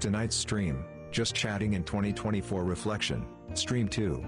Tonight's stream, Just Chatting in 2024 Reflection, Stream 2.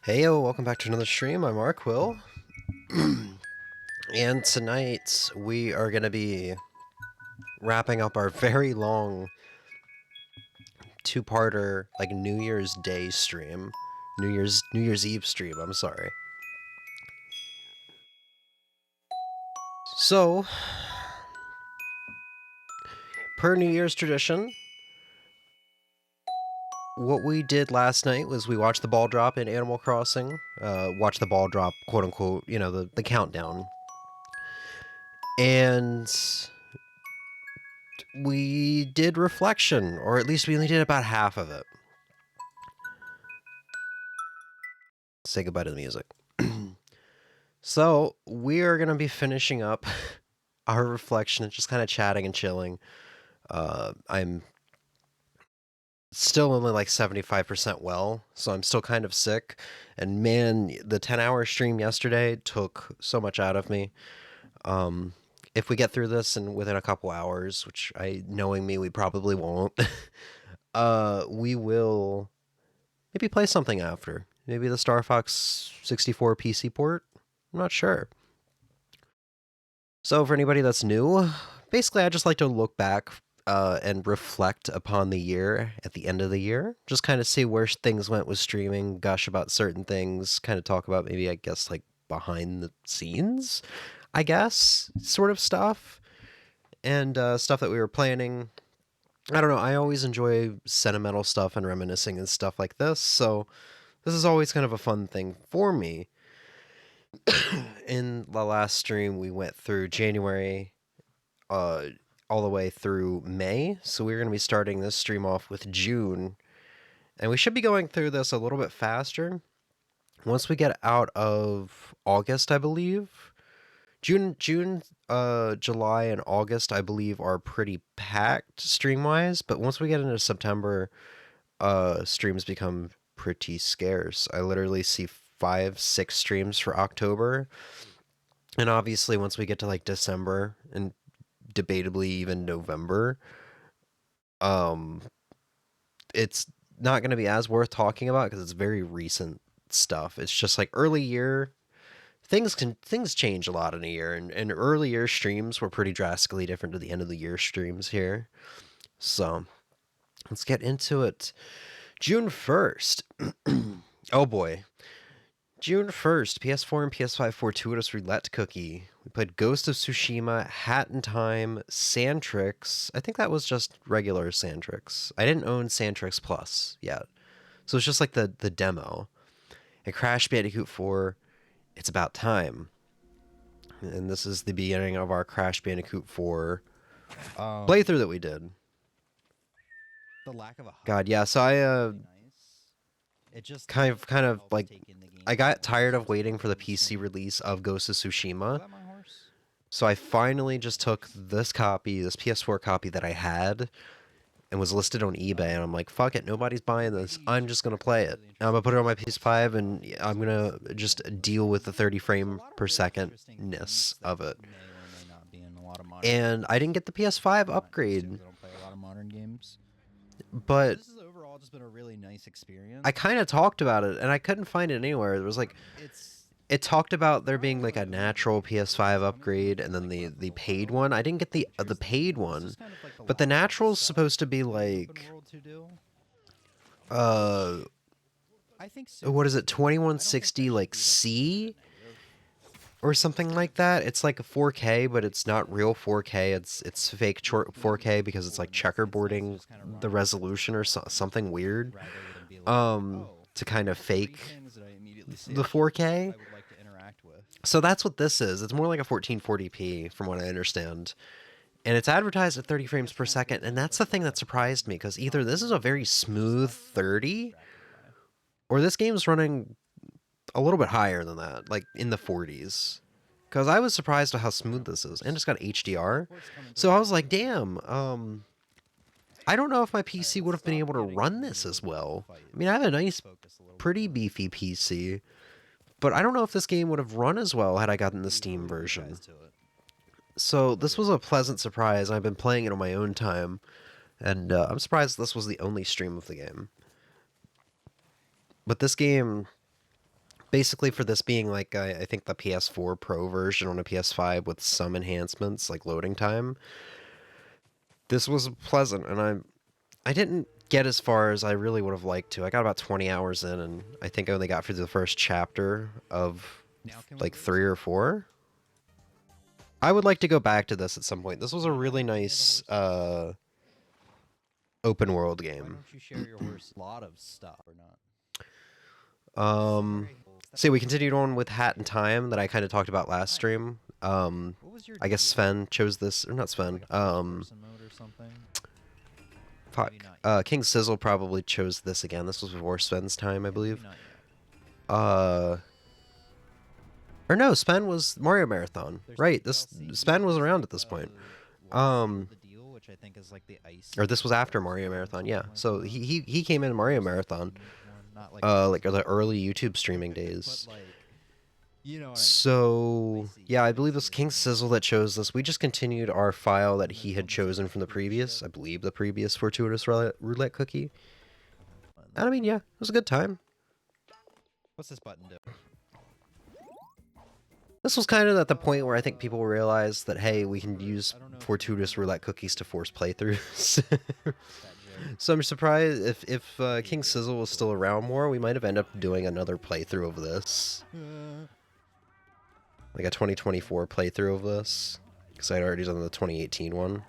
Heyo, welcome back to another stream. I'm Arrquil. And tonight we are going to be wrapping up our very long two-parter, like, New Year's Day stream. New Year's Eve stream, I'm sorry. So, per New Year's tradition, what we did last night was we watched the ball drop in Animal Crossing. Watched the ball drop, quote unquote, you know, the countdown. And we did reflection, or at least we only did about half of it. Say goodbye to the music. So we are going to be finishing up our reflection and just kind of chatting and chilling. I'm still only like 75% well, so I'm still kind of sick. And man, the 10-hour stream yesterday took so much out of me. If we get through this and within a couple hours, which knowing me, we probably won't, we will maybe play something after. Maybe the Star Fox 64 PC port? I'm not sure. So for anybody that's new, basically I just like to look back and reflect upon the year at the end of the year. Just kind of see where things went with streaming, gush about certain things, kind of talk about maybe, I guess, like behind the scenes, I guess, sort of stuff. And stuff that we were planning. I don't know, I always enjoy sentimental stuff and reminiscing and stuff like this, so this is always kind of a fun thing for me. In the last stream, we went through January all the way through May, so we're going to be starting this stream off with June, and we should be going through this a little bit faster. Once we get out of August, I believe. June, July, and August, I believe, are pretty packed stream-wise, but once we get into September, streams become pretty scarce. I literally see 5-6 streams for October, and obviously once we get to like December and debatably even November, it's not going to be as worth talking about because it's very recent stuff. It's just like early year things change a lot in a year, and early year streams were pretty drastically different to the end of the year streams here. So let's get into it. June 1st. Oh boy. June 1st, PS4 and PS5 Fortuitous Roulette Cookie. We played Ghost of Tsushima, Hat in Time, Santrix. I think that was just regular Santrix. I didn't own Santrix Plus yet. So it's just like the demo. And Crash Bandicoot 4, It's About Time. And this is the beginning of our Crash Bandicoot 4 playthrough that we did. The lack of a God, yeah, so I it just kind of like I got tired of waiting for the PC release of Ghost of Tsushima. So I finally just took this copy, this PS4 copy that I had and was listed on eBay, and I'm like, fuck it, nobody's buying this. I'm just going to play it. And I'm going to put it on my PS5, and I'm going to just deal with the 30 frame per second-ness of it. And I didn't get the PS5 upgrade. But this has overall just been a really nice experience. I kind of talked about it, and I couldn't find it anywhere. There was like, it talked about there being like a natural PS5 upgrade and then the paid one. I didn't get the paid one, but the natural's supposed to be like, what is it, 2160 like C or something like that? It's like a 4K, but it's not real 4K. It's fake 4K because it's like checkerboarding the resolution or something weird to kind of fake the 4K. So that's what this is. It's more like a 1440p from what I understand. And it's advertised at 30 frames per second, and that's the thing that surprised me, because either this is a very smooth 30, or this game's running a little bit higher than that, like in the 40s. Because I was surprised at how smooth this is, and it's got HDR. So I was like, damn, I don't know if my PC would have been able to run this as well. I mean, I have a nice, pretty beefy PC, but I don't know if this game would have run as well had I gotten the Steam version. So this was a pleasant surprise. I've been playing it on my own time, and I'm surprised this was the only stream of the game. But this game, basically for this being like, I think the PS4 Pro version on a PS5 with some enhancements, like loading time, this was pleasant, and I didn't get as far as I really would have liked to. I got about 20 hours in, and I think I only got through the first chapter of like 3 or 4. I would like to go back to this at some point. This was a really nice open world Why game. don't you share your worst lot of stuff or not? So we continued on with Hat in Time that I kind of talked about last stream. What was your I guess deal? Sven chose this, or not Sven. Like a first-person mode or something? Fuck. Maybe not yet. King Sizzle probably chose this again. This was before Sven's time, I Yeah, maybe believe. not yet. Or no, Sven was Mario Marathon. There's Right, the this DLC. Sven was There's around like, at this point. the deal, which I think is like the ice. Or this was after Mario Marathon, yeah. So he came in Mario Marathon, Not like like the early YouTube streaming days. But like, you know what I mean. So yeah, I believe it was King Sizzle that chose this. We just continued our file that he had chosen from the previous, I believe the previous Fortuitous Roulette Cookie. And I mean, yeah, it was a good time. What's this button do? This was kind of at the point where I think people realized that, hey, we can use Fortuitous Roulette Cookies to force playthroughs. So I'm surprised if King Sizzle was still around more, we might have ended up doing another playthrough of this. Like a 2024 playthrough of this. Because I'd already done the 2018 one.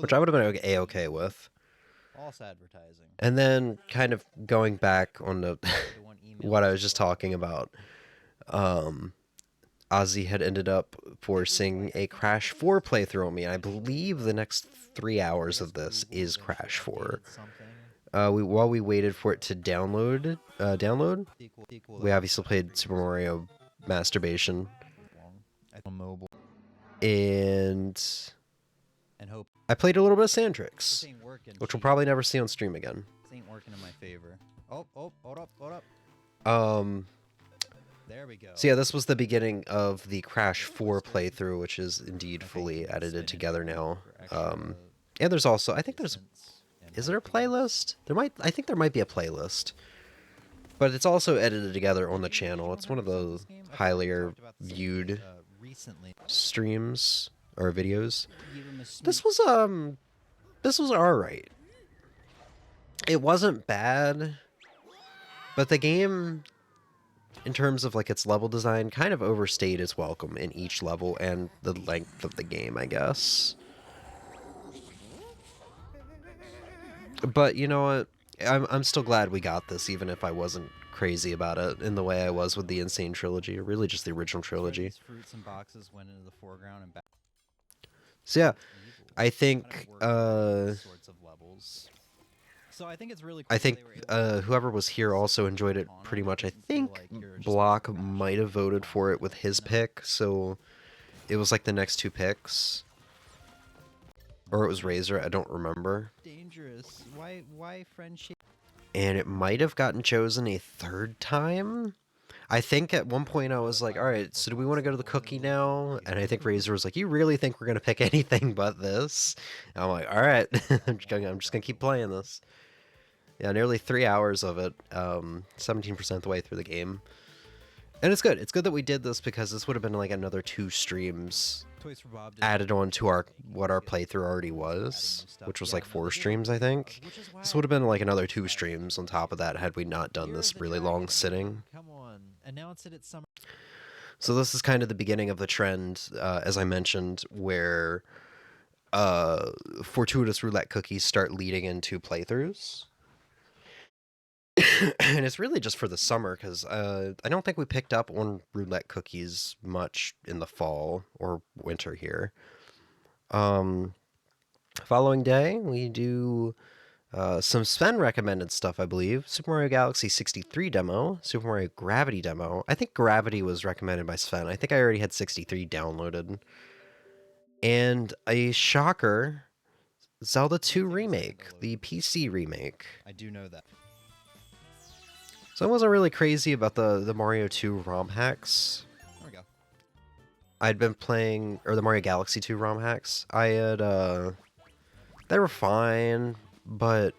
Which I would have been A-okay with. False advertising. And then kind of going back on the what I was just talking about. Ozzy had ended up forcing a Crash 4 playthrough on me. I believe the next 3 hours of this is Crash 4. While we waited for it to download, we obviously played Super Mario Masturbation. Mobile. And hope I played a little bit of Sandrix, ain't working. which we'll probably never see on stream again. This ain't working in my favor. Oh, hold up. There we go. So yeah, this was the beginning of the Crash 4 playthrough, which is indeed fully edited together now. And there's also, I think there's, is there a playlist? I think there might be a playlist. But it's also edited together on the channel. It's one of the highlier viewed streams or videos. This was alright. It wasn't bad, but the game, in terms of like its level design, kind of overstayed its welcome in each level and the length of the game, I guess. But you know what? I'm still glad we got this, even if I wasn't crazy about it in the way I was with the Insane Trilogy, or really just the original trilogy. Fruits and boxes went into the foreground and back. So yeah, I think Sorts of levels. So I think it's really cool I think they were able to whoever was here also enjoyed it pretty much. I think Block might have voted for it with his pick, so it was like the next two picks. Or it was Razor, I don't remember. dangerous. Why friendship? And it might have gotten chosen a third time. I think at one point I was like, alright, so do we want to go to the cookie now? And I think Razor was like, you really think we're going to pick anything but this? And I'm like, alright, I'm just going to keep playing this. Yeah, nearly 3 hours of it, 17% of the way through the game. And it's good. It's good that we did this because this would have been like another 2 streams Toys for Bob added on to what our playthrough already was, which was like 4 streams, I think. This would have been like another 2 streams on top of that had we not done this really long sitting. Come on, announce it at summer. So this is kind of the beginning of the trend, as I mentioned, where Fortuitous Roulette Cookies start leading into playthroughs. And it's really just for the summer, because I don't think we picked up on Roulette Cookies much in the fall or winter here. Following day, we do some Sven recommended stuff, I believe. Super Mario Galaxy 63 demo, Super Mario Gravity demo. I think Gravity was recommended by Sven. I think I already had 63 downloaded. And a shocker, Zelda 2 Remake, the PC remake. I do know that. So I wasn't really crazy about the Mario 2 ROM hacks. There we go. I'd been playing, or the Mario Galaxy 2 ROM hacks. I had, they were fine, but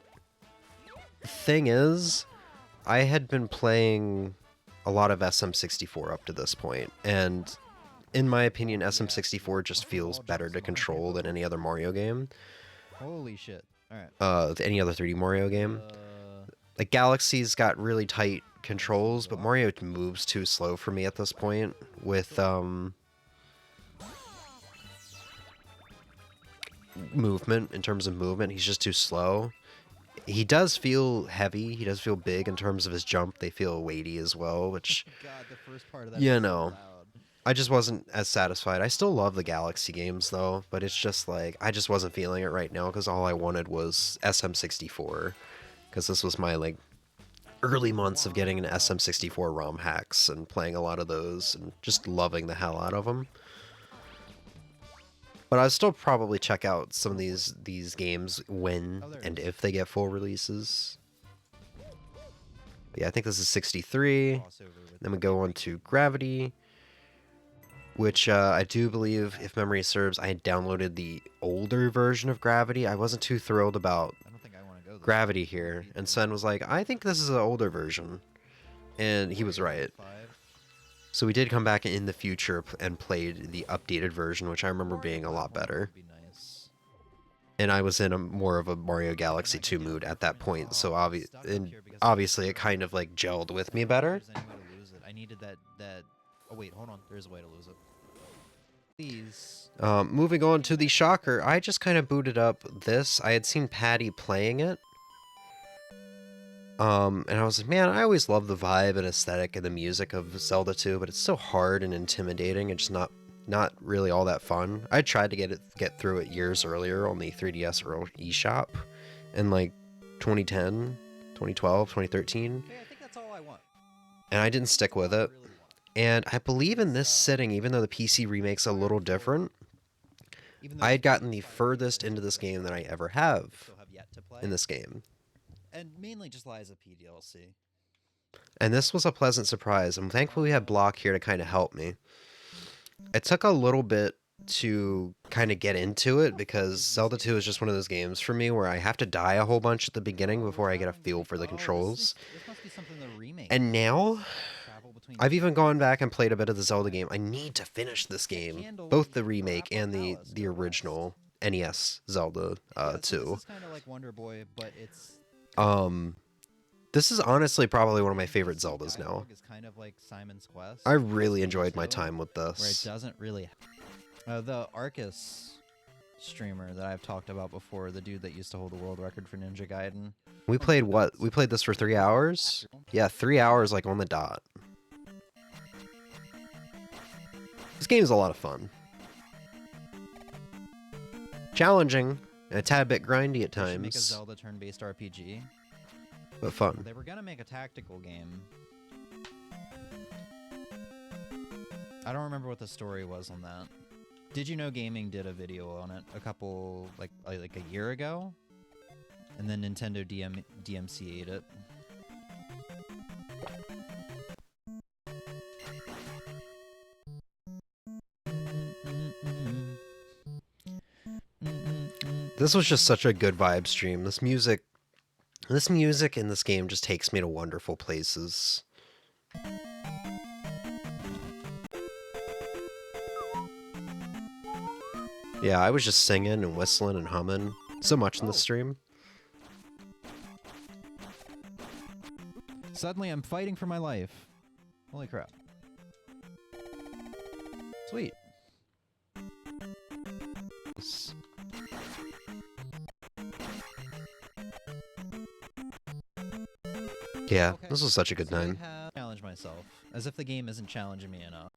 the thing is, I had been playing a lot of SM64 up to this point, and in my opinion, SM64 just feels better to control than any other Mario game. Holy shit. Alright. Any other 3D Mario game. Like, Galaxy's got really tight controls, but Mario moves too slow for me at this point. With movement, in terms of movement. He's just too slow. He does feel heavy. He does feel big in terms of his jump. They feel weighty as well, which, God, the first part of that you is so know, loud. I just wasn't as satisfied. I still love the Galaxy games though, but it's just like I just wasn't feeling it right now because all I wanted was SM64, because this was my like early months of getting an SM64 ROM hacks and playing a lot of those and just loving the hell out of them. But I'll still probably check out some of these games when and if they get full releases. But yeah, I think this is 63. Then we go on to Gravity, which I do believe, if memory serves, I had downloaded the older version of Gravity. I wasn't too thrilled about I don't think I want to go this Gravity here, and Sen was like, I think this is an older version. And he was right. So we did come back in the future and played the updated version, which I remember being a lot better. Nice. And I was in a more of a Mario Galaxy 2 mood at that point, so obviously it kind of like gelled with me better. There's any way to lose it. I needed that. Oh wait, hold on. There's a way to lose it. Please. Moving on to the Shocker, I just kind of booted up this. I had seen Patty playing it. And I was like, man, I always love the vibe and aesthetic and the music of Zelda 2, but it's so hard and intimidating and just not really all that fun. I tried to get through it years earlier on the 3DS or eShop in like 2010, 2012, 2013. Okay, I think that's all I want. And I didn't stick with it. And I believe in this sitting, even though the PC remake's a little different, I had gotten the furthest into this game that I ever have in this game. And mainly just Lies of P DLC. And this was a pleasant surprise. I'm thankful we had Block here to kind of help me. It took a little bit to kind of get into it because Zelda 2 is just one of those games for me where I have to die a whole bunch at the beginning before I get a feel for the controls. This must be something the remake. And now, Travel between I've even gone back and played a bit of the Zelda game. I need to finish this game, both the remake and the original NES Zelda 2. This is kind of like Wonder Boy, but it's This is honestly probably one of my favorite Zeldas now. dialogue is kind of like Simon's Quest. I really enjoyed my time with Where it this. doesn't really. The Arrquil streamer that I've talked about before, the dude that used to hold the world record for Ninja Gaiden. We played what? We played this for 3 hours? Yeah, 3 hours like on the dot. This game is a lot of fun. Challenging, and a tad bit grindy at They should make a times, Zelda turn-based RPG. but fun. They were gonna make a tactical game. I don't remember what the story was on that. Did You Know Gaming did a video on it a couple like a year ago, and then Nintendo DMCA'd it. This was just such a good vibe stream. This music in this game just takes me to wonderful places. Yeah, I was just singing and whistling and humming so much in this stream. Suddenly, I'm fighting for my life. Holy crap! Sweet. Yeah, Okay, this was such a good so I time. have challenged myself, as if the game isn't challenging me enough.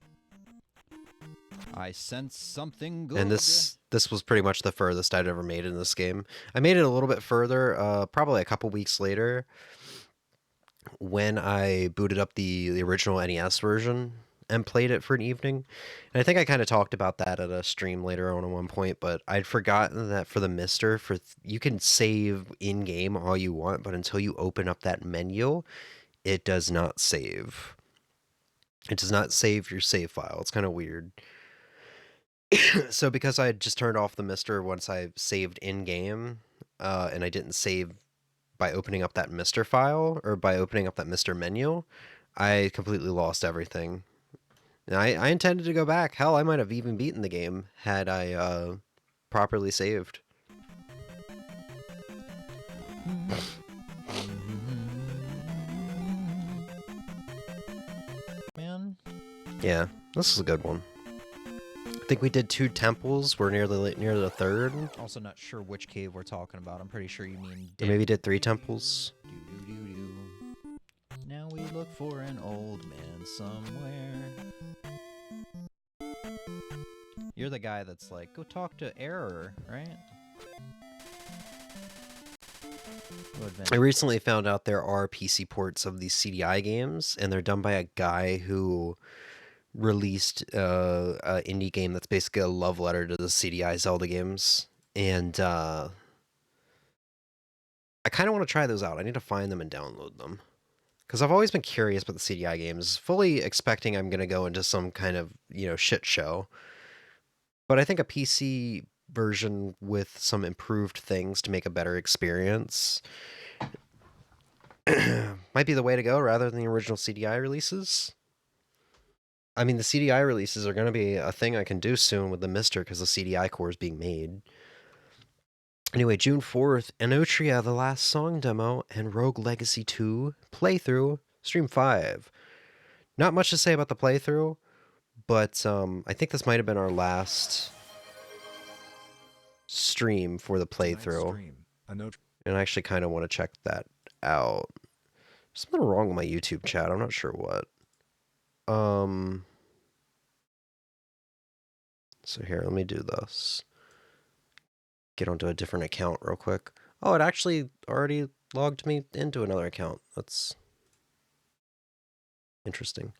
I sense something good. And this was pretty much the furthest I'd ever made in this game. I made it a little bit further, probably a couple weeks later, when I booted up the original NES version and played it for an evening. And I think I kind of talked about that at a stream later on at one point, but I'd forgotten that for the Mister, you can save in-game all you want, but until you open up that menu, it does not save. It does not save your save file. It's kind of weird. So because I had just turned off the Mister once I saved in-game, and I didn't save by opening up that Mister file, or by opening up that Mister menu, I completely lost everything. And I intended to go back. Hell, I might have even beaten the game had I properly saved. Man. Yeah, this is a good one. think we did 2 temples. We're near the third. Also not sure which cave we're talking about. I'm pretty sure you mean Or maybe did 3 temples. Doo-doo-doo-doo. Now we look for an old man somewhere. You're the guy that's like, go talk to Error, right? I recently found out there are PC ports of these CDI games, and they're done by a guy who released an indie game that's basically a love letter to the CDI Zelda games. And I kind of want to try those out. I need to find them and download them. Because I've always been curious about the CDI games, fully expecting I'm going to go into some kind of, shit show. But I think a PC version with some improved things to make a better experience might be the way to go rather than the original CDI releases. I mean, the CDI releases are going to be a thing I can do soon with the Mister because the CDI core is being made. Anyway, June 4th, Arrquil, the last song demo, and Rogue Legacy 2 playthrough, stream 5. Not much to say about the playthrough, but I think this might have been our last stream for the playthrough. And I actually kind of want to check that out. There's something wrong with my YouTube chat. I'm not sure what. So here, let me do this. Get onto a different account real quick. Oh, it actually already logged me into another account. That's interesting.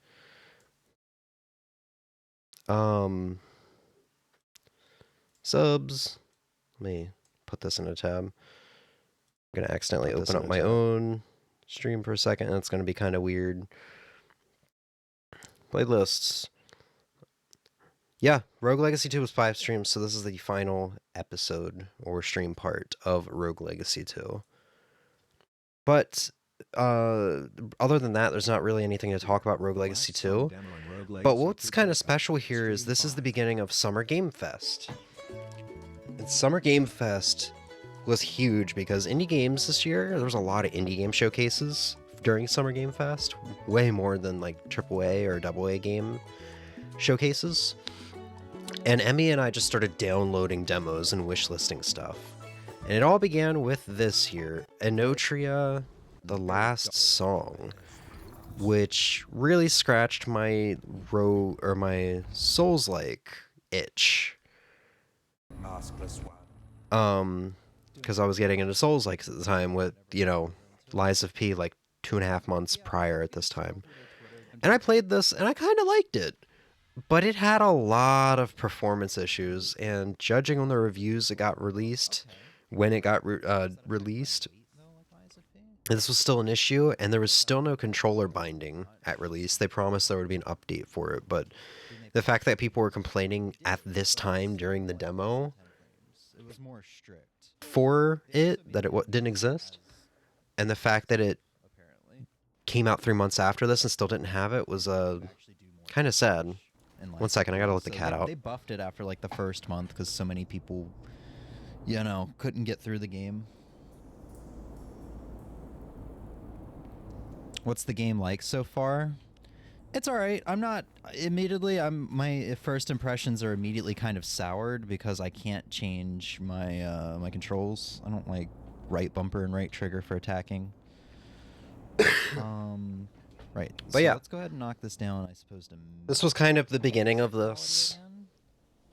Subs. Let me put this in a tab. I'm going to accidentally open up my own stream for a second, and it's going to be kind of weird. Playlists. Yeah, Rogue Legacy 2 was 5 streams, so this is the final episode or stream part of Rogue Legacy 2. But other than that, there's not really anything to talk about Rogue Legacy 2. But what's kind of special here is this is the beginning of Summer Game Fest. And Summer Game Fest was huge because indie games this year, there was a lot of indie game showcases during Summer Game Fest. Way more than like AAA or AA game showcases. And Emmy and I just started downloading demos and wishlisting stuff. And it all began with this here, Arrquil, the last song, which really scratched my my Souls-like itch. Because I was getting into Souls-likes at the time with, Lies of P like 2.5 months prior at this time. And I played this and I kind of liked it. But it had a lot of performance issues, and judging on the reviews it got released, when it got released, this was still an issue, and there was still no controller binding at release. They promised there would be an update for it, but the fact that people were complaining at this time during the demo for it, that it didn't exist, and the fact that it came out 3 months after this and still didn't have it was kind of sad. 1 second, I gotta let the cat out. They buffed it after like the first month because so many people, couldn't get through the game. What's the game like so far? It's all right. My first impressions are immediately kind of soured because I can't change my my controls. I don't like right bumper and right trigger for attacking. Right. But so yeah. Let's go ahead and knock this down, I suppose. This was kind of the beginning of this.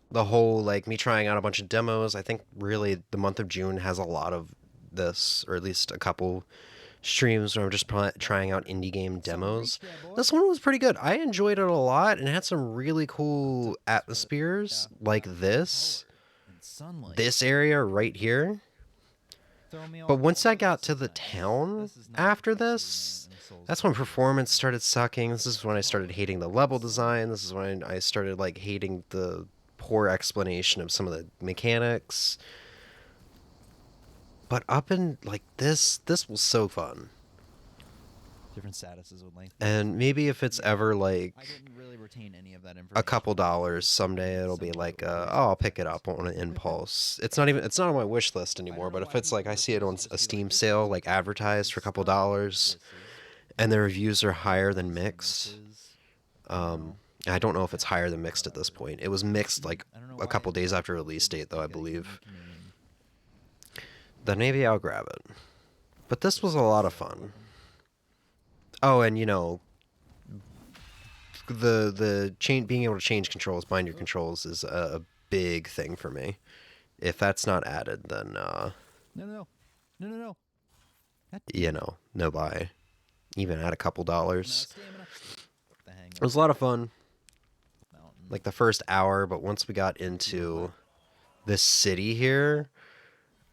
The whole, me trying out a bunch of demos. I think really the month of June has a lot of this, or at least a couple streams where I'm just trying out indie game demos. This one was pretty good. I enjoyed it a lot and had some really cool atmospheres like this. This area right here. But once I got to the town after this, that's when performance started sucking. This is when I started hating the level design. This is when I started hating the poor explanation of some of the mechanics. But up in this was so fun. Different statuses with length. And maybe if it's ever I didn't really retain any of that information. a couple dollars someday, it'll be I'll pick it up on an impulse. It's not on my wish list anymore, but if it's I see it on a Steam sale advertised for a couple dollars and the reviews are higher than mixed, I don't know if it's higher than mixed at this point. It was mixed like I don't know a why couple it days dropped after release date, though, I You gotta give believe. them communion. Then maybe I'll grab it. But this was a lot of fun. Oh, and being able to change controls, bind your controls, is a big thing for me. If that's not added, then No. no buy. Even at a couple dollars. Stamina. The hang It was a lot of fun. mountain. Like the first hour, but once we got into this city here,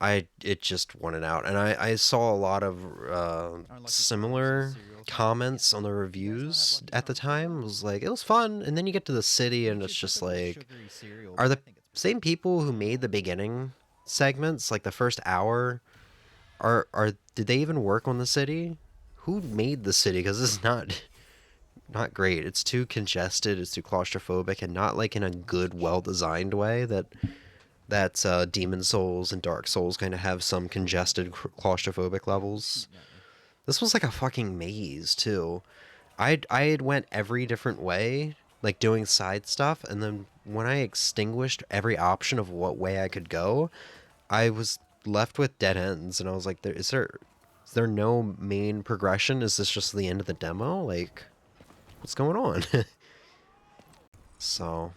it just won it out. And I saw a lot of similar comments on the reviews at the time. It was like, it was fun, and then you get to the city and it's just like, are the same people who made the beginning segments, like the first hour, did they even work on the city? Who made the city? Because it's not great. It's too congested, it's too claustrophobic, and not like in a good, well-designed way that Demon Souls and Dark Souls kind of have some congested claustrophobic levels. This was like a fucking maze too. I had went every different way, like doing side stuff, and then when I extinguished every option of what way I could go, I was left with dead ends, and I was like, is there no main progression? Is this just the end of the demo? Like, what's going on? So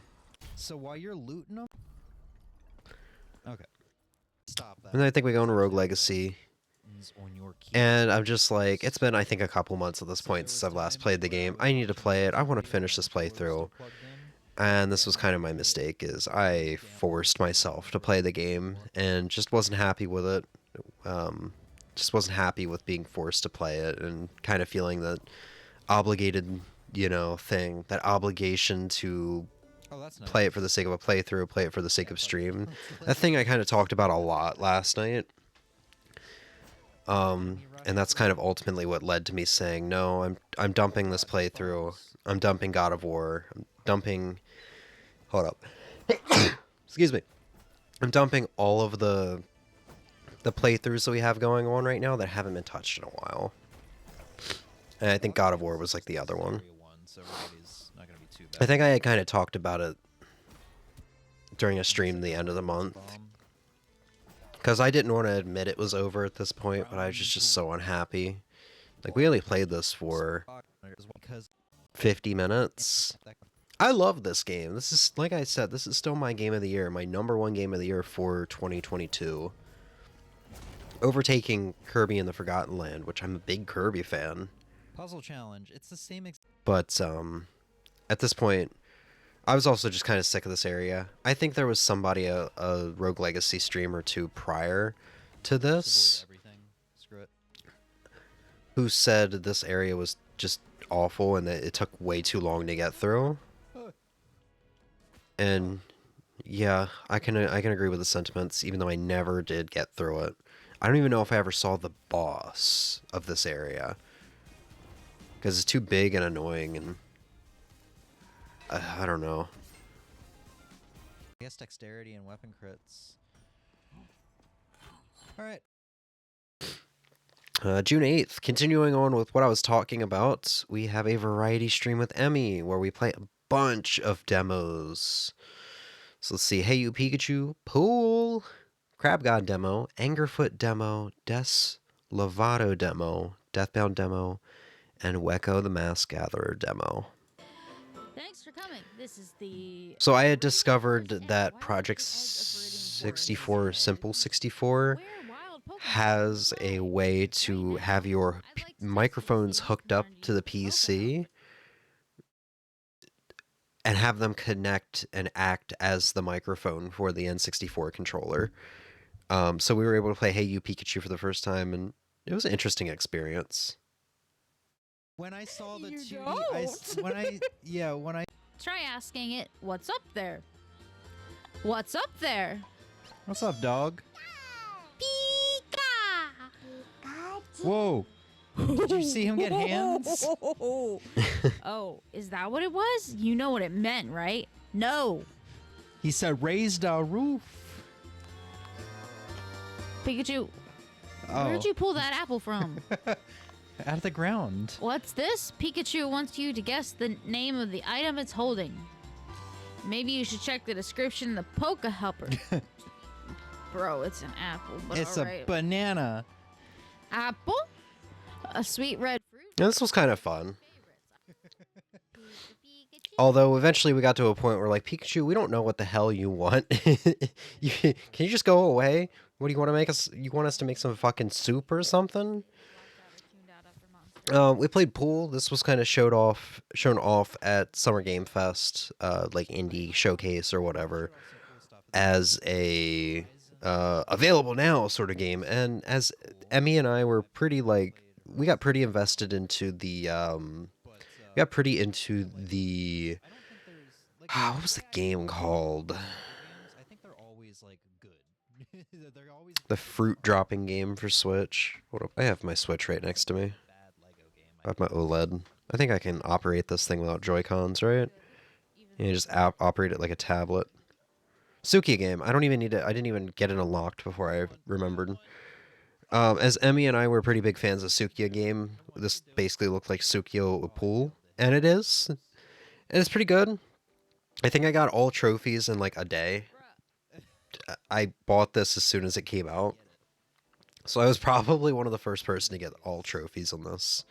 while you're looting them, okay, stop that. and I think we go into Rogue Legacy. On your key. And I'm just like, it's been, I think, a couple months at this point since I've last played the game. I need to play it. I want to finish this playthrough. And this was kind of my mistake, is I forced myself to play the game and just wasn't happy with it. Just wasn't happy with being forced to play it and kind of feeling that obligated, thing, that obligation to play it for the sake of a playthrough, play it for the sake of stream. That thing I kind of talked about a lot last night. And that's kind of ultimately what led to me saying, no, I'm dumping this playthrough. I'm dumping God of War. I'm dumping... Hold up. Excuse me. I'm dumping all of the playthroughs that we have going on right now that haven't been touched in a while. And I think God of War was like the other one. I think I had kind of talked about it during a stream at the end of the month. Because I didn't want to admit it was over at this point, but I was just so unhappy. Like, we only played this for 50 minutes. I love this game. This is, like I said, this is still my game of the year, my #1 game of the year for 2022. Overtaking Kirby and the Forgotten Land, which I'm a big Kirby fan. Puzzle challenge. It's the same. But at this point, I was also just kind of sick of this area. I think there was somebody, a Rogue Legacy stream or two prior to this, who said this area was just awful and that it took way too long to get through. And yeah, I can agree with the sentiments, even though I never did get through it. I don't even know if I ever saw the boss of this area, because it's too big and annoying, and I don't know. I guess dexterity and weapon crits. Alright. June 8th, continuing on with what I was talking about, we have a variety stream with Emmy, where we play a bunch of demos. So let's see, Hey You Pikachu, Pool, Crab God demo, Angerfoot demo, Des Lovato demo, Deathbound demo, and Weko the Mask Gatherer demo. Thanks for coming. This is the... So I had discovered that Project 64, Simple 64, has a way to have your microphones hooked up to the PC and have them connect and act as the microphone for the N64 controller. So we were able to play Hey You Pikachu for the first time, and it was an interesting experience. When I saw the You 2D, when I Try asking it, what's up there? What's up there? What's up, dog? Pika! Whoa! Did you see him get hands? Oh, is that what it was? You know what it meant, right? No. He said, "Raised our roof." Pikachu, Oh. where'd you pull that apple from? Out of the ground. What's this? Pikachu wants you to guess the name of the item it's holding. Maybe you should check the description in the Poke Helper. Bro, it's an apple, but It's alright. a banana. Apple? A sweet red fruit? Yeah, this was kind of fun. Although eventually we got to a point where like, Pikachu, we don't know what the hell you want. Can you just go away? What do you want to make us? You want us to make some fucking soup or something? We played pool. This was kind of shown off at Summer Game Fest, like indie showcase or whatever, as a available now sort of game. And as Emmy and I were pretty like, we got pretty invested into the what was the game called? I think they're always like good. They're always The fruit dropping game for Switch. Hold up, I have my Switch right next to me. bad Lego game. I have my OLED. I think I can operate this thing without Joy-Cons, right? You just operate it like a tablet. Sukia game. I don't even need it. I didn't even get it unlocked before I remembered. As Emmy and I were pretty big fans of Sukia game, this basically looked like Sukia pool, and it is. And it's pretty good. I think I got all trophies in like a day. I bought this as soon as it came out. So I was probably one of the first person to get all trophies on this.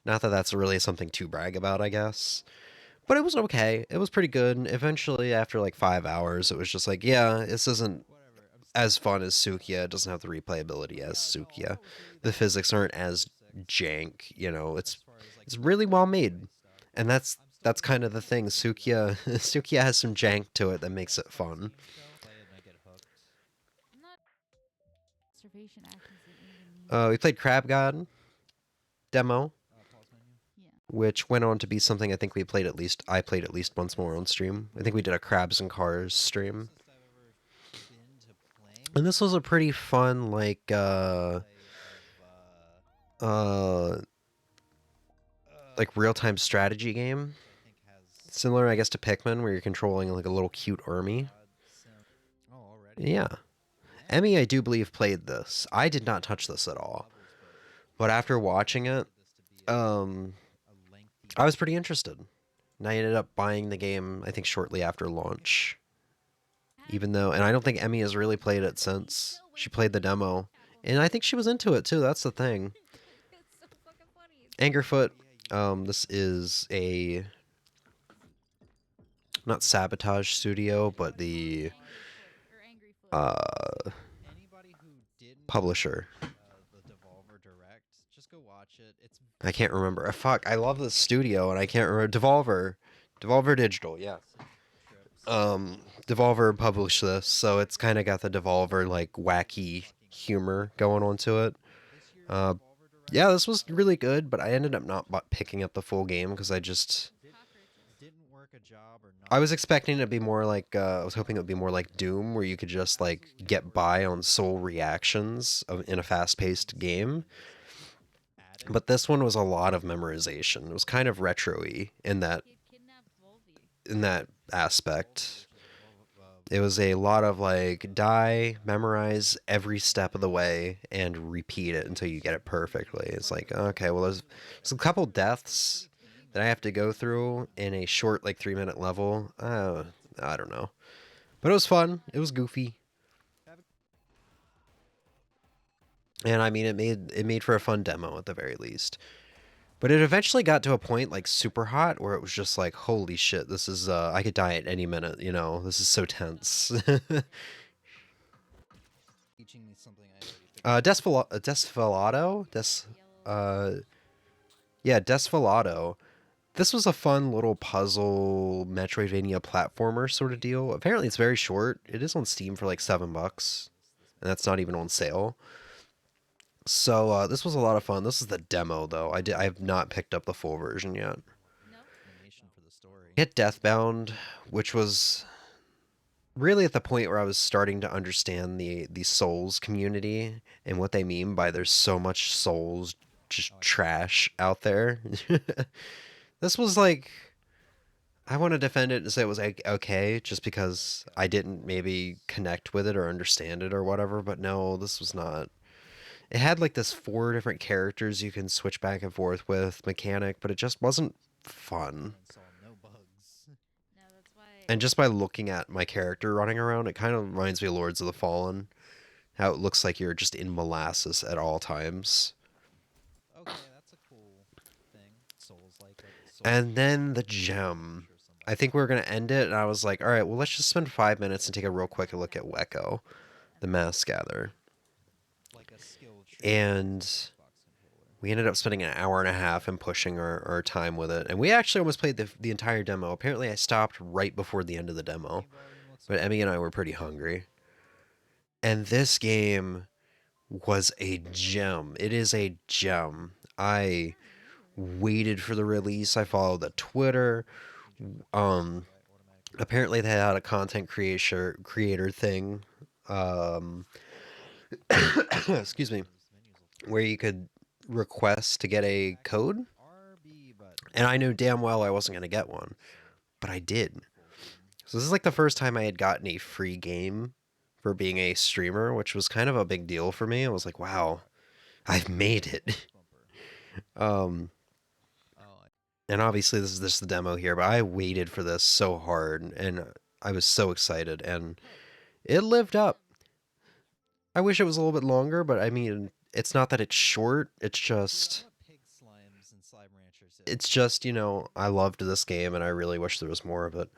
Not that that's really something to brag about, I guess. But it was okay. It was pretty good. Eventually, after like 5 hours, it was just like, yeah, this isn't as fun as Sukia. It doesn't have the replayability as Sukia. The physics aren't as jank, you know. It's really well made. And that's kind of the thing. Sukia Sukia has some jank to it that makes it fun. We played Crab God demo, which went on to be something I think I played at least once more on stream. I think we did a Crabs and Cars stream. And this was a pretty fun, like, real-time strategy game. Similar, I guess, to Pikmin, where you're controlling, like, a little cute army. Yeah. Emmy, I do believe, played this. I did not touch this at all. But after watching it, I was pretty interested. And I ended up buying the game, I think, shortly after launch. And I don't think Emmy has really played it since. She played the demo. And I think she was into it, too. That's the thing. Angerfoot, this is a... not Sabotage Studio, but the... publisher. I can't remember. Fuck, I love this studio, and I can't remember. Devolver Digital, yeah. Devolver published this, so it's kind of got the Devolver, like, wacky humor going on to it. Yeah, this was really good, but I ended up not picking up the full game, because I was expecting it to be more like, I was hoping it would be more like Doom, where you could just, like, get by on sole reactions in a fast-paced game. But this one was a lot of memorization. It was kind of retro-y in that aspect. It was a lot of, like, die, memorize every step of the way, and repeat it until you get it perfectly. It's like, okay, well, there's a couple deaths that I have to go through in a short, like, 3-minute level. I don't know. But it was fun. It was goofy. And, I mean, it made for a fun demo, at the very least. But it eventually got to a point, like, super hot, where it was just like, holy shit, this is, I could die at any minute, you know? This is so tense. Desvelado? Yeah, Desvelado. This was a fun little puzzle Metroidvania platformer sort of deal. Apparently it's very short. It is on Steam for like $7, and that's not even on sale. So this was a lot of fun. This is the demo, though. I have not picked up the full version yet. Hit Deathbound, which was really at the point where I was starting to understand the Souls community and what they mean by there's so much Souls just trash out there. This was like, I want to defend it and say it was like okay, just because I didn't maybe connect with it or understand it or whatever, but no, this was not. It had like this 4 different characters you can switch back and forth with mechanic, but it just wasn't fun. Saw no bugs. No, that's why. And just by looking at my character running around, it kind of reminds me of Lords of the Fallen. How it looks like you're just in molasses at all times. Okay, that's a cool thing. Souls like it. And then the gem. I think we were going to end it, and I was like, all right, well, let's just spend 5 minutes and take a real quick look at Weko, the Mass Gather. Like a skill tree And Xbox controller. we ended up spending an hour and a half and pushing our time with it. And we actually almost played the entire demo. Apparently, I stopped right before the end of the demo. But Emmy and I were pretty hungry. And this game was a gem. It is a gem. I waited for the release. I followed the Twitter. Apparently they had a content creator thing. Excuse me, where you could request to get a code, and I knew damn well I wasn't gonna get one, but I did. So this is like the first time I had gotten a free game for being a streamer, which was kind of a big deal for me. I was like, wow, I've made it. And obviously this is just the demo here, but I waited for this so hard, and I was so excited, and it lived up. I wish it was a little bit longer, but I mean, it's not that it's short, it's just, you know, I loved this game, and I really wish there was more of it.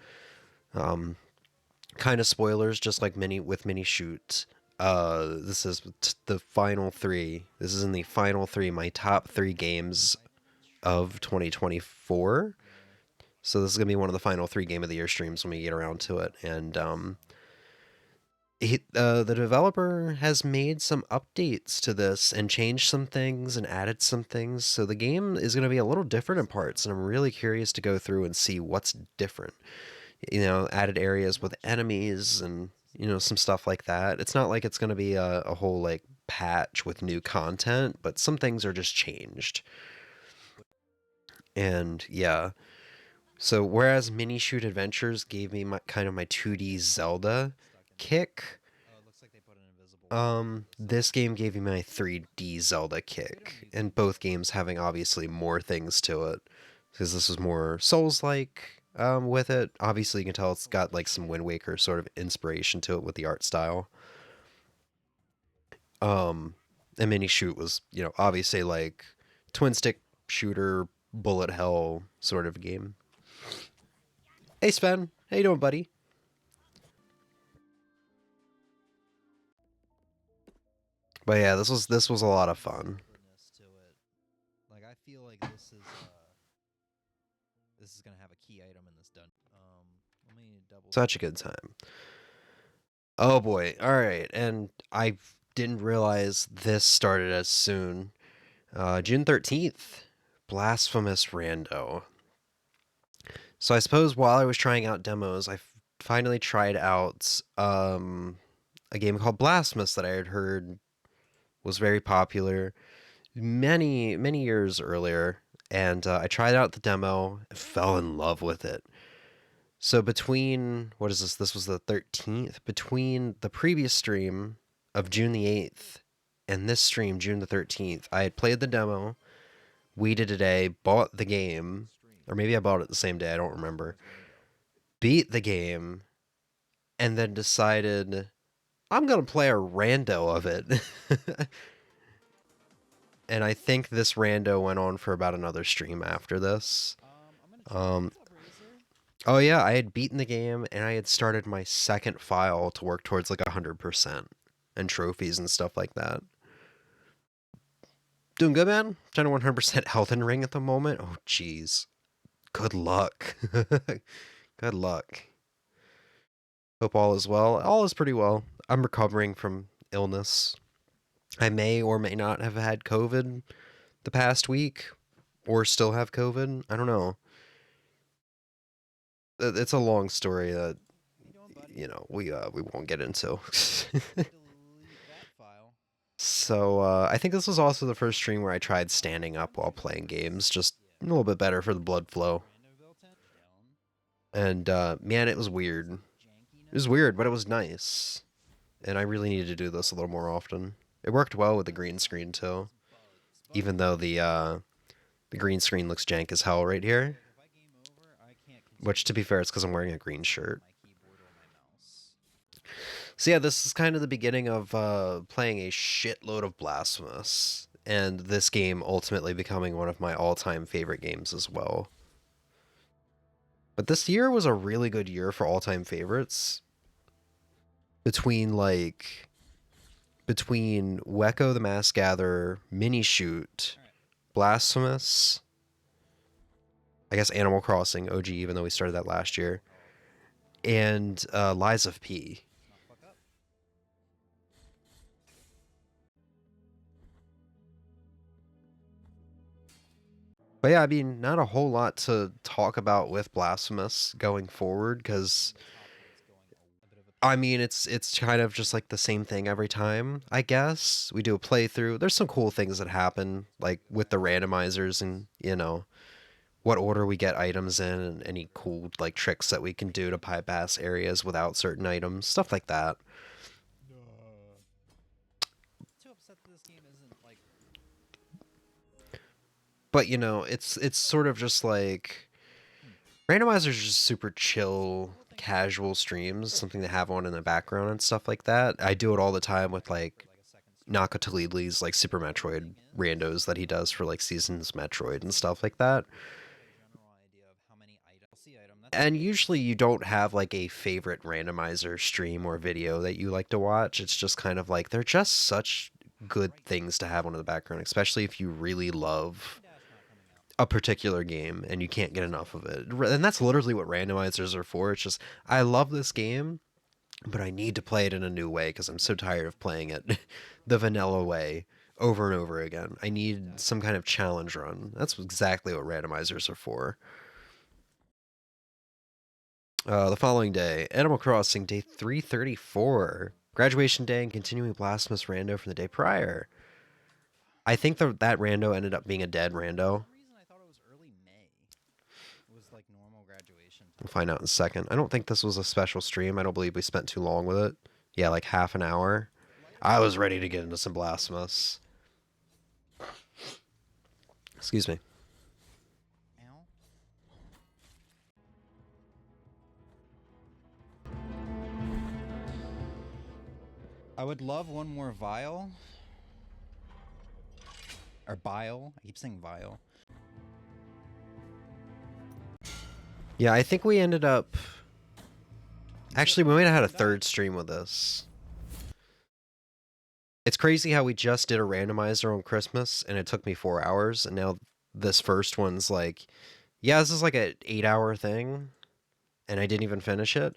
Kind of spoilers, just like with mini shoot. This is the final 3. This is in the final 3, my top 3 games of 2024. So this is gonna be one of the final 3 Game of the Year streams when we get around to it. And the developer has made some updates to this and changed some things and added some things. So the game is gonna be a little different in parts, and I'm really curious to go through and see what's different. You know, added areas with enemies and, you know, some stuff like that. It's not like it's gonna be a whole like patch with new content, but some things are just changed. And yeah, so whereas Mini Shoot Adventures gave me my 2D Zelda kick, this game gave me my 3D Zelda kick, and both games having obviously more things to it, because this is more Souls-like with it. Obviously you can tell it's got like some Wind Waker sort of inspiration to it with the art style. And Mini Shoot was, you know, obviously like twin stick shooter, bullet hell sort of game. Hey Sven, how you doing, buddy? But yeah, this was a lot of fun. Like I feel like this is gonna have a key item in this dungeon. Let me double. Such a good time. Oh boy, all right, and I didn't realize this started as soon. June 13th. Blasphemous Rando. So I suppose while I was trying out demos, I finally tried out a game called Blasphemous that I had heard was very popular many years earlier, and I tried out the demo, fell in love with it. So between, what is this? This was the 13th. Between the previous stream of June the 8th and this stream, June the 13th, I had played the demo, waited a day, bought the game, or maybe I bought it the same day, I don't remember, beat the game, and then decided I'm going to play a rando of it. And I think this rando went on for about another stream after this. Oh yeah, I had beaten the game, and I had started my second file to work towards like 100% and trophies and stuff like that. Doing good, man? Trying to 100% Elden Ring at the moment? Oh, jeez. Good luck. Good luck. Hope all is well. All is pretty well. I'm recovering from illness. I may or may not have had COVID the past week, or still have COVID. I don't know. It's a long story that, you know, we won't get into. So I think this was also the first stream where I tried standing up while playing games, just a little bit better for the blood flow. And man, it was weird. It was weird, but it was nice. And I really needed to do this a little more often. It worked well with the green screen too, even though the green screen looks jank as hell right here. Which, to be fair, it's because I'm wearing a green shirt. So yeah, this is kind of the beginning of playing a shitload of Blasphemous, and this game ultimately becoming one of my all-time favorite games as well. But this year was a really good year for all-time favorites. Between Wecco the Mass Gatherer, Mini Shoot, Blasphemous, I guess Animal Crossing, OG, even though we started that last year, and Lies of P. But yeah, I mean, not a whole lot to talk about with Blasphemous going forward, because I mean, it's kind of just like the same thing every time, I guess. We do a playthrough. There's some cool things that happen, like with the randomizers and, you know, what order we get items in and any cool like tricks that we can do to bypass areas without certain items, stuff like that. Too upset that this game isn't like. But you know, it's sort of just like randomizers are just super chill, casual streams, something to have on in the background and stuff like that. I do it all the time with like Naka Talidli's like Super Metroid randos that he does for like Seasons Metroid and stuff like that. And usually you don't have like a favorite randomizer stream or video that you like to watch. It's just kind of like they're just such good things to have on in the background, especially if you really love a particular game and you can't get enough of it. And that's literally what randomizers are for. It's just, I love this game, but I need to play it in a new way because I'm so tired of playing it the vanilla way over and over again. I need some kind of challenge run. That's exactly what randomizers are for. The following day, Animal Crossing Day 334. Graduation Day and continuing Blasphemous rando from the day prior. I think that rando ended up being a dead rando. We'll find out in a second. I don't think this was a special stream. I don't believe we spent too long with it. Yeah, like half an hour. I was ready to get into some Blasphemous. Excuse me. I would love one more vial. Or bile. I keep saying vial. Yeah, I think we ended up... Actually, we might have had a third stream with this. It's crazy how we just did a randomizer on Christmas, and it took me 4 hours, and now this first one's like... Yeah, this is like an 8-hour thing, and I didn't even finish it.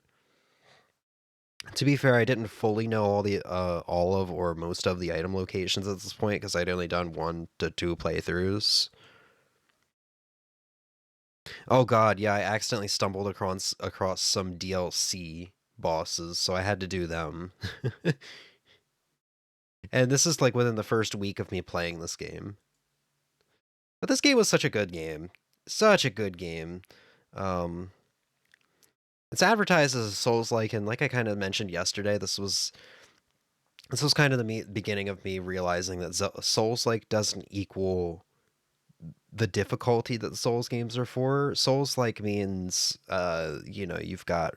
To be fair, I didn't fully know all of or most of the item locations at this point because I'd only done 1 to 2 playthroughs. Oh god, yeah, I accidentally stumbled across some DLC bosses, so I had to do them. And this is like within the first week of me playing this game. But this game was such a good game. Such a good game. It's advertised as a Souls-like, and like I kind of mentioned yesterday, this was kind of the beginning of me realizing that Souls-like doesn't equal the difficulty that the Souls games are for. Souls-like means, you know, you've got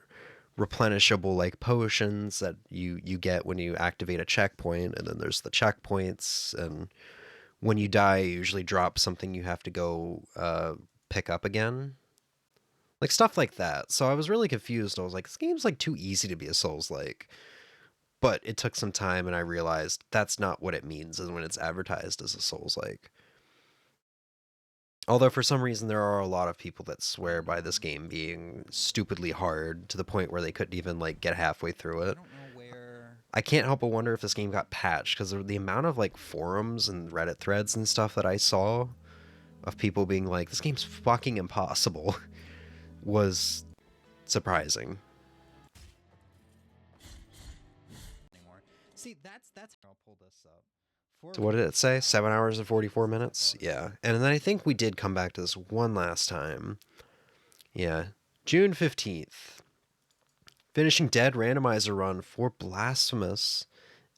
replenishable like potions that you get when you activate a checkpoint, and then there's the checkpoints, and when you die, you usually drop something you have to go pick up again. Like, stuff like that. So I was really confused. I was like, this game's, like, too easy to be a Souls-like. But it took some time, and I realized that's not what it means when it's advertised as a Souls-like. Although, for some reason, there are a lot of people that swear by this game being stupidly hard to the point where they couldn't even, like, get halfway through it. I can't help but wonder if this game got patched, because the amount of, like, forums and Reddit threads and stuff that I saw of people being like, this game's fucking impossible, was surprising. See, that's how I'll pull this up. So what did it say? 7 hours and 44 minutes? Yeah. And then I think we did come back to this one last time. Yeah. June 15th. Finishing Dead randomizer run for Blasphemous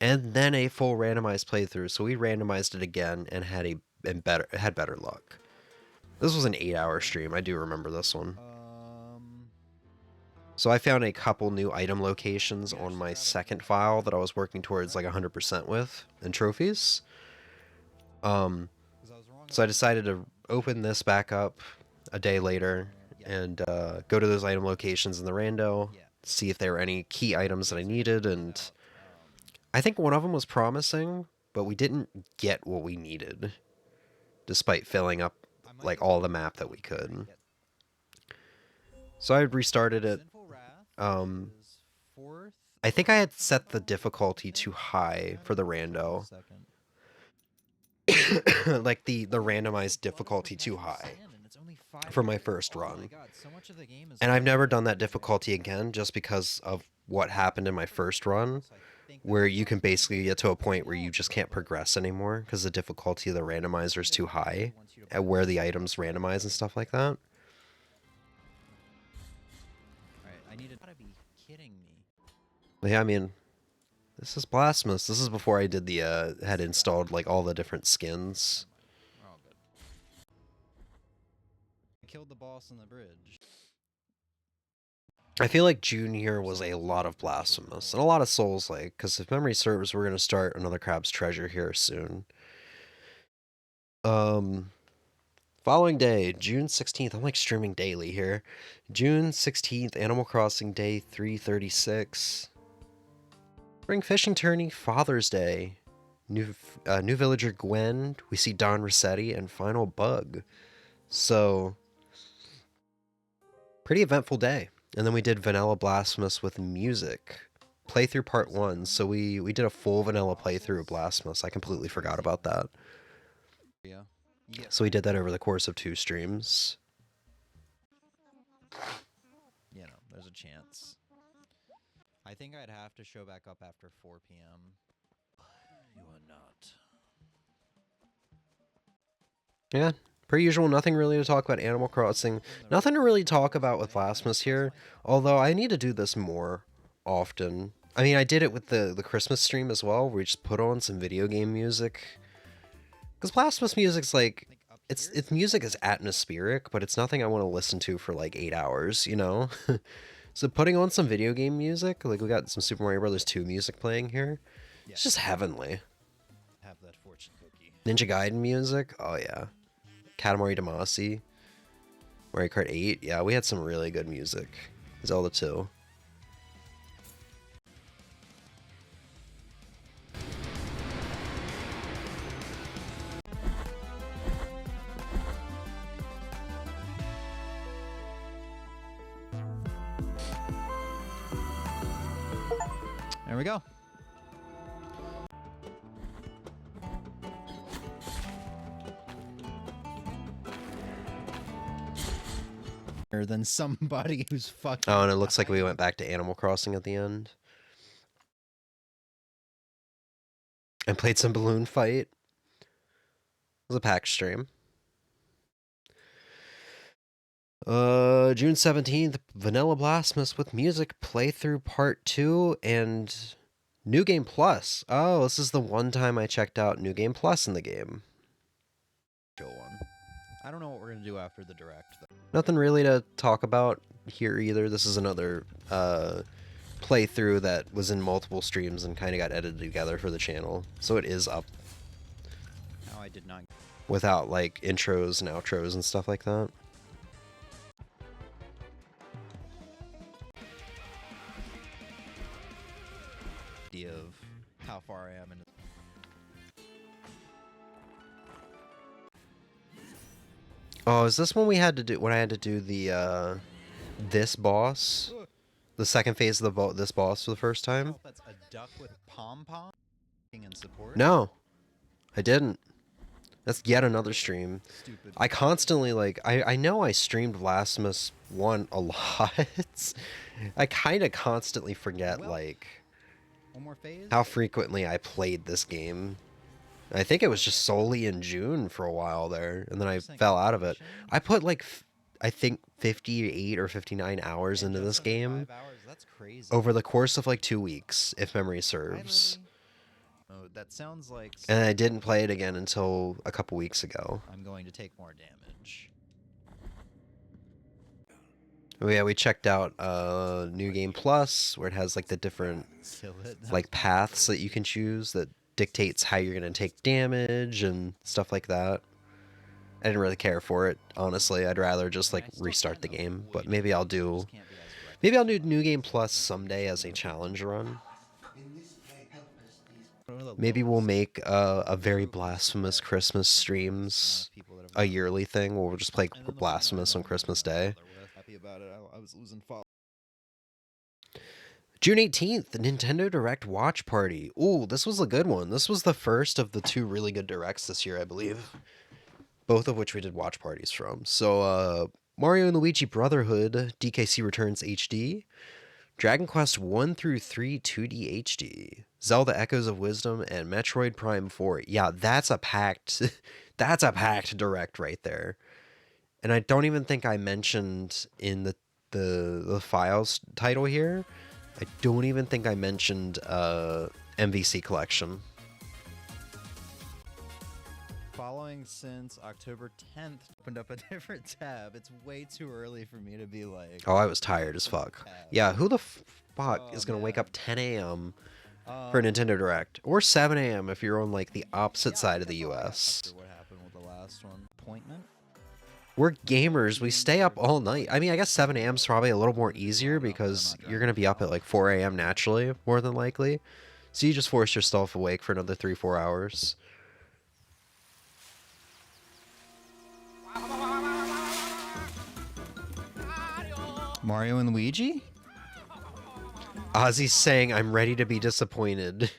and then a full randomized playthrough. So we randomized it again and had better luck. This was an 8-hour stream. I do remember this one. So I found a couple new item locations on my second file that I was working towards like 100% with and trophies. So I decided to open this back up a day later and go to those item locations in the rando, see if there were any key items that I needed, and I think one of them was promising, but we didn't get what we needed, despite filling up like all the map that we could. So I restarted it. I think I had set the difficulty too high for the rando. Like the randomized difficulty too high for my first run. And I've never done that difficulty again just because of what happened in my first run, where you can basically get to a point where you just can't progress anymore because the difficulty of the randomizer is too high at where the items randomize and stuff like that. I need to be kidding me. But yeah, I mean, this is Blasphemous. This is before I did the had installed like all the different skins. We're all good. I killed the boss on the bridge. I feel like June here was a lot of Blasphemous and a lot of Souls-like, because if memory serves, we're gonna start another Crab's Treasure here soon. Following day, June 16th. I'm like streaming daily here. June 16th, Animal Crossing Day 336. Spring Fishing Tourney, Father's Day. New Villager Gwen. We see Don Rossetti and Final Bug. So, pretty eventful day. And then we did Vanilla Blasphemous with music. Playthrough part 1. So we did a full vanilla playthrough of Blasphemous. I completely forgot about that. Yeah. So we did that over the course of 2 streams. You know, there's a chance. I think I'd have to show back up after 4 p.m. You are not. Yeah, per usual, nothing really to talk about Animal Crossing. Nothing to really talk about with Blasphemous here, although I need to do this more often. I mean, I did it with the Christmas stream as well, where we just put on some video game music. Because Blasphemous music's like, its music is atmospheric, but it's nothing I want to listen to for like 8 hours, you know? So putting on some video game music, like we got some Super Mario Bros. 2 music playing here, it's just heavenly. Have that fortune cookie. Ninja Gaiden music, oh yeah. Katamari Damacy, Mario Kart 8, yeah, we had some really good music. Zelda 2. There we go. Than somebody who's fucking. Oh, and it looks like we went back to Animal Crossing at the end. And played some Balloon Fight. It was a packed stream. June 17th, Vanilla Blasphemous with music playthrough part 2 and New Game Plus. Oh, this is the one time I checked out New Game Plus in the game. Chill one. I don't know what we're gonna do after the direct, though. Nothing really to talk about here either. This is another playthrough that was in multiple streams and kind of got edited together for the channel. So it is up. No, I did not. Without like intros and outros and stuff like that. Idea of how far I am in. Oh, is this when we had to do I had to do the this boss? The second phase of this boss for the first time? That's a duck with pom pom and support. No. I didn't. That's yet another stream. Stupid. I constantly like I know I streamed Blasphemous 1 a lot. I kind of constantly forget like One more phase. how frequently I played this game. I think it was just solely in June for a while there, and then I fell out of it. I put like, I think 58 or 59 hours into this game That's crazy. over the course of like 2 weeks, if memory serves. mode. That sounds like And I didn't play it again until a couple weeks ago. I'm going to take more damage. Oh yeah, we checked out New Game Plus, where it has like the different Kill it. like paths that you can choose that dictates how you're gonna take damage and stuff like that. I didn't really care for it, honestly. I'd rather just like restart the game. But maybe I'll do New Game Plus someday as a challenge run. Maybe we'll make a very blasphemous Christmas streams a yearly thing where we'll just play blasphemous on Christmas Day. Happy about it. I was losing follow. June 18th, the Nintendo Direct Watch Party. Ooh, this was a good one. This was the first of the 2 really good Directs this year, I believe. Both of which we did watch parties from. So, Mario and Luigi Brotherhood, DKC Returns HD, Dragon Quest 1 through 3 2D HD, Zelda Echoes of Wisdom, and Metroid Prime 4. Yeah, that's a packed Direct right there. And I don't even think I mentioned in the files title here, I don't even think I mentioned MVC Collection. Following since October 10th, opened up a different tab. It's way too early for me to be like... Oh, I was tired as fuck. Yeah, who the fuck is going to wake up 10 a.m. for a Nintendo Direct? Or 7 a.m. if you're on, like, the opposite side of the U.S. What happened with the last one? Appointment? We're gamers. We stay up all night. I mean, I guess 7 a.m. is probably a little more easier because you're going to be up at, like, 4 a.m. naturally, more than likely. So you just force yourself awake for another 3-4 hours. Mario and Luigi? Ozzy's saying, I'm ready to be disappointed.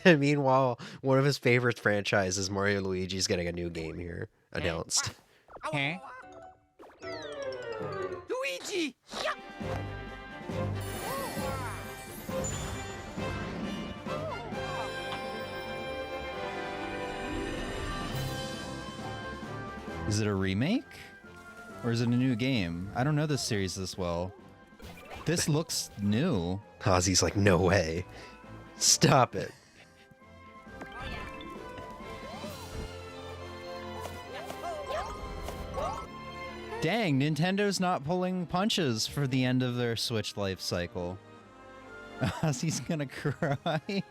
Meanwhile, one of his favorite franchises, Mario and Luigi's getting a new game here announced. Huh? Luigi! Is it a remake? Or is it a new game? I don't know this series this well. This looks new. Ozzy's like, no way. Stop it. Dang, Nintendo's not pulling punches for the end of their Switch life cycle. Ozzy's gonna cry.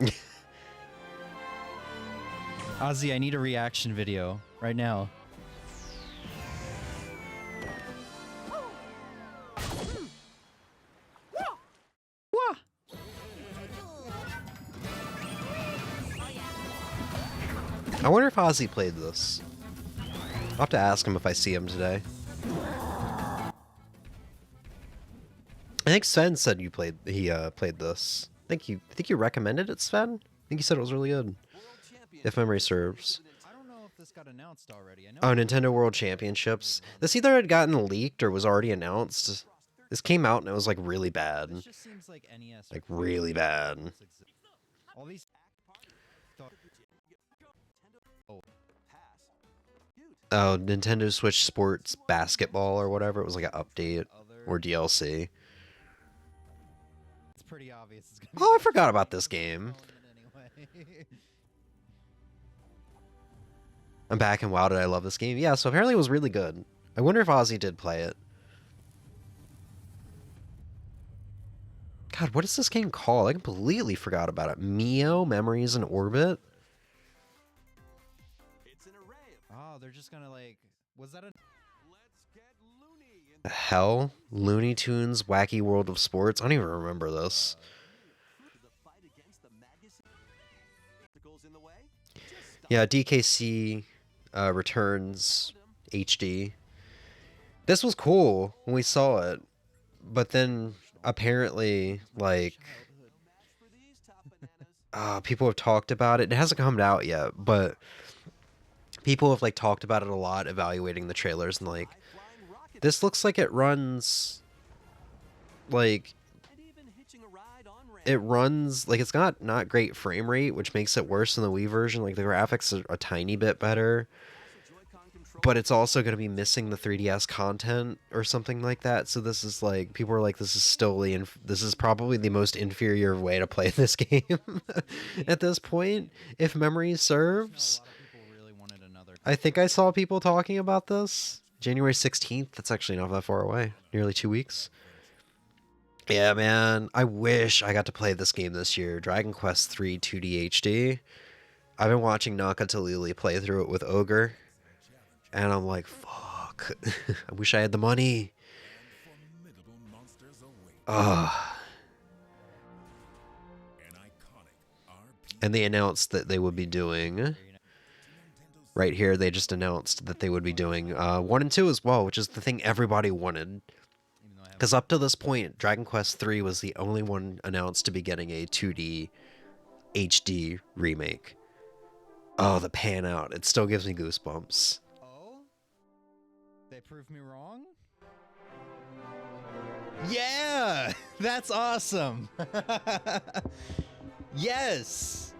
Ozzy, I need a reaction video right now. I wonder if Ozzy played this. I'll have to ask him if I see him today. I think Sven said he played this. I think you recommended it, Sven? I think you said it was really good. If memory serves. I don't know if this got announced already. I know Oh, Nintendo World Championships. This either had gotten leaked or was already announced. This came out and it was like really bad. this just seems like NES. Like really bad. All these Oh, Nintendo Switch Sports Basketball or whatever. It was like an update or DLC. It's pretty obvious. It's gonna Oh, I forgot about this game. anyway. I'm back and wow, did I love this game? Yeah, so apparently it was really good. I wonder if Ozzy did play it. God, what is this game called? I completely forgot about it. Mio, Memories in Orbit? Oh, they're just gonna like. Was that a? The hell? Looney Tunes, Wacky World of Sports? I don't even remember this. Yeah, DKC Returns HD. This was cool when we saw it, but then apparently, like, people have talked about it. It hasn't come out yet, but people have like talked about it a lot, evaluating the trailers, and like, this looks like it runs like it's got not great frame rate, which makes it worse than the Wii version. Like the graphics are a tiny bit better, but it's also going to be missing the 3DS content or something like that. So this is like, people are like, this is still this is probably the most inferior way to play this game at this point, if memory serves. I think I saw people talking about this. January 16th, that's actually not that far away. Nearly 2 weeks. Yeah, man, I wish I got to play this game this year. Dragon Quest III 2D HD. I've been watching Nakatalili play through it with Ogre. And I'm like, fuck. I wish I had the money. Ugh. And they announced that they would be doing... Right here, they just announced that they would be doing 1 and 2 as well, which is the thing everybody wanted. Because up to this point, Dragon Quest III was the only one announced to be getting a 2D HD remake. Oh, the pan out. It still gives me goosebumps. Oh? They proved me wrong? Yeah! That's awesome! Yes!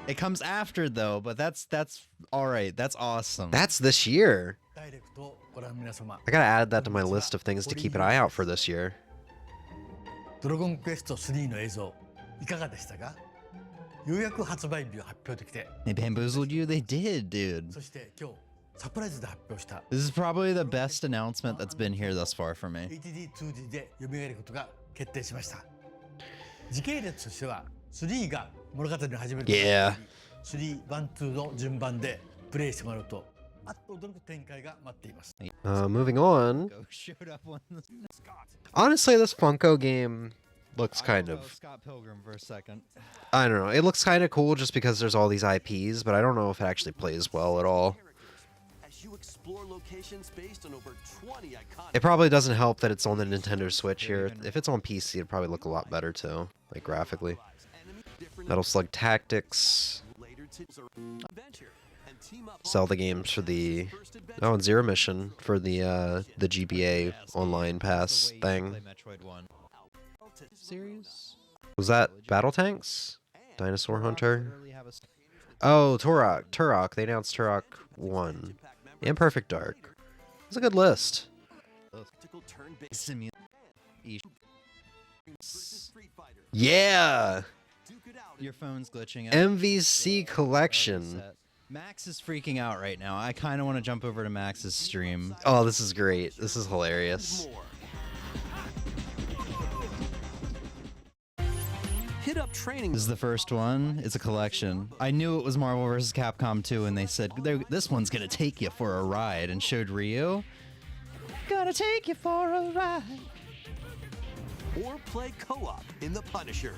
It comes after though, but that's all right. That's awesome. That's this year. I gotta add that to my list of things to keep an eye out for this year. Dragon Quest III の映像いかがでしたか？ようやく発売日を発表できて。 They bamboozled you? They did, dude. そして今日サプライズで発表した This is probably the best announcement that's been here thus far for me. HD2D で蘇ることが決定しました。時系列としては3が物語の始める Yeah. 3、1、2の順番でプレイしてもらうとあっと驚く展開が待っています。 Moving on. Showed up on the Honestly, this Funko game looks kind of... Scott Pilgrim for a second. I don't know. It looks kind of cool just because there's all these IPs, but I don't know if it actually plays well at all. It probably doesn't help that it's on the Nintendo Switch here. If it's on PC, it'd probably look a lot better too, like graphically. Metal Slug Tactics. Zelda games for the... Oh, and Zero Mission for the GBA Online Pass thing. Series? Was that Battle Tanks? Dinosaur Hunter? Oh, Turok. They announced Turok 1. And Perfect Dark. It's a good list. Yeah! Your phone's glitching out. MVC Collection. Max is freaking out right now. I kind of want to jump over to Max's stream. Oh, this is great. This is hilarious. Hit up training. This is the first one. It's a collection. I knew it was Marvel vs. Capcom 2, and they said, this one's gonna take you for a ride, and showed Ryu. Gonna take you for a ride. Or play co-op in The Punisher.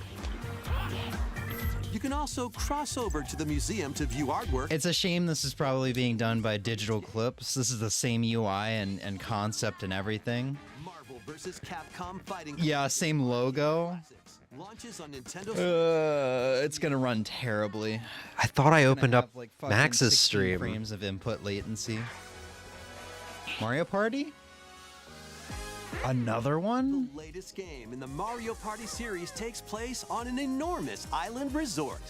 You can also cross over to the museum to view artwork. It's a shame this is probably being done by Digital Clips. This is the same UI and concept and everything. Marvel vs. Capcom fighting. Yeah, same logo. Launches on Nintendo. It's gonna run terribly. I thought I opened up Like fucking Max's 16 stream. frames of input latency. Mario Party? Another one? The latest game in the Mario Party series takes place on an enormous island resort.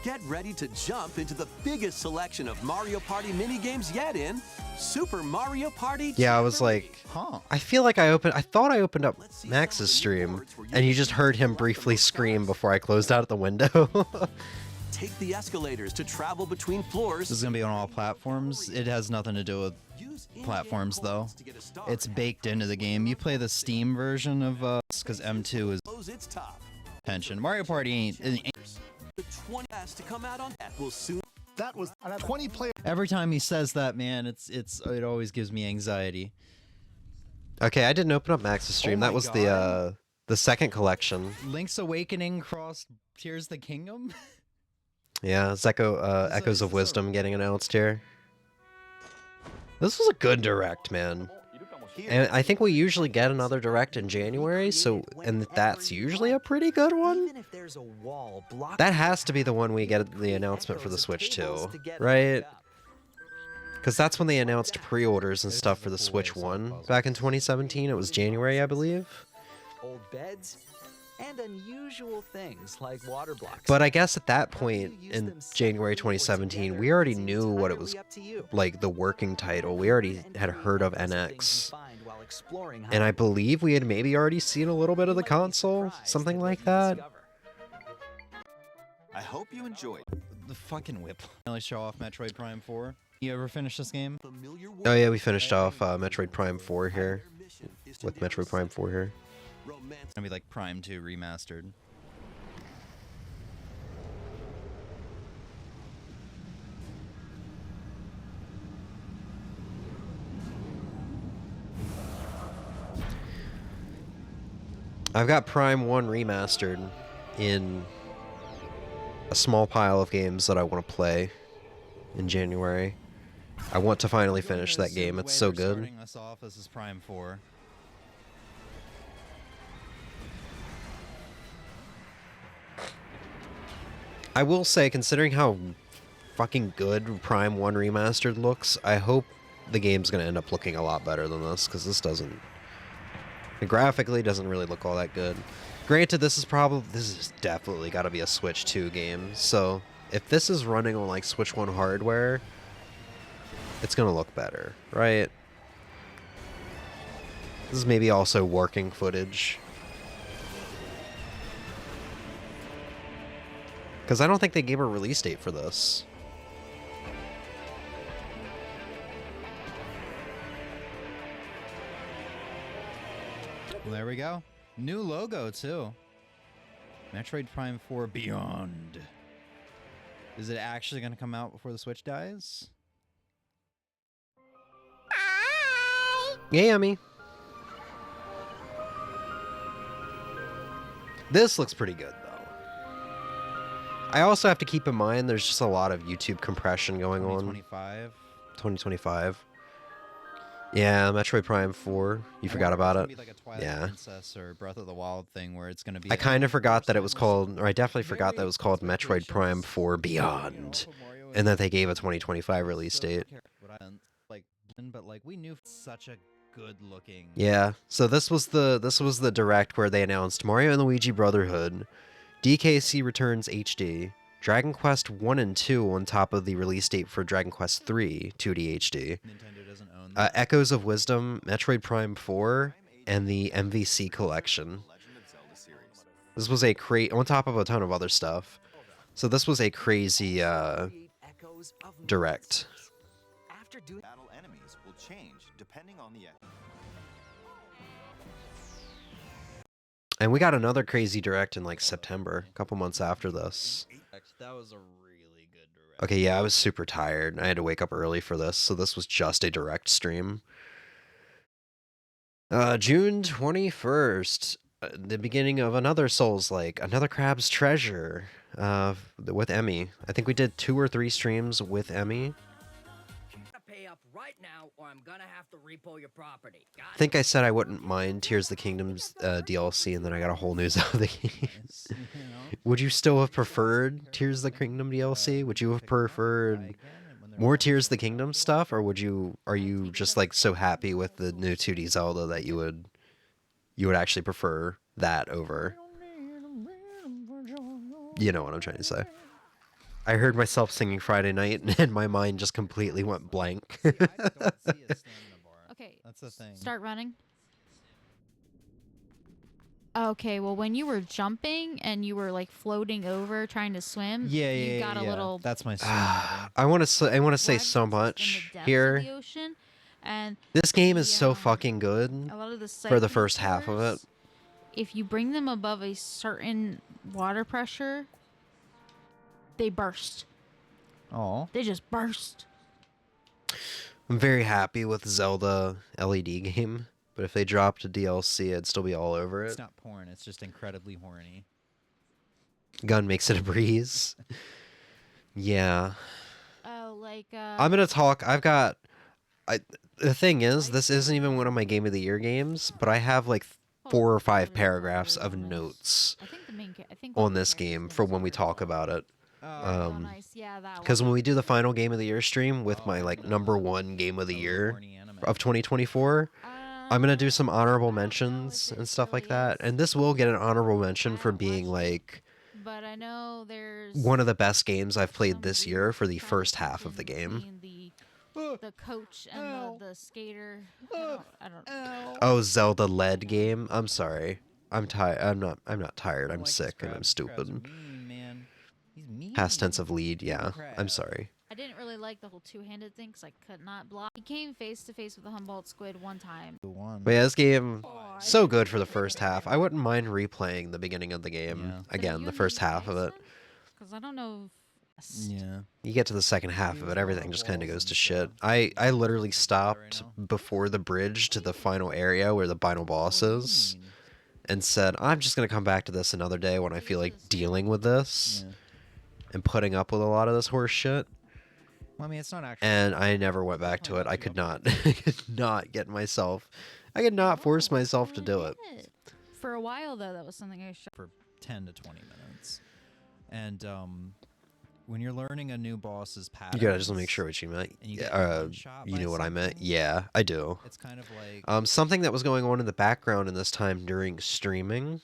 Get ready to jump into the biggest selection of Mario Party minigames yet in Super Mario Party. Yeah, I was like, Huh. I feel like I thought I opened up Max's stream, and you just heard him briefly scream before I closed out the window. Take the escalators to travel between floors. This is gonna be on all platforms. It has nothing to do with platforms though. It's baked into the game. You play the Steam version of because M2 is Close its top. tension. Mario Party ain't. The 20 has to come out on that will soon. That was 20 player. Every time he says that, man, it always gives me anxiety. Okay, I didn't open up Max's stream. Oh That my was God. the second collection. Link's Awakening cross Tears of the Kingdom. Yeah, Echoes of Wisdom getting announced here. This was a good direct, man. And I think we usually get another direct in January, and that's usually a pretty good one. That has to be the one we get the announcement for the Switch too, right? Because that's when they announced pre-orders and stuff for the Switch 1 back in 2017. It was January, I believe. Old beds, and unusual things like water blocks. But I guess at that Whether you point use in them January separately or 2017, together we already is knew what it was entirely up to you. like, the working title. We already had heard of NX. Find while exploring And I Hyrule. believe we had maybe already seen a little bit of the You might be console, surprised something at like what you that. discover. I hope you enjoyed. The fucking whip. Really show off Metroid Prime 4. You ever finish this game? Familiar Oh yeah, we finished off Metroid Prime 4 here, mission is to with navigate Metroid Prime 4 here. romance. It's gonna be like Prime 2 remastered. I've got Prime 1 remastered in a small pile of games that I want to play in January. I want to finally finish that game. It's so good. Starting us off, this is Prime 4. I will say, considering how fucking good Prime 1 Remastered looks, I hope the game's going to end up looking a lot better than this, because this doesn't... It graphically doesn't really look all that good. Granted, this is definitely got to be a Switch 2 game, so if this is running on, like, Switch 1 hardware, it's going to look better, right? This is maybe also working footage. Because I don't think they gave a release date for this. Well, there we go. New logo, too. Metroid Prime 4 Beyond. Is it actually going to come out before the Switch dies? Yeah, Yummy. This looks pretty good, though. I also have to keep in mind there's just a lot of YouTube compression going on. 2025. 2025. Yeah, Metroid Prime 4. You forgot about it? Be like a Twilight Yeah. Princess or Breath of the Wild thing where it's going to be. I kind of forgot that it was called, or I definitely forgot that it was called Metroid Prime 4 Beyond, and that they gave a 2025 release date. Like, but like we knew such a good looking. Yeah, so this was the direct where they announced Mario and Luigi Brotherhood, DKC Returns HD, Dragon Quest 1 and 2 on top of the release date for Dragon Quest 3 2D HD, Nintendo doesn't own Echoes of Wisdom, Metroid Prime 4, and the MVC collection. This was a on top of a ton of other stuff. So this was a crazy direct. After doing Battle enemies will change depending on the And we got another crazy direct in like September, a couple months after this. That was a really good direct. Okay, yeah, I was super tired. I had to wake up early for this, so this was just a direct stream. June 21st, the beginning of another Souls-like, another Crab's Treasure, with Emmy. I think we did 2 or 3 streams with Emmy. Pay up right now, or I'm gonna have to repo your property. I think I said I wouldn't mind Tears of the Kingdom's DLC, and then I got a whole new Zelda game. Would you still have preferred Tears of the Kingdom DLC? Would you have preferred more Tears of the Kingdom stuff, or are you just like so happy with the new 2D Zelda that you would actually prefer that over? You know what I'm trying to say. I heard myself singing Friday Night, and my mind just completely went blank. Okay. That's the thing. Start running. Okay, well, when you were jumping and you were like floating over trying to swim, you got a little. That's my swim. I want to say web so in the much depths of here. the ocean, and This game is so Yeah. fucking good a lot of the for the Cyclops first half of it. cores, if you bring them above a certain water pressure, they burst. Oh. They just burst. I'm very happy with Zelda LED game, but if they dropped a DLC, I'd still be all over It's it. not porn. It's just incredibly horny. Gun makes it a breeze. Yeah. Oh, like I'm gonna talk. The thing is, this isn't even one of my Game of the Year games, but I have like 4 or 5 paragraphs of notes I think the main I think on this game for when we talk about it. Oh, nice. Yeah, that Because one. when we do the final Game of the Year stream with my like #1 Game of the Year Horny anime. of 2024, I'm gonna do some honorable mentions and stuff like that, and this will get an honorable mention for being like But I know there's one of the best games I've played some this weird year for the first half of the competition game. between the coach and the skater. I don't know. Oh, Zelda LED game. I'm sorry. I'm tired. I'm not tired. I'm sick and I'm stupid. Mean, man. He's mean. Past tense of lead. Yeah. I'm Crabs. sorry. I didn't really like the whole two-handed thing because I could not block. He came face to face with the Humboldt Squid one time. But yeah, this game so good for the first half. I wouldn't mind replaying the beginning of the game again, the first half of it. Because I don't know. Yeah. You get to the second half of it, everything just kind of goes to shit. I literally stopped before the bridge to the final area where the final boss is, and said, I'm just going to come back to this another day when I feel like dealing with this and putting up with a lot of this horse shit. Well, I mean, it's not actually. And I never went back to it. I could not, I could not force myself to do it. For a while, though, that was something I should. For 10 to 20 minutes. And when you're learning a new boss's pattern, You gotta just make sure what you meant. and you get Yeah, one-shot you by know what I meant? something, Yeah, I do. it's kind of like Something that was going on in the background in this time during streaming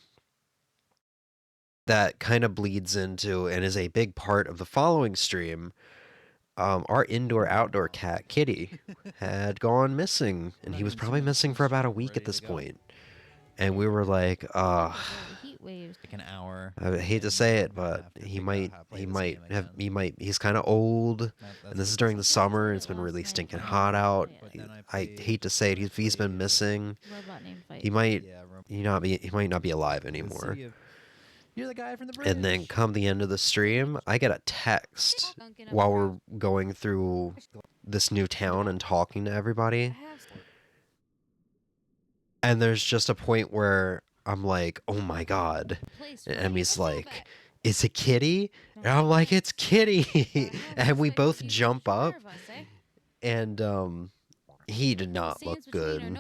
that kind of bleeds into and is a big part of the following stream. Our indoor-outdoor cat, Kitty, had gone missing, and he was probably missing for about a week at this point. And we were like, The heat waves. an hour. I hate to say it, but Have to he figure out might, how to play he this might game have, again. he might, he's kind of old, That's and this is what during the it's summer. like. It's been really Last night stinking playing hot out. But then I I played- hate to say it, he's been played, missing. Robot name fight. He might, Yeah, he might not be alive the anymore. city of- You're the guy from the bridge. And then come the end of the stream, I get a text while we're going through this new town and talking to everybody. And there's just a point where I'm like, oh my god. And Emmy's like, is it Kitty? And I'm like, it's Kitty. And we both jump up. And he did not look good.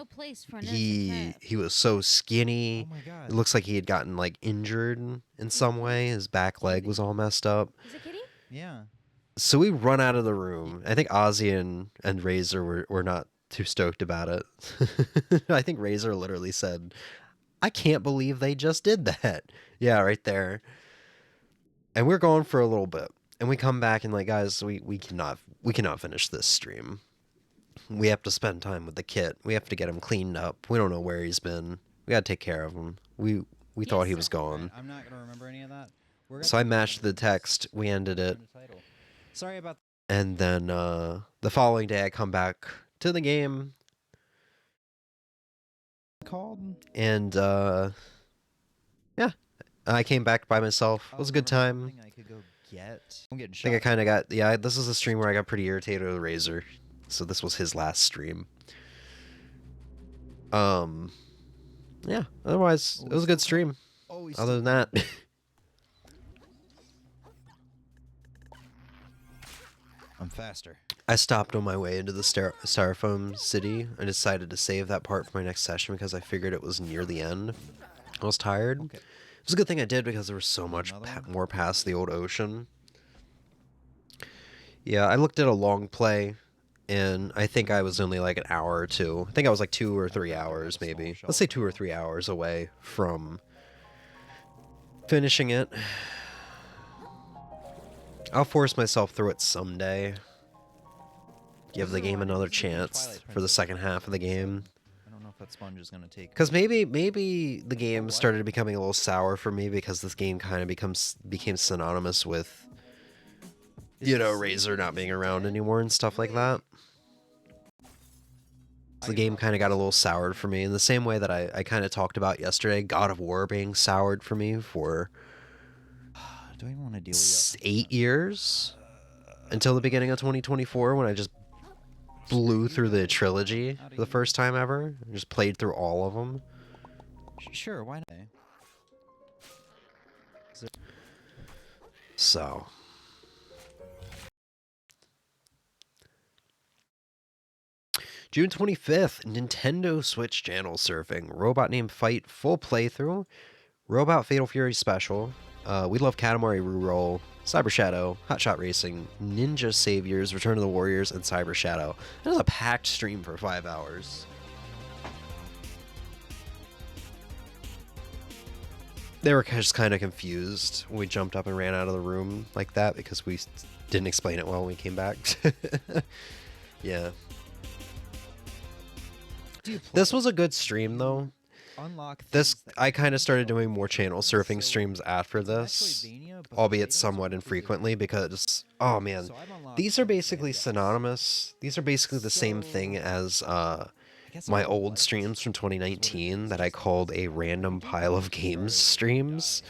He was so skinny. Oh my god. It looks like he had gotten like injured in some way. His back leg was all messed up. Is it Kitty? Yeah. So we run out of the room. I think Ozzy and Razor were not too stoked about it. I think Razor literally said, I can't believe they just did that. Yeah, right there. And we're going for a little bit. And we come back and like, guys, we cannot finish this stream. We have to spend time with the kit. We have to get him cleaned up. We don't know where he's been. We gotta take care of him. We thought he was gone. I'm not gonna remember any of that. So I matched the text. We ended it. Sorry about. And then the following day, I come back to the game, Called. and yeah, I came back by myself. It was a good time. I could go get. I'm getting I think I shot. kind of got, yeah, this is a stream where I got pretty irritated with Razor. So this was his last stream. Yeah, otherwise, it was a good stream. Oh, he's Other than that, I'm faster. I stopped on my way into the Styrofoam City. I decided to save that part for my next session because I figured it was near the end. I was tired. Okay. It was a good thing I did because there was so much Another one? more past the old ocean. Yeah, I looked at a long play, and I think I was only like an hour or two. I think I was like 2 or 3 hours, maybe. Let's say 2 or 3 hours away from finishing it. I'll force myself through it someday. Give the game another chance for the second half of the game. I don't know if that sponge is gonna take. Because maybe the game started becoming a little sour for me because this game kind of became synonymous with, you know, Razor not being around anymore and stuff like that. The game kind of got a little soured for me in the same way that I kind of talked about yesterday, God of War being soured for me for Do I even want to deal with 8 years until the beginning of 2024 when I just blew through the trilogy for the first time ever. I just played through all of them. Sure, why not? So June 25th, Nintendo Switch channel surfing, Robot Named Fight full playthrough, Robot Fatal Fury special, We Love Katamari Reroll, Cyber Shadow, Hot Shot Racing, Ninja Saviors, Return of the Warriors, and Cyber Shadow. That was a packed stream for 5 hours. They were just kind of confused when we jumped up and ran out of the room like that because we didn't explain it well when we came back. Yeah. This was a good stream though. This I kind of started doing more channel surfing streams after this, albeit somewhat infrequently because oh man, these are basically synonymous. These are basically the same thing as my old streams from 2019 that I called a random pile of games streams,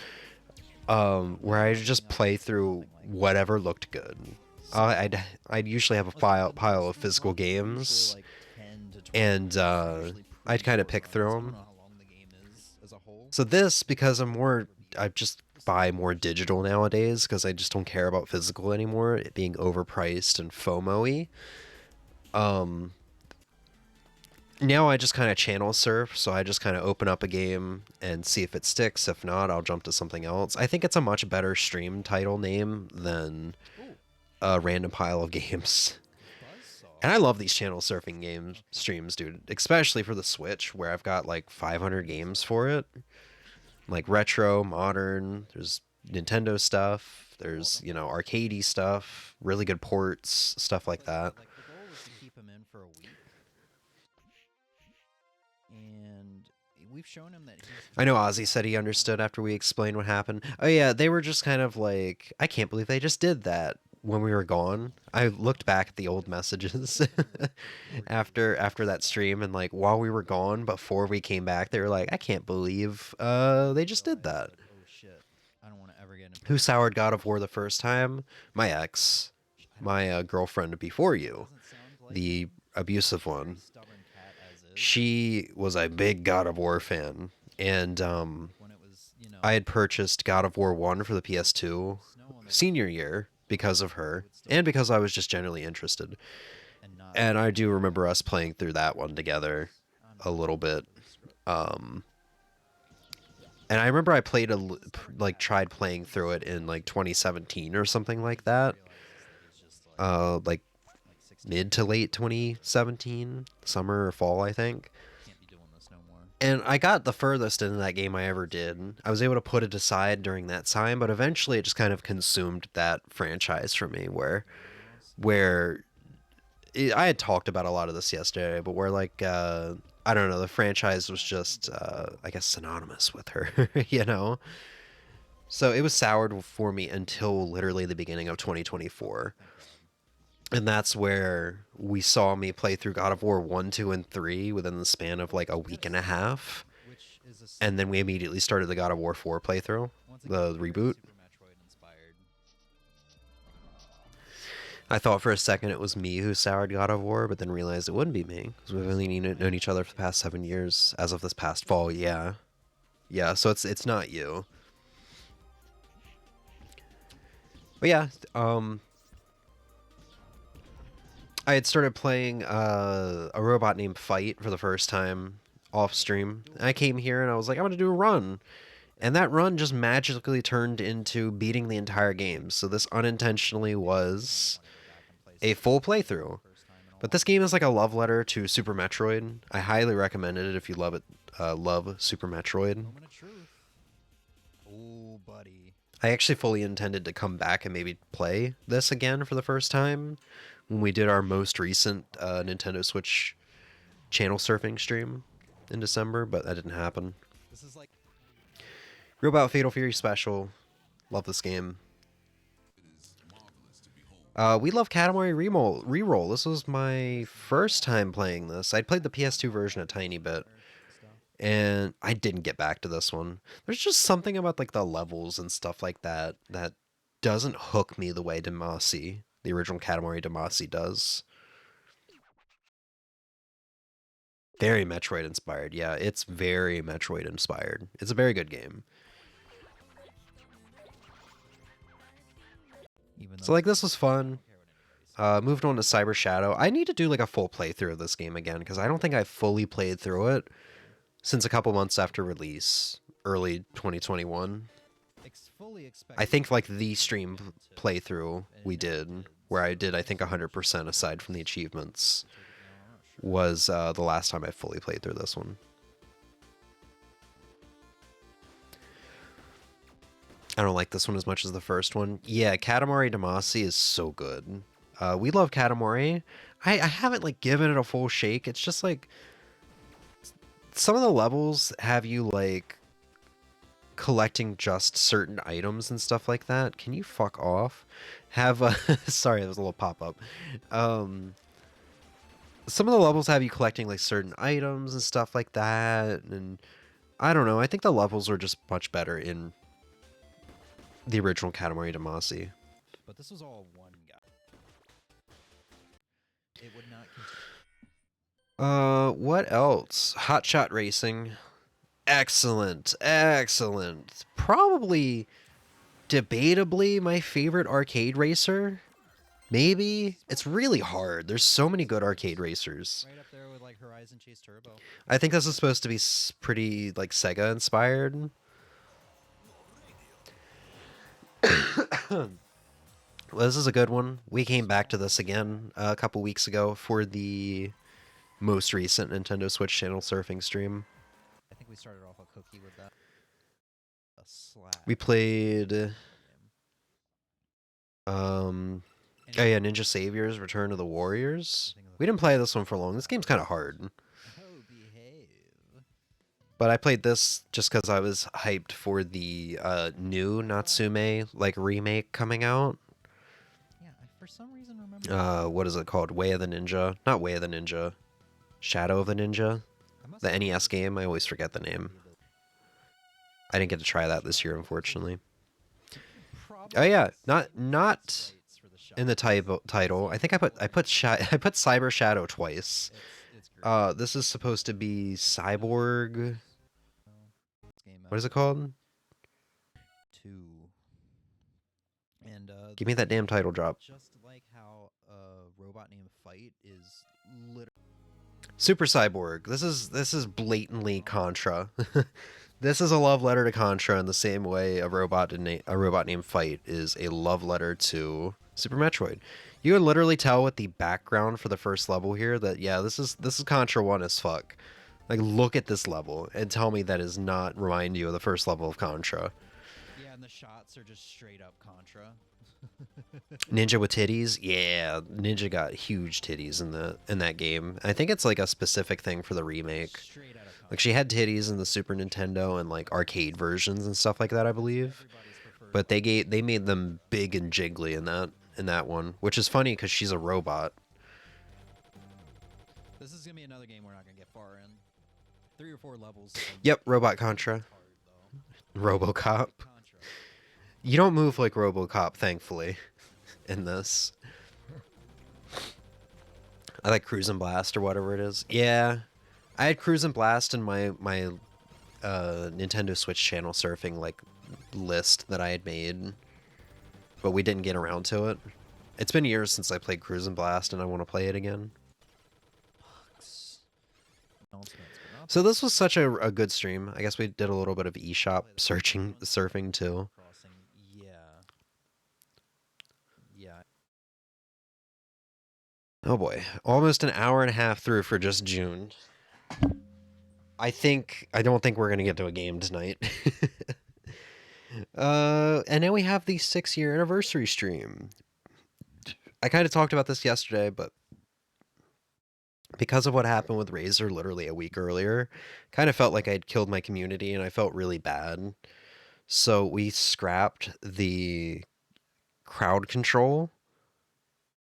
where I just play through whatever looked good. I'd usually have a pile of physical games, and I'd kind of pick through them. So this, because I just buy more digital nowadays because I just don't care about physical anymore, it being overpriced and FOMO-y. Now I just kind of channel surf, so I just kind of open up a game and see if it sticks. If not, I'll jump to something else. I think it's a much better stream title name than a random pile of games. And I love these channel surfing game streams, dude, especially for the Switch, where I've got like 500 games for it. Like retro, modern, there's Nintendo stuff, there's, you know, arcadey stuff, really good ports, stuff like that. Like, the goal was to keep him in for a week. And we've shown him that I know Ozzy said he understood after we explained what happened. Oh yeah, they were just kind of like, I can't believe they just did that when we were gone. I looked back at the old messages after that stream, and like while we were gone, before we came back, they were like, I can't believe they just did that. oh shit, I don't want to ever get into Who soured God of War the first time? My ex, my girlfriend before you, the abusive one. stubborn cat as is. She was a big God of War fan, and When it was, you know, I had purchased God of War 1 for the PS2 snow on the senior year because of her, and because I was just generally interested. and not And I do remember us playing through that one together a little bit. And I remember I played tried playing through it in like 2017 or something like that. Like mid to late 2017, summer or fall, I think. can't be doing this no more. And I got the furthest into that game I ever did. I was able to put it aside during that time, but eventually it just kind of consumed that franchise for me, I had talked about a lot of this yesterday, but where like I don't know, the franchise was just I guess synonymous with her, you know. So it was soured for me until literally the beginning of 2024. And that's where we saw me play through God of War 1, 2, and 3 within the span of like a week and a half. Which is a And then we immediately started the God of War 4 playthrough, the reboot. Super Metroid inspired. I thought for a second it was me who soured God of War, but then realized it wouldn't be me, because we've only known each other for the past 7 years, as of this past fall, yeah. Yeah, so it's not you. But yeah, I had started playing a robot named Fight for the first time off stream. And I came here and I was like, I'm going to do a run. And that run just magically turned into beating the entire game. So this unintentionally was a full playthrough. But this game is like a love letter to Super Metroid. I highly recommend it if you love it. Love Super Metroid. Moment of truth. Oh, buddy. I actually fully intended to come back and maybe play this again for the first time when we did our most recent Nintendo Switch channel surfing stream in December, but that didn't happen. This is like Robot Fatal Fury Special. Love this game. We love Katamari Reroll. This was my first time playing this. I'd played the PS2 version a tiny bit, and I didn't get back to this one. There's just something about like the levels and stuff like that that doesn't hook me the way Damacy, the original Katamari Damacy, does. Very Metroid inspired. Yeah, it's very Metroid inspired. It's a very good game. So like this was fun. Moved on to Cyber Shadow. I need to do like a full playthrough of this game again because I don't think I fully played through it since a couple months after release, early 2021. I think like the stream playthrough we did, where I did I think 100% aside from the achievements, was the last time I fully played through this one. I don't like this one as much as the first one. Yeah, Katamari Damacy is so good. We love Katamari. I haven't like given it a full shake. It's just like some of the levels have you like collecting just certain items and stuff like that. Can you fuck off? Have sorry, there was a little pop-up. Some of the levels have you collecting like certain items and stuff like that, and I don't know. I think the levels are just much better in the original Katamari Damacy. But this was all one guy. It would not continue. What else? Hot Shot Racing. Excellent, excellent. Probably, debatably, my favorite arcade racer. Maybe. It's really hard. There's so many good arcade racers. Right up there with like Horizon Chase Turbo. I think this is supposed to be pretty like Sega inspired. Well, this is a good one. We came back to this again a couple weeks ago for the most recent Nintendo Switch channel surfing stream. I think we started off a cookie with that. A slack. We played oh yeah, Ninja Saviors Return of the Warriors. We didn't play this one for long. This game's kind of hard. Oh, behave. But I played this just because I was hyped for the new Natsume like remake coming out. Yeah, I for some reason remember. What is it called? Way of the Ninja? Not Way of the Ninja. Shadow of the Ninja? The NES game? I always forget the name. I didn't get to try that this year, unfortunately. Oh yeah, not in the title. I think I put Cyber Shadow twice. This is supposed to be Cyborg. What is it called? 2. And Give me that damn title drop. just like how a robot named Fight is literally Super Cyborg. This is blatantly Contra. This is a love letter to Contra in the same way a robot named Fight is a love letter to Super Metroid. You can literally tell with the background for the first level here that yeah, this is Contra 1 as fuck. Like look at this level and tell me that does not remind you of the first level of Contra. yeah, and the shots are just straight up Contra. Ninja with titties? Yeah, Ninja got huge titties in that game. I think it's like a specific thing for the remake. Straight out of Contra. Like she had titties in the Super Nintendo and like arcade versions and stuff like that, I believe. But they made them big and jiggly in that one, which is funny because she's a robot. This is gonna be another game we're not gonna get far in. 3 or 4 levels. Yep, Robot Contra. RoboCop. Contra. You don't move like RoboCop, thankfully, in this. I like Cruise and Blast or whatever it is. Yeah, I had Cruise and Blast in my Nintendo Switch channel surfing like list that I had made, but we didn't get around to it. It's been years since I played Cruise and Blast, and I want to play it again. So this was such a good stream. I guess we did a little bit of eShop surfing too. Yeah. Oh boy, almost an hour and a half through for just June. I don't think we're gonna get to a game tonight. And now we have the 6-year anniversary stream. I kind of talked about this yesterday, but because of what happened with Razer literally a week earlier, kind of felt like I'd killed my community and I felt really bad. So we scrapped the crowd control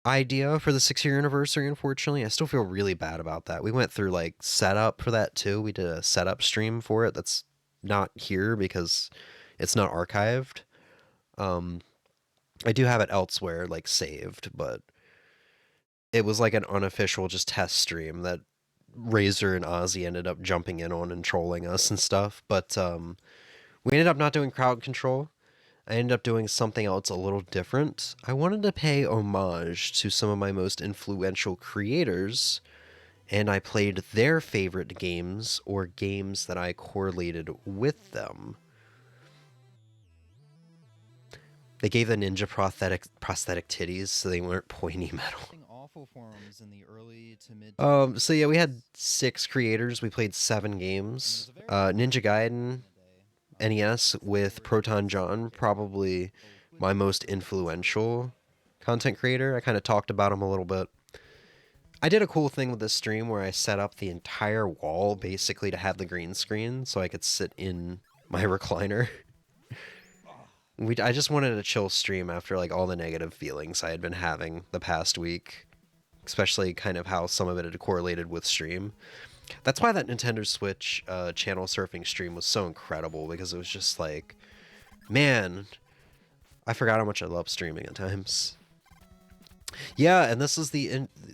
idea for the 6-year anniversary, unfortunately. I still feel really bad about that. We went through like setup for that too. We did a setup stream for it that's not here because it's not archived. I do have it elsewhere, like saved, but it was like an unofficial just test stream that Razer and Ozzy ended up jumping in on and trolling us and stuff. But we ended up not doing crowd control. I ended up doing something else a little different. I wanted to pay homage to some of my most influential creators, and I played their favorite games or games that I correlated with them. They gave the ninja prosthetic titties so they weren't pointy metal. Awful forums in the early to mid. So yeah, we had 6 creators. We played 7 games. Ninja Gaiden NES with Proton John, probably my most influential content creator. I kind of talked about him a little bit. I did a cool thing with this stream where I set up the entire wall basically to have the green screen so I could sit in my recliner. I just wanted a chill stream after like all the negative feelings I had been having the past week, especially kind of how some of it had correlated with stream. That's why that Nintendo Switch channel surfing stream was so incredible, because it was just like, man, I forgot how much I love streaming at times. Yeah, and this is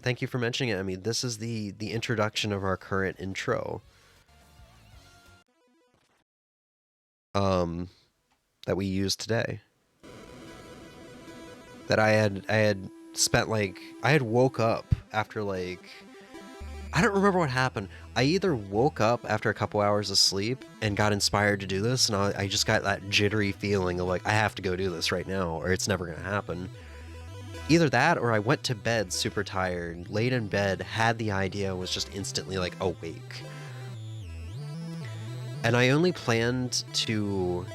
thank you for mentioning it. I mean, this is the introduction of our current intro. That we used today. That I had spent like, I had woke up after like, I don't remember what happened. I either woke up after a couple hours of sleep and got inspired to do this, and I just got that jittery feeling of like, I have to go do this right now, or it's never gonna happen. Either that, or I went to bed super tired, laid in bed, had the idea, was just instantly like awake. And I only planned to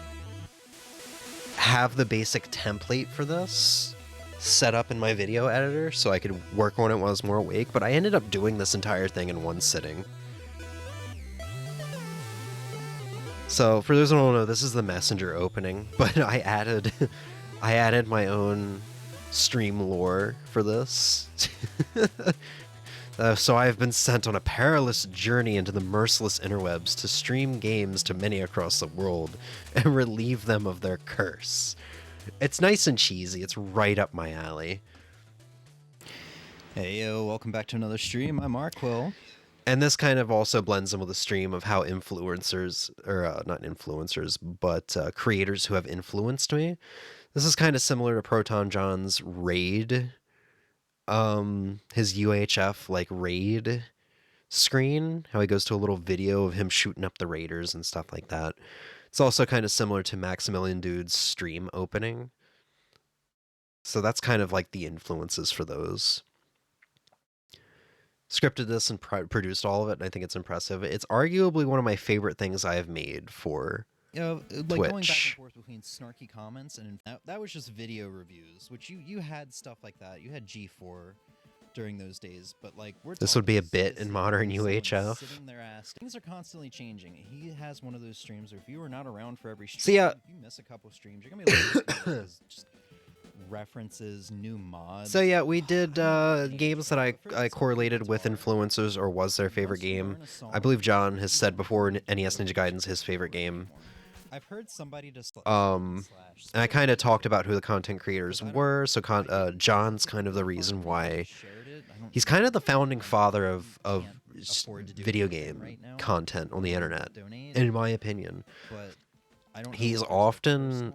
have the basic template for this set up in my video editor so I could work on it while I was more awake, but I ended up doing this entire thing in one sitting. So for those who don't know, this is the Messenger opening, but I added my own stream lore for this. So I have been sent on a perilous journey into the merciless interwebs to stream games to many across the world and relieve them of their curse. It's nice and cheesy. It's right up my alley. Hey, yo, welcome back to another stream. I'm Arrquil. And this kind of also blends in with the stream of how influencers, or not influencers, but creators who have influenced me. This is kind of similar to Proton John's raid, his UHF like raid screen, how he goes to a little video of him shooting up the raiders and stuff like that. It's also kind of similar to Maximilian Dude's stream opening. So that's kind of like the influences for those. Scripted this and produced all of it, and I think it's impressive. It's arguably one of my favorite things I have made for like Twitch. going back and forth between snarky comments and that was just video reviews, which you had stuff like that. You had G4 during those days, but like this would be a bit in modern UHF. Sitting their ass. Things are constantly changing. He has one of those streams where if you are not around for every stream, So yeah, if you miss a couple streams, you're gonna be like just references, new mods. So yeah, we did games that I correlated with influencers or was their favorite game. I believe John has said before NES Ninja Gaiden's his favorite game. I've heard somebody just and I kind of talked about who the content creators were. So John's kind of the reason why he's kind of the founding father of video game content on the internet, in my opinion. He's often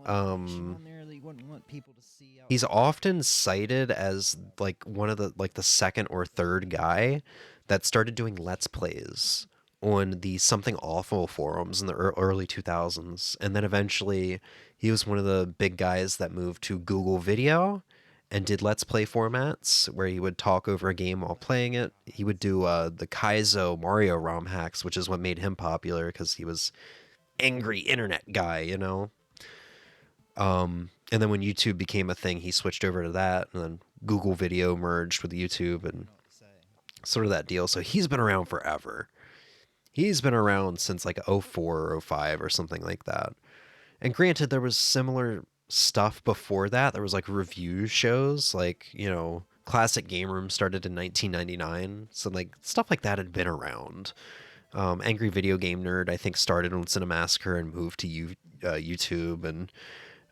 cited as like one of the second or third guy that started doing Let's Plays on the Something Awful forums in the early 2000s, and then eventually he was one of the big guys that moved to Google Video and did Let's Play formats where he would talk over a game while playing it. He would do the Kaizo Mario ROM hacks, which is what made him popular because he was angry internet guy, you know. And then when YouTube became a thing, he switched over to that, and then Google Video merged with YouTube and sort of that deal. So he's been around forever. He's been around since like 04 or 05 or something like that. And granted, there was similar stuff before that. There was like review shows, like, you know, Classic Game Room started in 1999. So like stuff like that had been around. Angry Video Game Nerd, I think, started on Cinemassacre and moved to YouTube. And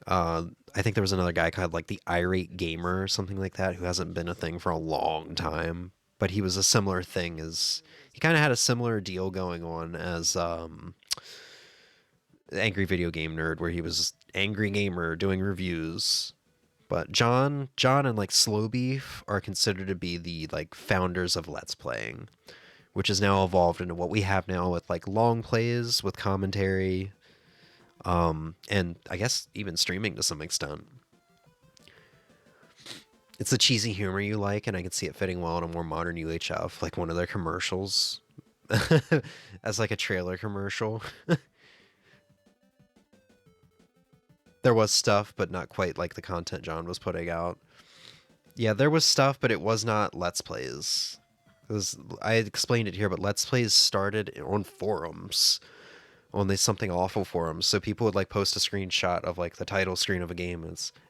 I think there was another guy called like the Irate Gamer or something like that who hasn't been a thing for a long time. But he was a similar thing as... He kind of had a similar deal going on as Angry Video Game Nerd, where he was Angry Gamer doing reviews. But John and like Slow Beef are considered to be the like founders of Let's Playing, which has now evolved into what we have now with like long plays with commentary, and I guess even streaming to some extent. It's the cheesy humor you like, and I can see it fitting well in a more modern UHF, like one of their commercials, as like a trailer commercial. There was stuff, but not quite like the content John was putting out. Yeah, there was stuff, but it was not Let's Plays. I explained it here, but Let's Plays started on forums. On these Something Awful forums. So people would like post a screenshot of like the title screen of a game,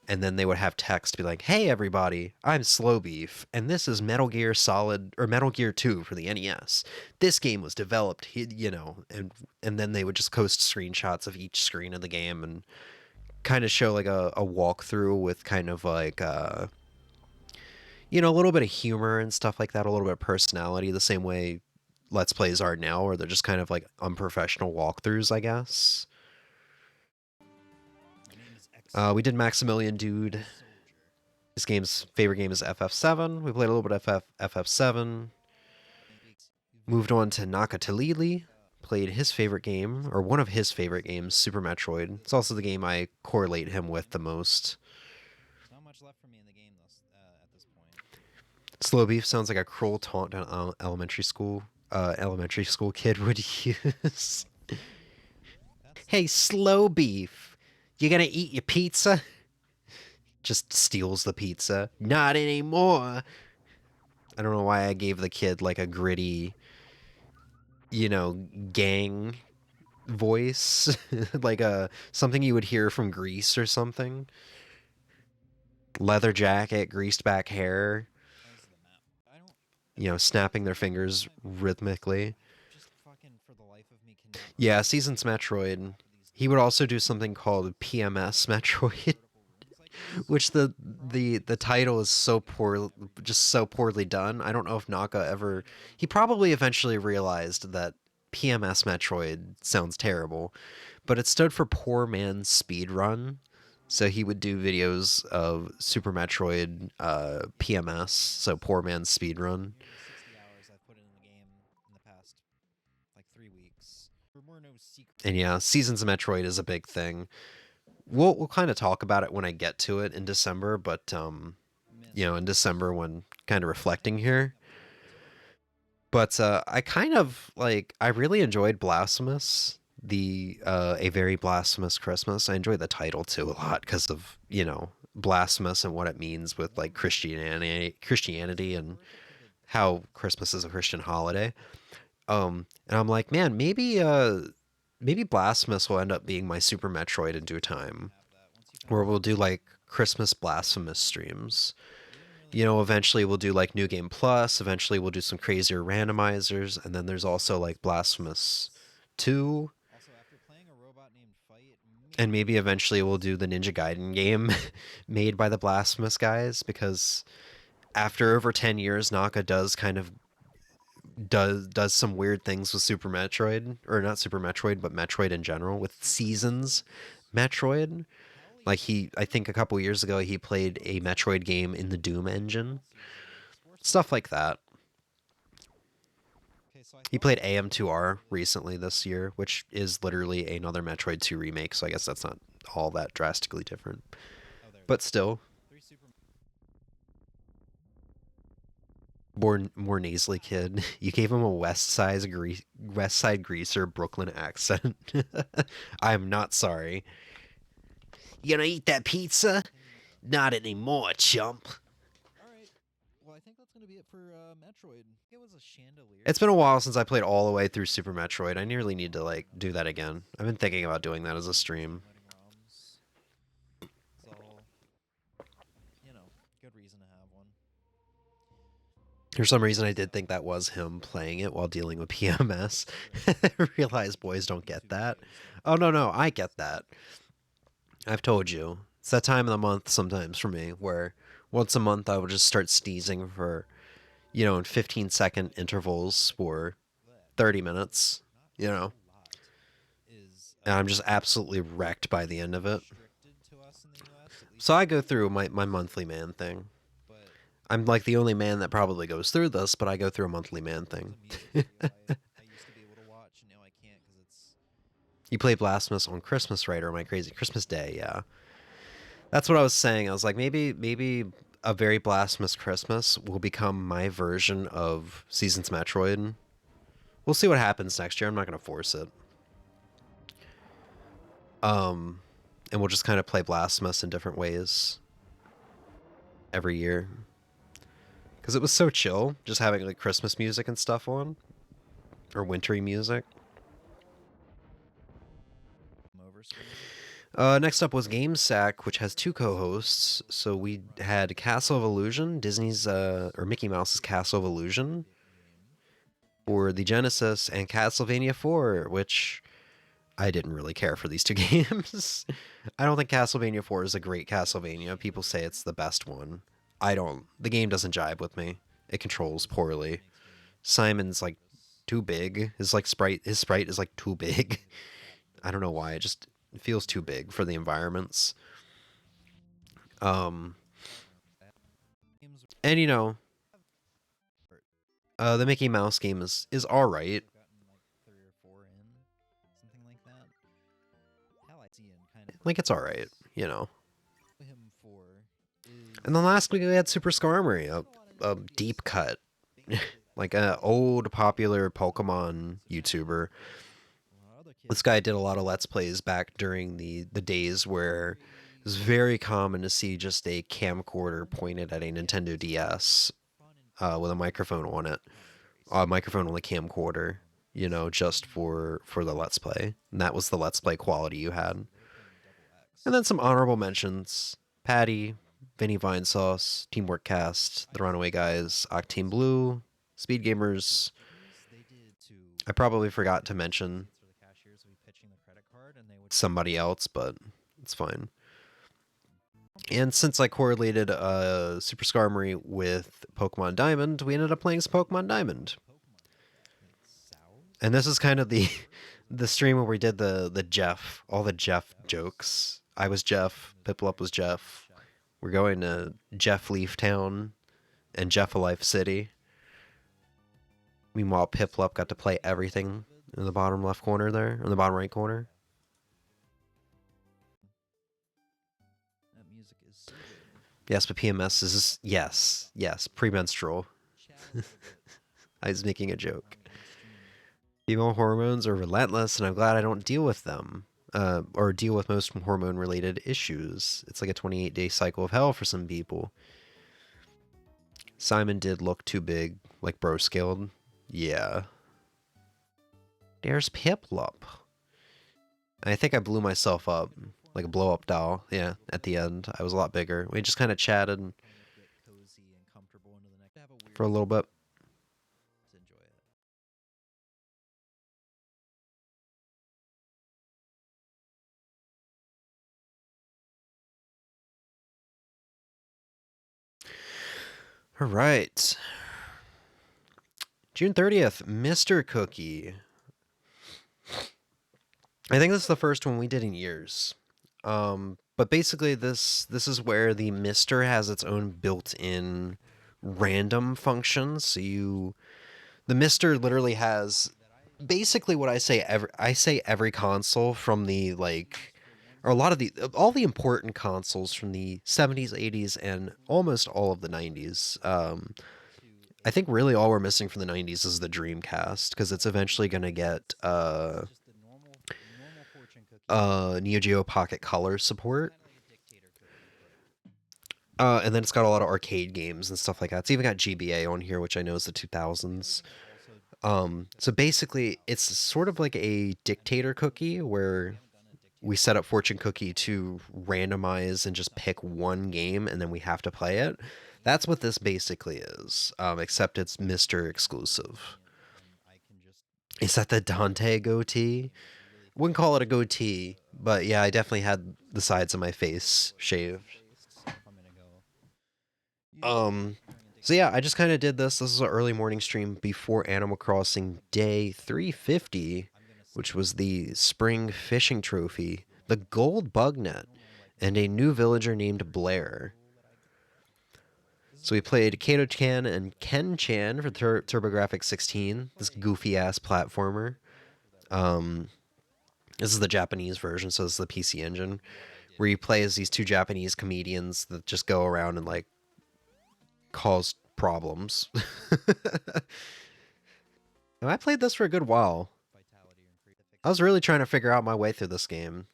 and then they would have text be like, "Hey everybody, I'm Slow Beef, and this is Metal Gear Solid or Metal Gear 2 for the NES. This game was developed, you know," and then they would just post screenshots of each screen of the game and kind of show like a walkthrough with kind of like you know, a little bit of humor and stuff like that, a little bit of personality, the same way Let's Plays are now, or they're just kind of like unprofessional walkthroughs, I guess. We did Maximilian Dude. His favorite game is FF7. We played a little bit of FF7. Moved on to Nakatalili. Played his favorite game, or one of his favorite games, Super Metroid. It's also the game I correlate him with the most. Not much left for me in the game at this point. Slow Beef sounds like a cruel taunt an elementary school kid would use. Hey, Slow Beef, you gonna eat your pizza? Just steals the pizza. Not anymore. I don't know why I gave the kid like a gritty, you know, gang voice. Like something you would hear from Grease or something. Leather jacket, greased back hair. You know, snapping their fingers rhythmically. Yeah, Seasons Metroid. He would also do something called PMS Metroid, which the title is so poorly done. I don't know if Naka ever. He probably eventually realized that PMS Metroid sounds terrible, but it stood for Poor Man's Speedrun. So he would do videos of Super Metroid PMS, so Poor Man's Speedrun. 60 hours I've put in the game in the past, like 3 weeks. There were no secrets. And yeah, Seasons of Metroid is a big thing. We'll kind of talk about it when I get to it in December, but you know, in December when kind of reflecting here. But I kind of like, I really enjoyed Blasphemous. A Very Blasphemous Christmas. I enjoy the title too a lot because of, you know, blasphemous and what it means with like Christianity and how Christmas is a Christian holiday. And I'm like, man, maybe Blasphemous will end up being my Super Metroid in due time, where we'll do like Christmas Blasphemous streams. You know, eventually we'll do like New Game Plus. Eventually we'll do some crazier randomizers, and then there's also like Blasphemous 2. And maybe eventually we'll do the Ninja Gaiden game made by the Blasphemous guys, because after over 10 years, Naka does kind of does some weird things with Super Metroid, or not Super Metroid, but Metroid in general, with Seasons Metroid. Like I think a couple years ago, he played a Metroid game in the Doom engine. Stuff like that. He played AM2R recently this year, which is literally another Metroid 2 remake, so I guess that's not all that drastically different. But still. More nasally kid. You gave him a West Side Greaser Brooklyn accent. I'm not sorry. You gonna eat that pizza? Not anymore, chump. Well, I think that's gonna be it for Metroid. It was a chandelier. It's been a while since I played all the way through Super Metroid. I nearly need to like do that again. I've been thinking about doing that as a stream. It's all, you know, good reason to have one. For some reason, I did think that was him playing it while dealing with PMS. I realized boys don't get that. Oh, no, I get that. I've told you. It's that time of the month sometimes for me where once a month I will just start sneezing for, you know, in 15-second intervals for 30 minutes, you know. And I'm just absolutely wrecked by the end of it. So I go through my monthly man thing. I'm like the only man that probably goes through this, but I go through a monthly man thing. You play Blasphemous on Christmas, right? Or am I crazy? Christmas Day, yeah. That's what I was saying. I was like, maybe A Very Blasphemous Christmas will become my version of Seasons Metroid. We'll see what happens next year. I'm not going to force it. And we'll just kind of play Blasphemous in different ways every year. Because it was so chill, just having like Christmas music and stuff on. Or wintry music. Next up was GameSack, which has 2 co-hosts. So we had Castle of Illusion, Disney's, or Mickey Mouse's Castle of Illusion for the Genesis, and Castlevania 4, which I didn't really care for these 2 games. I don't think Castlevania 4 is a great Castlevania. People say it's the best one. I don't. The game doesn't jibe with me. It controls poorly. Simon's like too big. His sprite is like too big. I don't know why. It just feels too big for the environments. And you know, the Mickey Mouse game is all right. Like, it's all right, you know. And then last week we had Super Skarmory, a deep cut, like an old popular Pokemon YouTuber. This guy did a lot of Let's Plays back during the days where it was very common to see just a camcorder pointed at a Nintendo DS with a microphone on it. A microphone on the camcorder, you know, just for the Let's Play. And that was the Let's Play quality you had. And then some honorable mentions. Patty, Vinny Vinesauce, Teamwork Cast, The Runaway Guys, Octane Blue, Speed Gamers. I probably forgot to mention somebody else, but it's fine. And since I correlated Super Skarmory with Pokemon Diamond, we ended up playing some Pokemon Diamond. And this is kind of the stream where we did the Jeff, all the Jeff jokes. I was Jeff, Piplup was Jeff. We're going to Jeff Leaf Town and Jeff Alive City. Meanwhile, Piplup got to play everything in the bottom left corner there, in the bottom right corner. Yes, but PMS is, yes, premenstrual. I was making a joke. Female hormones are relentless, and I'm glad I don't deal with them. Or deal with most hormone-related issues. It's like a 28-day cycle of hell for some people. Simon did look too big, like bro scaled. Yeah. There's Piplup. I think I blew myself up, like a blow-up doll. Yeah, at the end, I was a lot bigger. We just kind of chatted for a little bit. All right. June 30th, Mr. Cookie. I think this is the first one we did in years. But basically this is where the Mr. has its own built-in random function. So the Mr. literally has basically what I say every console from the or all the important consoles from the 70s, 80s, and almost all of the 90s. I think really all we're missing from the 90s is the Dreamcast, because it's eventually going to get Neo Geo Pocket Color support. And then it's got a lot of arcade games and stuff like that. It's even got GBA on here, which I know is the 2000s. So basically, it's sort of like a dictator cookie where we set up Fortune Cookie to randomize and just pick one game, and then we have to play it. That's what this basically is, except it's Mr. exclusive. Is that the Dante goatee? Wouldn't call it a goatee, but yeah, I definitely had the sides of my face shaved. So yeah, I just kind of did this. This is an early morning stream before Animal Crossing Day 350, which was the spring fishing trophy, the gold bug net, and a new villager named Blair. So we played Kato-chan and Ken-chan for TurboGrafx 16, this goofy-ass platformer. This is the Japanese version, so this is the PC Engine, where you play as these 2 Japanese comedians that just go around and, like, cause problems. And I played this for a good while. I was really trying to figure out my way through this game.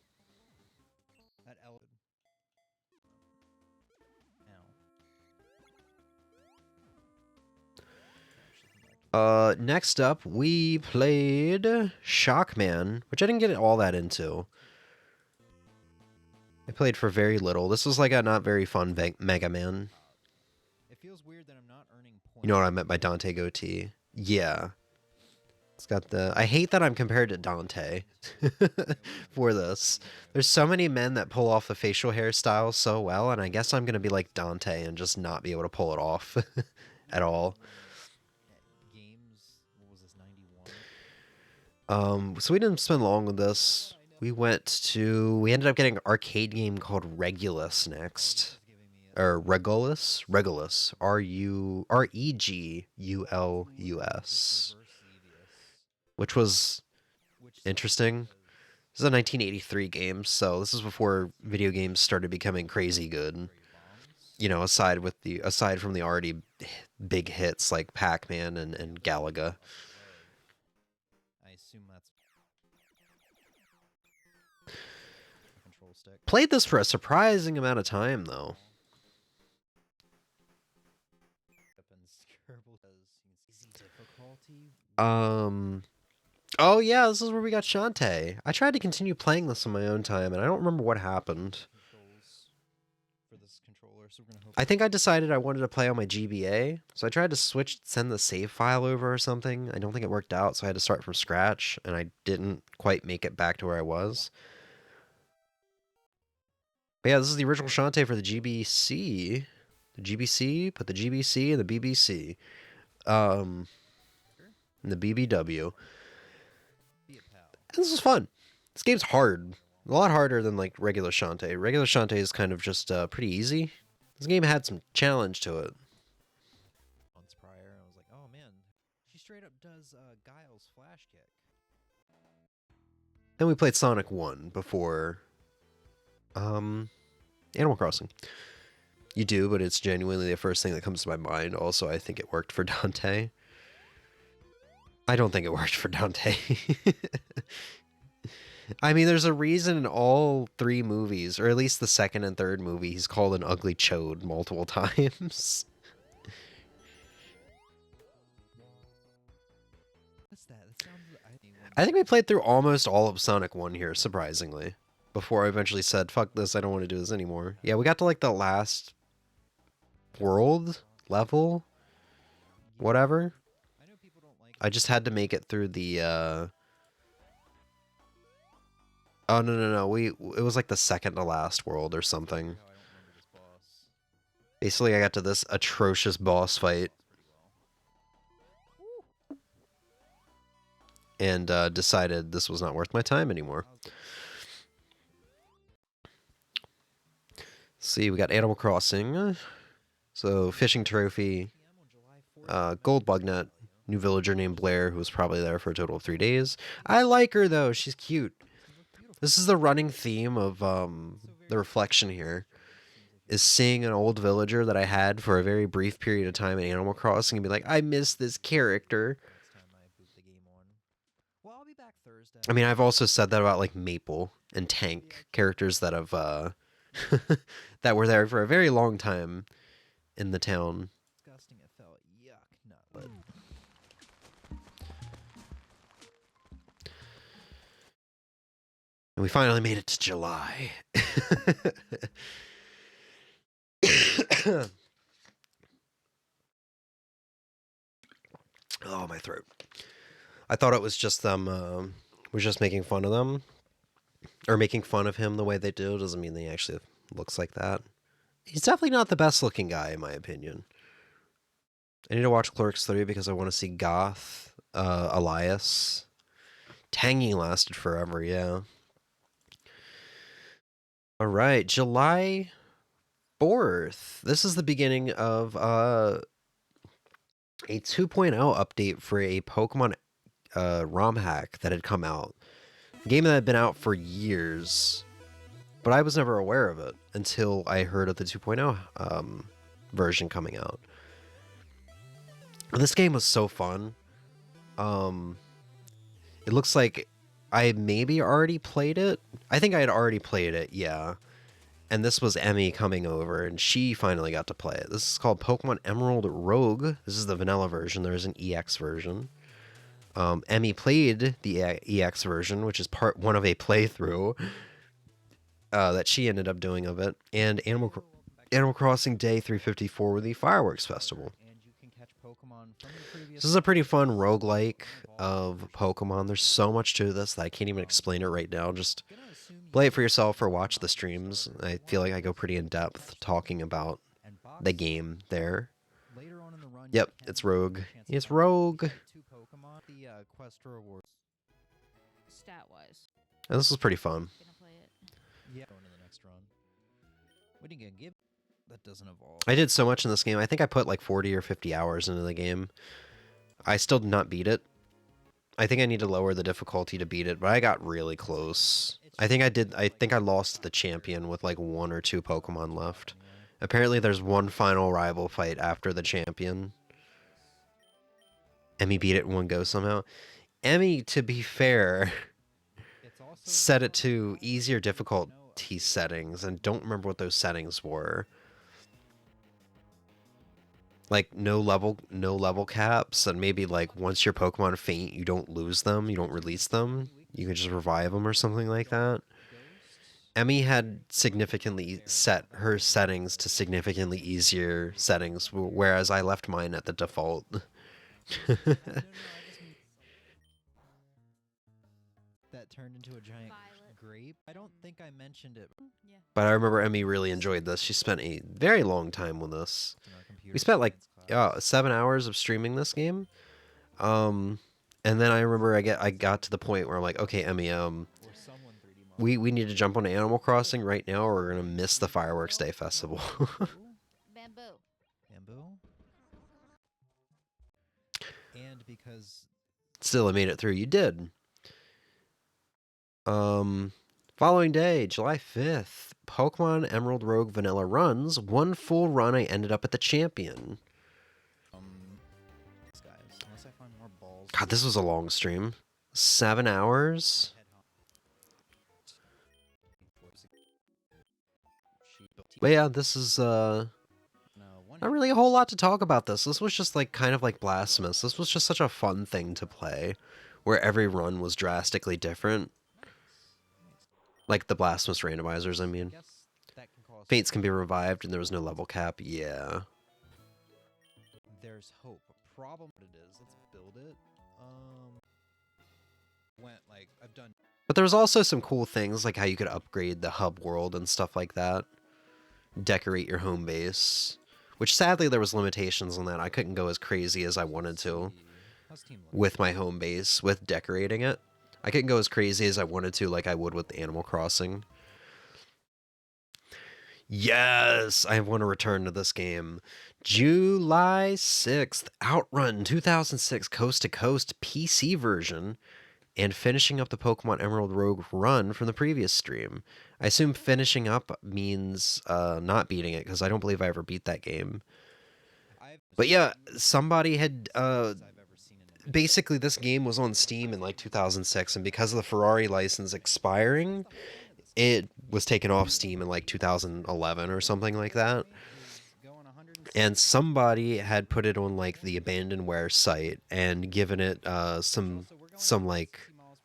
Next up, we played Shockman, which I didn't get all that into. I played for very little. This was like a not very fun Mega Man. It feels weird that I'm not earning points. You know what I meant by Dante goatee? Yeah. It's got the... I hate that I'm compared to Dante for this. There's so many men that pull off the facial hairstyle so well, and I guess I'm going to be like Dante and just not be able to pull it off at all. Games, what was this, 91? So we didn't spend long with this. We ended up getting an arcade game called Regulus next. Or Regulus? Regulus. Regulus. Which was interesting. This is a 1983 game, so this is before video games started becoming crazy good. You know, aside from the already big hits like Pac-Man and Galaga. I assume that's control stick. Played this for a surprising amount of time, though. Oh yeah, this is where we got Shantae. I tried to continue playing this on my own time, and I don't remember what happened. I think I decided I wanted to play on my GBA, so I tried to send the save file over or something. I don't think it worked out, so I had to start from scratch, and I didn't quite make it back to where I was. But yeah, this is the original Shantae for the GBC. The GBC, put the GBC and the BBC. And the BBW. And this was fun. This game's hard. A lot harder than like regular Shantae. Regular Shantae is kind of just pretty easy. This game had some challenge to it. Months prior, I was like, oh man, she straight up does Guile's flash kick. Then we played Sonic 1 before Animal Crossing. You do, but it's genuinely the first thing that comes to my mind. Also, I think it worked for Dante. I don't think it worked for Dante. I mean, there's a reason in all three movies, or at least the second and third movie, he's called an ugly chode multiple times. What's that? That sounds... I think we played through almost all of Sonic 1 here, surprisingly. Before I eventually said, fuck this, I don't want to do this anymore. Yeah, we got to like the last world level, whatever. I just had to make it through the oh no, it was like the second to last world or something. Basically I got to this atrocious boss fight and decided this was not worth my time anymore. See, we got Animal Crossing. So, fishing trophy, gold bug net, new villager named Blair, who was probably there for a total of 3 days. I like her, though. She's cute. This is the running theme of the reflection here, is seeing an old villager that I had for a very brief period of time in Animal Crossing and be like, I miss this character. I mean, I've also said that about, like, Maple and Tank, characters that have, that were there for a very long time in the town. Disgusting, it felt yuck. No, but... And we finally made it to July. Oh, my throat. I thought it was just them, was just making fun of them. Or making fun of him the way they do. Doesn't mean he actually looks like that. He's definitely not the best looking guy, in my opinion. I need to watch Clerks 3 because I want to see Goth, Elias. Tangy lasted forever, yeah. Alright, July 4th. This is the beginning of a 2.0 update for a Pokemon ROM hack that had come out. A game that had been out for years, but I was never aware of it until I heard of the 2.0 version coming out. This game was so fun. It looks like I maybe already played it. I think I had already played it, yeah. and this was Emmy coming over, and she finally got to play it. This is called Pokemon Emerald Rogue. This is the vanilla version. There's an EX version. Emmy played the EX version, which is part one of a playthrough that she ended up doing of it, and Animal Crossing Day 354 with the Fireworks Festival. This is a pretty fun roguelike of Pokemon. There's so much to this that I can't even explain it right now. Just play it for yourself or watch the streams. I feel like I go pretty in depth talking about the game there. Yep, it's Rogue. It's Rogue. Stat-wise. And this was pretty fun. Gonna play it. Yeah. Going to the next run. What are you gonna give? That doesn't evolve. I did so much in this game. I think I put like 40 or 50 hours into the game. I still did not beat it. I think I need to lower the difficulty to beat it, but I got really close. I think I did. I think I lost the champion with like 1 or 2 Pokemon left. Apparently there's one final rival fight after the champion. Emmy beat it in one go somehow. Emmy, to be fair, set it to easier difficulty settings, and don't remember what those settings were. Like no level caps, and maybe like once your Pokemon faint, you don't lose them, you don't release them. You can just revive them or something like that. Emmy had significantly set her settings to significantly easier settings, whereas I left mine at the default. That turned into a giant grape. I don't think I mentioned it. But I remember Emmy really enjoyed this. She spent a very long time with this. We spent like 7 hours of streaming this game. And then I remember I got to the point where I'm like, okay, Emmy, we need to jump on Animal Crossing right now, or we're gonna miss the Fireworks Day Festival. Bamboo. Bamboo. And because Still, I made it through. You did. Following day, July 5th, Pokemon Emerald Rogue Vanilla runs. One full run, I ended up at the champion. guys, unless I find more balls. God, this was a long stream. 7 hours. But yeah, this is not really a whole lot to talk about this. This was just like kind of like Blasphemous. This was just such a fun thing to play, where every run was drastically different. Like the Blasphemous randomizers, I mean. Faints can be revived and there was no level cap. Yeah. There's hope. A problem it is. Let's build it. I've done. But there was also some cool things, like how you could upgrade the hub world and stuff like that. Decorate your home base. Which sadly there was limitations on that. I couldn't go as crazy as I wanted to with my home base, with decorating it. I couldn't go as crazy as I wanted to like I would with Animal Crossing. Yes! I want to return to this game. July 6th, Outrun 2006 Coast to Coast PC version, and finishing up the Pokemon Emerald Rogue run from the previous stream. I assume finishing up means not beating it, because I don't believe I ever beat that game. But yeah, somebody had... basically, this game was on Steam in like 2006, and because of the Ferrari license expiring, it was taken off Steam in like 2011 or something like that. And somebody had put it on like the Abandonware site and given it some like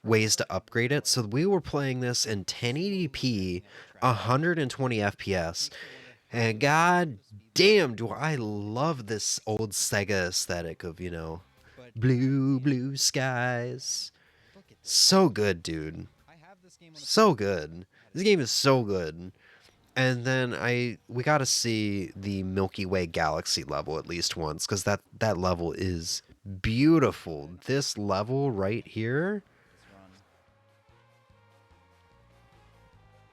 ways to upgrade it. So we were playing this in 1080p, 120 FPS, and god damn, do I love this old Sega aesthetic of, you know, blue skies. So good, dude. So good. This game is so good. And then we got to see the Milky Way Galaxy level at least once, because that level is beautiful. This level right here.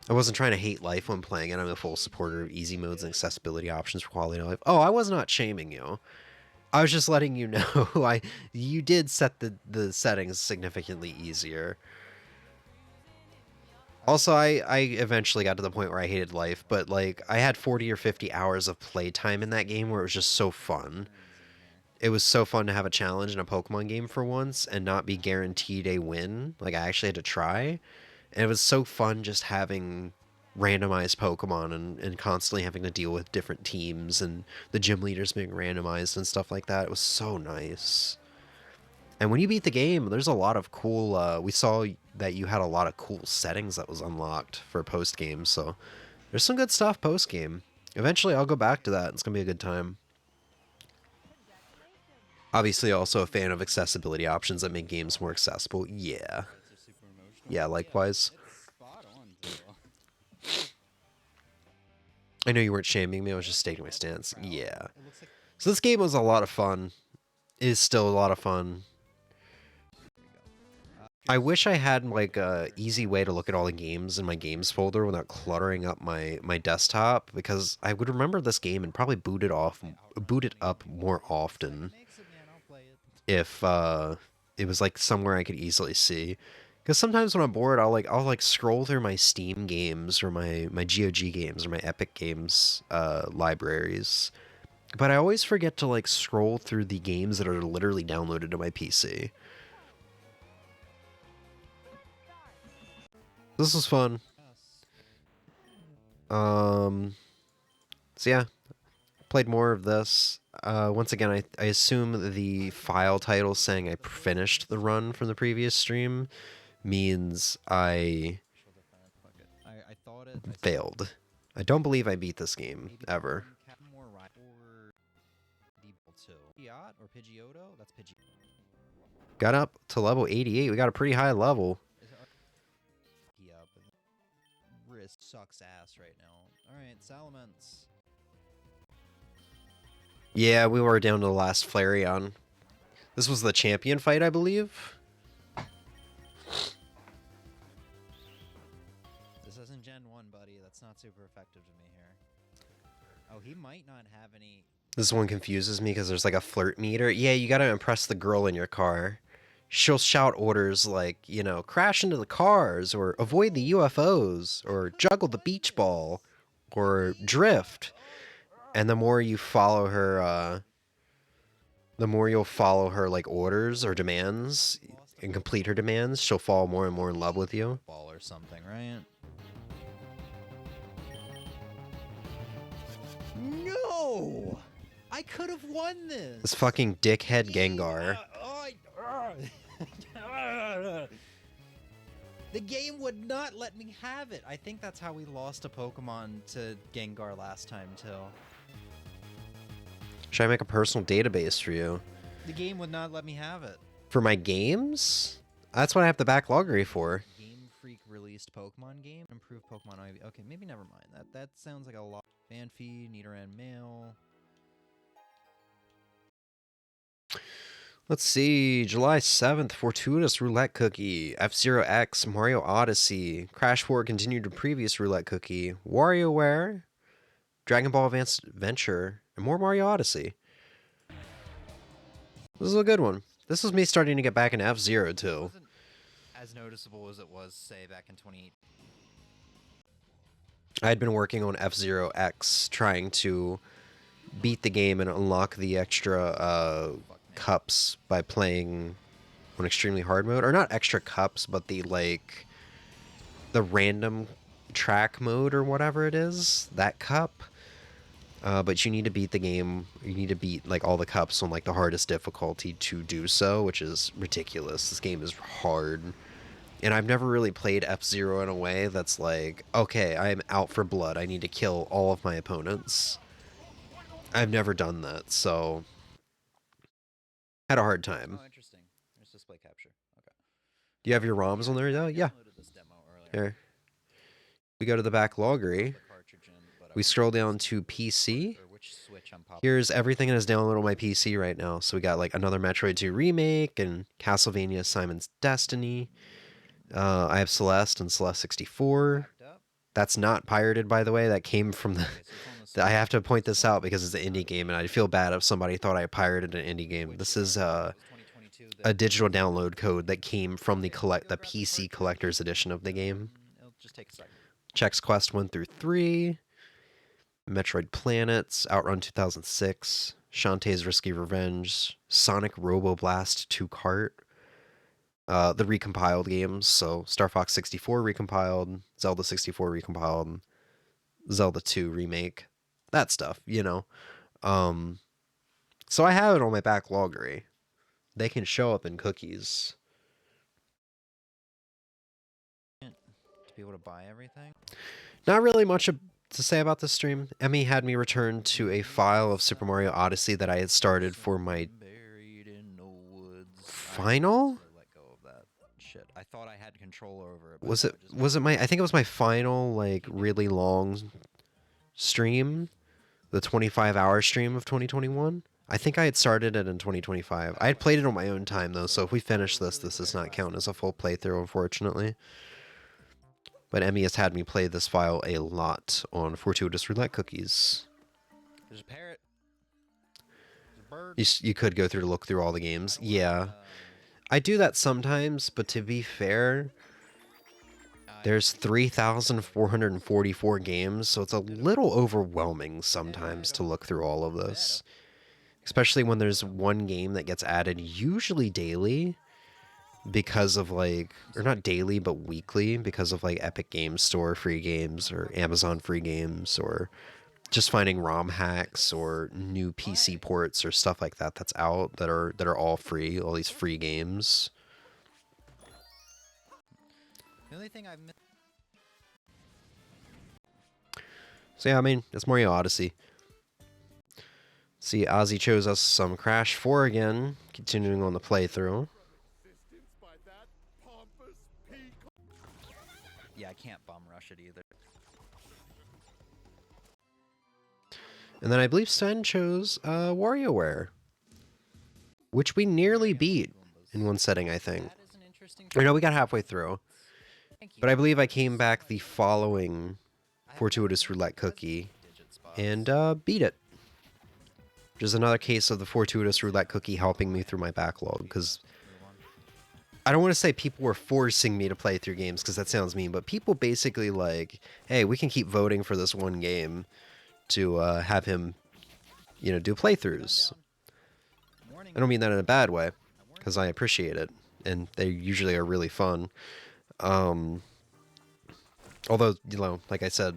I wasn't trying to hate life when playing it. I'm a full supporter of easy modes and accessibility options for quality of life. Oh, I was not shaming you. I was just letting you know you did set the settings significantly easier. Also, I eventually got to the point where I hated life, but like I had 40 or 50 hours of playtime in that game where it was just so fun. It was so fun to have a challenge in a Pokemon game for once and not be guaranteed a win. Like I actually had to try. And it was so fun just having randomized Pokemon and constantly having to deal with different teams and the gym leaders being randomized and stuff like that. It was so nice. And when you beat the game, there's a lot of cool, we saw that you had a lot of cool settings that was unlocked for post-game, so there's some good stuff post-game. Eventually, I'll go back to that. It's going to be a good time. Obviously, also a fan of accessibility options that make games more accessible. Yeah. Yeah, likewise. I know you weren't shaming me, I was just stating my stance. Yeah. So this game was a lot of fun. It is still a lot of fun. I wish I had like a easy way to look at all the games in my games folder without cluttering up my desktop, because I would remember this game and probably boot it up more often if it was like somewhere I could easily see. Because sometimes when I'm bored, I'll scroll through my Steam games or my GOG games or my Epic Games libraries, but I always forget to like scroll through the games that are literally downloaded to my PC. This was fun. So yeah, played more of this. Once again, I assume the file title saying I finished the run from the previous stream means I failed. I don't believe I beat this game, ever. Got up to level 88. We got a pretty high level. Wrist sucks ass right now. Alright, Salamence. Yeah, we were down to the last Flareon. This was the champion fight, I believe. This isn't Gen 1, buddy. That's not super effective to me here. Oh, he might not have any... This one confuses me because there's like a flirt meter. Yeah, you gotta impress the girl in your car. She'll shout orders like, you know, crash into the cars, or avoid the UFOs, or juggle the beach ball, or drift. And the more you follow her, the more you'll follow her like orders or demands and complete her demands, she'll fall more and more in love with you. Ball or something, right? No! I could have won this! This fucking dickhead Gengar. The game would not let me have it. I think that's how we lost a Pokemon to Gengar last time, too. Should I make a personal database for you? The game would not let me have it. For my games? That's what I have the backloggery for. Game Freak released Pokemon game? Improved Pokemon IV. Okay, maybe never mind. That sounds like a lot. Fanfeed, Nidoran Mail. Let's see, July 7th, Fortuitous Roulette Cookie, F-Zero X, Mario Odyssey, Crash 4 continued to previous Roulette Cookie, WarioWare, Dragon Ball Advanced Adventure, and more Mario Odyssey. This is a good one. This was me starting to get back into F-Zero, too. It wasn't as noticeable as it was, say, back in 2018. I had been working on F-Zero X, trying to beat the game and unlock the extra cups by playing on extremely hard mode, or not extra cups, but the random track mode or whatever it is, that cup. But you need to beat the game. You need to beat like all the cups on like the hardest difficulty to do so, which is ridiculous. This game is hard, and I've never really played F-Zero in a way that's like, okay, I'm out for blood. I need to kill all of my opponents. I've never done that, so had a hard time. Oh, interesting. There's display capture. Okay. Do you have your ROMs on there though? Yeah. This demo earlier. Here. We go to the backloggery. We scroll down to PC. Here's everything that is downloaded on my PC right now. So we got like another Metroid 2 remake and Castlevania Simon's Destiny. I have Celeste and Celeste 64. That's not pirated, by the way. That came from the... I have to point this out because it's an indie game, and I'd feel bad if somebody thought I pirated an indie game. This is a digital download code that came from the PC Collector's Edition of the game. It'll just take a second. Chex Quest 1 through 3. Metroid Planets, Outrun 2006, Shantae's Risky Revenge, Sonic Robo Blast 2 Kart, the recompiled games. So Star Fox 64 recompiled, Zelda 64 recompiled, Zelda 2 remake, that stuff, you know. So I have it on my backloggery. They can show up in cookies. To be able to buy everything. Not really much to say about this stream. Emmy had me return to a file of Super Mario Odyssey that I had started for my Buried in the woods. final. I let go of that shit. I thought I had control over it. But Was no, it just was it my? I think it was my final like really long stream, the 25-hour stream of 2021. I think I had started it in 2025. I had played it on my own time though, so if we finish this, this does not count as a full playthrough, unfortunatetly. But Emmy has had me play this file a lot on Fortuitous Roulette Cookies. There's a parrot. There's a bird. You could go through to look through all the games. Yeah. I do that sometimes, but to be fair, there's 3,444 games, so it's a little overwhelming sometimes to look through all of this. Especially when there's one game that gets added, usually daily, because of like, or not daily, but weekly, because of like Epic Games Store free games or Amazon free games, or just finding ROM hacks or new PC ports or stuff like that that's out that are all free, all these free games. The only thing I've missed. So yeah, I mean, it's Mario Odyssey. See, Ozzy chose us some Crash 4 again, continuing on the playthrough. Yeah, I can't bum rush it either. And then I believe Sven chose WarioWare, which we nearly beat in one setting, I think. That is an interesting. Or no, we got halfway through. Thank you. But I believe I came back the following Fortuitous Roulette Cookie and beat it. Which is another case of the Fortuitous Roulette Cookie helping me through my backlog, because I don't want to say people were forcing me to play through games, because that sounds mean, but people basically like, hey, we can keep voting for this one game to have him, you know, do playthroughs. I don't mean that in a bad way, because I appreciate it, and they usually are really fun. Although, you know, like I said,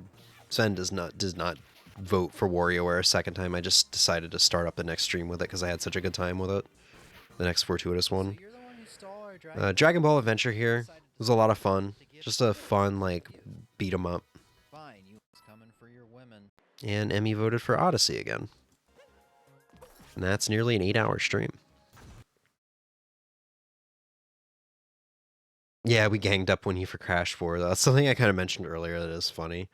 Sven does not vote for WarioWare a second time. I just decided to start up the next stream with it because I had such a good time with it. The next Fortuitous one. Dragon Ball Adventure here was a lot of fun. Just a fun, like, beat 'em up. Fine, you was coming for your women. And Emmy voted for Odyssey again. And that's nearly an 8-hour stream. Yeah, we ganged up on you for Crash 4. That's something I kind of mentioned earlier that is funny.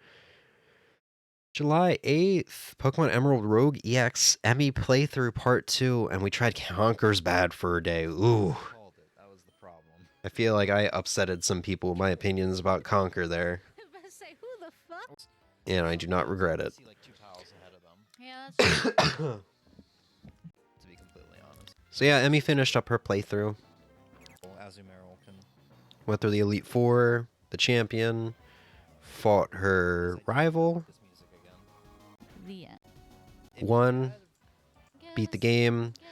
July 8th, Pokemon Emerald Rogue EX Emmy playthrough part 2, and we tried Conker's Bad for a day. Ooh. Called it. That was the problem. I feel like I upsetted some people with my opinions about Conker there. I was about to say, who the fuck? And I do not regret it. See, like 2 tiles ahead of them. Yeah, that's true. To be completely honest. So yeah, Emmy finished up her playthrough. Azumarill can. Went through the Elite Four, the champion, fought her rival, This music again. The end. won, beat the game, Yes.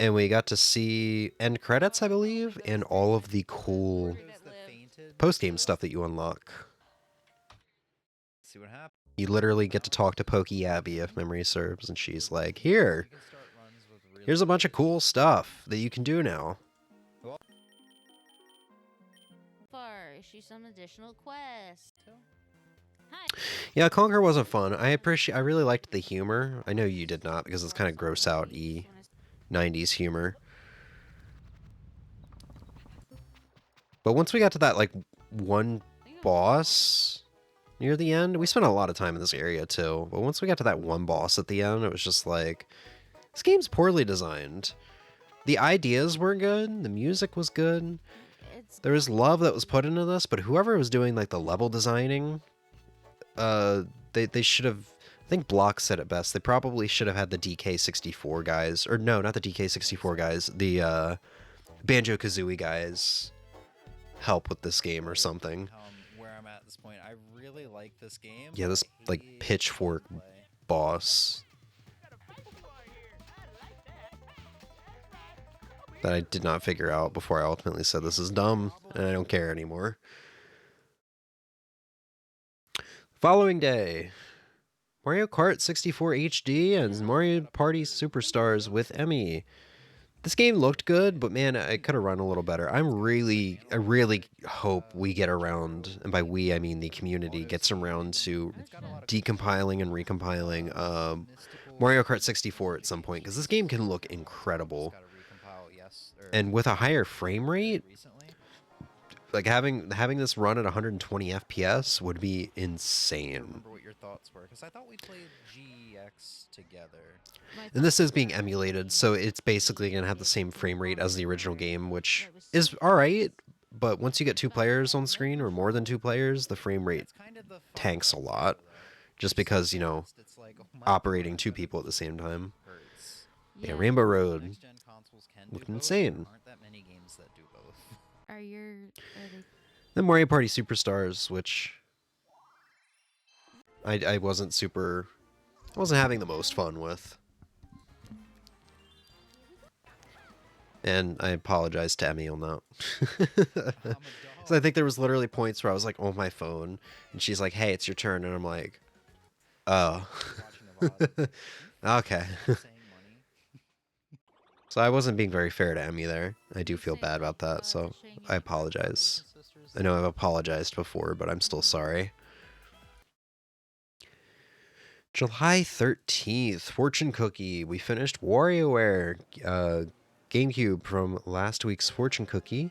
and we got to see end credits, I believe, and all of the cool post-game stuff that you unlock. See what happens. You literally get to talk to Pokey Abby, if memory serves, and she's like, here, You can start runs with really here's a bunch of cool stuff that you can do now. Far issue some additional quests. Hi. Yeah, Conquer wasn't fun. I really liked the humor. I know you did not, because it's kind of gross out 90s humor. But once we got to that, like, one boss near the end, we spent a lot of time in this area, too. But once we got to that one boss at the end, it was just like, this game's poorly designed. The ideas were good, the music was good, there was love that was put into this, but whoever was doing, like, the level designing, they should have, I think Block said it best, they probably should have had the DK64 guys, or no, not the DK64 guys, the Banjo-Kazooie guys help with this game or something. Where I'm at this point, I really like this game. Yeah, this, like, pitchfork boss. that I did not figure out before I ultimately said this is dumb and I don't care anymore. Following day, Mario Kart 64 HD and Mario Party Superstars with Emmy. This game looked good, but man, it could have run a little better. I really hope we get around, and by we I mean the community gets around to decompiling and recompiling Mario Kart 64 at some point, because this game can look incredible. And with a higher frame rate, like having this run at 120 FPS would be insane. Remember what your thoughts were, because I thought we played GX together. And this is being emulated, so it's basically going to have the same frame rate as the original game, which is alright, but once you get 2 players on screen, or more than 2 players, the frame rate tanks a lot, just because, you know, operating 2 people at the same time. Yeah, Rainbow Road looked insane. Then Mario Party Superstars, which I wasn't having the most fun with. And I apologize to Emmy on that. So I think there was literally points where I was like on my phone, and she's like, "Hey, it's your turn," and I'm like, "Oh, okay." So I wasn't being very fair to Emmy there. I do feel bad about that, so I apologize. I know I've apologized before, but I'm still sorry. July 13th, Fortune Cookie. We finished WarioWare GameCube from last week's Fortune Cookie.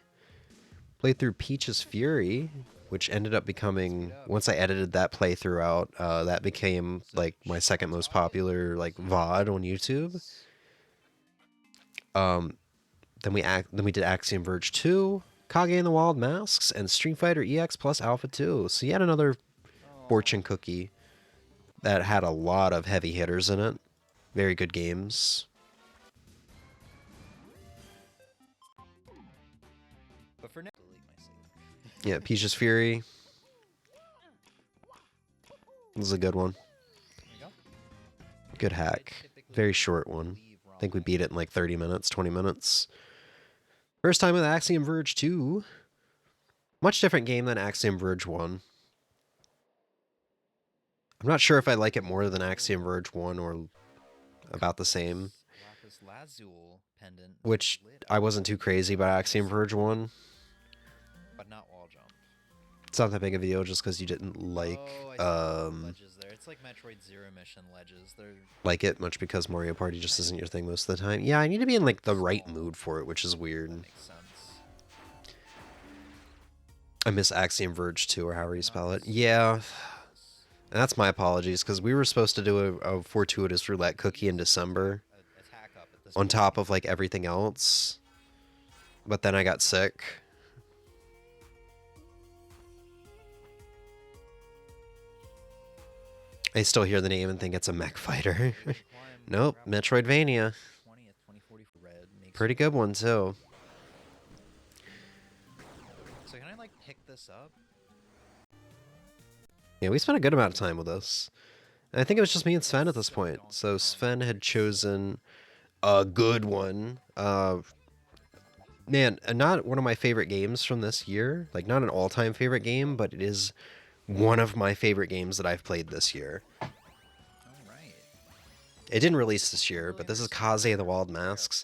Played through Peach's Fury, which ended up becoming, once I edited that playthrough out, that became like my second most popular like VOD on YouTube. Then we did Axiom Verge 2, Kage and the Wild Masks, and Street Fighter EX plus Alpha 2. So yet another Fortune Cookie that had a lot of heavy hitters in it. Very good games. But for now, Yeah, Peach's Fury. This is a good one. Good hack. Very short one. I think we beat it in like 30 minutes, 20 minutes. First time with Axiom Verge 2. Much different game than Axiom Verge 1. I'm not sure if I like it more than Axiom Verge 1 or about the same. Which I wasn't too crazy about Axiom Verge 1. But not wall jump. It's not that big of a deal just because you didn't like ledges there. It's like Metroid Zero Mission ledges. They're like it much because Mario Party just isn't your thing most of the time. Yeah, I need to be in like the right mood for it, which is weird. makes sense. I miss Axiom Verge 2 or however you spell it. Yeah. And that's my apologies, because we were supposed to do a fortuitous roulette cookie in December on top of like everything else. But then I got sick. I still hear the name and think it's a mech fighter. Nope, Metroidvania. Pretty good one too. So can I like pick this up? Yeah, we spent a good amount of time with this. And I think it was just me and Sven at this point. So Sven had chosen a good one. Man, not one of my favorite games from this year. Like, not an all-time favorite game, but it is one of my favorite games that I've played this year. Alright. It didn't release this year, but this is Kaze and the Wild Masks.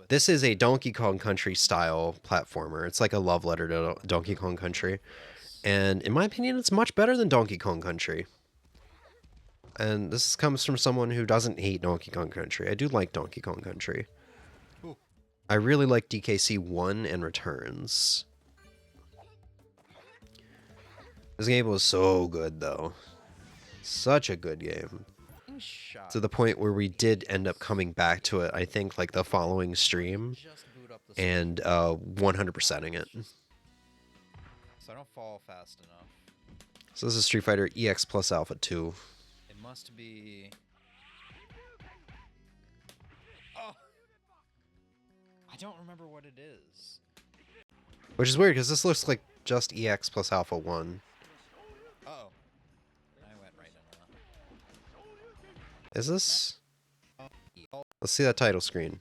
This is a Donkey Kong Country style platformer. It's like a love letter to Donkey Kong Country. And in my opinion, it's much better than Donkey Kong Country. And this comes from someone who doesn't hate Donkey Kong Country. I do like Donkey Kong Country. Ooh. I really like DKC 1 and Returns. This game was so good, though. Such a good game. To the point where we did end up coming back to it, I think, like the following stream. And 100%ing it. So I don't fall fast enough. So this is Street Fighter EX plus Alpha 2. It must be... Oh! I don't remember what it is. Which is weird, because this looks like just EX plus Alpha 1. Uh-oh. I went right into that. Is this? Let's see that title screen.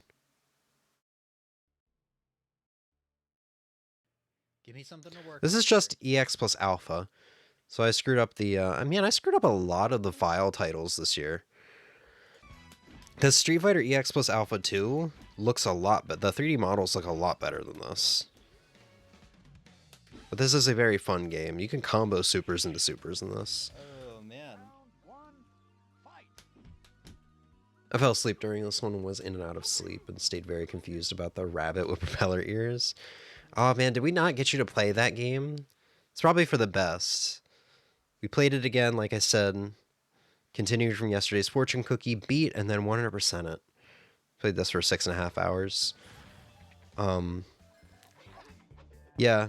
me something to work This is just EX plus alpha. So I screwed up the, I screwed up a lot of the file titles this year. Because Street Fighter EX plus Alpha 2 looks a lot, but the 3D models look a lot better than this. But this is a very fun game. You can combo supers into supers in this. Oh, man. I fell asleep during this one and was in and out of sleep and stayed very confused about the rabbit with propeller ears. Oh man, did we not get you to play that game? It's probably for the best. We played it again, like I said. Continued from yesterday's fortune cookie, beat, and then 100% it. Played this for 6.5 hours. Yeah.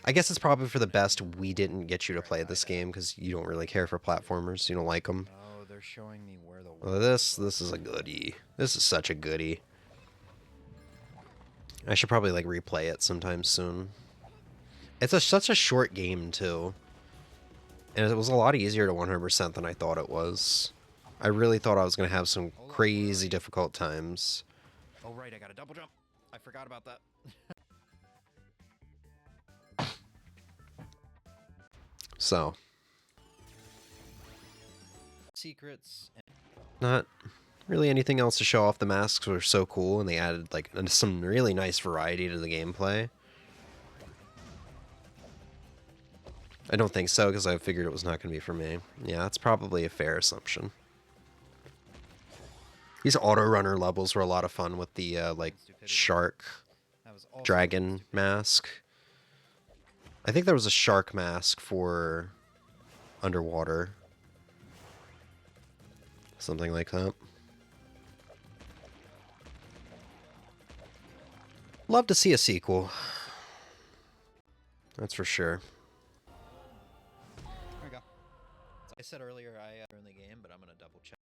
I guess it's probably for the best we didn't get you to play this game because you don't really care for platformers. You don't like them. Oh, they're showing me where the... Oh, this is a goodie. This is such a goodie. I should probably like replay it sometime soon. It's such a short game too. And it was a lot easier to 100% than I thought it was. I really thought I was going to have some crazy difficult times. Oh, right, I got a double jump. I forgot about that. So. Secrets. Not really anything else to show off. The masks were so cool, and they added like some really nice variety to the gameplay. I don't think so, because I figured it was not going to be for me. Yeah, that's probably a fair assumption. These auto-runner levels were a lot of fun with the, like, shark dragon mask. I think there was a shark mask for underwater. Something like that. Love to see a sequel. That's for sure. There we go. I said earlier I in the game, but I'm going to double check.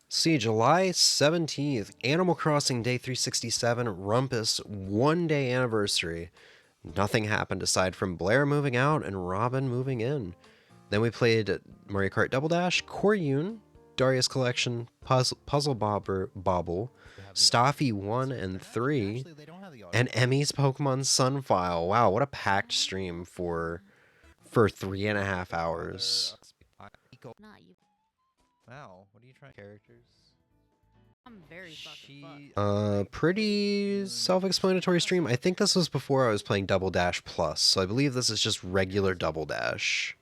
See, July 17th, Animal Crossing Day 367, Rumpus 1-day anniversary. Nothing happened aside from Blair moving out and Robin moving in. Then we played Mario Kart Double Dash, Koryun, Darius Collection, Puzzle Bobble, Staffy 1 and 3, and Emmy's Pokemon Sun file. Wow, what a packed stream for 3.5 hours. Not you. Wow, what are you trying? Characters? I'm very fucking fucked. Pretty self-explanatory stream. I think this was before I was playing Double Dash Plus, so I believe this is just regular Double Dash.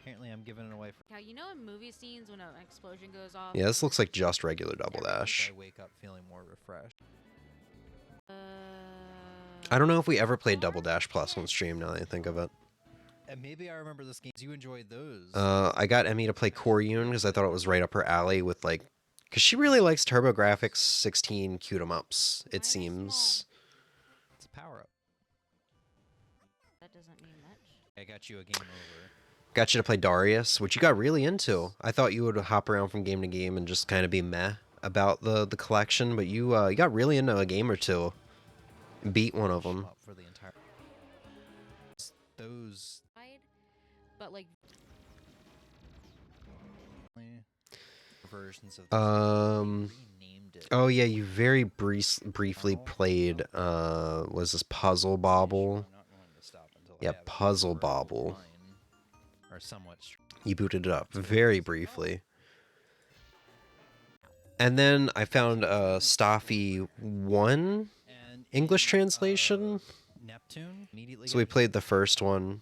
Apparently I'm giving it away for... Yeah, you know in movie scenes when an explosion goes off? Yeah, this looks like just regular Double Dash. I wake up feeling more refreshed. I don't know if we ever played Double Dash Plus on stream, now that I think of it. And maybe I remember this game. You enjoyed those. I got Emmy to play Koryun because I thought it was right up her alley with, like... Because she really likes TurboGrafx 16 cute-em-ups, it seems. It's a power-up. That doesn't mean much. I got you a game over. Got you to play Darius, which you got really into. I thought you would hop around from game to game and just kind of be meh about the collection, but you got really into a game or two. Beat one of them. For the entire... Those... But like... versions of oh yeah, you very briefly played was this Puzzle Bobble? Yeah, Puzzle Bobble. Or somewhat. You booted it up very briefly. And then I found Staffy 1 English translation. Neptune. So we played the first one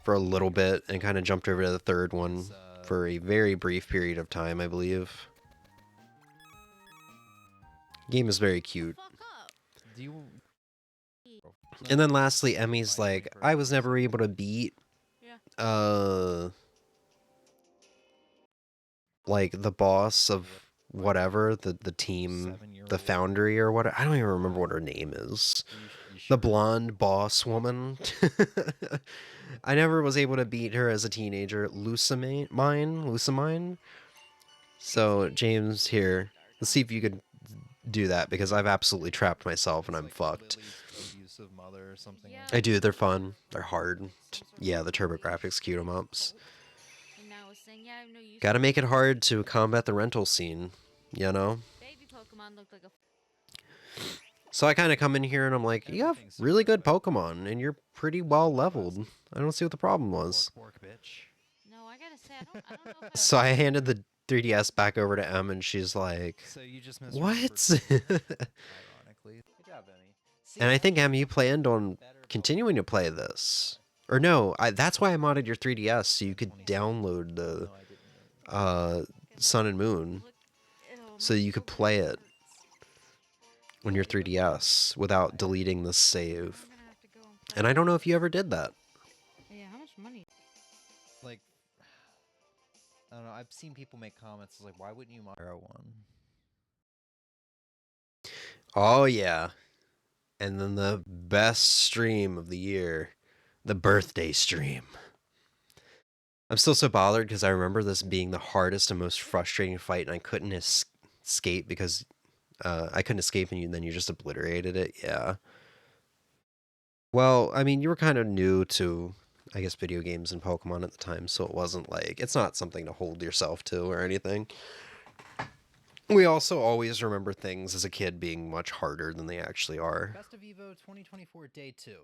for a little bit and kind of jumped over to the third one for a very brief period of time, I believe. Game is very cute. And then lastly, Emmy's like, I was never able to beat like the boss of whatever, the team, the foundry or what, I don't even remember what her name is. The blonde boss woman. I never was able to beat her as a teenager. Lucamine. So, James, here, let's see if you could do that, because I've absolutely trapped myself and I'm fucked. I do, they're fun. They're hard. Yeah, the TurboGrafx cute 'em ups. Gotta make it hard to combat the rental scene, you know? Baby Pokemon looked like a... So I kind of come in here and I'm like, you have really good Pokemon and you're pretty well leveled. I don't see what the problem was. Pork, bitch. No, I gotta say, I don't know if I So I handed the 3DS back over to Em and she's like, So you just what? misremembered, ironically. Good job, Emmy. See, And I think, Em, that's you planned on better continuing to play this. Or no, that's why I modded your 3DS so you could download the No, I didn't. Sun and Moon so you could play it on your 3DS without deleting the save. And I don't know if you ever did that. Yeah, how much money? Like, I don't know. I've seen people make comments like, "Why wouldn't you mod Arrow one?" Oh, yeah. And then the best stream of the year, the birthday stream. I'm still so bothered because I remember this being the hardest and most frustrating fight, and I couldn't escape because I couldn't escape, and then you just obliterated it. Yeah. Well, I mean, you were kind of new to, I guess, video games and Pokemon at the time, so it wasn't like, it's not something to hold yourself to or anything. We also always remember things as a kid being much harder than they actually are. Best of Evo 2024 Day 2.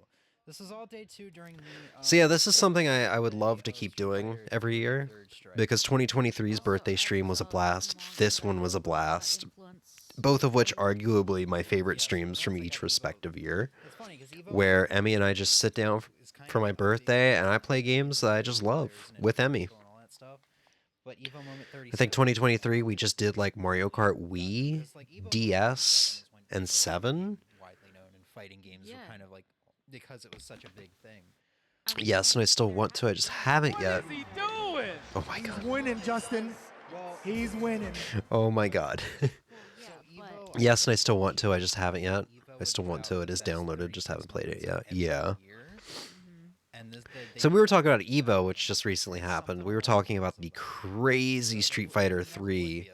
This is all Day 2 during the... So yeah, this is something I would love to keep doing every year, because 2023's birthday stream was a blast, this one was a blast, both of which arguably my favorite streams from each respective year, where Emmy and I just sit down for my birthday and I play games that I just love with Emmy. I think 2023 we just did like Mario Kart Wii, DS, and 7. Widely known in fighting games were kind of like, because it was such a big thing. Yes, and I still want to, I just haven't yet. What is he doing? Oh my god. He's winning, Justin. He's winning. Oh my god. Yes, and I still want to, I just haven't yet. I still want to, it is downloaded, just haven't played it yet. Yeah. So we were talking about Evo, which just recently happened. We were talking about the crazy Street Fighter 3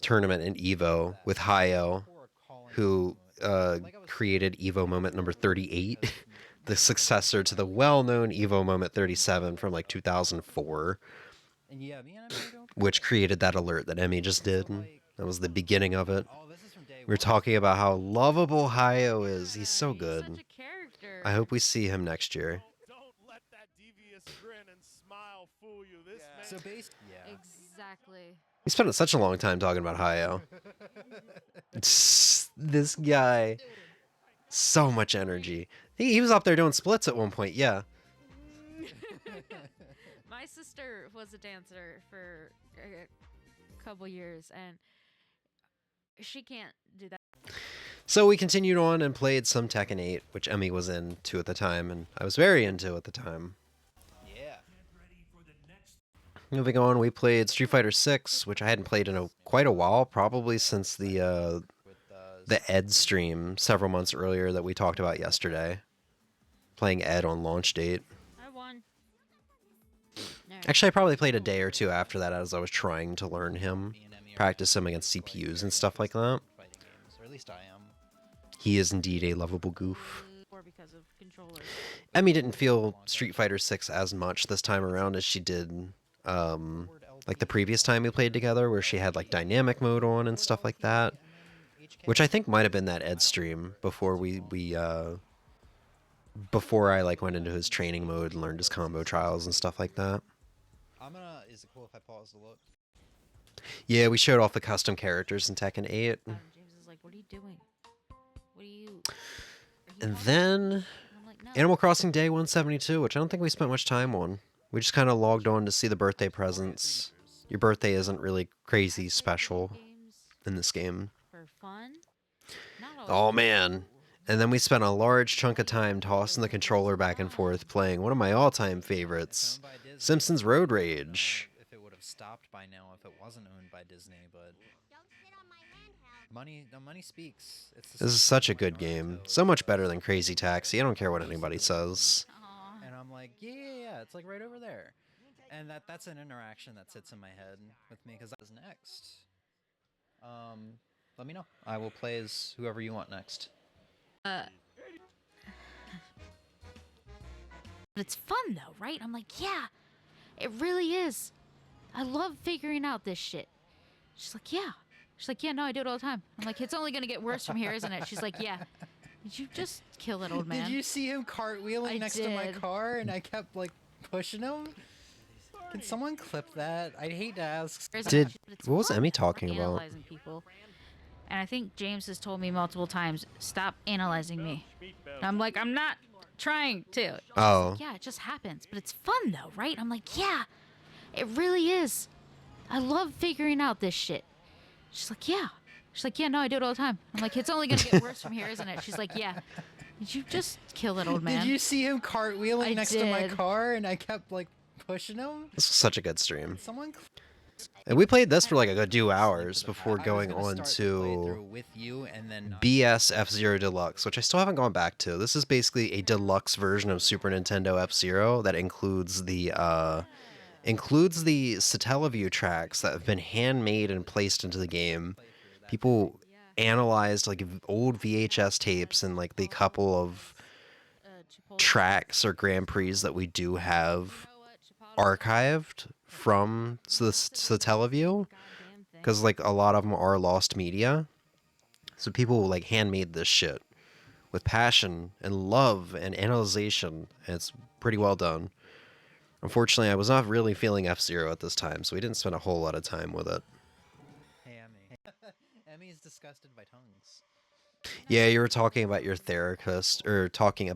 tournament in Evo with Hayo, who created Evo Moment number 38, the successor to the well-known Evo Moment 37 from like 2004, which created that alert that Emmy just did. That was the beginning of it. We were talking about how lovable Hayo is. He's so good. I hope we see him next year. So Exactly. We spent such a long time talking about Hayo. This guy, so much energy. He was up there doing splits at one point, yeah. My sister was a dancer for a couple years, and she can't do that. So we continued on and played some Tekken 8, which Emmy was into at the time, and I was very into at the time. yeah. Moving on, we played Street Fighter 6, which I hadn't played in quite a while, probably since the Ed stream several months earlier that we talked about yesterday. Playing Ed on launch date. I won. Actually, I probably played a day or two after that as I was trying to learn him, practice him against CPUs and stuff like that. Fighting games, or at least I am. He is indeed a lovable goof. Or because of controllers. Emmy didn't feel Street Fighter 6 as much this time around as she did like the previous time we played together, where she had like dynamic mode on and stuff like that, which I think might have been that Ed stream before before I like went into his training mode and learned his combo trials and stuff like that. Is it cool if I pause to look? Yeah, we showed off the custom characters in Tekken 8. James is like, "What are you doing? What are you?" And then I'm like, "No." Animal Crossing Day 172, which I don't think we spent much time on. We just kind of logged on to see the birthday presents. Your birthday isn't really crazy special in this game. For fun. Oh man. And then we spent a large chunk of time tossing the controller back and forth playing one of my all-time favorites, Simpsons Road Rage. If it would have stopped by now if it wasn't owned by Disney, but money speaks. This is such a good game. So much better than Crazy Taxi. I don't care what anybody says. And I'm like, yeah, it's like right over there. And that's an interaction that sits in my head with me because that is next. Let me know. I will play as whoever you want next. But it's fun though, right? I'm like, yeah, it really is. I love figuring out this shit. She's like, yeah. She's like, yeah, no, I do it all the time. I'm like, it's only gonna get worse from here, isn't it? She's like, yeah. Did you just kill that old man? Did you see him cartwheeling next to my car and I kept like pushing him? Can someone clip that? I'd hate to ask. What was Emmy talking about? Analyzing people. And I think James has told me multiple times, stop analyzing me. And I'm like, I'm not trying to. Oh. Like, yeah, it just happens. But it's fun though, right? I'm like, yeah, it really is. I love figuring out this shit. She's like, yeah. She's like, yeah, no, I do it all the time. I'm like, it's only gonna get worse from here, isn't it? She's like, yeah. Did you just kill that old man? Did you see him cartwheeling next to my car and I kept like pushing him? This was such a good stream. Someone. And we played this for like a good 2 hours before going on to with you and then BS F-Zero Deluxe, which I still haven't gone back to. This is basically a deluxe version of Super Nintendo F-Zero that includes the Satellaview tracks that have been handmade and placed into the game. People analyzed like old VHS tapes and like the couple of tracks or Grand Prix that we do have archived from the Satellaview, because like a lot of them are lost media. So people like handmade this shit with passion and love and analyzation, and it's pretty well done. Unfortunately, I was not really feeling F-Zero at this time, so we didn't spend a whole lot of time with it. Hey, Emmy. Emmy's disgusted by tongues. Yeah, you were talking about your therapist, or talking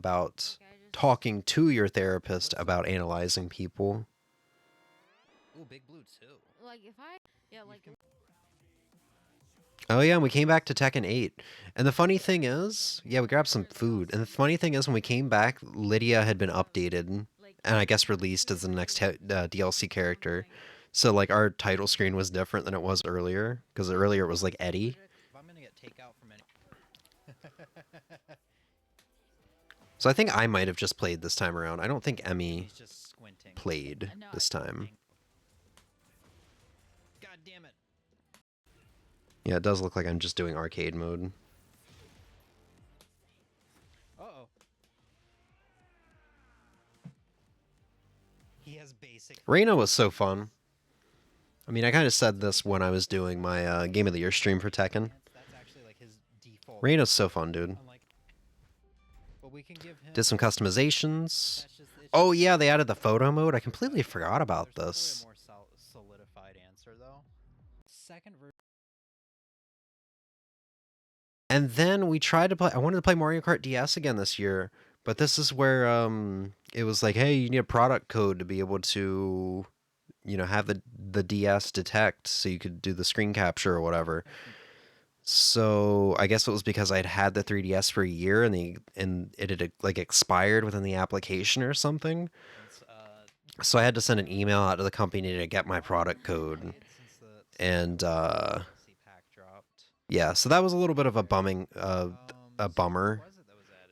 to your therapist about analyzing people. Ooh, Big Blue too. Like if I, yeah, like. Oh yeah, and we came back to Tekken 8. And the funny thing is, yeah, we grabbed some food. And the funny thing is, when we came back, Lydia had been updated, and I guess released as the next DLC character. So like our title screen was different than it was earlier, because earlier it was like Eddie. If I'm gonna get takeout from any. So I think I might have just played this time around. I don't think Emmy played this time. God damn it. Yeah, it does look like I'm just doing arcade mode. Uh-oh. He has basic. Reina was so fun. I mean, I kind of said this when I was doing my Game of the Year stream for Tekken. That's actually like his default. Reina's so fun, dude. But we can give him. Did some customizations. Oh yeah, they added the photo mode. I completely forgot about this. More solidified answer though. Second version. And then we tried to play. I wanted to play Mario Kart DS again this year, but this is where it was like, hey, you need a product code to be able to, you know, have the DS detect so you could do the screen capture or whatever. So I guess it was because I'd had the 3DS for a year and it had like expired within the application or something. So I had to send an email out to the company to get my product code. And yeah, so that was a little bit of a bummer.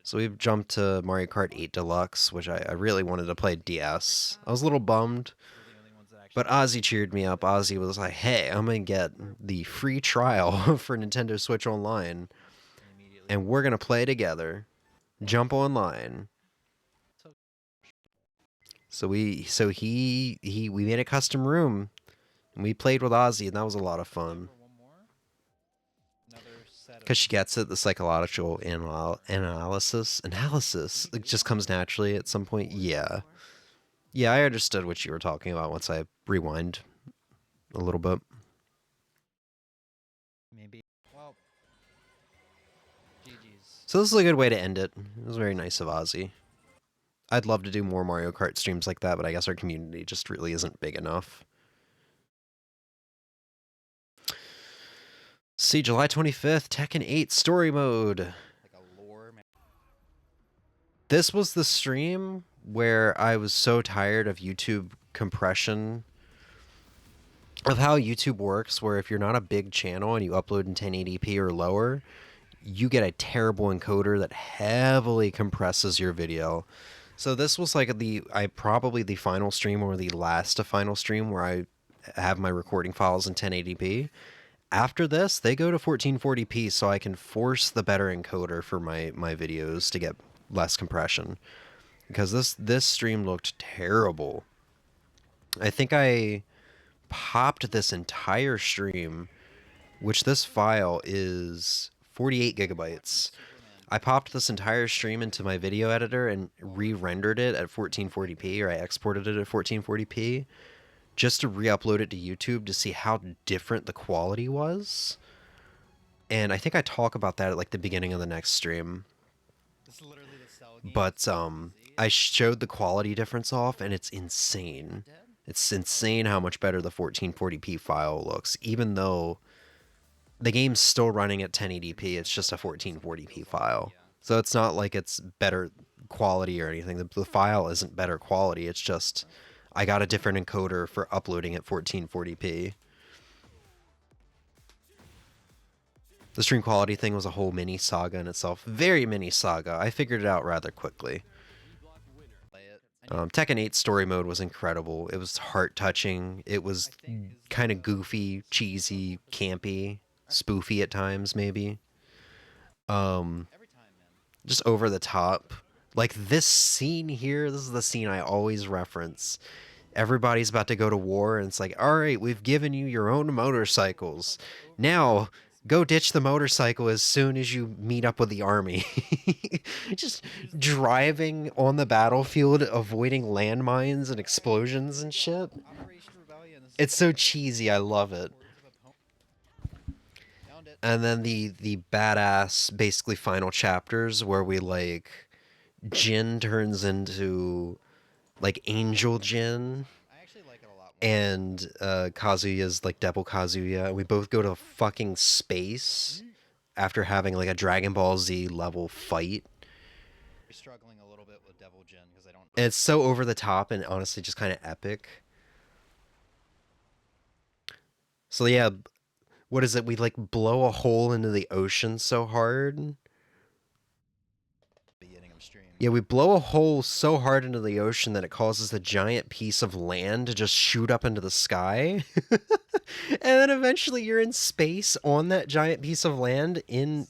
So we've jumped to Mario Kart 8 Deluxe, which I really wanted to play DS. I was a little bummed. But Ozzy cheered me up. Ozzy was like, hey, I'm going to get the free trial for Nintendo Switch Online. And we're going to play together. Jump online. So we made a custom room. And we played with Ozzy, and that was a lot of fun. Because she gets it, the psychological analysis. It just comes naturally at some point. Yeah. Yeah, I understood what you were talking about once I rewind a little bit. Maybe. Well. GG's. So this is a good way to end it. It was very nice of Ozzy. I'd love to do more Mario Kart streams like that, but I guess our community just really isn't big enough. See, July 25th, Tekken 8 Story Mode. Like a lore. This was the stream where I was so tired of YouTube compression, of how YouTube works, where if you're not a big channel and you upload in 1080p or lower, you get a terrible encoder that heavily compresses your video. So this was like probably the final stream or the last to final stream where I have my recording files in 1080p. After this, they go to 1440p so I can force the better encoder for my videos to get less compression. Because this stream looked terrible. I think I popped this entire stream which this file is 48 gigabytes. I popped this entire stream into my video editor and re-rendered it at 1440p, or I exported it at 1440p, just to re-upload it to YouTube to see how different the quality was. And I think I talk about that at like the beginning of the next stream. But I showed the quality difference off, and it's insane. It's insane how much better the 1440p file looks, even though the game's still running at 1080p. It's just a 1440p file. So it's not like it's better quality or anything. The file isn't better quality. It's just I got a different encoder for uploading at 1440p. The stream quality thing was a whole mini saga in itself. Very mini saga. I figured it out rather quickly. Tekken 8 story mode was incredible. It was heart-touching. It was kind of goofy, cheesy, campy, spoofy at times, maybe. Just over the top. Like this scene here, this is the scene I always reference. Everybody's about to go to war, and it's like, all right, we've given you your own motorcycles. Now, go ditch the motorcycle as soon as you meet up with the army. Just driving on the battlefield, avoiding landmines and explosions and shit. It's so cheesy, I love it. And then the badass, basically final chapters where we like Jin turns into like Angel Jin. And Kazuya's like Devil Kazuya. We both go to fucking space after having like a Dragon Ball Z level fight. Struggling a little bit with Devil Jin because I don't. And it's so over the top and honestly just kind of epic. So yeah, what is it? We like blow a hole into the ocean so hard. Yeah, we blow a hole so hard into the ocean that it causes the giant piece of land to just shoot up into the sky. And then eventually you're in space on that giant piece of land in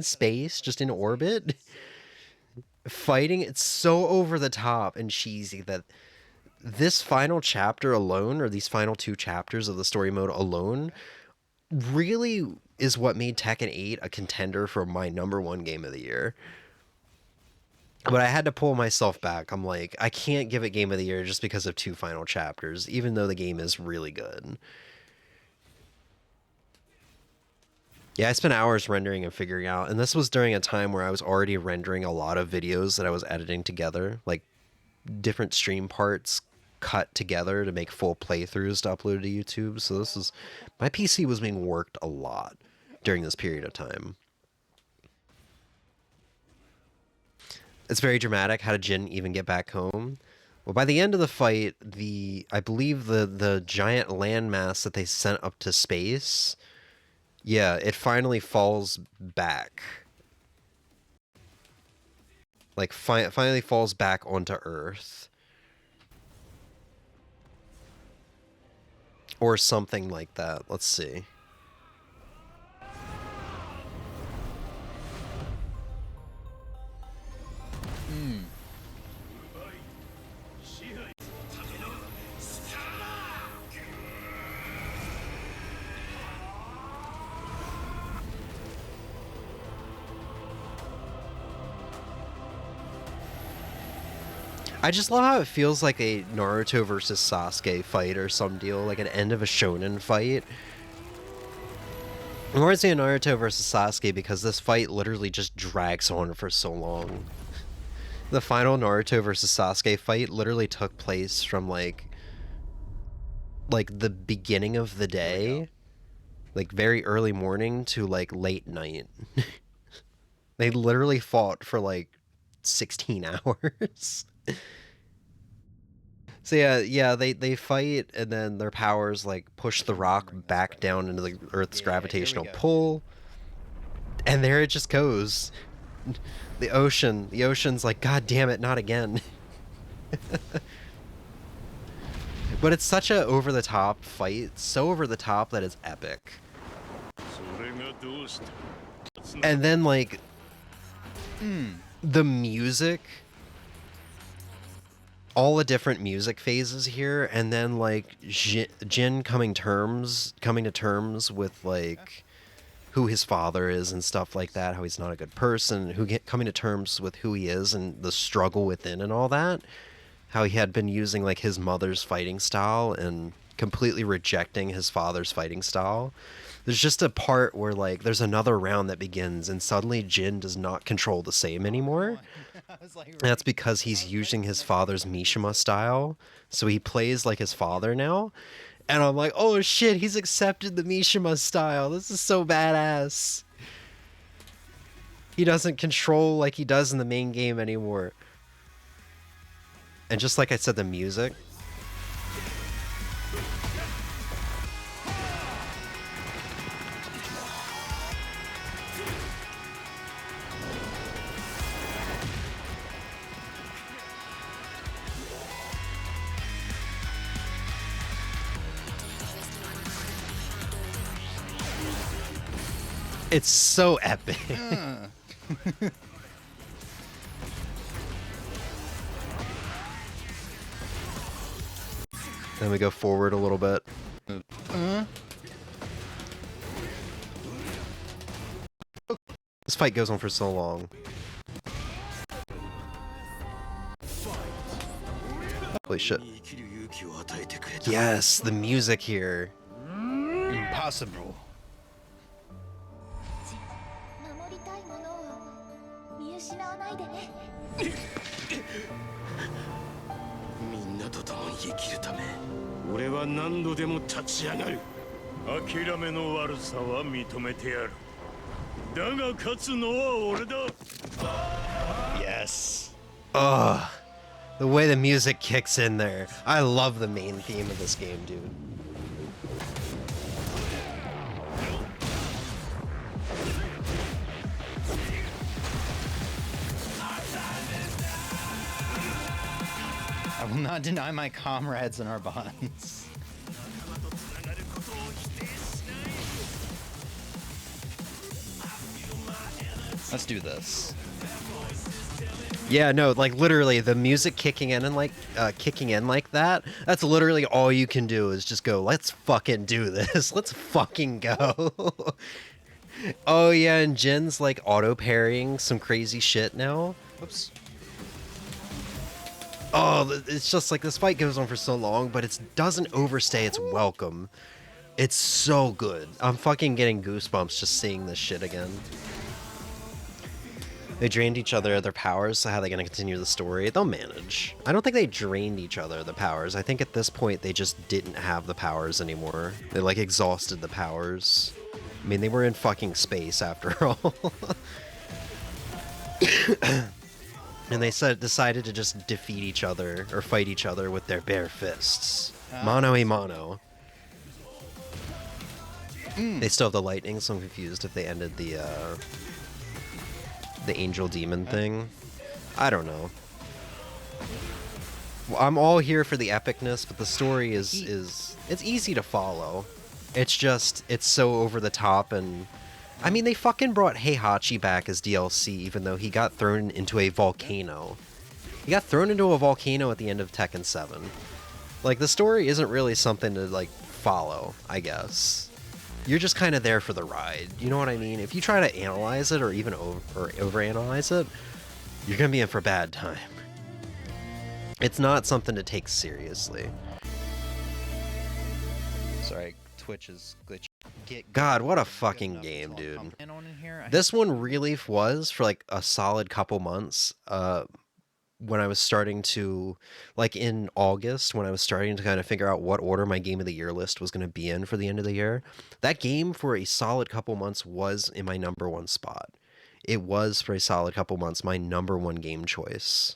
space, just in orbit. Fighting. It's so over the top and cheesy that this final chapter alone, or these final 2 chapters of the story mode alone, really is what made Tekken 8 a contender for my #1 game of the year. But I had to pull myself back. I'm like, I can't give it game of the year just because of 2 final chapters, even though the game is really good. Yeah, I spent hours rendering and figuring out, and this was during a time where I was already rendering a lot of videos that I was editing together, like different stream parts cut together to make full playthroughs to upload to YouTube. So this is, my PC was being worked a lot during this period of time. It's very dramatic. How did Jin even get back home? Well, by the end of the fight, I believe the giant landmass that they sent up to space, yeah, it finally falls back. Like, finally falls back onto Earth. Or something like that. Let's see. I just love how it feels like a Naruto versus Sasuke fight or some deal, like an end of a shonen fight. I want to say Naruto versus Sasuke because this fight literally just drags on for so long. The final Naruto versus Sasuke fight literally took place from like the beginning of the day, like very early morning to like late night. They literally fought for like 16 hours. So yeah, they fight, and then their powers like push the rock back down into the Earth's gravitational pull, and there it just goes. The ocean's like, God damn it, not again. But it's such a over the top fight, so over the top that it's epic. And then like the music all the different music phases here, and then like Jin coming to terms with like who his father is and stuff like that, how he's not a good person, coming to terms with who he is and the struggle within and all that, how he had been using like his mother's fighting style and completely rejecting his father's fighting style. There's just a part where like there's another round that begins and suddenly Jin does not control the same anymore. And that's because he's using his father's Mishima style. So he plays like his father now. And I'm like, oh shit, he's accepted the Mishima style. This is so badass. He doesn't control like he does in the main game anymore. And just like I said, the music. It's so epic. Then we go forward a little bit. This fight goes on for so long. Holy shit. Yes, the music here. Impossible. Yes. Ugh. The way the music kicks in there. I love the main theme of this game, dude. I will not deny my comrades in our bonds. Let's do this. Yeah, no, like literally the music kicking in like that. That's literally all you can do is just go, let's fucking do this. Let's fucking go. Oh yeah, and Jin's like auto parrying some crazy shit now. Whoops. Oh, it's just like this fight goes on for so long, but it doesn't overstay its welcome. It's so good. I'm fucking getting goosebumps just seeing this shit again. They drained each other of their powers, so how are they going to continue the story? They'll manage. I don't think they drained each other of the powers. I think at this point they just didn't have the powers anymore. They like exhausted the powers. I mean, they were in fucking space after all. And they decided to just defeat each other or fight each other with their bare fists. Mano a mano. They still have the lightning, so I'm confused if they ended the angel demon thing. I don't know. Well, I'm all here for the epicness, but the story is it's easy to follow. It's just it's so over the top, and I mean they fucking brought Heihachi back as DLC even though he got thrown into a volcano. He got thrown into a volcano at the end of Tekken 7. Like the story isn't really something to like follow, I guess. You're just kind of there for the ride. You know what I mean? If you try to analyze it or even overanalyze it, you're going to be in for a bad time. It's not something to take seriously. Sorry, Twitch is glitchy. God, what a fucking game, dude. This one really was for like a solid couple months. When I was starting to, like in August, when I was starting to kind of figure out what order my Game of the Year list was going to be in for the end of the year, that game for a solid couple months was in my #1 spot. It was for a solid couple months my #1 game choice.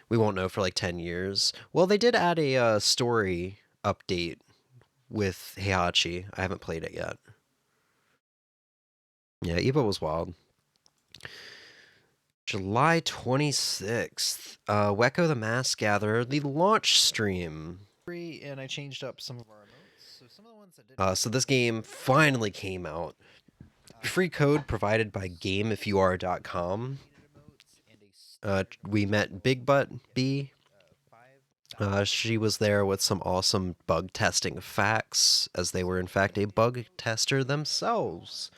We won't know for like 10 years. Well, they did add a story update with Heihachi. I haven't played it yet. Yeah, Evo was wild. July 26th, Weko the Mask Gatherer, the launch stream. And I changed up some of our emotes. So some of the ones that did. So this game finally came out. Free code provided by GameIfYouAre.com. We met Big Butt B. She was there with some awesome bug testing facts, as they were in fact a bug tester themselves.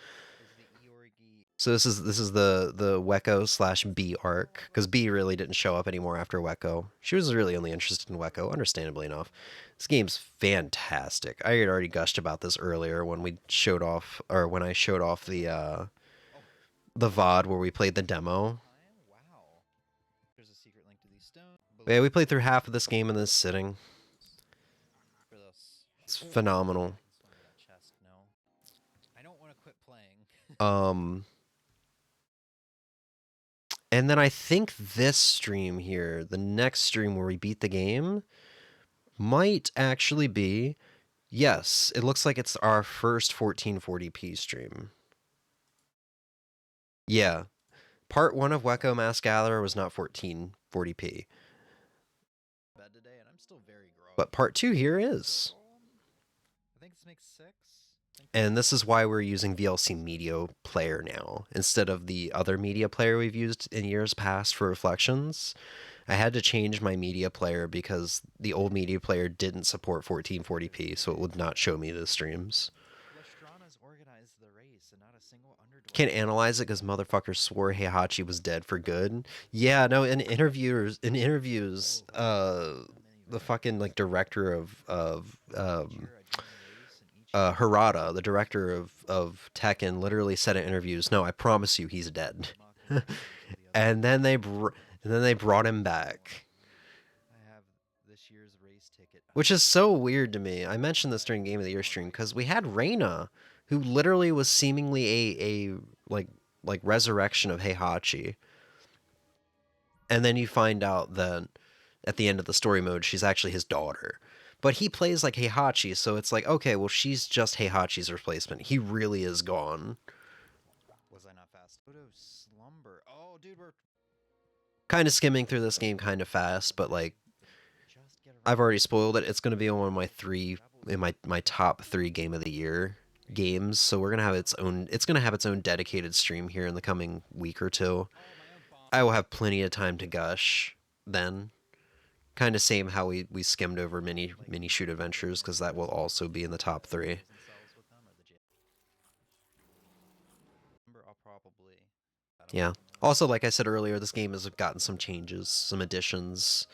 So this is the Wecco slash B arc, because B really didn't show up anymore after Wecco. She was really only interested in Wecco, understandably enough. This game's fantastic. I had already gushed about this earlier when we showed off, or when I showed off the VOD where we played the demo. Yeah, we played through half of this game in this sitting. It's phenomenal. And then I think this stream here, the next stream where we beat the game, might actually be, yes, it looks like it's our first 1440p stream. Yeah. Part 1 of Wecco Mass Gatherer was not 1440p. But part 2 here is. And this is why we're using VLC Media Player now, instead of the other media player we've used in years past for Reflections. I had to change my media player because the old media player didn't support 1440p, so it would not show me the streams. Can't analyze it because motherfuckers swore Heihachi was dead for good. Yeah, no, in interviews, the fucking like director of Harada, the director of Tekken, literally said in interviews, "No, I promise you, he's dead." And then they brought him back, which is so weird to me. I mentioned this during Game of the Year stream because we had Reina, who literally was seemingly a like resurrection of Heihachi, and then you find out that at the end of the story mode, she's actually his daughter. But he plays like Heihachi, so it's like, okay, well, she's just Heihachi's replacement. He really is gone. Was I not fast? Slumber. Oh, dude, we're kind of skimming through this game kind of fast, but like, I've already spoiled it. It's going to be one of my top 3 Game of the Year games. So we're gonna have its own dedicated stream here in the coming week or two. I will have plenty of time to gush then. Kind of same how we skimmed over mini shoot adventures, because that will also be in the top 3. Yeah. Also, like I said earlier, this game has gotten some changes, some additions,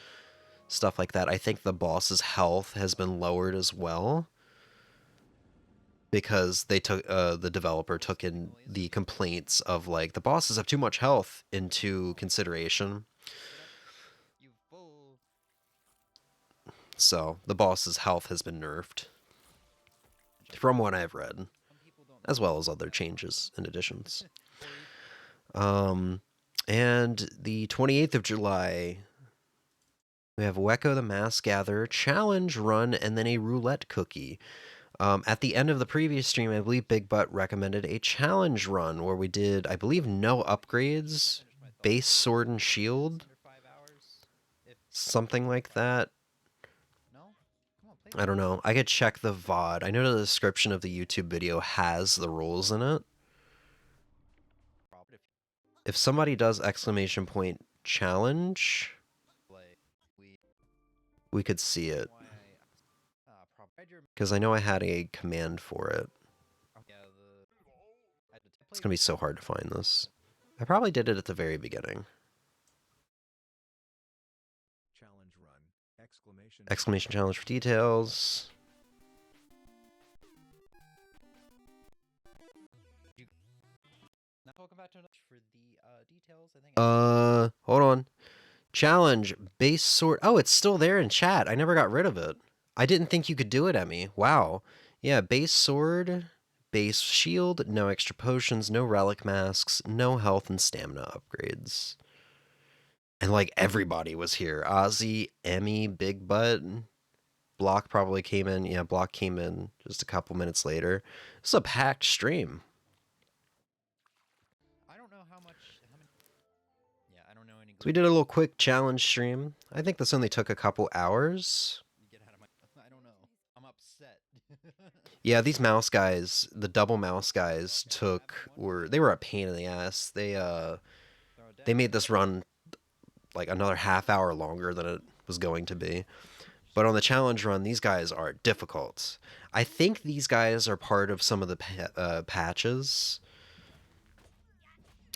stuff like that. I think the boss's health has been lowered as well, because they took the developer took in the complaints of like the bosses have too much health into consideration. So the boss's health has been nerfed, from what I've read, as well as other changes and additions. And the 28th of July, we have Wecco the Mass Gatherer challenge run, and then a roulette cookie. At the end of the previous stream, I believe Big Butt recommended a challenge run where we did, I believe, no upgrades, base sword and shield, something like that. I don't know. I could check the VOD. I know the description of the YouTube video has the rules in it. If somebody does exclamation point challenge, we could see it. Because I know I had a command for it. It's going to be so hard to find this. I probably did it at the very beginning. Exclamation challenge for details. Hold on. Challenge, base sword. Oh, it's still there in chat. I never got rid of it. I didn't think you could do it, Emmy. Wow. Yeah, base sword, base shield, no extra potions, no relic masks, no health and stamina upgrades. And like everybody was here. Ozzy, Emmy, Big Butt. Block probably came in. Yeah, Block came in just a couple minutes later. It's a packed stream. I don't know how much. Yeah, I don't know any. So we did a little quick challenge stream. I think this only took a couple hours. I don't know. I'm upset. Yeah, these mouse guys, the double mouse guys, they were a pain in the ass. They made this run like another half hour longer than it was going to be. But on the challenge run, these guys are difficult. I think these guys are part of some of the patches.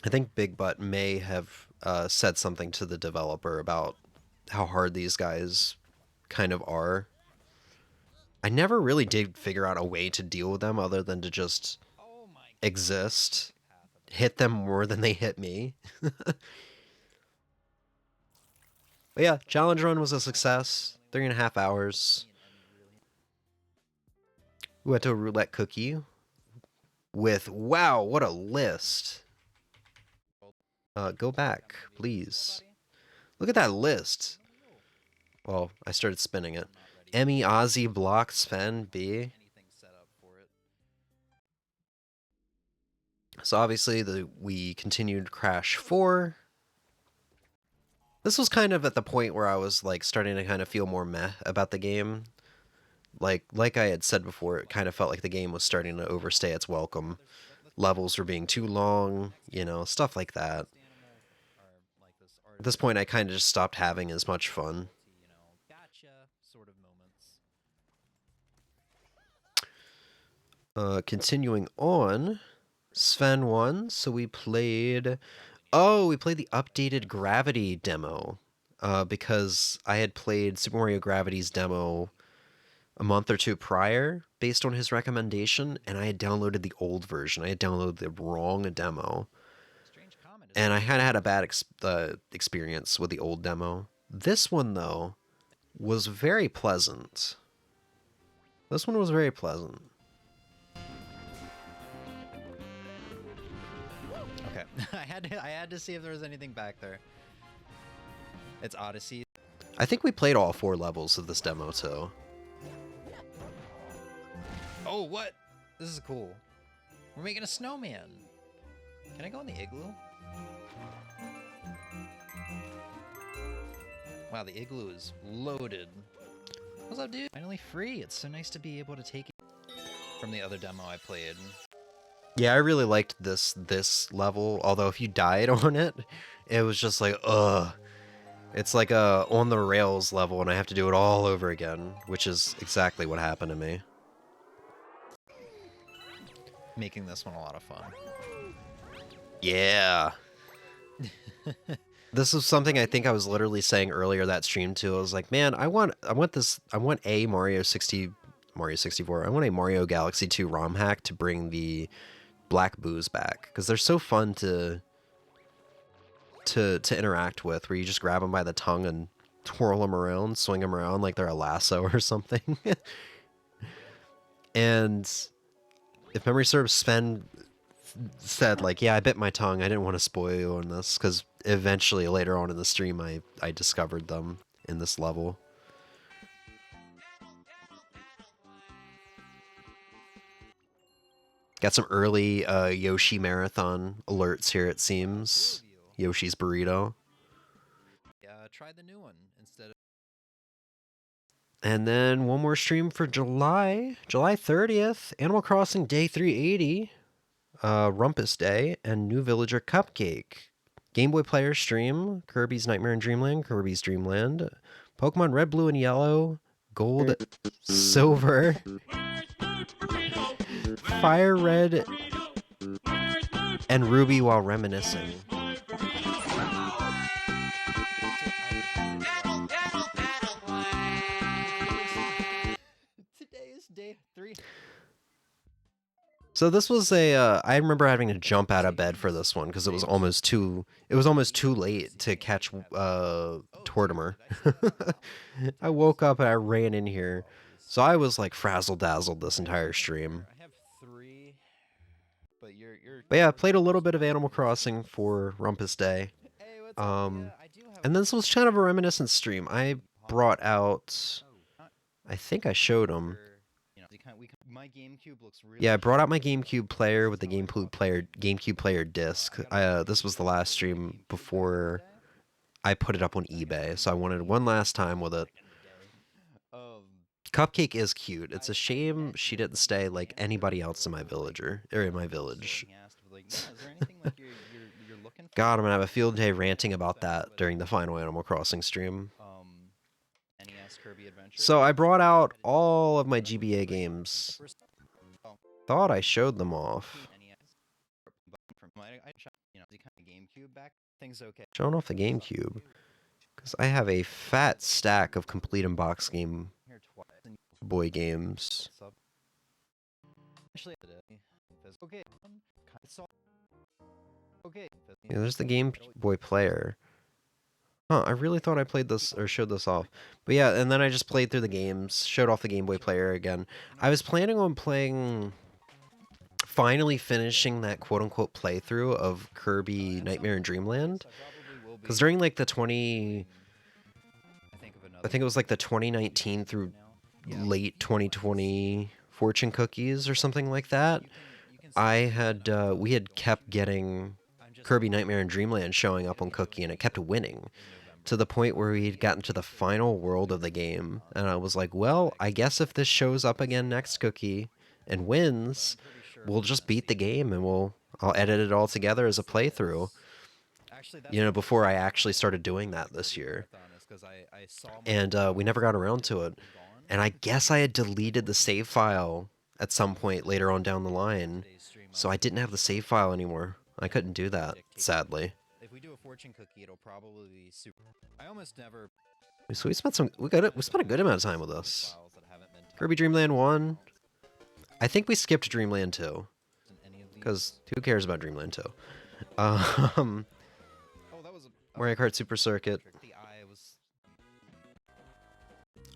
I think Big Butt may have said something to the developer about how hard these guys kind of are. I never really did figure out a way to deal with them other than to just exist, hit them more than they hit me. But yeah, challenge run was a success. 3.5 hours. We went to a roulette cookie with, wow, what a list. Go back, please. Look at that list. Well, I started spinning it. Emmy, Ozzy, Block, Sven, B. So obviously we continued Crash 4. This was kind of at the point where I was like starting to kind of feel more meh about the game. Like I had said before, it kind of felt like the game was starting to overstay its welcome. Levels were being too long, you know, stuff like that. At this point, I kind of just stopped having as much fun. Continuing on, Sven won, so we played... Oh, we played the updated Gravity demo, because I had played Super Mario Gravity's demo a month or two prior, based on his recommendation, and I had downloaded the old version. I had downloaded the wrong demo. And I kind of had a bad experience with the old demo. This one, though, was very pleasant. This one was very pleasant. Okay, I had to see if there was anything back there. It's Odyssey. I think we played all 4 levels of this demo, too. Oh, what? This is cool. We're making a snowman. Can I go in the igloo? Wow, the igloo is loaded. What's up, dude? Finally free. It's so nice to be able to take it from the other demo I played. Yeah, I really liked this level, although if you died on it, it was just like, ugh. It's like a on the rails level, and I have to do it all over again, which is exactly what happened to me. Making this one a lot of fun. Yeah. This is something I think I was literally saying earlier that stream too. I was like, man, I want a Mario 64. I want a Mario Galaxy 2 ROM hack to bring the black boos back, because they're so fun to interact with, where you just grab them by the tongue and twirl them around, swing them around like they're a lasso or something. And if memory serves, Sven said, like, yeah, I bit my tongue. I didn't want to spoil you on this, because eventually later on in the stream I discovered them in this level. Got some early Yoshi marathon alerts here, it seems. Yoshi's Burrito. Try the new one instead of... And then one more stream for July 30th, Animal Crossing Day 380, Rumpus Day, and New Villager Cupcake. Game Boy Player stream, Kirby's Nightmare in Dreamland, Kirby's Dream Land, Pokemon Red, Blue, and Yellow, Gold, Silver, Fire Red, and Ruby while reminiscing. Today is day 3. So this was I remember having to jump out of bed for this one because it was almost too late to catch Tortimer. I woke up and I ran in here. So I was like frazzle-dazzled this entire stream. I have 3, but you're... But yeah, I played a little bit of Animal Crossing for Rumpus Day. And this was kind of a reminiscence stream. I brought out, I think I showed them. My GameCube looks really... Yeah, I brought out my GameCube player with the GameCube player disc. This was the last stream before I put it up on eBay, so I wanted one last time with it. Cupcake is cute. It's a shame she didn't stay like anybody else in my village. Is there anything like you're looking God, I'm gonna have a field day ranting about that during the final Animal Crossing stream. NES Kirby Adventure. So I brought out all of my GBA games. Thought I showed them off. GameCube back. Things okay. Showing off the GameCube. Because I have a fat stack of complete and box Game Boy games. Actually, okay. Okay. Yeah, there's the Game Boy player. Huh, I really thought I played this or showed this off. But yeah, and then I just played through the games, showed off the Game Boy player again. I was planning on finally finishing that quote-unquote playthrough of Kirby Nightmare in Dreamland. Because during like the I think it was like the 2019 through late 2020 fortune cookies or something like that, we had kept getting Kirby Nightmare in Dreamland showing up on Cookie, and it kept winning to the point where we had gotten to the final world of the game, and I was like, well, I guess if this shows up again next Cookie and wins, we'll just beat the game and I'll edit it all together as a playthrough. You know, before I actually started doing that this year. And we never got around to it. And I guess I had deleted the save file at some point later on down the line, so I didn't have the save file anymore. I couldn't do that, sadly. If we do a fortune cookie, it'll probably be super. I almost never. So we spent a good amount of time with this. Kirby Dreamland 1. I think we skipped Dreamland 2. Because who cares about Dreamland 2? Mario Kart Super Circuit.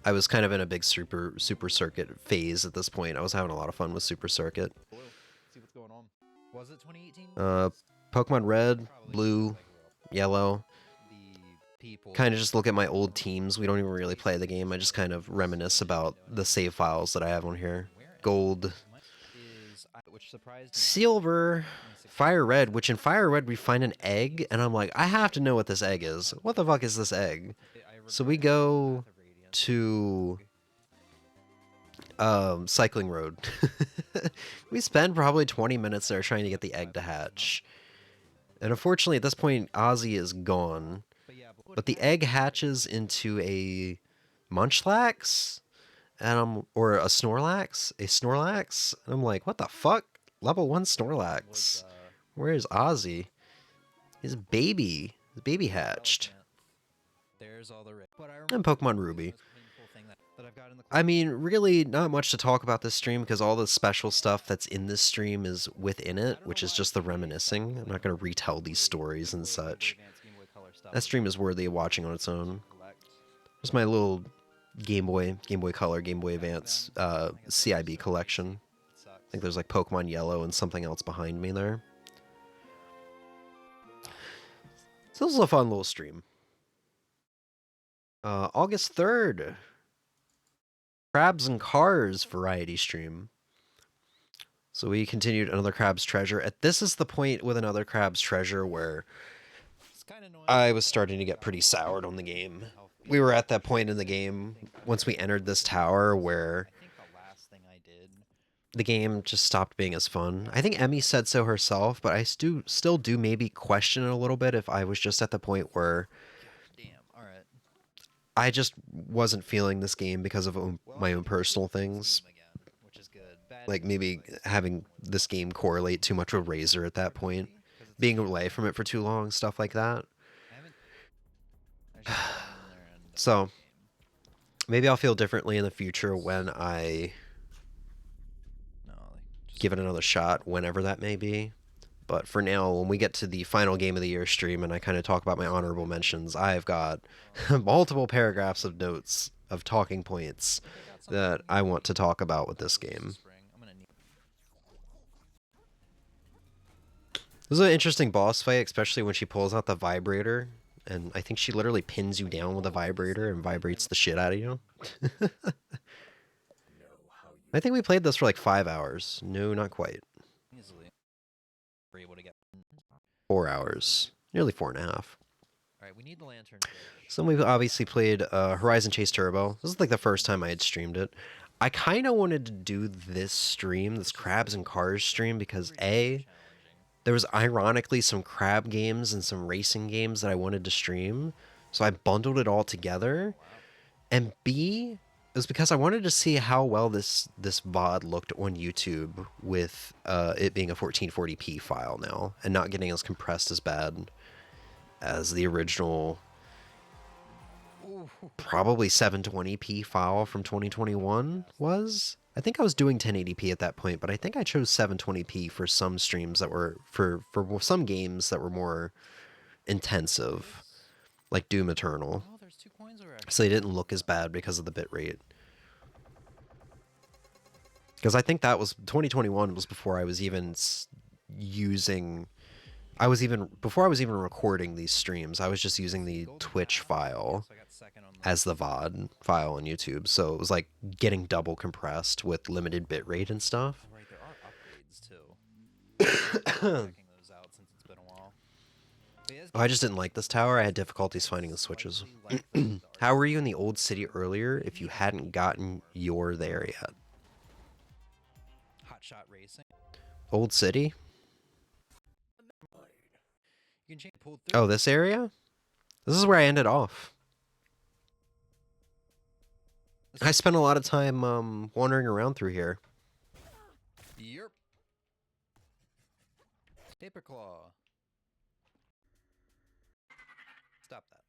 I was kind of in a big Super Circuit phase at this point. I was having a lot of fun with Super Circuit. See what's going on. Was it 2018? Pokemon Red, Blue, Yellow. Kind of just look at my old teams. We don't even really play the game. I just kind of reminisce about the save files that I have on here. Gold. Silver. Fire Red, which in Fire Red we find an egg, and I'm like, I have to know what this egg is. What the fuck is this egg? So we go to Cycling Road. We spend probably 20 minutes there trying to get the egg to hatch. And unfortunately at this point Ozzy is gone. But the egg hatches into a Munchlax, or a Snorlax, and I'm like, what the fuck? Level 1 Snorlax. Where is Ozzy? His baby hatched. And Pokemon Ruby. I mean, really not much to talk about this stream because all the special stuff that's in this stream is within it, which is just the reminiscing. I'm not going to retell these stories and such. That stream is worthy of watching on its own. There's my little Game Boy Color, Game Boy Advance CIB collection. I think there's like Pokemon Yellow and something else behind me there. So this was a fun little stream. August 3rd. Crabs and Cars variety stream. So we continued another Crab's Treasure. This is the point with another Crab's Treasure where I was starting to get pretty soured on the game. We were at that point in the game, once we entered this tower, where the game just stopped being as fun. I think Emmy said so herself, but I still do maybe question it a little bit if I was just at the point where I just wasn't feeling this game because of my own personal things. Like maybe having this game correlate too much with Razor at that point. Being away from it for too long, stuff like that. So, maybe I'll feel differently in the future when I give it another shot, whenever that may be. But for now, when we get to the final Game of the Year stream and I kind of talk about my honorable mentions, I've got multiple paragraphs of notes, of talking points that I want to talk about with this game. This is an interesting boss fight, especially when she pulls out the vibrator. And I think she literally pins you down with a vibrator and vibrates the shit out of you. I think we played this for like 5 hours. No, not quite. 4 hours. Nearly 4.5. Alright, we need the lantern. So we've obviously played Horizon Chase Turbo. This is like the first time I had streamed it. I kind of wanted to do this stream, this Crabs and Cars stream, because A, there was ironically some crab games and some racing games that I wanted to stream, so I bundled it all together. And B, it was because I wanted to see how well this VOD looked on YouTube with it being a 1440p file now and not getting as compressed as bad as the original probably 720p file from 2021 was. I think I was doing 1080p at that point, but I think I chose 720p for some streams that were for some games that were more intensive, like Doom Eternal. Oh, there's 2 coins already. So they didn't look as bad because of the bitrate. Because I think that was 2021 was before I was even before I was even recording these streams. I was just using the Twitch file as the VOD file on YouTube, so it was like getting double compressed with limited bitrate and stuff. Right, there are upgrades too. Checking those out since it's been a while. Oh, I just didn't like this tower. I had difficulties finding the switches. How were you in the old city earlier if you hadn't gotten your there yet? Hot shot racing. Old city? You can change pulled through. Oh, this area? This is where I ended off. I spent a lot of time wandering around through here. Yep. Paper claw. Stop that.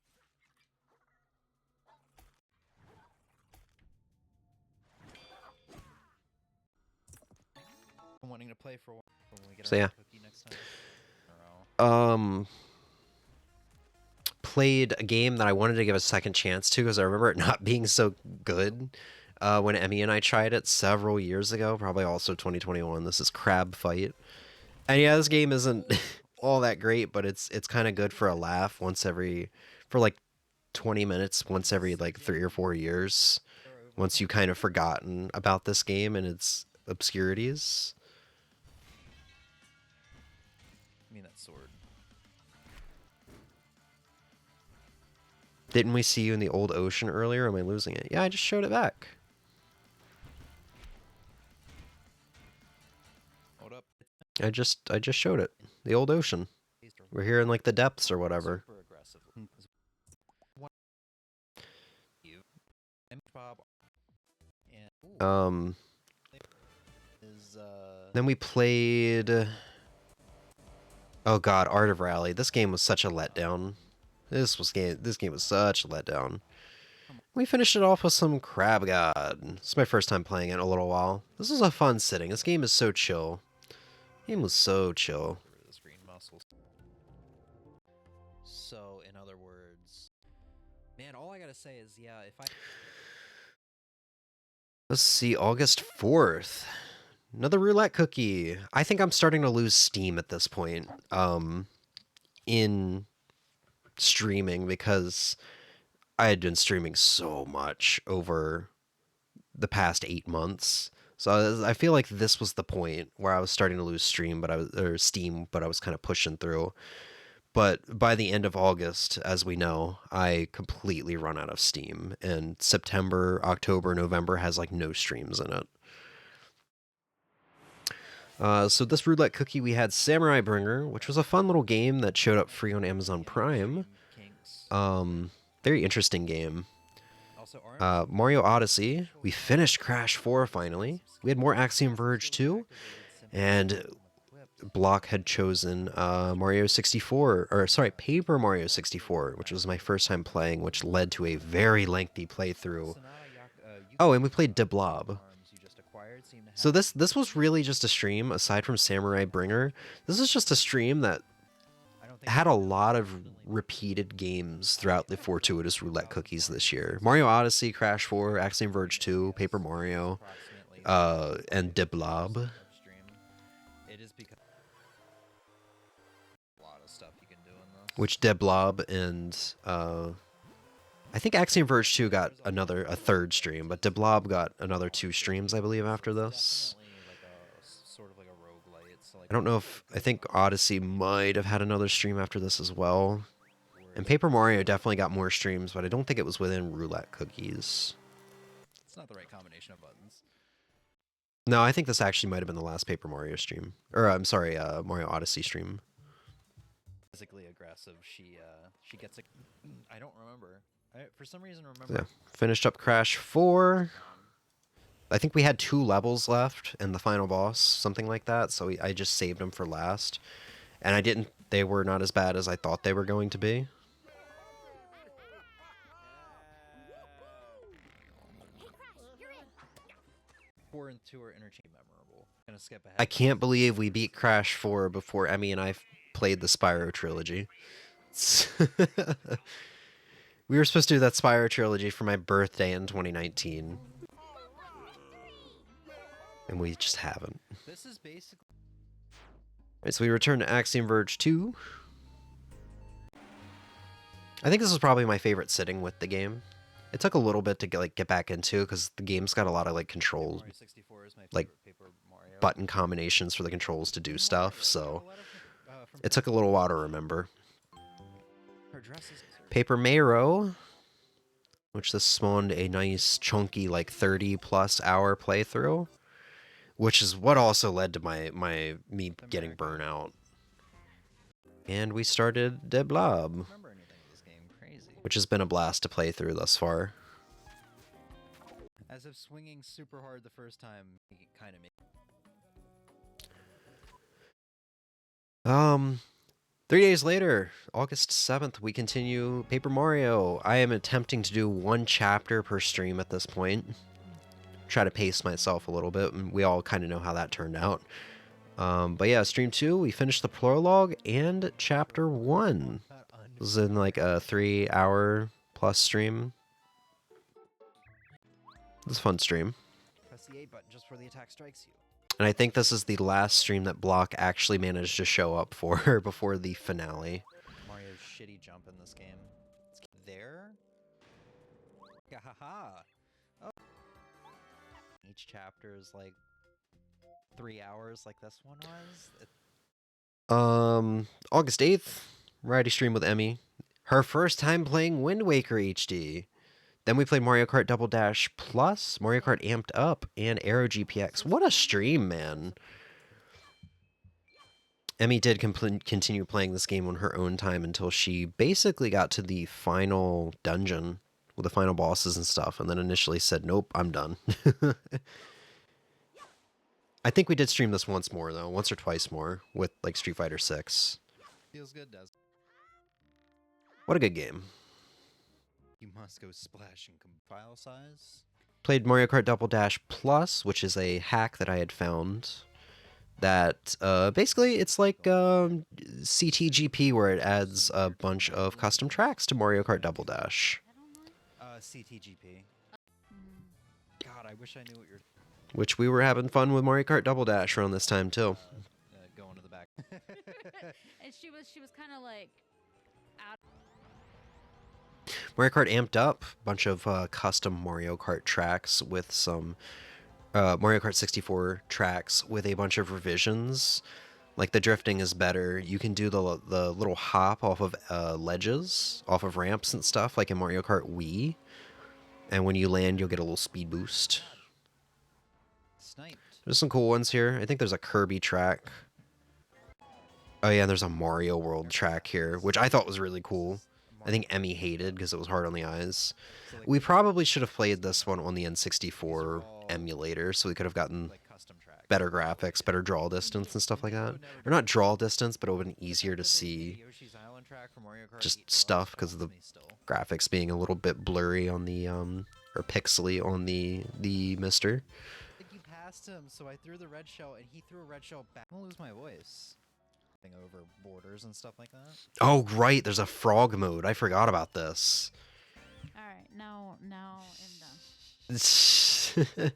I'm wanting to play for when we get So our yeah. cookie next time. Played a game that I wanted to give a second chance to because I remember it not being so good when Emmy and I tried it several years ago, probably also 2021. This is Crab Fight. And yeah, this game isn't all that great, but it's kind of good for a laugh for like 20 minutes once every like 3 or 4 years, once you kind of forgotten about this game and its obscurities. I mean that sword. Didn't we see you in the old ocean earlier? Am I losing it? Yeah, I just showed it back. Hold up. I just showed it. The old ocean. We're here in like the depths or whatever. Super aggressive. Bob. And, Then we played. Oh God, Art of Rally. This game was such a letdown. This game was such a letdown. We finished it off with some Crab God. It's my first time playing it in a little while. This was a fun sitting. This game is so chill. The game was so chill. the screen muscles. So, in other words, man, all I gotta say is, yeah, if I. Let's see, August 4th. Another roulette cookie. I think I'm starting to lose steam at this point. In streaming because I had been streaming so much over the past 8 months. So I feel like this was the point where I was starting to lose steam, but I was kind of pushing through. But by the end of August, as we know, I completely run out of steam, and September, October, November has like no streams in it. So this roulette cookie, we had Samurai Bringer, which was a fun little game that showed up free on Amazon Prime. Very interesting game. Mario Odyssey. We finished Crash 4 finally. We had more Axiom Verge 2, and Block had chosen Mario 64, or sorry, Paper Mario 64, which was my first time playing, which led to a very lengthy playthrough. Oh, and we played De Blob. So this was really just a stream, aside from Samurai Bringer. This is just a stream that had a lot of repeated games throughout the fortuitous roulette cookies this year. Mario Odyssey, Crash 4, Axiom Verge 2, Paper Mario, and De Blob. It is because a lot of stuff you can do in this. Which De Blob and I think Axiom Verge 2 got a third stream, but De Blob got another 2 streams, I believe, after this. I don't know if... I think Odyssey might have had another stream after this as well. And Paper Mario definitely got more streams, but I don't think it was within roulette cookies. It's not the right combination of buttons. No, I think this actually might have been the last Paper Mario stream. Or, I'm sorry, Mario Odyssey stream. Physically aggressive. She gets a. I don't remember. I for some reason Yeah. remember. Finished up Crash 4. I think we had 2 levels left and the final boss, something like that. So I just saved them for last. And I didn't. They were not as bad as I thought they were going to be. Four and 2 are interchangeably memorable. Gonna skip ahead. I can't believe we beat Crash 4 before Emmy and I played the Spyro trilogy. We were supposed to do that Spyro trilogy for my birthday in 2019. And we just haven't. This is basically. Alright, so we return to Axiom Verge 2. I think this is probably my favorite sitting with the game. It took a little bit to get back into because the game's got a lot of like controls, Mario 64 is my like favorite Paper Mario. button combinations for the controls to do stuff. So A lot of, it took a little while to remember. her dresses. Paper Mario, which this spawned a nice chunky like 30+ hour playthrough, which is what also led to me getting burnout. And we started De Blob, Remember anything of this game? Crazy. which has been a blast to play through thus far. As if swinging super hard the first time, kind of. 3 days later, August 7th, we continue Paper Mario. I am attempting to do 1 chapter per stream at this point. Try to pace myself a little bit, and we all kind of know how that turned out. But yeah, stream 2, we finished the prologue and chapter 1. This was in like a 3-hour plus stream. It was a fun stream. Press the A button just before the attack strikes you. And I think this is the last stream that Block actually managed to show up for before the finale. Mario's shitty jump in this game. It's there. Gahaha. Oh. Each chapter is like 3 hours, like this one was. August 8th, variety stream with Emmy. Her first time playing Wind Waker HD. Then we played Mario Kart Double Dash Plus, Mario Kart Amped Up, and Aero GPX. What a stream, man. Emmy did continue playing this game on her own time until she basically got to the final dungeon with the final bosses and stuff, and then initially said, nope, I'm done. I think we did stream this once more, though. Once or twice more with, like, Street Fighter 6. Feels good, does. What a good game. You must go splash and file size. Played Mario Kart Double Dash Plus, which is a hack that I had found. That, basically, it's like CTGP, where it adds a bunch of custom tracks to Mario Kart Double Dash. CTGP. God, I wish I knew what you're... Which we were having fun with Mario Kart Double Dash around this time, too. Going to the back. And she was kind of like out. Mario Kart Amped Up, bunch of custom Mario Kart tracks with some Mario Kart 64 tracks with a bunch of revisions. Like the drifting is better. You can do the little hop off of ledges, off of ramps and stuff, like in Mario Kart Wii. And when you land, you'll get a little speed boost. Sniped. There's some cool ones here. I think there's a Kirby track. Oh yeah, and there's a Mario World track here, which I thought was really cool. I think Emmy hated because it was hard on the eyes. We probably should have played this one on the N64 emulator, so we could have gotten better graphics, better draw distance and stuff like that. Or not draw distance, but it would have been easier to see just stuff because of the graphics being a little bit blurry on the, or pixely on the mister. I think you passed him, so I threw the red shell, and he threw a red shell back. I'm gonna lose my voice. Over borders and stuff like that. Oh, right, there's a frog mode. I forgot about this. All right, now I'm done.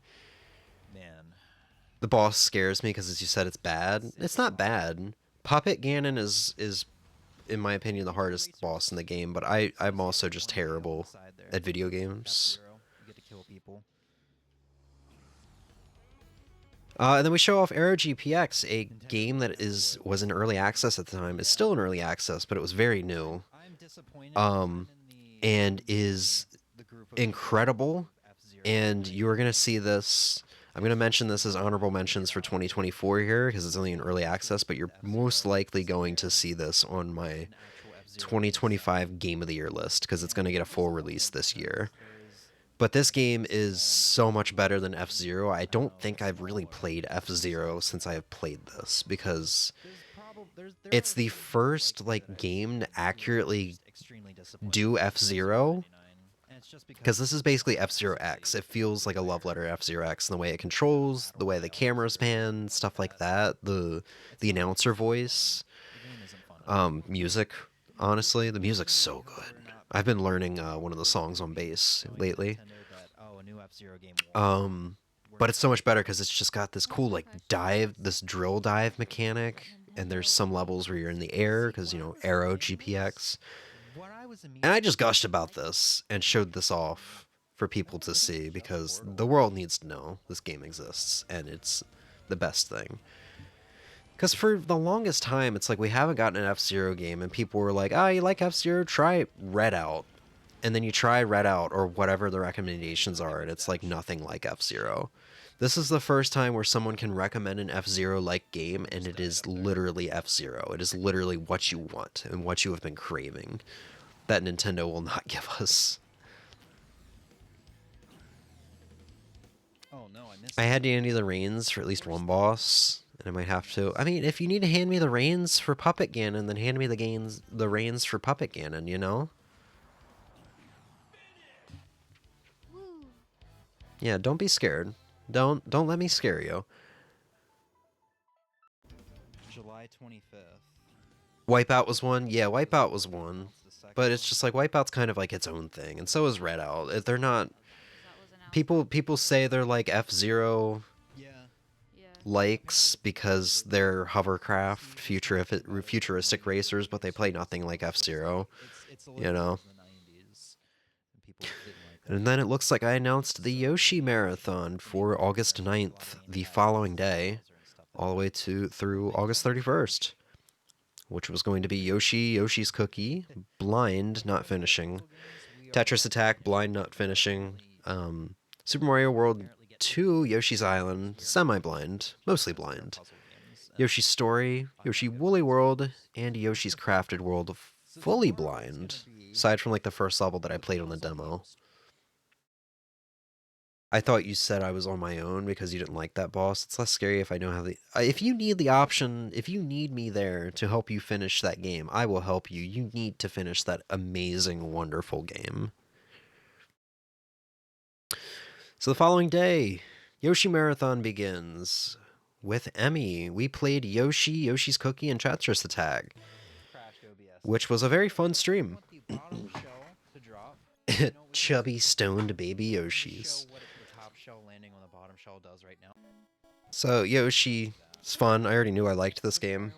Man. The boss scares me because, as you said, it's bad. It's not bad. Puppet Ganon is, in my opinion, the hardest boss in the game, but I'm also just terrible at video games. You get to kill people. And then we show off Aero GPX, a game that was in early access at the time. It's still in early access, but it was very new. And is incredible. And you're going to see this. I'm going to mention this as honorable mentions for 2024 here because it's only in early access, but you're most likely going to see this on my 2025 Game of the Year list because it's going to get a full release this year. But this game is so much better than F-Zero. I don't think I've really played F-Zero since I have played this because it's the first like game to accurately do F-Zero. Because this is basically F-Zero X. It feels like a love letter to F-Zero X in the way it controls, the way the cameras pan, stuff like that. The announcer voice, music. Honestly, the music's so good. I've been learning one of the songs on bass lately. But it's so much better because it's just got this cool like dive, this drill dive mechanic, and there's some levels where you're in the air because, you know, Arrow GPX. And I just gushed about this and showed this off for people to see because the world needs to know this game exists and it's the best thing. Because for the longest time, it's like we haven't gotten an F-Zero game and people were like, oh, you like F-Zero? Try Redout. And then you try Redout or whatever the recommendations are and it's like nothing like F-Zero. This is the first time where someone can recommend an F-Zero-like game and it is literally F-Zero. It is literally what you want and what you have been craving that Nintendo will not give us. Oh no, I missed. I had to hand you the reins for at least one boss, and I might have to. I mean, if you need to hand me the reins for Puppet Ganon, then hand me the reins for Puppet Ganon, you know? Yeah, don't be scared. Don't let me scare you. July 25th. Wipeout was one. Yeah, Wipeout was one. But it's just like Wipeout's kind of like its own thing, and so is Redout. They're not. People say they're like F-Zero likes because they're hovercraft futuristic racers, but they play nothing like F-Zero. You know. And then it looks like I announced the Yoshi Marathon for August 9th, the following day, all the way through August 31st. Which was going to be Yoshi's Cookie, Blind, not finishing, Tetris Attack, Blind, not finishing, Super Mario World 2, Yoshi's Island, semi-blind, mostly blind, Yoshi's Story, Yoshi Woolly World, and Yoshi's Crafted World, fully blind, aside from like the first level that I played on the demo. I thought you said I was on my own because you didn't like that boss. It's less scary if I know how the... if you need the option, if you need me there to help you finish that game, I will help you. You need to finish that amazing, wonderful game. So the following day, Yoshi Marathon begins. With Emmy, we played Yoshi, Yoshi's Cookie, and Tetris Attack, which was a very fun stream. Chubby, stoned baby Yoshis. So Yoshi is fun. I already knew I liked this game.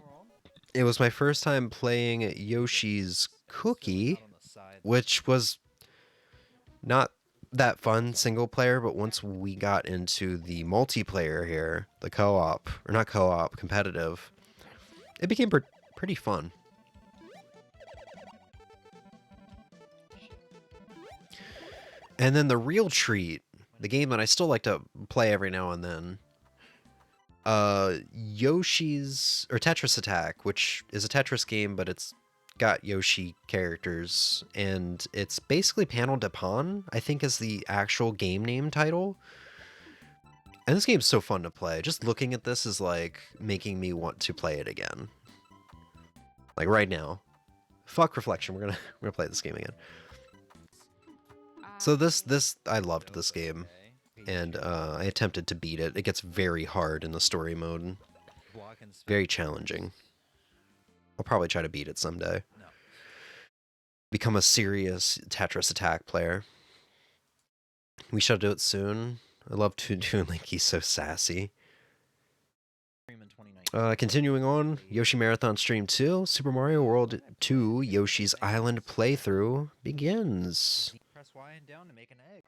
It was my first time playing Yoshi's Cookie, which was not that fun single player, but once we got into the multiplayer here, the co-op, or not co-op, competitive, it became pretty fun. And then the real treat, the game that I still like to play every now and then, Yoshi's, or Tetris Attack, which is a Tetris game, but it's got Yoshi characters, and it's basically Panel de Pon, I think is the actual game name title. And this game's so fun to play. Just looking at this is like making me want to play it again. Like right now. Fuck Reflection, we're gonna play this game again. So this I loved this game, and I attempted to beat it. It gets very hard in the story mode, very challenging. I'll probably try to beat it someday. Become a serious Tetris Attack player. We shall do it soon. I love doing like he's so sassy. Continuing on, Yoshi Marathon Stream 2, Super Mario World 2, Yoshi's Island playthrough begins. Press Y and down to make an egg.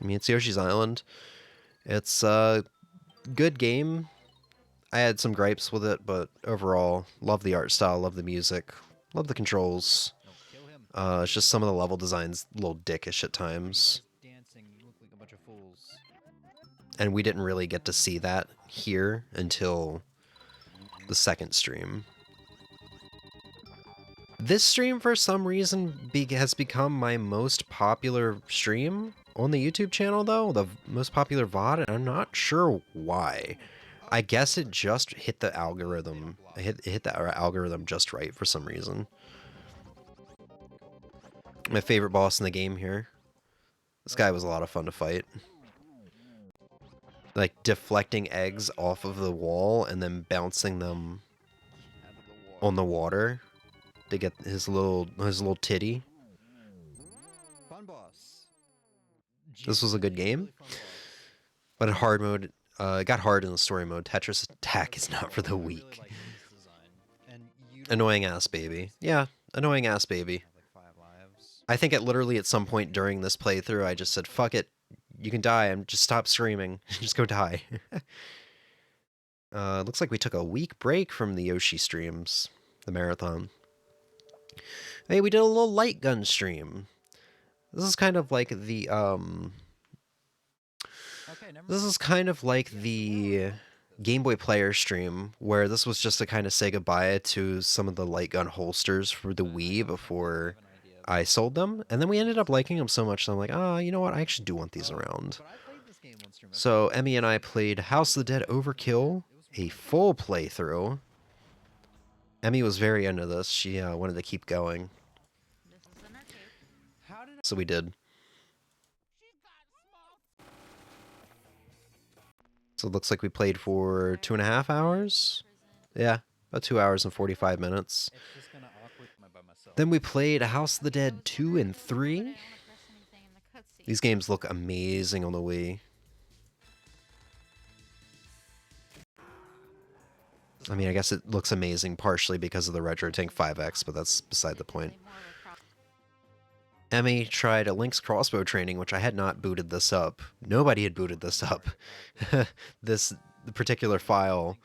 I mean, it's Yoshi's Island. It's a good game. I had some gripes with it, but overall, love the art style, love the music, love the controls. It's just some of the level designs a little dickish at times. Dancing, you look like a bunch of fools. And we didn't really get to see that here until the second stream. This stream, for some reason, has become my most popular stream on the YouTube channel, though. The most popular VOD, and I'm not sure why. I guess it just hit the algorithm. It hit the algorithm just right for some reason. My favorite boss in the game here. This guy was a lot of fun to fight. Like, deflecting eggs off of the wall and then bouncing them on the water to get his little titty. Fun boss. This was a good game. But in hard mode, it got hard in the story mode. Tetris Attack is not for the weak. Annoying ass baby. Yeah, annoying ass baby. I think literally at some point during this playthrough, I just said, fuck it. You can die, and just stop screaming. Just go die. Looks like we took a week break from the Yoshi streams. The marathon. Hey, we did a little light gun stream. This is kind of like the, This is kind of like the Game Boy Player stream, where this was just to kind of say goodbye to some of the light gun holsters for the Wii before I sold them, and then we ended up liking them so much that I'm like, ah, you know what, I actually do want these around. So Emmy and I played House of the Dead Overkill, a full playthrough. Emmy was very into this. She wanted to keep going. So we did. So it looks like we played for 2.5 hours? Yeah, about 2 hours and 45 minutes. Then we played House of the Dead 2 and 3. These games look amazing on the Wii. I mean, I guess it looks amazing partially because of the Retro Tank 5X, but that's beside the point. Emmy tried a Link's crossbow training, which I had not booted this up. Nobody had booted this up. The particular file.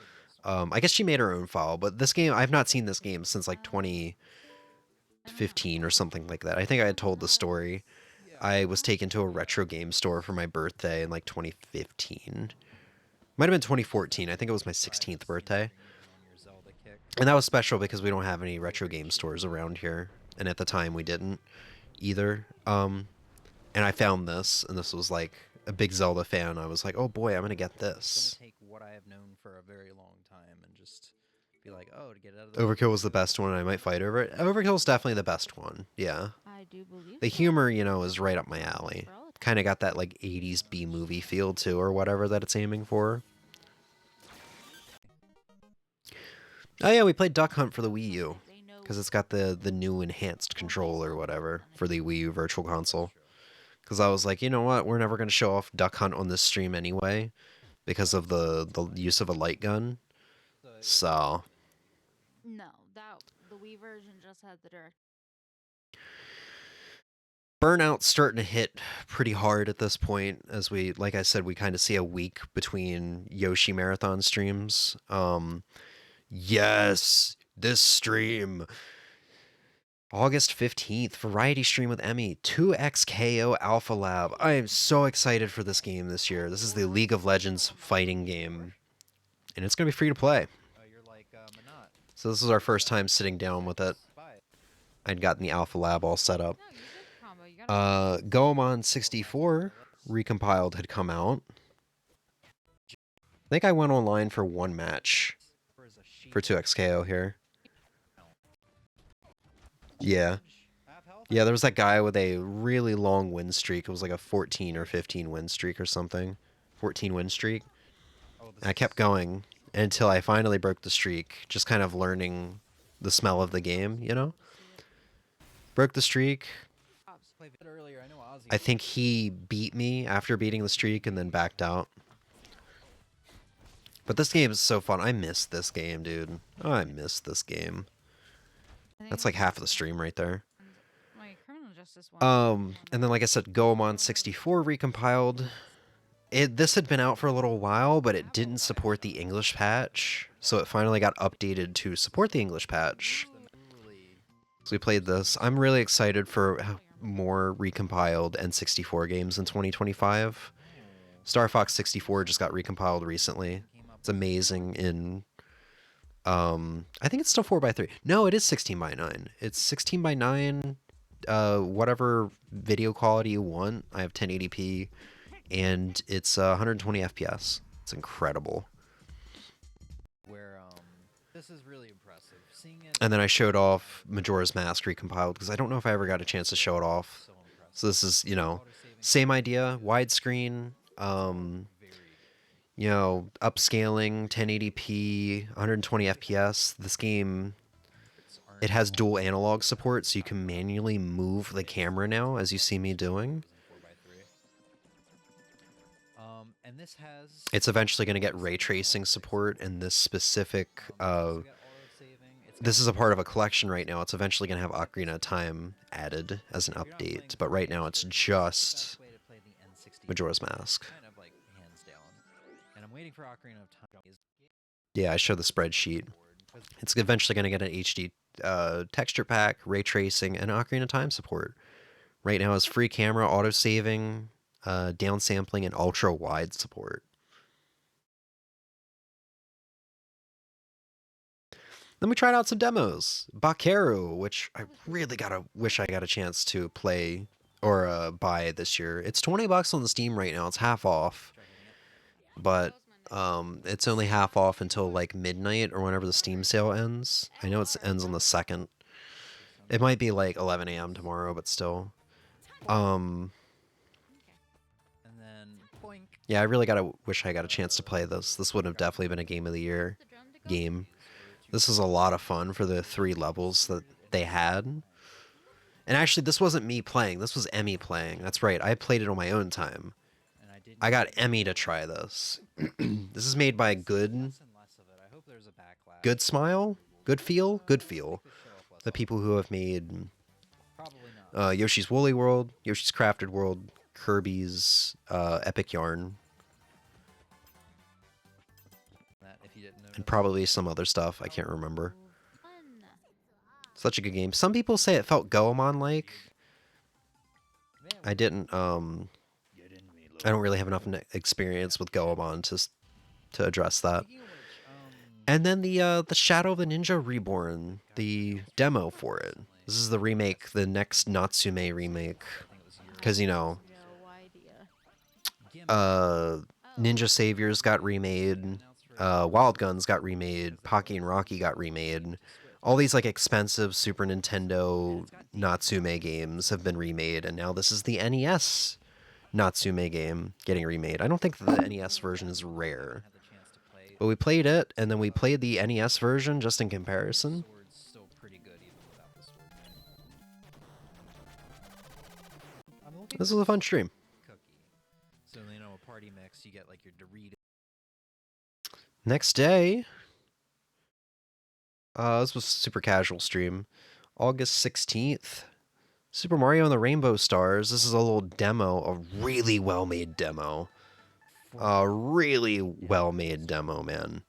I guess she made her own file, but this game, I've not seen this game since like 2015 or something like that. I think I had told the story. I was taken to a retro game store for my birthday in like 2015. Might have been 2014. I think it was my 16th birthday. And that was special because we don't have any retro game stores around here. And at the time we didn't either. And I found this, and this was like a big Zelda fan. I was like, oh boy, I'm going to get this. Take what I have known for a very long time and just be like, oh, to get out of the Overkill was the best one, and I might fight over it. Overkill is definitely the best one. Yeah. I do believe the humor, you know, is right up my alley. Kind of got that like 80s B-movie feel too, or whatever that it's aiming for. Oh yeah, we played Duck Hunt for the Wii U, because it's got the new enhanced control or whatever for the Wii U Virtual Console. Because I was like, you know what, we're never going to show off Duck Hunt on this stream anyway, because of the use of a light gun. So... No, the Wii version just had the direct. Burnout's starting to hit pretty hard at this point, as we, like I said, we kind of see a week between Yoshi Marathon streams. Yes, this stream. August 15th, variety stream with Emmy, 2XKO Alpha Lab. I am so excited for this game this year. This is the League of Legends fighting game, and it's going to be free to play. So this is our first time sitting down with it. I'd gotten the Alpha Lab all set up. Goemon 64 recompiled had come out. I think I went online for one match for 2XKO here. Yeah. Yeah, there was that guy with a really long win streak. It was like a 14 or 15 win streak or something. 14 win streak. And I kept going until I finally broke the streak, just kind of learning the smell of the game, you know? Broke the streak. I think he beat me after beating the streak and then backed out. But this game is so fun. I miss this game, dude. Oh, I miss this game. That's like half of the stream right there. And then, like I said, Goemon 64 recompiled. This had been out for a little while, but it didn't support the English patch. So it finally got updated to support the English patch. So we played this. I'm really excited for more recompiled N64 games in 2025. Star Fox 64 just got recompiled recently. It's amazing in I think it's still 4:3. No, it is 16:9. It's 16:9 whatever video quality you want. I have 1080p and it's 120 FPS. It's incredible. Where this is really impressive. Seeing it. And then I showed off Majora's Mask recompiled because I don't know if I ever got a chance to show it off. So this is, you know, same idea, widescreen, you know, upscaling, 1080p, 120 FPS. This game, it has dual analog support, so you can manually move the camera now, as you see me doing. And this has. It's eventually going to get ray tracing support, and this specific, this is a part of a collection right now. It's eventually going to have Ocarina of Time added as an update, but right now it's just Majora's Mask. Kind of like hands down. And I'm waiting for Ocarina of Time. Yeah, I showed the spreadsheet. It's eventually going to get an HD texture pack, ray tracing, and Ocarina of Time support. Right now it's free camera, auto-saving, downsampling, and ultra-wide support. Then we tried out some demos. Bakeru, which I really wish I got a chance to play or buy this year. It's $20 on the Steam right now. It's half off. But it's only half off until like midnight or whenever the Steam sale ends. I know it ends on the 2nd. It might be like 11 a.m. tomorrow, but still. And then boink. Yeah, I really wish I got a chance to play this. This would have definitely been a Game of the Year game. This is a lot of fun for the 3 levels that they had. And actually, this wasn't me playing. This was Emmy playing. That's right. I played it on my own time. I got Emmy to try this. This is made by Good Smile? Good Feel? Good Feel. The people who have made Yoshi's Woolly World, Yoshi's Crafted World, Kirby's Epic Yarn, and probably some other stuff. I can't remember. Such a good game. Some people say it felt Goemon-like. I didn't. I don't really have enough experience with Goemon to address that. And then the Shadow of the Ninja Reborn, the demo for it. This is the remake, the next Natsume remake, because you know, Ninja Saviors got remade, Wild Guns got remade, Pocky and Rocky got remade. All these like expensive Super Nintendo Natsume games have been remade, and now this is the NES Natsume game getting remade. I don't think the NES version is rare, but we played it, and then we played the NES version just in comparison. This was a fun stream. So you know, a party mix, you get like your Doritos. Next day, this was a super casual stream. August 16th, Super Mario and the Rainbow Stars. This is a little demo, a really well-made demo. A really well-made demo, man.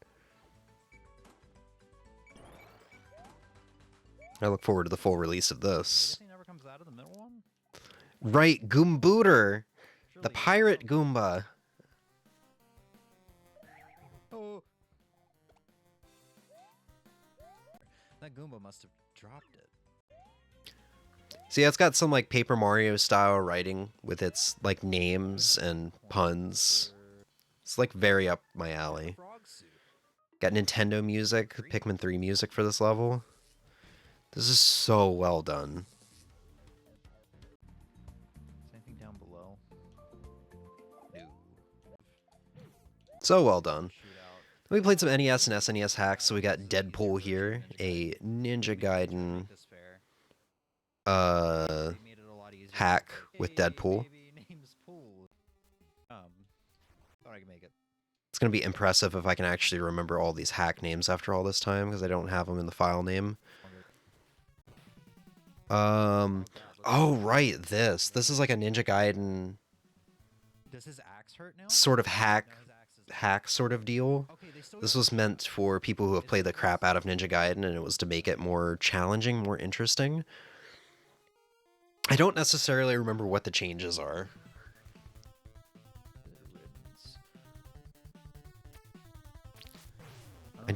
I look forward to the full release of this. Right, Goombooter, the pirate Goomba. Oh. That Goomba must have dropped it. See, it's got some like Paper Mario style writing with its like names and puns. It's like very up my alley. Got Nintendo music, Pikmin 3 music for this level. This is so well done. Is anything down below? No. So well done. We played some NES and SNES hacks, so we got Deadpool here, a Ninja Gaiden hack with Deadpool. Thought I could make it. It's going to be impressive if I can actually remember all these hack names after all this time, because I don't have them in the file name. Oh, right, this is like a Ninja Gaiden Does his axe hurt now? sort of hack sort of deal. This was meant for people who have played the crap out of Ninja Gaiden, and it was to make it more challenging, more interesting. I don't necessarily remember what the changes are.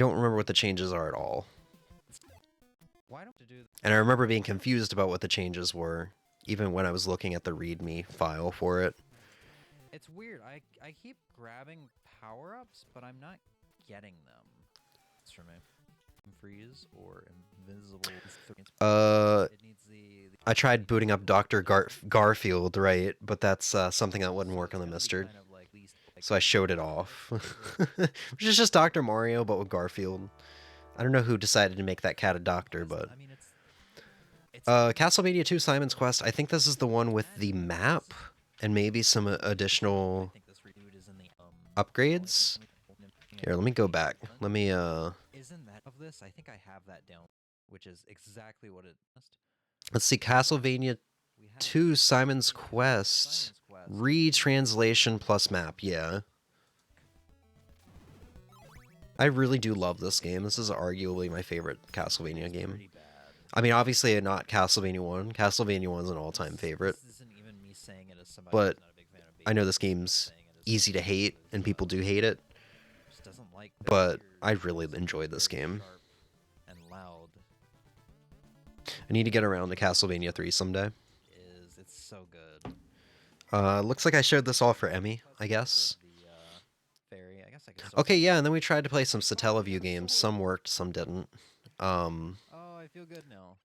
don't remember what the changes are at all. Why don't you do? And I remember being confused about what the changes were, even when I was looking at the README file for it. It's weird. I keep grabbing power-ups, but I'm not getting them. It's for me. Freeze or invisible. It needs I tried booting up Dr. Garfield, right? But that's something that wouldn't work on the Mister. So I showed it off. Which is just Dr. Mario, but with Garfield. I don't know who decided to make that cat a doctor, but... Castlevania 2 Simon's Quest, I think this is the one with the map, and maybe some additional upgrades. Here, let me go back. Let me, Isn't that of this? I think I have that down, which is exactly what it is. Let's see, Castlevania 2 Simon's Quest. Retranslation plus map, yeah. I really do love this game. This is arguably my favorite Castlevania game. I mean, obviously not Castlevania 1. Castlevania 1 is an all-time favorite. But I know this game's easy to hate, and people do hate it. But I really enjoyed this game. I need to get around to Castlevania 3 someday. It's so good. Looks like I showed this all for Emmy, I guess. Okay, yeah, and then we tried to play some Satellaview games. Some worked, some didn't. Oh, I feel good now.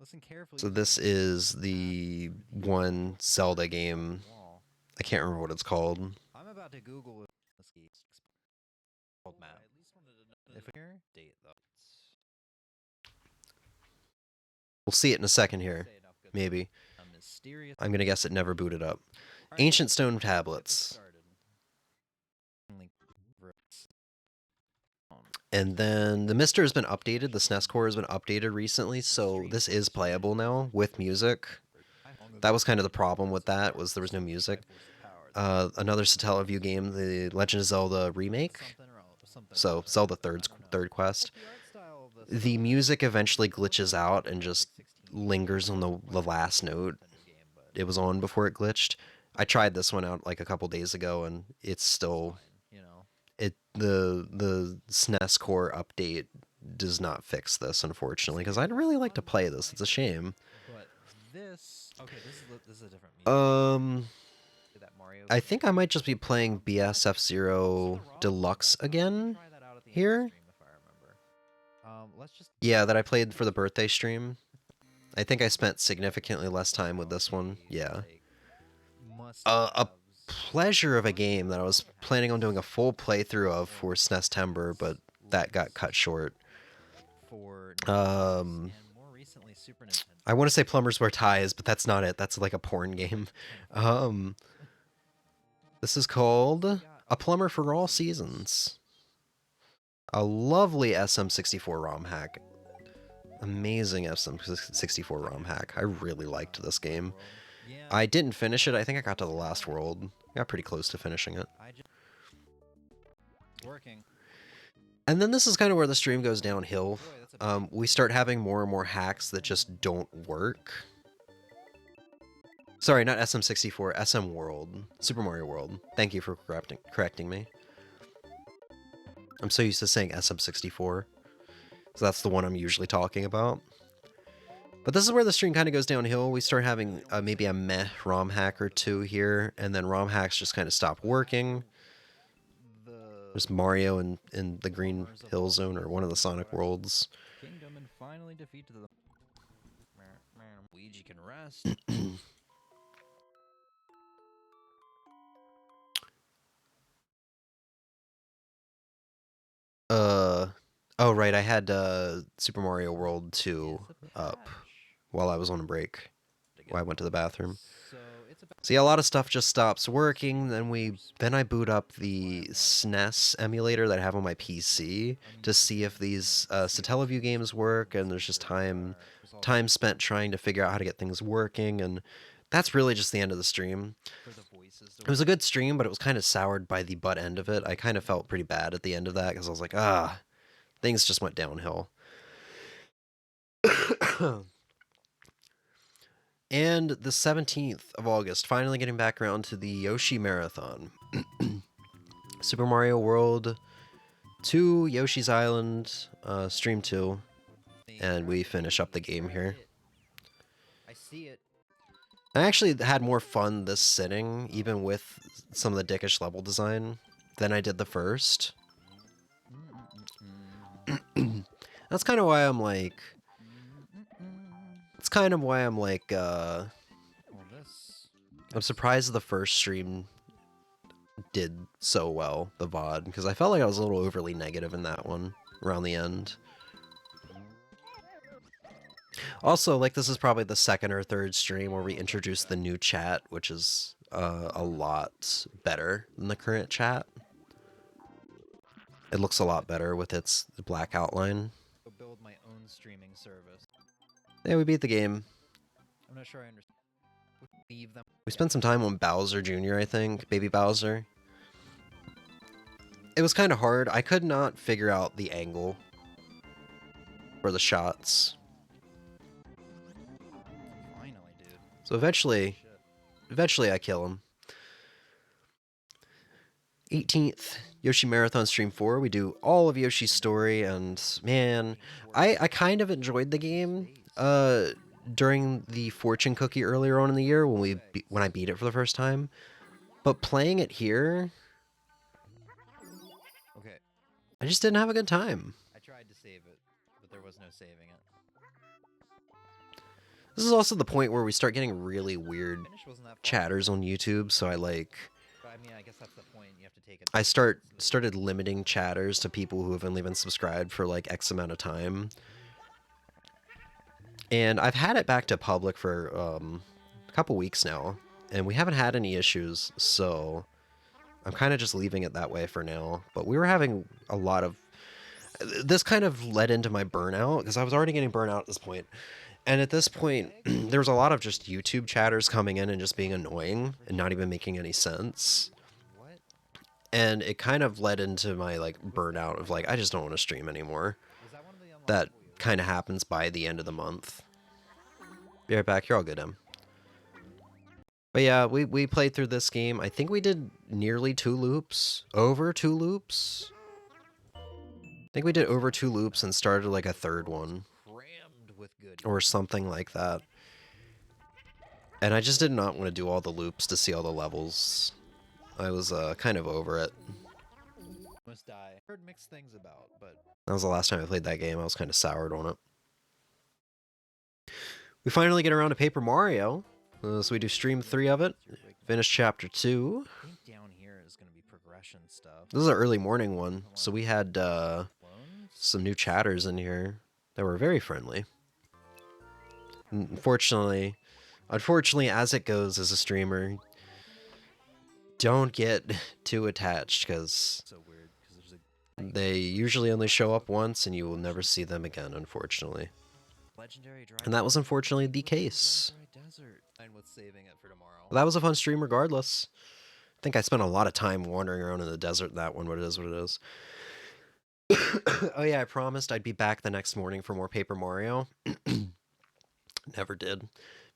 Listen carefully. So this is the one Zelda game. I can't remember what it's called. I'm about to Google this old map. If here, date though. We'll see it in a second here. Maybe. I'm gonna guess it never booted up. Ancient stone tablets. And then the Mister has been updated. The SNES core has been updated recently, so this is playable now with music. That was kind of the problem with that, was there was no music. Another Satellaview game, the Legend of Zelda remake. So Zelda Third Quest. The music eventually glitches out and just lingers on the last note it was on before it glitched. I tried this one out like a couple days ago, and it's still... The SNES core update does not fix this, unfortunately, because I'd really like to play this. It's a shame. But this... Okay, this is a different music. I think I might just be playing BSF Zero Deluxe again here. Yeah, that I played for the birthday stream. I think I spent significantly less time with this one. Yeah. A pleasure of a game that I was planning on doing a full playthrough of for SNEStember, but that got cut short. I want to say Plumbers Wear Ties, but that's not it. That's like a porn game. This is called A Plumber for All Seasons. A lovely SM64 ROM hack. Amazing SM64 ROM hack. I really liked this game. I didn't finish it. I think I got to the last world. I got pretty close to finishing it. And then this is kind of where the stream goes downhill. We start having more and more hacks that just don't work. Sorry, not SM64, SM World. Super Mario World. Thank you for correcting me. I'm so used to saying SM64. So that's the one I'm usually talking about. But this is where the stream kind of goes downhill. We start having maybe a meh ROM hack or two here, and then ROM hacks just kind of stop working. There's Mario in the Green Hill Zone, or one of the Sonic Worlds. Kingdom and finally defeated the... Luigi can rest. Oh, right, I had Super Mario World 2 up while I was on a break, while I went to the bathroom. So yeah, a lot of stuff just stops working. Then I boot up the SNES emulator that I have on my PC to see if these Satellaview games work, and there's just time spent trying to figure out how to get things working, and that's really just the end of the stream. It was a good stream, but it was kind of soured by the butt end of it. I kind of felt pretty bad at the end of that, because I was like, things just went downhill. And the 17th of August, finally getting back around to the Yoshi Marathon. Super Mario World to Yoshi's Island, stream 2, and we finish up the game here. I see it. I actually had more fun this sitting, even with some of the dickish level design, than I did the first. That's kind of why I'm like... It's kind of why I'm like, I'm surprised the first stream did so well, the VOD, because I felt like I was a little overly negative in that one, around the end. Also, like, this is probably the second or third stream where we introduced the new chat, which is a lot better than the current chat. It looks a lot better with its black outline. Go build my own streaming service. Yeah, we beat the game. I'm not sure I understand. Leave them. We spent some time on Bowser Jr., I think, Baby Bowser. It was kind of hard. I could not figure out the angle for the shots. Finally, dude. So eventually I kill him. 18th, Yoshi Marathon Stream 4. We do all of Yoshi's story, and man, I kind of enjoyed the game during the fortune cookie earlier on in the year when I beat it for the first time. But playing it here, Okay. I just didn't have a good time. I tried to save it, but there was no saving it. This is also the point where we start getting really weird Finish wasn't that far. chatters on YouTube, so I But I mean, I guess that's the point. You have to take it. I started limiting chatters to people who have only been subscribed for like X amount of time. And I've had it back to public for a couple weeks now, and we haven't had any issues, so I'm kind of just leaving it that way for now. But we were having a lot of... This kind of led into my burnout, because I was already getting burnt out at this point. And at this point, there was a lot of just YouTube chatters coming in and just being annoying and not even making any sense. What? And it kind of led into my like burnout of like, I just don't want to stream anymore. Was that one of the unlockable? That kind of happens by the end of the month. Be right back. You're all good, Em. But yeah, we played through this game. I think we did nearly 2 loops. Over 2 loops. I think we did over 2 loops and started like a third one. Crammed with good. Or something like that. And I just did not want to do all the loops to see all the levels. I was kind of over it. Must die. Heard mixed things about, but That was the last time I played that game. I was kind of soured on it. We finally get around to Paper Mario. So we do stream 3 of it. Finish chapter 2. I think down here is gonna be progression stuff. This is an early morning one. So we had Clones? some new chatters in here that were very friendly. Unfortunately, as it goes as a streamer, don't get too attached because So weird because there's a they usually only show up once and you will never see them again, unfortunately. legendary drive. And that was unfortunately the case. Desert. And with saving it for tomorrow. That was a fun stream regardless. I think I spent a lot of time wandering around in the desert in that one, but it is what it is. Oh yeah, I promised I'd be back the next morning for more Paper Mario. Never did.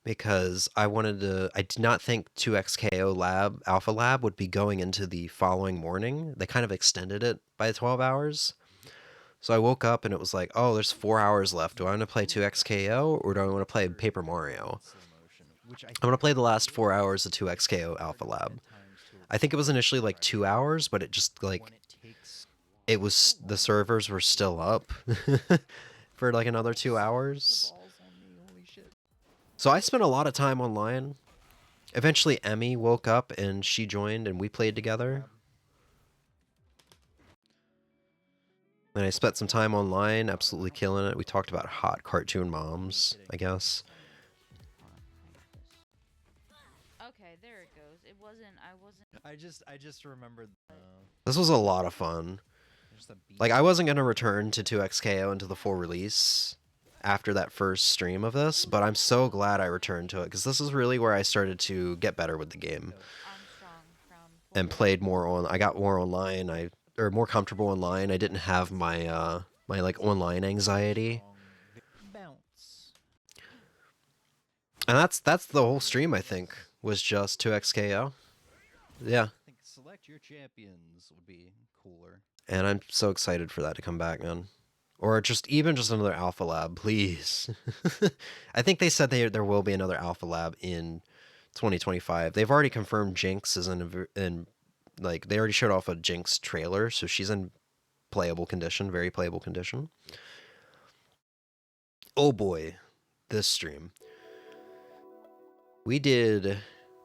Because I did not think 2XKO Alpha Lab would be going into the following morning. They kind of extended it by 12 hours. So I woke up and it was like, oh, there's 4 hours left. Do I want to play 2XKO or do I want to play Paper Mario? I'm going to play the last 4 hours of 2XKO Alpha Lab. I think it was initially like 2 hours, but it just like, it was, the servers were still up for like another 2 hours. So I spent a lot of time online. Eventually Emmy woke up and she joined and we played together. And I spent some time online, absolutely killing it. We talked about hot cartoon moms, I guess. Okay, there it goes. It wasn't. I wasn't. I just remembered. This was a lot of fun. Just a beat. Like, I wasn't going to return to 2XKO until the full release after that first stream of this, but I'm so glad I returned to it, because this is really where I started to get better with the game. Armstrong from. And played more on, I got more online, or more comfortable online. I didn't have my, my, like, online anxiety. Bounce. And that's the whole stream, I think, was just 2XKO. Yeah. I think select your champions would be cooler. And I'm so excited for that to come back, man. Or just even just another Alpha Lab, please. I think they said there will be another Alpha Lab in 2025. They've already confirmed Jinx is in like they already showed off a Jinx trailer, so she's in playable condition, very playable condition. Oh boy, this stream. We did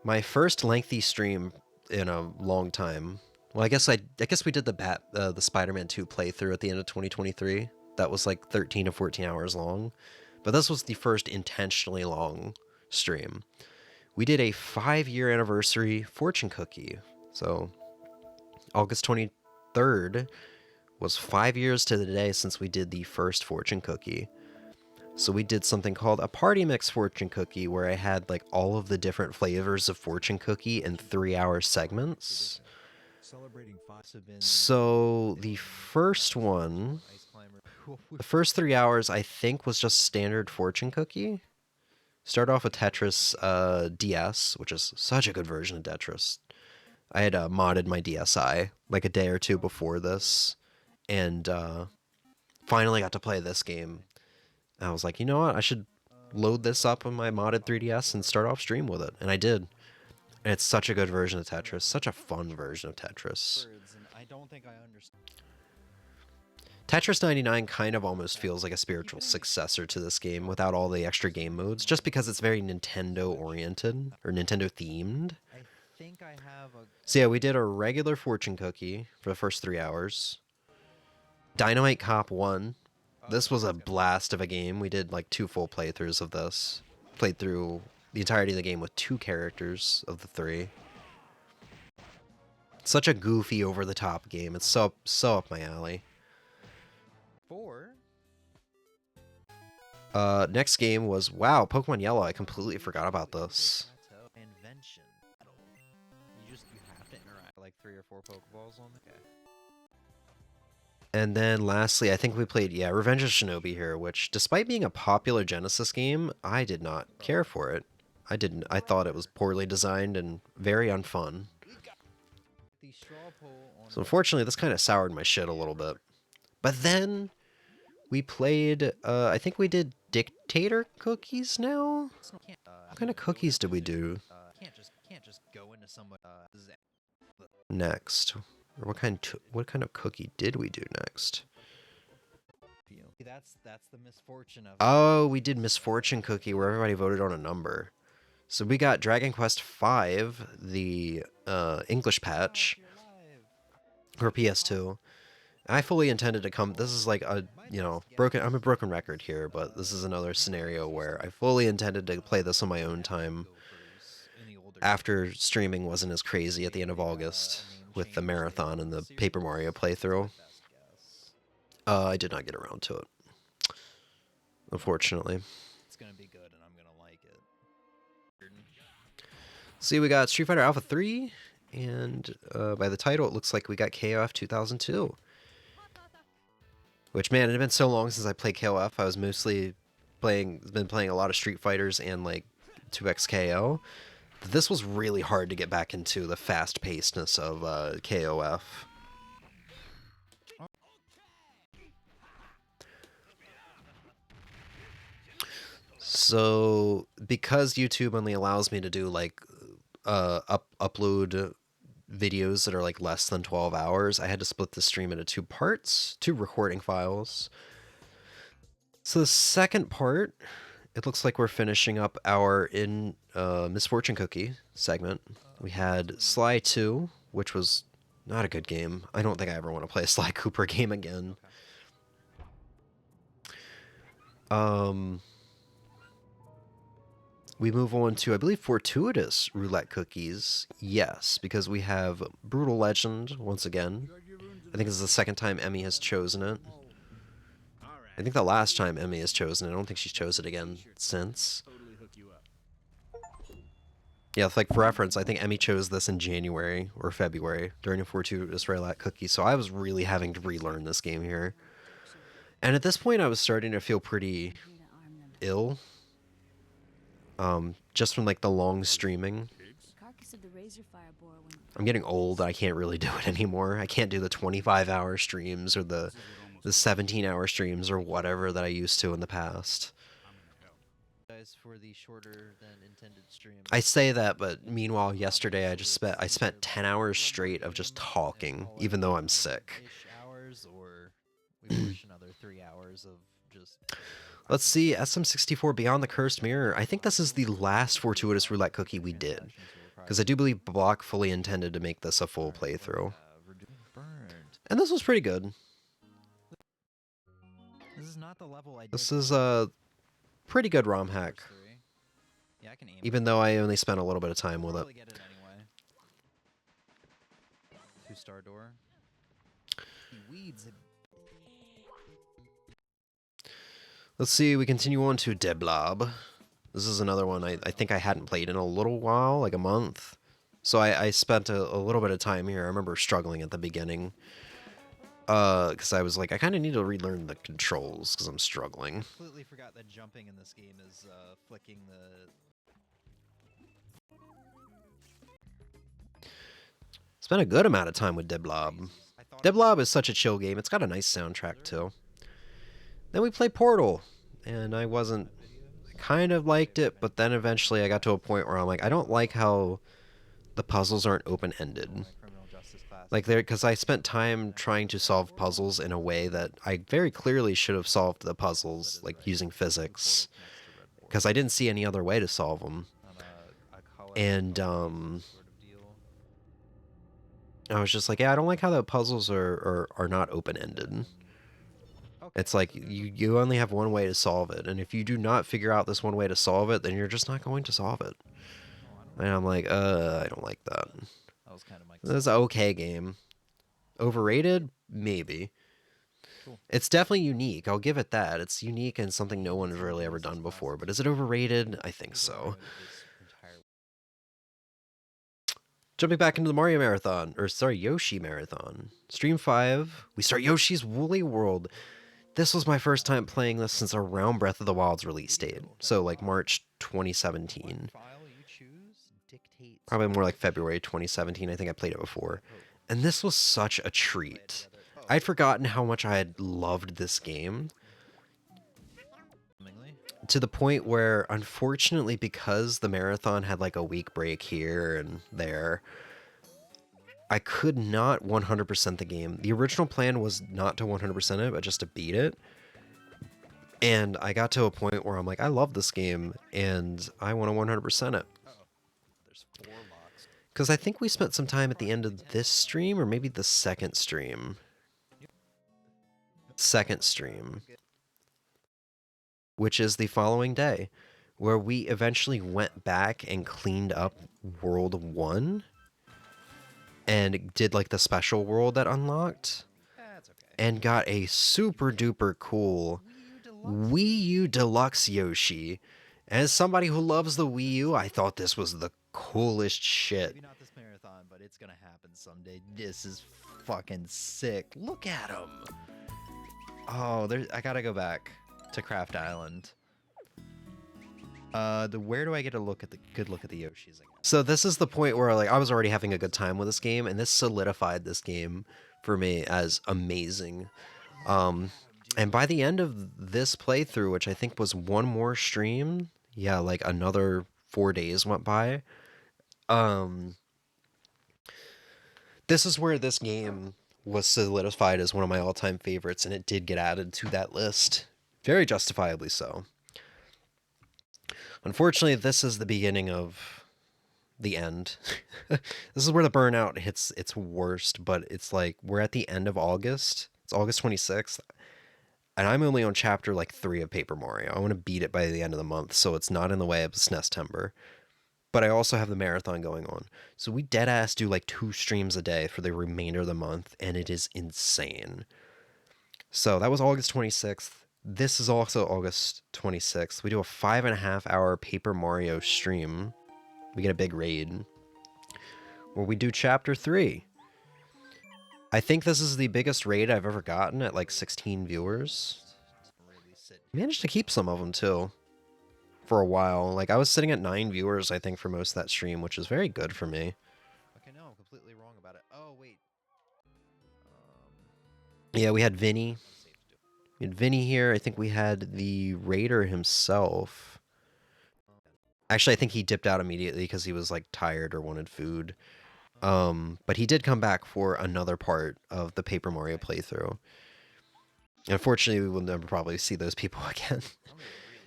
my first lengthy stream in a long time. Well, I guess we did the Spider-Man 2 playthrough at the end of 2023. That was like 13 to 14 hours long. But this was the first intentionally long stream. We did a 5-year anniversary fortune cookie. So August 23rd was 5 years to the day since we did the first fortune cookie. So we did something called a party mix fortune cookie where I had like all of the different flavors of fortune cookie in 3-hour segments. So the first one, the first 3 hours I think was just standard fortune cookie. Start off with Tetris DS, which is such a good version of Tetris. I had modded my DSi like a day or two before this, and finally got to play this game. I was like, you know what, I should load this up on my modded 3DS and start off stream with it, and I did. And it's such a good version of Tetris, such a fun version of Tetris. Tetris 99 kind of almost feels like a spiritual successor to this game without all the extra game modes, just because it's very Nintendo-oriented, or Nintendo-themed. So yeah, we did a regular fortune cookie for the first 3 hours. Dynamite Cop 1. This was a blast of a game. We did like 2 full playthroughs of this. Played through the entirety of the game with 2 characters of the 3. Such a goofy, over-the-top game. It's so up my alley. 4. Next game was, wow, Pokemon Yellow. I completely forgot about this. Invention. You have to interact like 3 or 4 Pokeballs on the. Okay. And then lastly, I think we played, Revenge of Shinobi here, which, despite being a popular Genesis game, I did not care for it. I thought it was poorly designed and very unfun. So unfortunately, this kind of soured my shit a little bit. But then we played, I think we did Dictator Cookies now? What kind of cookies did we do next? Or what kind of cookie did we do next? That's the misfortune of it. Oh, we did Misfortune Cookie where everybody voted on a number. So we got Dragon Quest V, the English patch, for PS2. I fully intended to come. This is like a, I'm a broken record here, but this is another scenario where I fully intended to play this on my own time after streaming wasn't as crazy at the end of August with the marathon and the Paper Mario playthrough. I did not get around to it, unfortunately. It's gonna be good, and I'm gonna like it. See, we got Street Fighter Alpha 3, and by the title, it looks like we got KOF 2002. Which, man, it had been so long since I played KOF. I was mostly been playing a lot of Street Fighters and like 2XKO. This was really hard to get back into the fast-pacedness of KOF. So, because YouTube only allows me to do like upload videos that are like less than 12 hours, I had to split the stream into 2 parts, 2 recording files. So the second part, it looks like we're finishing up our Misfortune Cookie segment. We had Sly 2, which was not a good game. I don't think I ever want to play a Sly Cooper game again. We move on to, I believe, Fortuitous Roulette Cookies. Yes, because we have Brutal Legend once again. I think this is the second time Emmy has chosen it. I think the last time Emmy has chosen it. I don't think she's chosen it again since. Yeah, like for reference, I think Emmy chose this in January or February during a Fortuitous Roulette Cookie, so I was really having to relearn this game here. And at this point, I was starting to feel pretty ill. Just from like the long streaming. I'm getting old. I can't really do it anymore. I can't do the 25-hour streams or the 17-hour streams or whatever that I used to in the past. For the shorter than intended stream. I say that, but meanwhile, yesterday I spent 10 hours straight of just talking, even though I'm sick. Hours, or we push another 3 hours of just. Let's see, SM64 Beyond the Cursed Mirror. I think this is the last Fortuitous Roulette cookie we did, because I do believe Block fully intended to make this a full playthrough. And this was pretty good. This is not the level I did. This is a pretty good ROM hack, Yeah, I can aim even though I only spent a little bit of time with it. Get it anyway. 2-star door. Weeds. Let's see, we continue on to Deblob. This is another one I think I hadn't played in a little while, like a month. So I spent a little bit of time here. I remember struggling at the beginning. Because I was like, I kind of need to relearn the controls, because I'm struggling. Completely forgot that jumping in this game is flicking the... Spent a good amount of time with Deblob. Deblob is such a chill game. It's got a nice soundtrack, too. Then we played Portal, and I kind of liked it, but then eventually I got to a point where I'm like, I don't like how the puzzles aren't open-ended. Like, because I spent time trying to solve puzzles in a way that I very clearly should have solved the puzzles, like, using physics. Because I didn't see any other way to solve them. And, I was just like, yeah, I don't like how the puzzles are not open-ended. It's like, you only have one way to solve it, and if you do not figure out this one way to solve it, then you're just not going to solve it. And I'm like, I don't like that. This is an okay game. Overrated? Maybe. It's definitely unique, I'll give it that. It's unique and something no one's really ever done before, but is it overrated? I think so. Jumping back into the Mario Marathon, or sorry, Yoshi Marathon. Stream 5, we start Yoshi's Woolly World. This was my first time playing this since around Breath of the Wild's release date. So like March 2017. Probably more like February 2017, I think I played it before. And this was such a treat. I'd forgotten how much I had loved this game. To the point where, unfortunately, because the marathon had like a week break here and there, I could not 100% the game. The original plan was not to 100% it, but just to beat it. And I got to a point where I'm like, I love this game, and I want to 100% it. Because I think we spent some time at the end of this stream, or maybe the second stream. Which is the following day, where we eventually went back and cleaned up World 1. And did like the special world that unlocked. And got a super duper cool Wii U Deluxe Yoshi. As somebody who loves the Wii U, I thought this was the coolest shit. Maybe not this marathon, but it's gonna happen someday. This is fucking sick. Look at him. Oh, I gotta go back to Craft Island. Where do I get a good look at the Yoshis again? So this is the point where like I was already having a good time with this game, and this solidified this game for me as amazing. And by the end of this playthrough, which I think was one more stream, yeah, like another 4 days went by. This is where this game was solidified as one of my all-time favorites, and it did get added to that list. Very justifiably so. Unfortunately, this is the beginning of the end. This is where the burnout hits its worst, but it's like we're at the end of August. It's August 26th, and I'm only on chapter like 3 of Paper Mario. I want to beat it by the end of the month, so it's not in the way of SNEStember. But I also have the marathon going on. So we deadass do like 2 streams a day for the remainder of the month, and it is insane. So that was August 26th. This is also August 26th. We do a 5.5 hour Paper Mario stream. We get a big raid where we do chapter 3. I think this is the biggest raid I've ever gotten at like 16 viewers. Managed to keep some of them too for a while. Like I was sitting at 9 viewers, I think, for most of that stream, which is very good for me. completely wrong about it. Oh, wait. Yeah, we had Vinny. We had Vinny here. I think we had the Raider himself. Actually, I think he dipped out immediately because he was, like, tired or wanted food. But he did come back for another part of the Paper Mario playthrough. Unfortunately, we will never probably see those people again.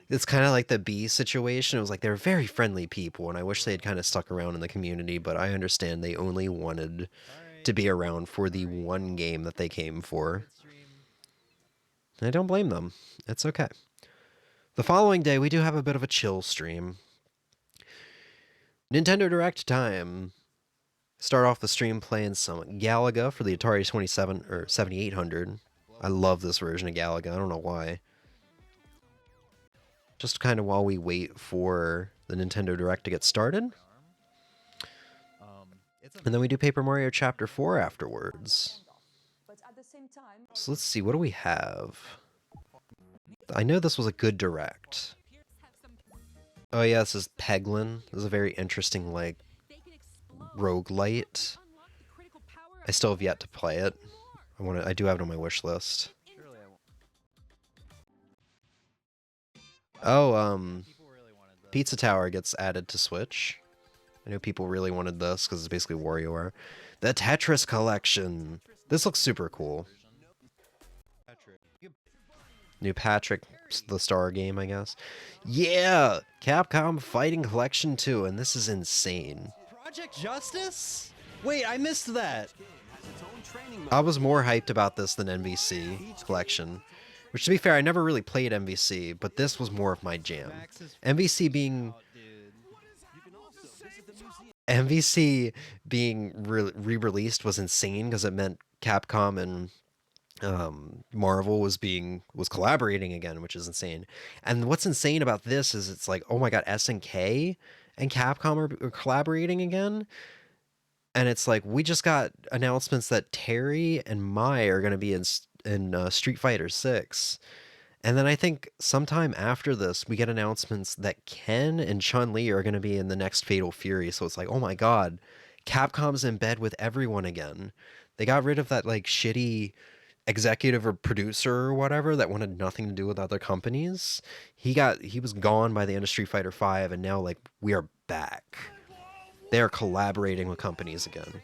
It's kind of like the B situation. It was like they're very friendly people, and I wish they had kind of stuck around in the community, but I understand they only wanted to be around for the one game that they came for. And I don't blame them. It's okay. The following day, we do have a bit of a chill stream. Nintendo Direct time. Start off the stream playing some Galaga for the Atari 7800. I love this version of Galaga. I don't know why. Just kind of while we wait for the Nintendo Direct to get started. And then we do Paper Mario Chapter 4 afterwards. So let's see, what do we have? I know this was a good Direct. Oh yeah, this is Peglin. This is a very interesting, like, roguelite. I still have yet to play it. I do have it on my wish list. Oh, Pizza Tower gets added to Switch. I know people really wanted this because it's basically WarioWare. The Tetris Collection. This looks super cool. New Patrick, the Star game, I guess. Yeah! Capcom Fighting Collection 2, and this is insane. Project Justice? Wait, I missed that. I was more hyped about this than MVC Collection. Which, to be fair, I never really played MVC, but this was more of my jam. MVC being re-released was insane because it meant Capcom and Marvel was collaborating again, which is insane. And what's insane about this is it's like, oh my god, SNK and Capcom are collaborating again. And it's like, we just got announcements that Terry and Mai are going to be in Street Fighter 6. And then I think sometime after this, we get announcements that Ken and Chun-Li are going to be in the next Fatal Fury. So it's like, oh my god, Capcom's in bed with everyone again. They got rid of that, like, shitty executive or producer or whatever that wanted nothing to do with other companies. He was gone by the end of Street Fighter 5, and now, like, we are back. They are collaborating with companies again.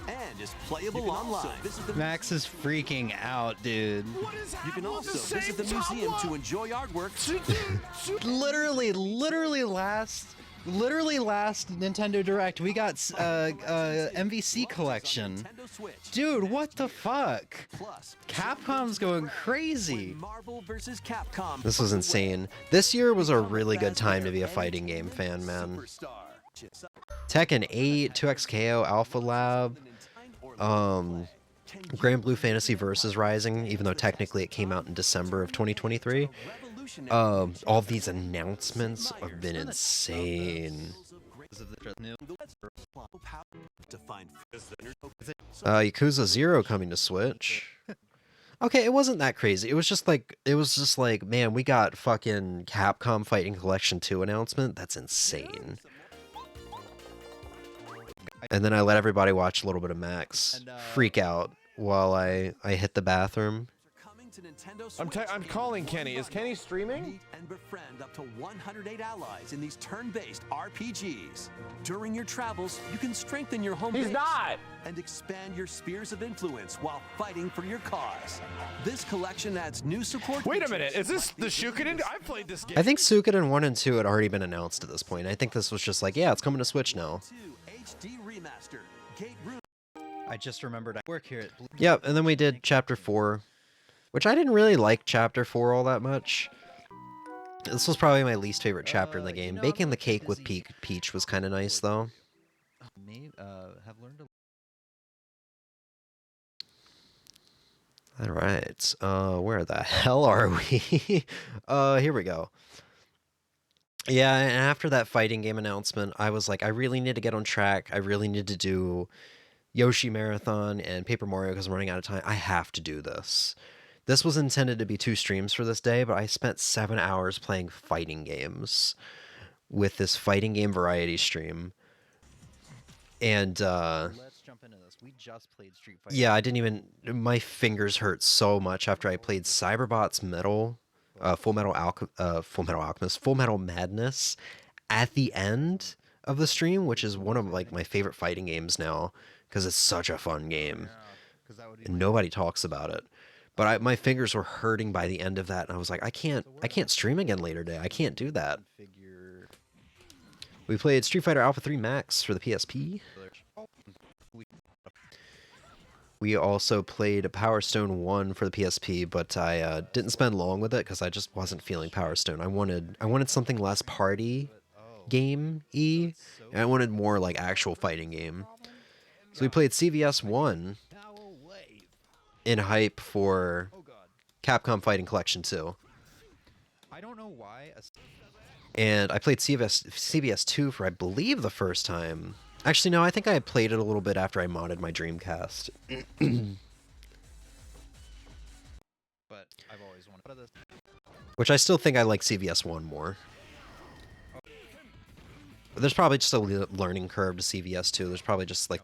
And is playable online. Max is freaking out, dude. You can also visit the museum to enjoy artwork. literally last Nintendo Direct, we got MVC collection. Dude, what the fuck? Capcom's going crazy. This was insane. This year was a really good time to be a fighting game fan, man. Tekken 8, 2XKO, Alpha Lab, Grand Blue Fantasy Versus Rising, even though technically it came out in December of 2023. All these announcements have been insane. Yakuza 0 coming to Switch. Okay, it wasn't that crazy. It was just like, man, we got fucking Capcom Fighting Collection 2 announcement. That's insane. And then I let everybody watch a little bit of Max freak out while I hit the bathroom. I'm calling Kenny. Is Kenny streaming? And befriend up to 108 allies in these turn-based RPGs. During your travels, you can strengthen your home base and expand your spheres of influence while fighting for your cause. This collection adds new support. Wait a minute, is this the Shukaden? I played this game. I think Suikoden 1 and 2 had already been announced at this point. I think this was just like, yeah, it's coming to Switch now. I just remembered I work here at Yep, and then we did Chapter 4, which I didn't really like Chapter 4 all that much. This was probably my least favorite chapter in the game. Baking the cake with Peach was kind of nice, though. Have learned All right, where the hell are we? Here we go. Yeah, and after that fighting game announcement, I was like, I really need to get on track. I really need to do Yoshi Marathon and Paper Mario because I'm running out of time. I have to do this. This was intended to be 2 streams for this day, but I spent 7 hours playing fighting games with this fighting game variety stream. And Let's jump into this. We just played Street Fighter. yeah, I didn't even. My fingers hurt so much after I played Cyberbots Full Metal Alchemist, Full Metal Madness at the end of the stream, which is one of like my favorite fighting games now because it's such a fun game, and nobody talks about it. But my fingers were hurting by the end of that, and I was like, I can't stream again later today. I can't do that. We played Street Fighter Alpha 3 Max for the PSP. We also played Power Stone 1 for the PSP, but I didn't spend long with it because I just wasn't feeling Power Stone. I wanted something less party game-y, and I wanted more like actual fighting game. So we played CVS 1 in hype for Capcom Fighting Collection 2. I don't know why. And I played CVS 2 for, I believe, the first time. Actually, no, I think I played it a little bit after I modded my Dreamcast. But I've always wanted this. Which I still think I like CVS 1 more. But there's probably just a learning curve to CVS 2. There's probably just like,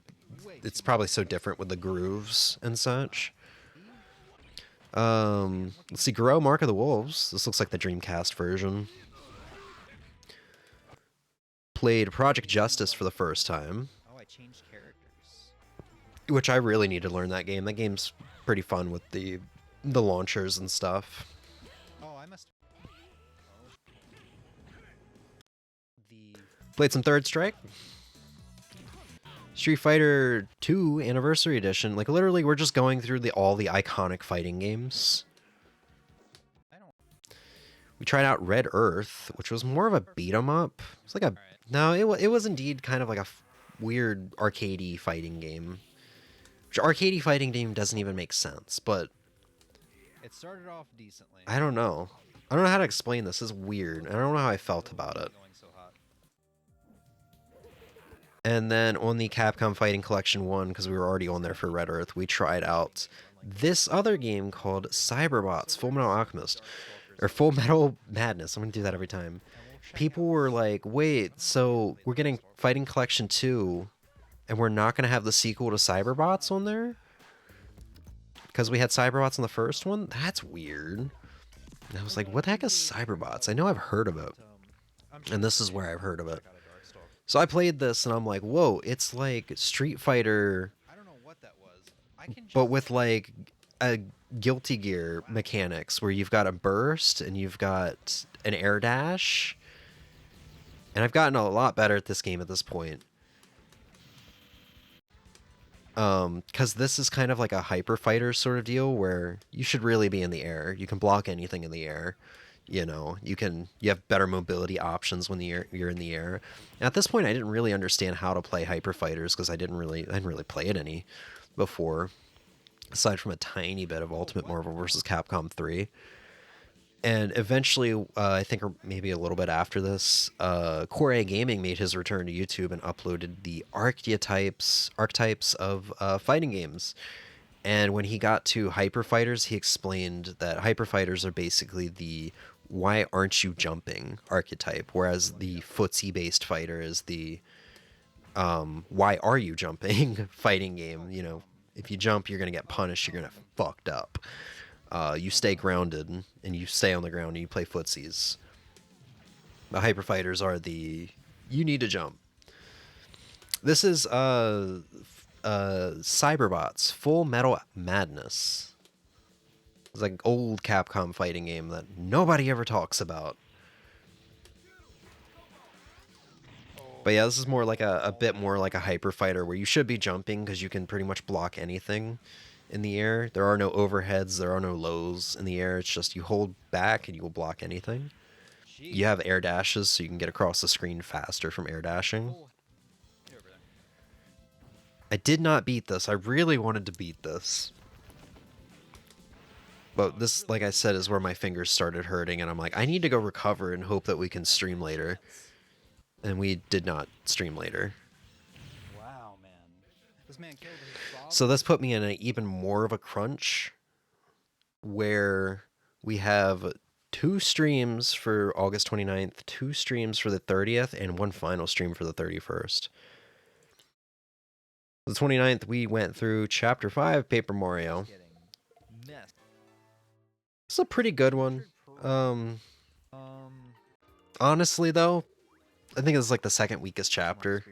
it's probably so different with the grooves and such. Let's see, Garo Mark of the Wolves. This looks like the Dreamcast version. Played Project Justice for the first time. Oh, I changed characters. Which I really need to learn that game. That game's pretty fun with the launchers and stuff. Oh, I must. Played some Third Strike. Street Fighter 2 Anniversary Edition. Like, literally, we're just going through all the iconic fighting games. We tried out Red Earth, which was more of a beat-em-up. It's like a... No, it was indeed kind of like a weird arcadey fighting game. Which arcadey fighting game doesn't even make sense, but... It started off decently. I don't know. I don't know how to explain this. It's weird. I don't know how I felt about it. And then on the Capcom Fighting Collection 1, because we were already on there for Red Earth, we tried out this other game called Cyberbots Full Metal Alchemist. Or Full Metal Madness. I'm going to do that every time. People were like, wait, so we're getting Fighting Collection 2, and we're not going to have the sequel to Cyberbots on there? Because we had Cyberbots on the first one? That's weird. And I was like, what the heck is Cyberbots? I know I've heard of it. And this is where I've heard of it. So I played this, and I'm like, whoa, it's like Street Fighter, I don't know what that was. but with like a Guilty Gear mechanics where you've got a burst and you've got an air dash. And I've gotten a lot better at this game at this point. Because this is kind of like a hyper fighter sort of deal where you should really be in the air. You can block anything in the air. You know, you have better mobility options when you're in the air. And at this point, I didn't really understand how to play hyper fighters because I didn't really play it any before, aside from a tiny bit of Ultimate Marvel vs. Capcom 3. And eventually, I think maybe a little bit after this, Core Gaming made his return to YouTube and uploaded the archetypes of fighting games. And when he got to hyper fighters, he explained that hyper fighters are basically the "why aren't you jumping" archetype, whereas the footsie-based fighter is the "why are you jumping" fighting game. You know, if you jump, you're gonna get punished. You're gonna get fucked up. You stay grounded and you stay on the ground and you play footsies. The hyper fighters are the "you need to jump." This is Cyberbots Full Metal Madness. It's like an old Capcom fighting game that nobody ever talks about. But yeah, this is more like a bit more like a hyper fighter where you should be jumping because you can pretty much block anything in the air. There are no overheads, there are no lows in the air. It's just you hold back and you will block anything. You have air dashes so you can get across the screen faster from air dashing. I did not beat this. I really wanted to beat this. But this, like I said, is where my fingers started hurting, and I'm like, I need to go recover and hope that we can stream later. And we did not stream later. Wow, man. This man killed his father. So this put me in an even more of a crunch, where we have 2 streams for August 29th, 2 streams for the 30th, and 1 final stream for the 31st. The 29th, we went through Chapter 5, Paper Mario. It's a pretty good one. Honestly, though, I think it's like the second weakest chapter,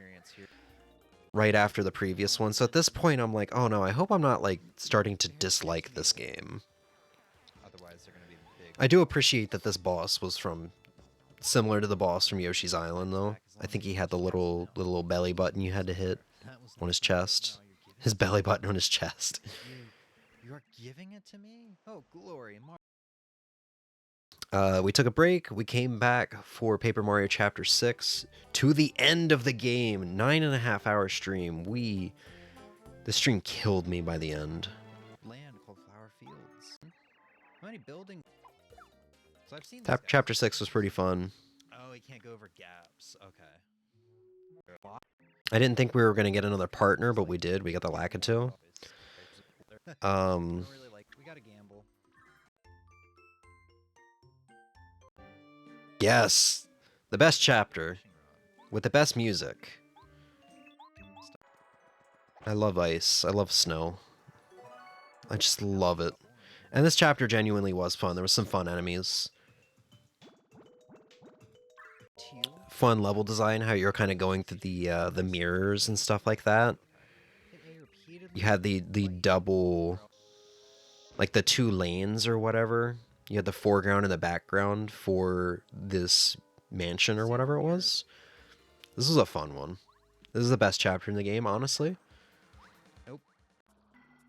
right after the previous one. So at this point, I'm like, oh no, I hope I'm not like starting to dislike this game. I do appreciate that this boss was similar to the boss from Yoshi's Island, though. I think he had the little belly button you had to hit on his chest. His belly button on his chest. You are giving it to me? Oh, glory. We took a break. We came back for Paper Mario Chapter 6 to the end of the game. 9.5-hour stream. The stream killed me by the end. Land called Flower Fields. How many buildings? So I've seen Chapter 6 was pretty fun. Oh, he can't go over gaps. Okay. I didn't think we were going to get another partner, but we did. We got the Lakitu. We gotta gamble. Yes! The best chapter. With the best music. I love ice. I love snow. I just love it. And this chapter genuinely was fun. There was some fun enemies. Fun level design, how you're kind of going through the mirrors and stuff like that. You had the double, like the 2 lanes or whatever. You had the foreground and the background for this mansion or whatever it was. This was a fun one. This is the best chapter in the game, honestly. Nope.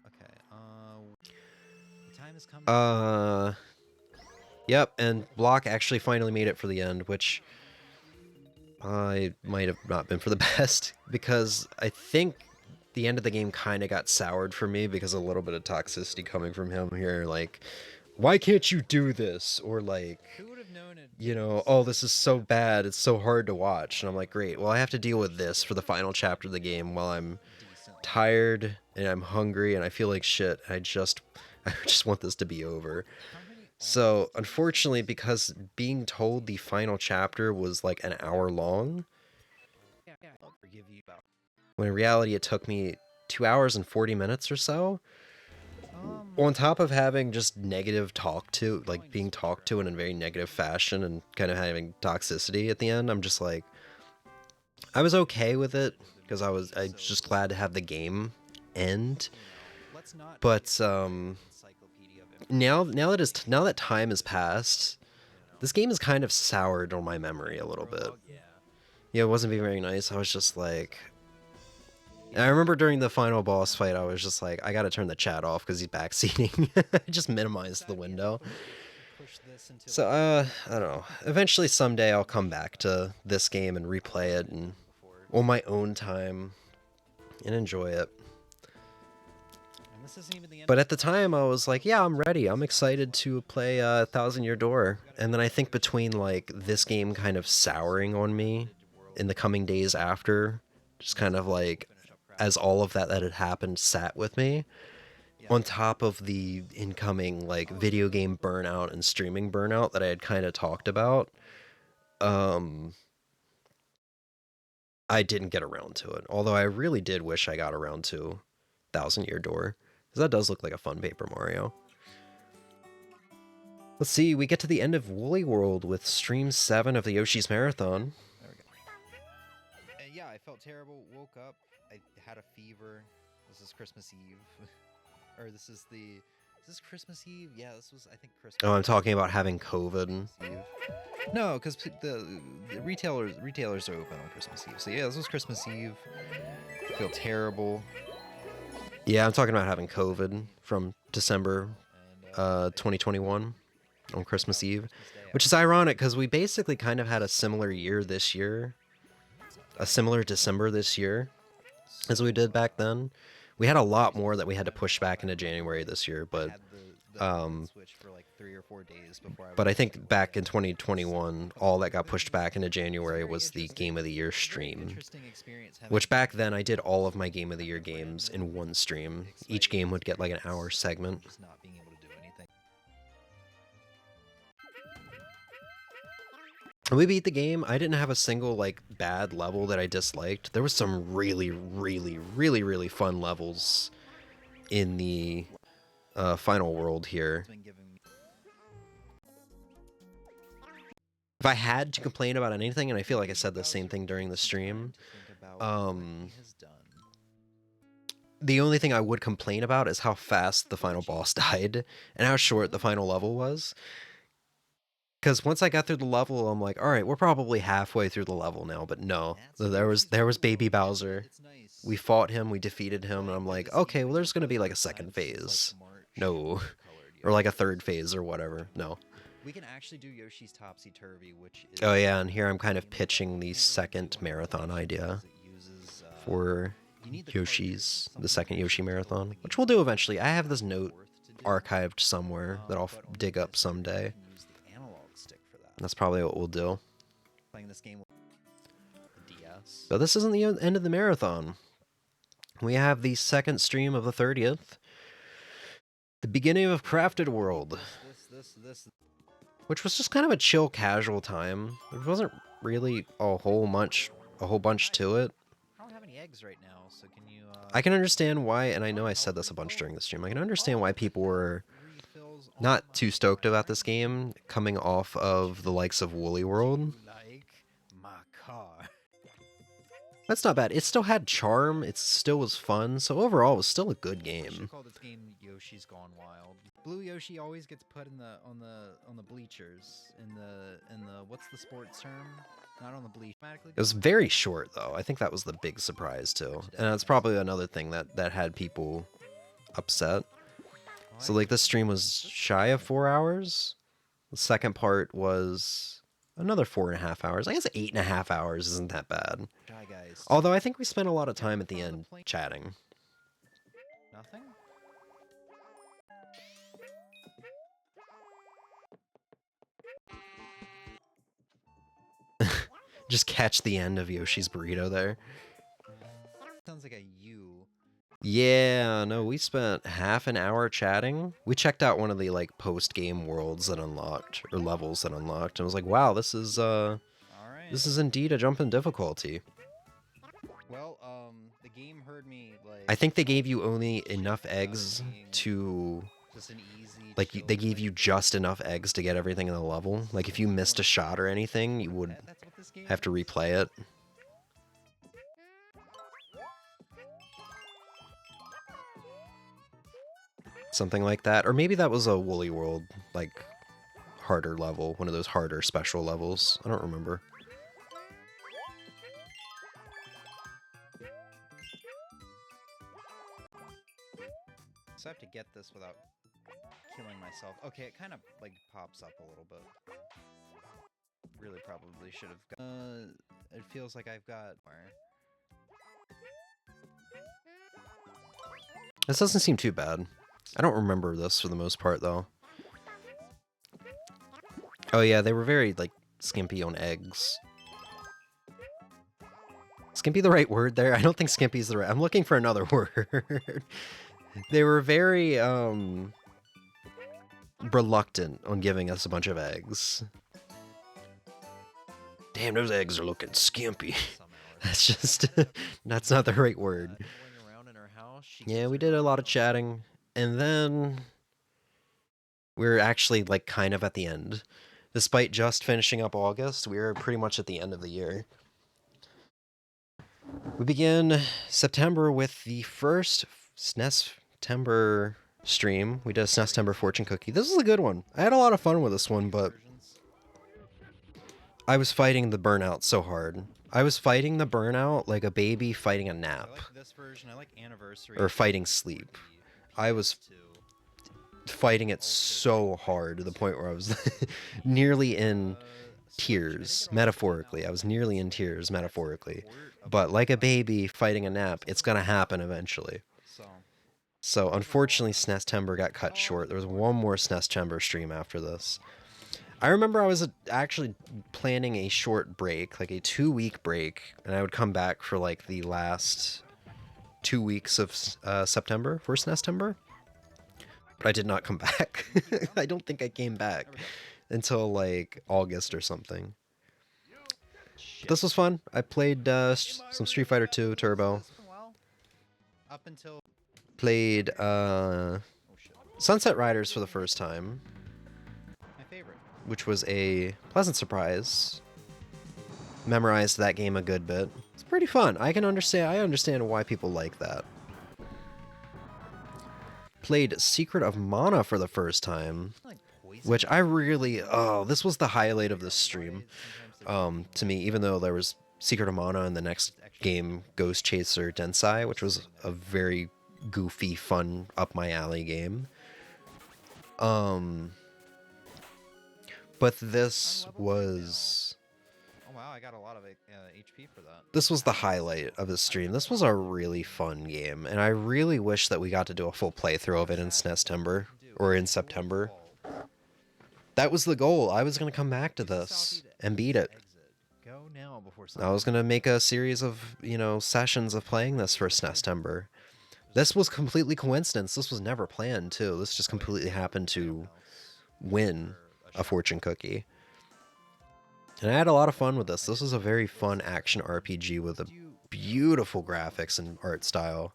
Okay. The time is coming. Yep, and Block actually finally made it for the end, which I might have not been for the best, because I think the end of the game kind of got soured for me because of a little bit of toxicity coming from him here, like, why can't you do this? Or like, you know, oh, this is so bad, it's so hard to watch. And I'm like, great, well, I have to deal with this for the final chapter of the game while I'm tired and I'm hungry and I feel like shit. I just want this to be over. So, unfortunately, because being told the final chapter was like an hour long, when in reality it took me 2 hours and 40 minutes or so, on top of having just negative talk to, like being talked to in a very negative fashion and kind of having toxicity at the end, I'm just like, I was okay with it because I was just glad to have the game end. But now that time has passed, this game is kind of soured on my memory a little bit. Yeah, it wasn't being very nice. I was just like, I remember during the final boss fight, I was just like, I gotta turn the chat off because he's backseating. I just minimized the window. So, I don't know. Eventually, someday, I'll come back to this game and replay it and on my own time and enjoy it. But at the time, I was like, yeah, I'm ready. I'm excited to play Thousand Year Door. And then I think between, like, this game kind of souring on me in the coming days after, just kind of like, as all of that had happened sat with me, on top of the incoming, like, video game burnout and streaming burnout that I had kind of talked about, I didn't get around to it. Although I really did wish I got around to Thousand Year Door, because that does look like a fun Paper Mario. Let's see, we get to the end of Woolly World with Stream 7 of the Yoshi's Marathon. There we go. Yeah, I felt terrible, woke up, I had a fever. This is Christmas Eve. Or this is Christmas Eve? Yeah, this was, I think, Christmas. Oh, I'm talking about having COVID. No, because the retailers are open on Christmas Eve. So yeah, this was Christmas Eve. I feel terrible. Yeah, I'm talking about having COVID from December 2021 on Christmas Eve, which is ironic because we basically kind of had a similar year this year, a similar December this year as we did back then. We had a lot more that we had to push back into January this year, but I think back in 2021, all that got pushed back into January was the Game of the Year stream, which back then I did all of my Game of the Year games in one stream. Each game would get like an hour segment. When we beat the game, I didn't have a single like bad level that I disliked. There was some really fun levels in the final world here. If I had to complain about anything, and I feel like I said the same thing during the stream, the only thing I would complain about is how fast the final boss died and how short the final level was. Because once I got through the level, I'm like, all right, we're probably halfway through the level now. But no, there was Baby Bowser. We fought him, we defeated him, and I'm like, okay, well, there's gonna be like a second phase. No, or like a third phase or whatever. No. We can actually do Yoshi's Topsy Turvy, which is... Oh yeah, and here I'm kind of pitching the second marathon idea for Yoshi's, the second Yoshi marathon, which we'll do eventually. I have this note archived somewhere that I'll dig up someday. That's probably what we'll do. Playing this game with the DS. But this isn't the end of the marathon. We have the second stream of the 30th. The beginning of Crafted World. Which was just kind of a chill, casual time. There wasn't really a whole bunch to it. I don't have any eggs right now, so can you... I can understand why, and I know I said this a bunch during the stream, I can understand why people were not too stoked about this game, coming off of the likes of Woolly World. Like my car. That's not bad. It still had charm, it still was fun, so overall it was still a good game. I should call this game Yoshi's Gone Wild. Blue Yoshi always gets put in the on the bleachers in the what's the sports term? Not on the bleach. It was very short though. I think that was the big surprise too, and that's probably another thing that had people upset. So like this stream was shy of 4 hours. The second part was another 4.5 hours. I guess 8.5 hours isn't that bad. Although I think we spent a lot of time at the end chatting. Nothing? Just catch the end of Yoshi's burrito there. Sounds like a U. Yeah, no, we spent half an hour chatting. We checked out one of the like post-game worlds that unlocked, or levels that unlocked, and was like, wow, this is indeed a jump in difficulty. Well, the game heard me like... I think they gave you only enough eggs to... Like, they gave you just enough eggs to get everything in the level. Like, if you missed a shot or anything, you would have to replay it. Something like that. Or maybe that was a Woolly World, like, harder level. One of those harder special levels. I don't remember. So I have to get this without killing myself. Okay, it kind of like pops up a little bit. Really probably should have. It feels like I've got. This doesn't seem too bad. I don't remember this for the most part though. Oh yeah, they were very like skimpy on eggs. Skimpy the right word there? I don't think skimpy's the right. I'm looking for another word. They were very reluctant on giving us a bunch of eggs. Damn, those eggs are looking skimpy. That's just that's not the right word. Yeah, we did a lot of chatting, and then we're actually like kind of at the end. Despite just finishing up August, we're pretty much at the end of the year. We begin September with the first SNEStember stream. We did a SNEStember fortune cookie. This is a good one. I had a lot of fun with this one, but I was fighting the burnout so hard. I was fighting the burnout like a baby fighting a nap. I like this version. I like Anniversary. Or fighting sleep. I was fighting it so hard to the point where I was nearly in tears, metaphorically. I was nearly in tears, metaphorically. But like a baby fighting a nap, it's gonna happen eventually. So unfortunately, SNEStember got cut short. There was one more SNEStember stream after this. I remember I was actually planning a short break, like a 2-week break, and I would come back for like the last 2 weeks of September for SNEStember. But I did not come back. I don't think I came back until like August or something. But this was fun. I played some Street Fighter 2 Turbo. It's been a while. Up until Played Sunset Riders for the first time, my favorite. which was a pleasant surprise. Memorized that game a good bit. It's pretty fun. I understand why people like that. Played Secret of Mana for the first time, which I really, this was the highlight of this stream, to me, even though there was Secret of Mana and the next game, Ghost Chaser Densai, which was a very goofy, fun, up my alley game. But this was... Oh wow, I got a lot of HP for that. This was the highlight of the stream. This was a really fun game, and I really wish that we got to do a full playthrough of it in SNEStember, or in September. That was the goal. I was going to come back to this and beat it. Go now before I was going to make a series of, sessions of playing this for SNEStember. This was completely coincidence. This was never planned, too. This just completely happened to win a fortune cookie. And I had a lot of fun with this. This was a very fun action RPG with a beautiful graphics and art style.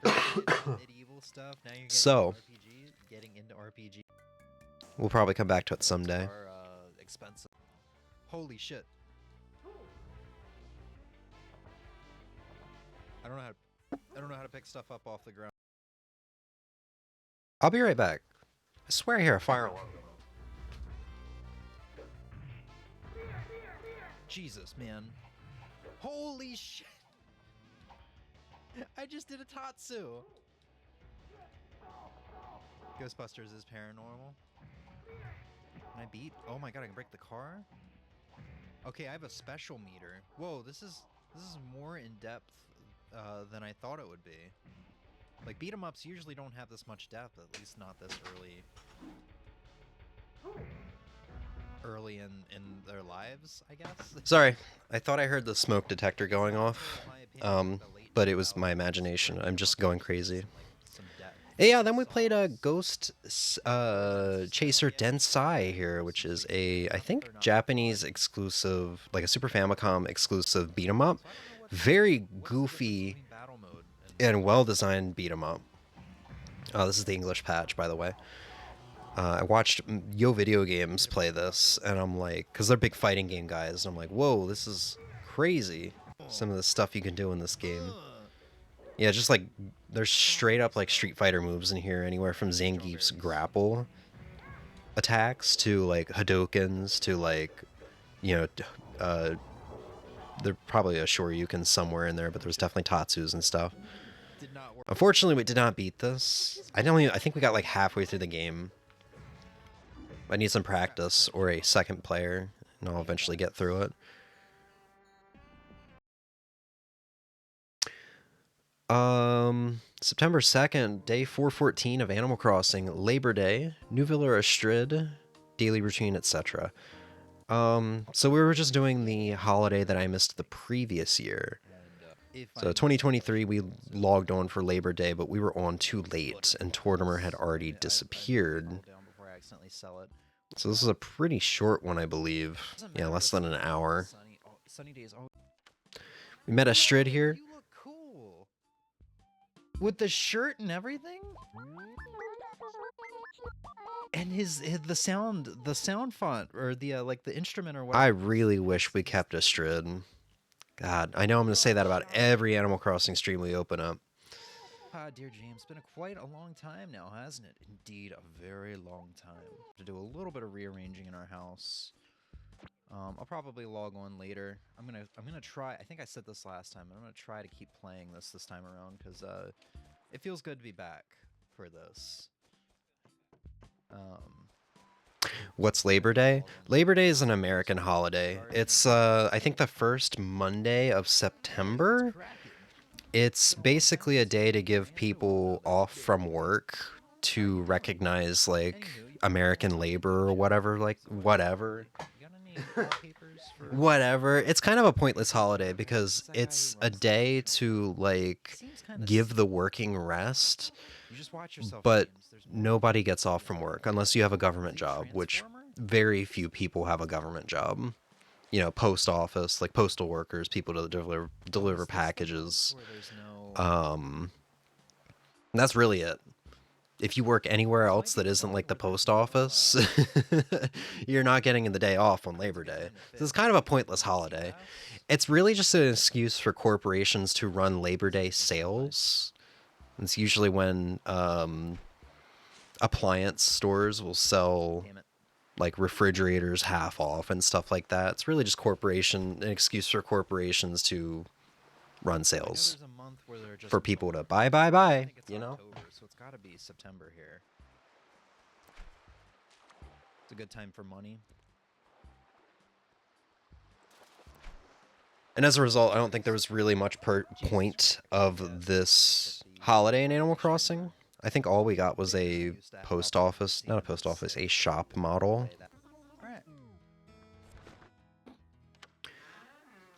Medieval stuff. Now you're So, getting into RPG. We'll probably come back to it someday. Are, expensive. Holy shit. I don't know how to pick stuff up off the ground. I'll be right back. I swear I hear a fire alarm. Jesus, man. Holy shit. I just did a Tatsu. Ghostbusters is paranormal. Can I beat? Oh my god, I can break the car? Okay, I have a special meter. Whoa, this is more in depth than I thought it would be. Like, beat 'em ups usually don't have this much depth, at least not this early in their lives, I guess. Sorry, I thought I heard the smoke detector going off, but it was my imagination. I'm just going crazy. Yeah, then we played a Ghost Chaser Densai here, which is I think, Japanese exclusive, like a Super Famicom exclusive beat 'em up. Very goofy and well-designed beat 'em up. This is the English patch, by the way. I watched Yo Video Games play this, and I'm like, because they're big fighting game guys, and I'm like, whoa, this is crazy. Some of the stuff you can do in this game. Yeah, just like, there's straight up like Street Fighter moves in here, anywhere from Zangief's grapple attacks to like Hadokens to like, there's probably a Shoryuken somewhere in there, but there's definitely Tatsus and stuff. Unfortunately, we did not beat this. I think we got like halfway through the game. I need some practice or a second player, and I'll eventually get through it. September 2nd, day 414 of Animal Crossing, Labor Day, Nouvelle Astrid, daily routine, etc. So we were just doing the holiday that I missed the previous year. So 2023, we logged on for Labor Day, but we were on too late, and Tortimer had already disappeared. So this is a pretty short one, I believe. Yeah, less than an hour. We met Astrid here. You look cool. With the shirt and everything? And the sound font, or the like the instrument or whatever. I really wish we kept Astrid. God, I know I'm going to say that about every Animal Crossing stream we open up. Dear James, it's been quite a long time now, hasn't it? Indeed, a very long time. To do a little bit of rearranging in our house. I'll probably log on later. I'm gonna try. I think I said this last time, but I'm gonna try to keep playing this time around because it feels good to be back for this. What's Labor Day? Labor Day is an American holiday. It's I think the first Monday of September. It's basically a day to give people off from work to recognize like American labor or whatever, whatever. Whatever. It's kind of a pointless holiday because it's a day to like give the working rest, but nobody gets off from work unless you have a government job, which very few people have a government job. You know, post office, like postal workers, people to deliver packages. Where there's no... That's really it. If you work anywhere else that isn't like the post office, you're not getting the day off on Labor Day. This is kind of a pointless holiday. It's really just an excuse for corporations to run Labor Day sales. It's usually when appliance stores will sell like refrigerators half off and stuff like that. It's really just an excuse for corporations to run sales for people to buy, you know? October, so it's got to be September here. It's a good time for money. And as a result, I don't think there was really much point of this holiday in Animal Crossing. I think all we got was a post office, not a post office, a shop model.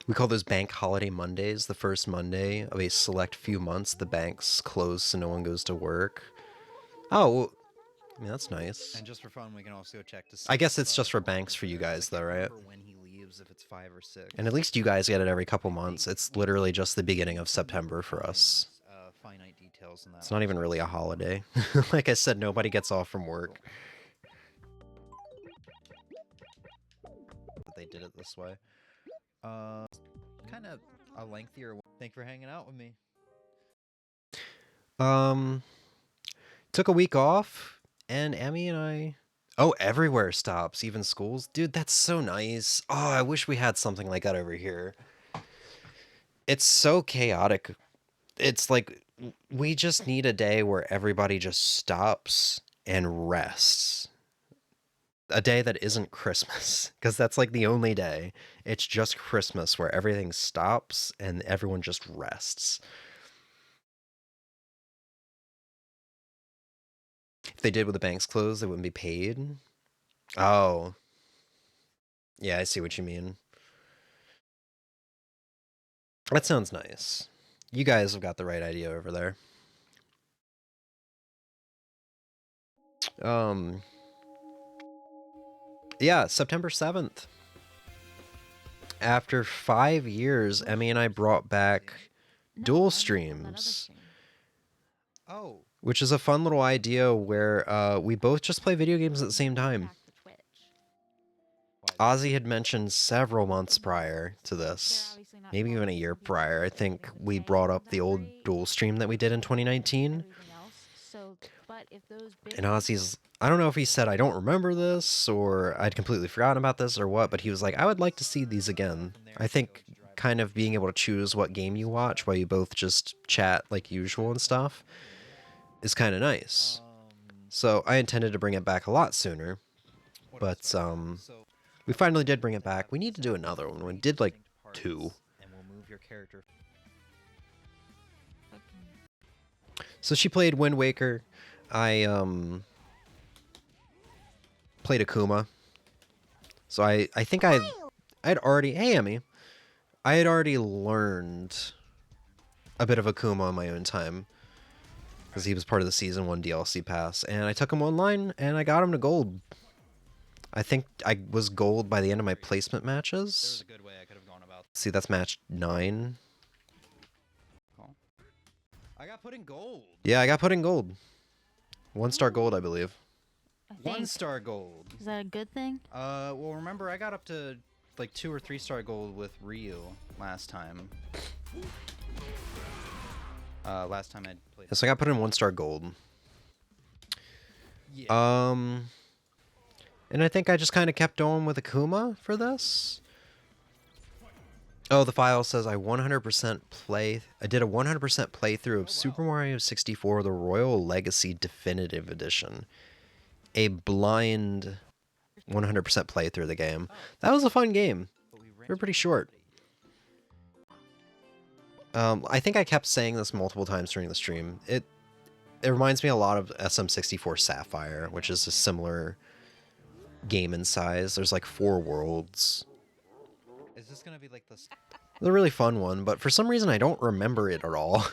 We call those bank holiday Mondays. The first Monday of a select few months, the banks close so no one goes to work. Oh, well, I mean, that's nice. And just for fun, we can also check to see. I guess it's just for banks for you guys, though, right? When he leaves, if it's 5 or 6. And at least you guys get it every couple months. It's literally just the beginning of September for us. Finite details in that. It's not even really a holiday. Like I said, nobody gets off from work. But they did it this way. Kind of a lengthier one. Thank you for hanging out with me. Took a week off, and Emmy and I... Oh, everywhere stops, even schools. Dude, that's so nice. Oh, I wish we had something like that over here. It's so chaotic. It's like, we just need a day where everybody just stops and rests. A day that isn't Christmas, because that's like the only day. It's just Christmas where everything stops and everyone just rests. If they did with the banks closed, they wouldn't be paid. Oh. Yeah, I see what you mean. That sounds nice. You guys have got the right idea over there. Yeah, September 7th. After 5 years, Emmy and I brought back dual streams. Oh. Which is a fun little idea where we both just play video games at the same time. Ozzy had mentioned several months prior to this, maybe even a year prior. I think we brought up the old dual stream that we did in 2019. And Ozzy's, I don't know if he said, I don't remember this, or I'd completely forgotten about this, or what, but he was like, I would like to see these again. I think kind of being able to choose what game you watch while you both just chat like usual and stuff is kind of nice. So I intended to bring it back a lot sooner, but we finally did bring it back. We need to do another one. We did like 2. And we'll move your character. So she played Wind Waker. I played Akuma. So I think I'd already... Hey, Emmy. I had already learned a bit of Akuma on my own time, because he was part of the Season 1 DLC pass. And I took him online, and I got him to gold. I think I was gold by the end of my placement matches. There was a good way I could have gone about. See, that's match 9. Cool. I got put in gold. Yeah, I got put in gold. 1-star gold, I believe. 1-star gold. Is that a good thing? Well, remember, I got up to like 2 or 3-star gold with Ryu last time. Last time I played. Yeah, so I got put in 1-star gold. Yeah. And I think I just kind of kept going with Akuma for this. Oh, the file says I did a 100% playthrough of Super Mario 64, the Royal Legacy Definitive Edition. A blind 100% playthrough of the game. That was a fun game. They were pretty short. I think I kept saying this multiple times during the stream. It reminds me a lot of SM64 Sapphire, which is a similar game in size. There's like 4 worlds. Is this gonna be like this? It's a really fun one, but for some reason I don't remember it at all.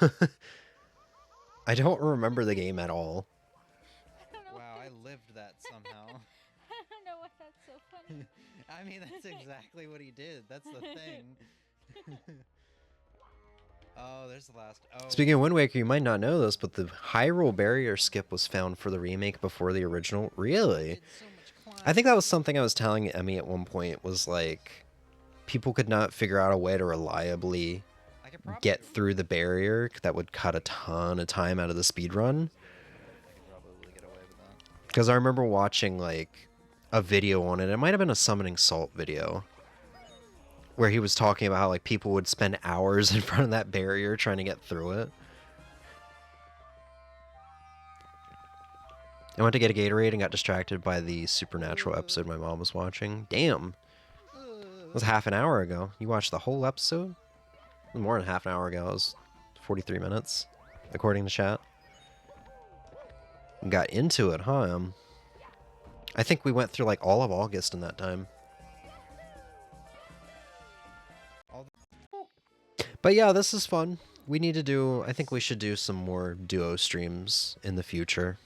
I don't remember the game at all. Wow, I lived that somehow. I don't know what that I mean, that's exactly what he did. That's the thing. Oh, there's the last. Oh. Speaking of Wind Waker, you might not know this, but the Hyrule barrier skip was found for the remake before the original. Really? I think that was something I was telling Emmy at one point, was like, people could not figure out a way to reliably get through the barrier that would cut a ton of time out of the speedrun. Because I remember watching, like, a video on it. It might have been a Summoning Salt video, where he was talking about how, like, people would spend hours in front of that barrier trying to get through it. I went to get a Gatorade and got distracted by the Supernatural episode my mom was watching. Damn. It was half an hour ago. You watched the whole episode? More than half an hour ago. It was 43 minutes, according to chat. Got into it, huh? I think we went through, like, all of August in that time. But yeah, this is fun. We need to do... I think we should do some more duo streams in the future.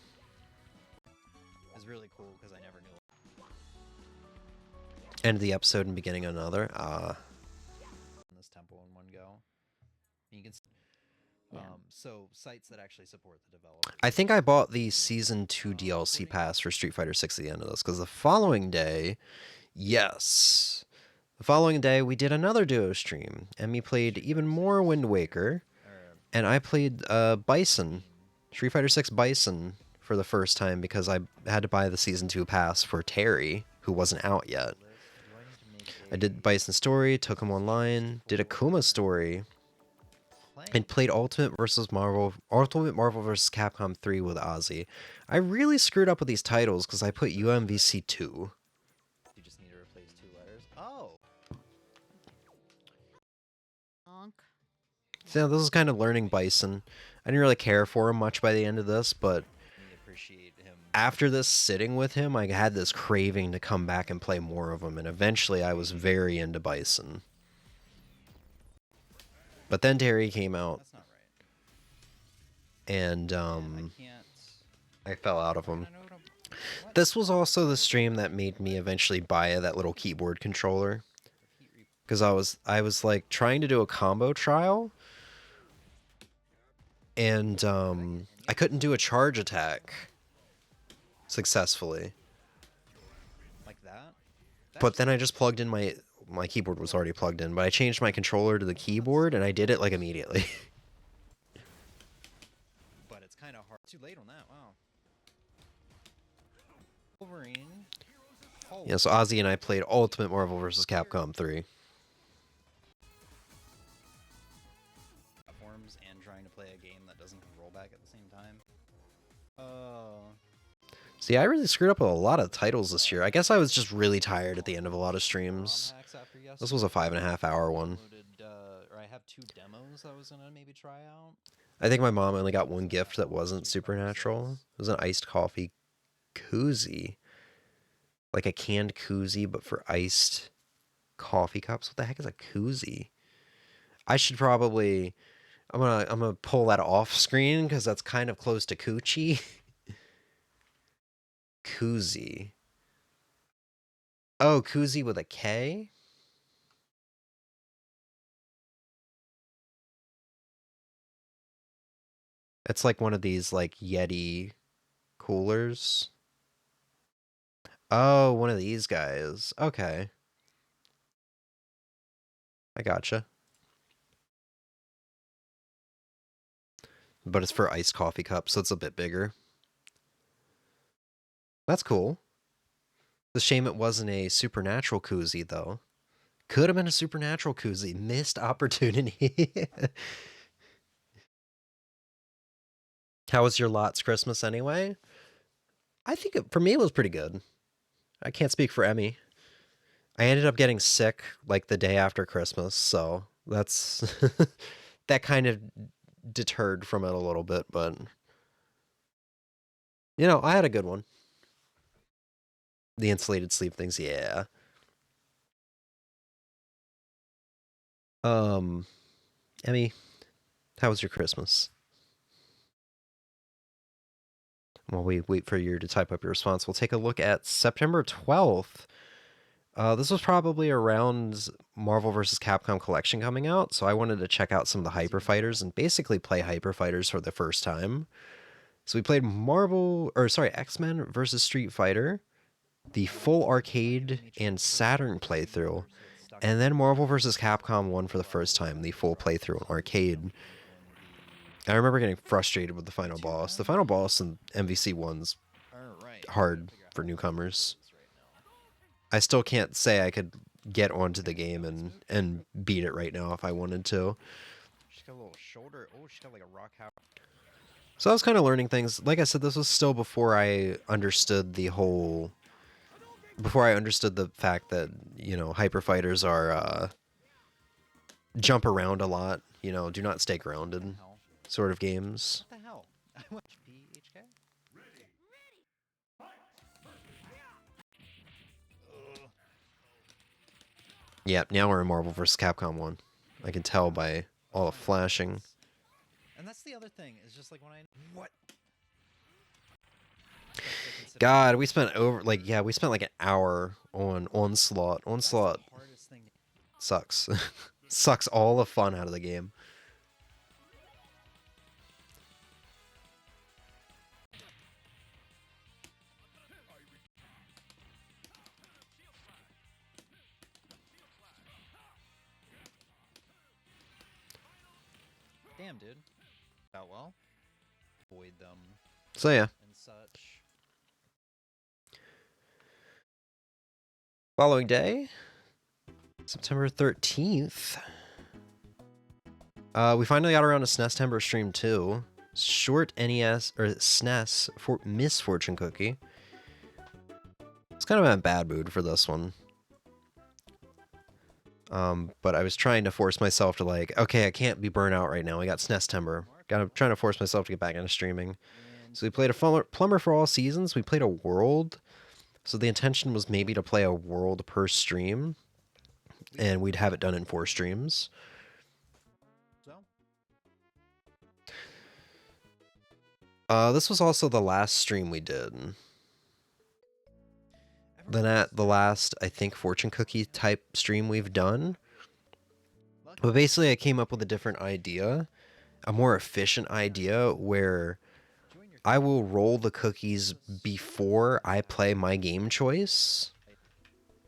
It's really cool because I never knew. End the episode and beginning another. In this temple in one go. And you can. So sites that actually support the developer. I think I bought the Season 2 DLC pass for Street Fighter 6 at the end of this, because the following day, yes, the following day we did another duo stream. Emmy played even more Wind Waker, and I played Bison, Street Fighter 6 Bison, for the first time because I had to buy the Season 2 pass for Terry, who wasn't out yet. I did Bison story, took him online, did a Kuma story, and played Ultimate Marvel vs. Capcom 3 with Ozzy. I really screwed up with these titles because I put UMVC 2. You just need to replace 2 letters. Oh. So this is kind of learning Bison. I didn't really care for him much by the end of this, but after this sitting with him, I had this craving to come back and play more of him, and eventually I was very into Bison. But then Terry came out, and I fell out of him. This was also the stream that made me eventually buy that little keyboard controller, because I was like trying to do a combo trial, and I couldn't do a charge attack successfully. Like that? But then I just plugged in my keyboard was already plugged in, but I changed my controller to the keyboard and I did it like immediately. But it's kind of hard. Too late on that. Wow. Wolverine. Yeah, so Ozzy and I played Ultimate Marvel vs. Capcom 3. Platforms and trying to play a game that doesn't have rollback at the same time. See, I really screwed up with a lot of titles this year. I guess I was just really tired at the end of a lot of streams. This was a 5.5 hour one. Or I have 2 demos I was gonna maybe try out. I think my mom only got one gift that wasn't Supernatural. It was an iced coffee koozie. Like a canned koozie, but for iced coffee cups. What the heck is a koozie? I should probably... I'm gonna pull that off screen because that's kind of close to coochie. Koozie. Oh, koozie with a K? It's like one of these, like, Yeti coolers. Oh, one of these guys. Okay. I gotcha. But it's for iced coffee cups, so it's a bit bigger. That's cool. It's a shame it wasn't a Supernatural koozie, though. Could have been a Supernatural koozie. Missed opportunity. How was your Lot's Christmas anyway? I think for me it was pretty good. I can't speak for Emmy. I ended up getting sick like the day after Christmas, so that's that kind of deterred from it a little bit, but you know, I had a good one. The insulated sleep things, yeah. Emmy, how was your Christmas? While we wait for you to type up your response, we'll take a look at September 12th. This was probably around Marvel vs. Capcom Collection coming out, so I wanted to check out some of the Hyper Fighters and basically play Hyper Fighters for the first time. So we played X-Men versus Street Fighter, the full arcade and Saturn playthrough, and then Marvel vs. Capcom 1 for the first time, the full playthrough in arcade. I remember getting frustrated with the final boss. The final boss in MVC1's hard for newcomers. I still can't say I could get onto the game and beat it right now if I wanted to. She's got a little shoulder. Oh, she's got like a rock house. So I was kind of learning things. Like I said, this was still before I understood the fact that, you know, Hyper Fighters are jump around a lot, you know, do not stay grounded sort of games. What the hell? I went PHK? Yep, now we're in Marvel vs. Capcom 1. I can tell by all the flashing. And that's the other thing, is just like when I... What? God, we spent like an hour on Onslaught. Onslaught sucks. Sucks all the fun out of the game. Damn, dude. Out well. Avoid them. So yeah. And such. Following day, September 13th. We finally got around to SNEStember stream 2. Short NES or SNES for Miss Fortune Cookie. It's kind of in a bad mood for this one. But I was trying to force myself to like, okay, I can't be burnt out right now. We got SNEStember. Trying to force myself to get back into streaming. So we played a Plumber for All Seasons. We played a World. So the intention was maybe to play a World per stream. And we'd have it done in 4 streams. This was also the last stream we did. Then at the last, I think, Fortune Cookie type stream we've done. But basically I came up with a different idea. A more efficient idea where I will roll the cookies before I play my game choice.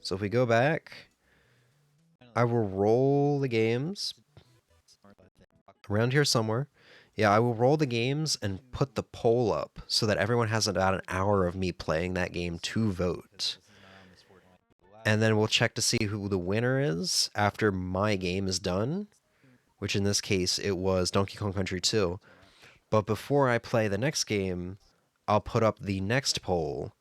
So if we go back, I will roll the games around here somewhere. Yeah, I will roll the games and put the poll up so that everyone has about an hour of me playing that game to vote. And then we'll check to see who the winner is after my game is done, which in this case it was Donkey Kong Country 2. But before I play the next game, I'll put up the next poll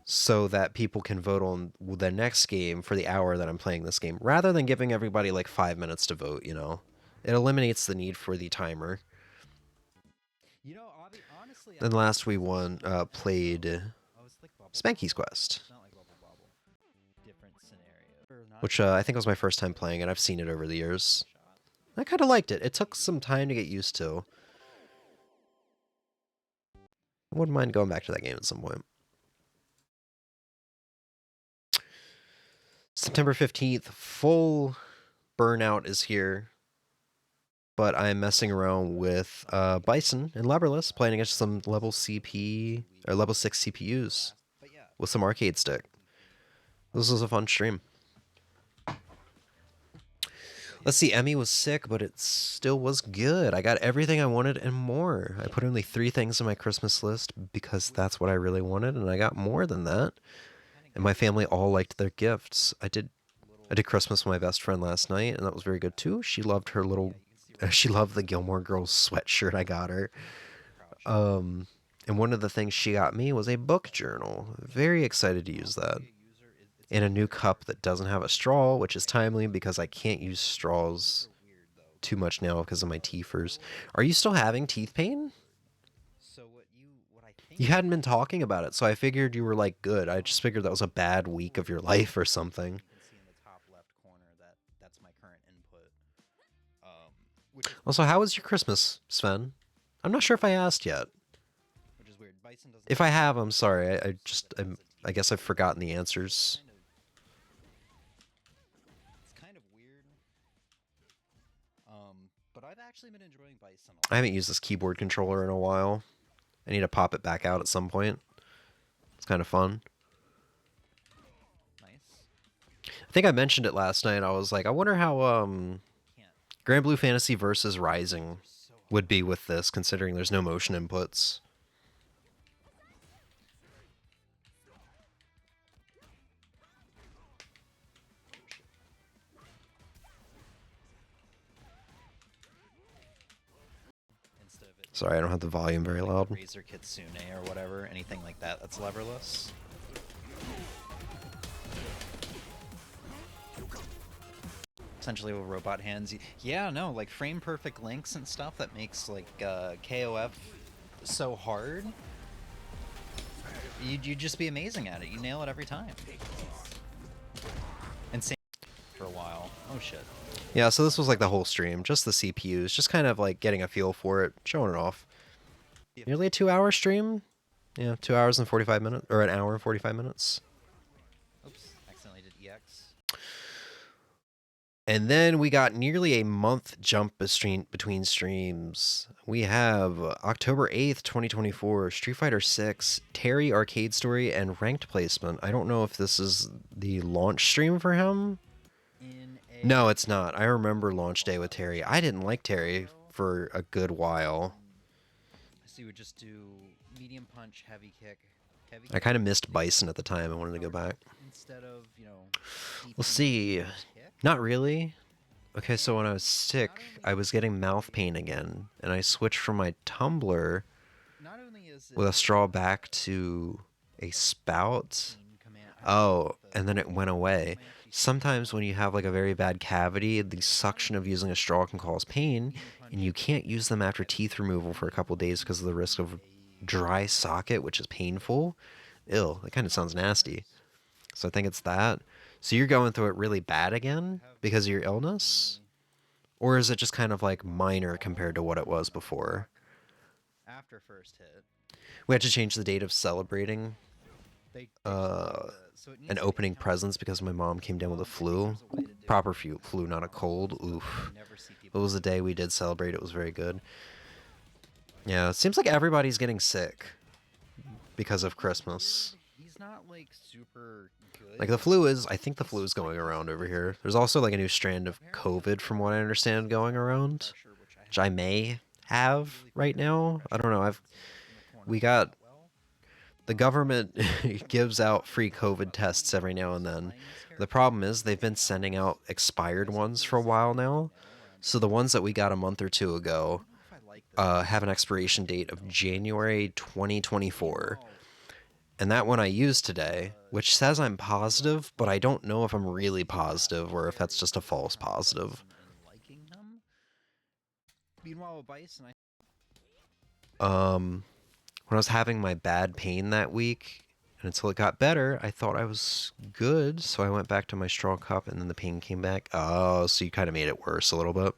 so that people can vote on the next game for the hour that I'm playing this game, rather than giving everybody like 5 minutes to vote, you know. It eliminates the need for the timer. Then last we played Spanky's Quest, which I think was my first time playing it. I've seen it over the years. I kind of liked it. It took some time to get used to. I wouldn't mind going back to that game at some point. September 15th, full burnout is here. But I'm messing around with Bison and Leberless, playing against some level 6 CPUs with some arcade stick. This was a fun stream. Let's see, Emmy was sick, but it still was good. I got everything I wanted and more. I put only 3 things on my Christmas list because that's what I really wanted, and I got more than that. And my family all liked their gifts. I did Christmas with my best friend last night, and that was very good too. She loved the Gilmore Girls sweatshirt I got her. And one of the things she got me was a book journal. Very excited to use that. And a new cup that doesn't have a straw, which is timely because I can't use straws too much now because of my teethers. Are you still having teeth pain? You hadn't been talking about it, so I figured you were like good. I just figured that was a bad week of your life or something. Also, how was your Christmas, Sven? I'm not sure if I asked yet. If I have, I'm sorry. I guess I've forgotten the answers. It's kind of weird. But I've actually been enjoying Bison. I haven't used this keyboard controller in a while. I need to pop it back out at some point. It's kind of fun. Nice. I think I mentioned it last night. I was like, I wonder how Grand Blue Fantasy versus Rising would be with this, considering there's no motion inputs. Sorry, I don't have the volume very loud. Razor Kitsune or whatever, anything like that that's leverless. Essentially with robot hands. Yeah, no, like frame perfect links and stuff that makes like KOF so hard. You'd just be amazing at it. You nail it every time. And same for a while. Oh shit. Yeah, so this was like the whole stream, just the CPUs, just kind of like getting a feel for it, showing it off. Nearly a 2-hour stream? Yeah, 2 hours and 45 minutes, or an hour and 45 minutes. Oops, accidentally did EX. And then we got nearly a month jump between streams. We have October 8th, 2024, Street Fighter 6, Terry Arcade Story, and Ranked Placement. I don't know if this is the launch stream for him. No, it's not. I remember launch day with Terry. I didn't like Terry for a good while. So you would just do medium punch, heavy kick. I kind of missed Bison at the time. I wanted to go back. Instead of, you know, We'll see. Not really. Okay, so when I was sick, I was getting mouth pain again, and I switched from my tumbler with a straw back to a spout. Oh, and then it went away. Sometimes when you have like a very bad cavity, the suction of using a straw can cause pain, and you can't use them after teeth removal for a couple days because of the risk of dry socket, which is painful. Ew, that kind of sounds nasty. So I think it's that. So you're going through it really bad again because of your illness? Or is it just kind of like minor compared to what it was before? After first hit. We had to change the date of celebrating and opening presents because my mom came down with a flu. Proper flu, not a cold. Oof. It was the day we did celebrate. It was very good. Yeah, it seems like everybody's getting sick because of Christmas. He's not like super good. Like the flu is, I think the flu is going around over here. There's also like a new strand of COVID from what I understand going around, which I may have right now. I don't know. We got, the government gives out free COVID tests every now and then. The problem is they've been sending out expired ones for a while now. So the ones that we got a month or two ago have an expiration date of January 2024. And that one I used today, which says I'm positive, but I don't know if I'm really positive or if that's just a false positive. Meanwhile, Bison, When I was having my bad pain that week, and until it got better, I thought I was good, so I went back to my straw cup, and then the pain came back. Oh, so you kind of made it worse a little bit.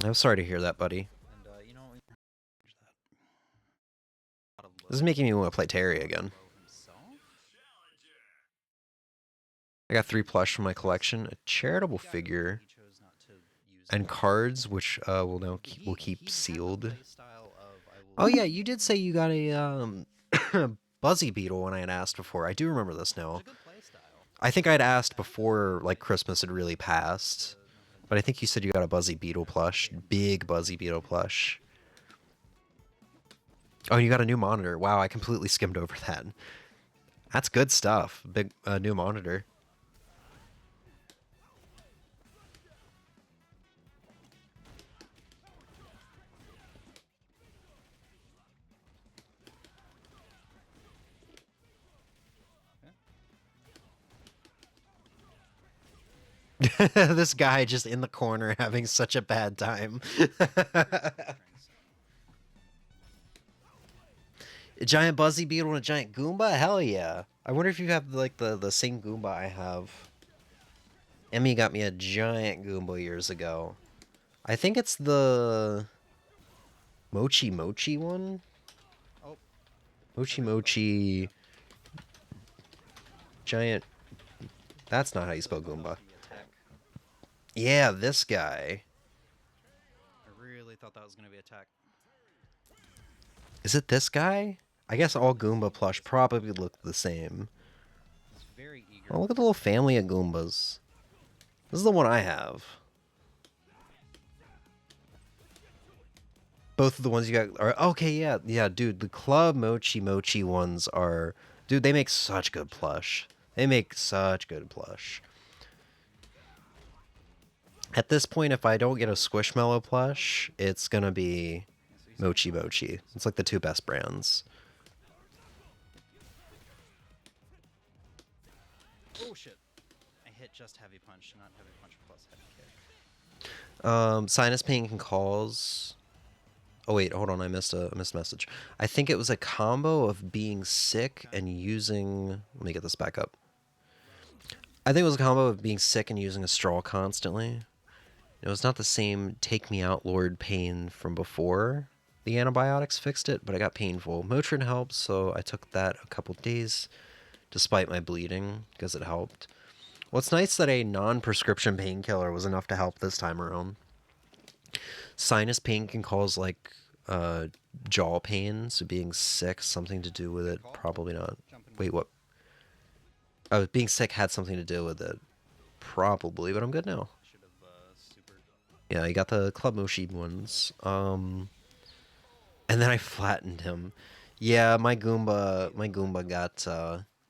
I'm sorry to hear that, buddy. This is making me want to play Terry again. I got 3 plush from my collection, a charitable figure, and cards, which will keep sealed. Oh yeah, you did say you got a Buzzy Beetle when I had asked before. I do remember this now. I think I'd asked before like Christmas had really passed, but I think you said you got a Buzzy Beetle plush, big Buzzy Beetle plush. Oh, you got a new monitor. Wow, I completely skimmed over that. That's good stuff. Big new monitor. This guy just in the corner having such a bad time. A giant Buzzy Beetle and a giant Goomba? Hell yeah. I wonder if you have like the same Goomba I have. Emmy got me a giant Goomba years ago. I think it's the Mochi Mochi one? Oh. Mochi Mochi... Giant... That's not how you spell Goomba. Yeah, this guy. I really thought that was going to be attack. Is it this guy? I guess all Goomba plush probably look the same. He's very eager. Oh, look at the little family of Goombas. This is the one I have. Both of the ones you got are... Okay, yeah. Yeah, dude, the Club Mochi Mochi ones are... Dude, they make such good plush. They make such good plush. At this point, if I don't get a Squishmallow plush, it's gonna be Mochi Mochi. It's like the two best brands. Oh shit. I hit just heavy punch, not heavy punch plus heavy kick. Sinus pain can cause... Oh wait, hold on, I missed a message. I think it was a combo of being sick and using... Let me get this back up. I think it was a combo of being sick and using a straw constantly. It was not the same take me out Lord pain from before the antibiotics fixed it, but I got painful. Motrin helped, so I took that a couple days despite my bleeding because it helped. Well, it's nice that a non-prescription painkiller was enough to help this time around. Sinus pain can cause like jaw pain, so being sick something to do with it. Probably not. Wait, what? Oh, being sick had something to do with it. Probably, but I'm good now. Yeah, I got the Club Mochi ones. And then I flattened him. Yeah, my Goomba got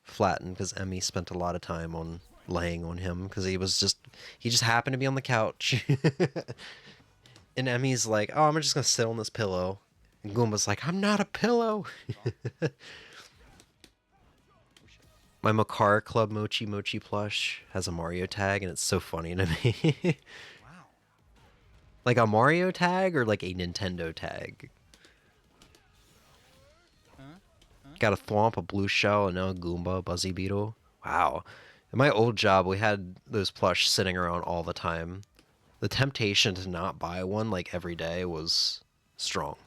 flattened because Emmy spent a lot of time on laying on him because he just happened to be on the couch. And Emmy's like, oh, I'm just gonna sit on this pillow. And Goomba's like, I'm not a pillow. My Makar Club Mochi Mochi plush has a Mario tag, and it's so funny to me. Wow. Like a Mario tag or like a Nintendo tag? Got a Thwomp, a Blue Shell, and now a Goomba, a Buzzy Beetle. Wow. In my old job, we had those plush sitting around all the time. The temptation to not buy one like every day was strong.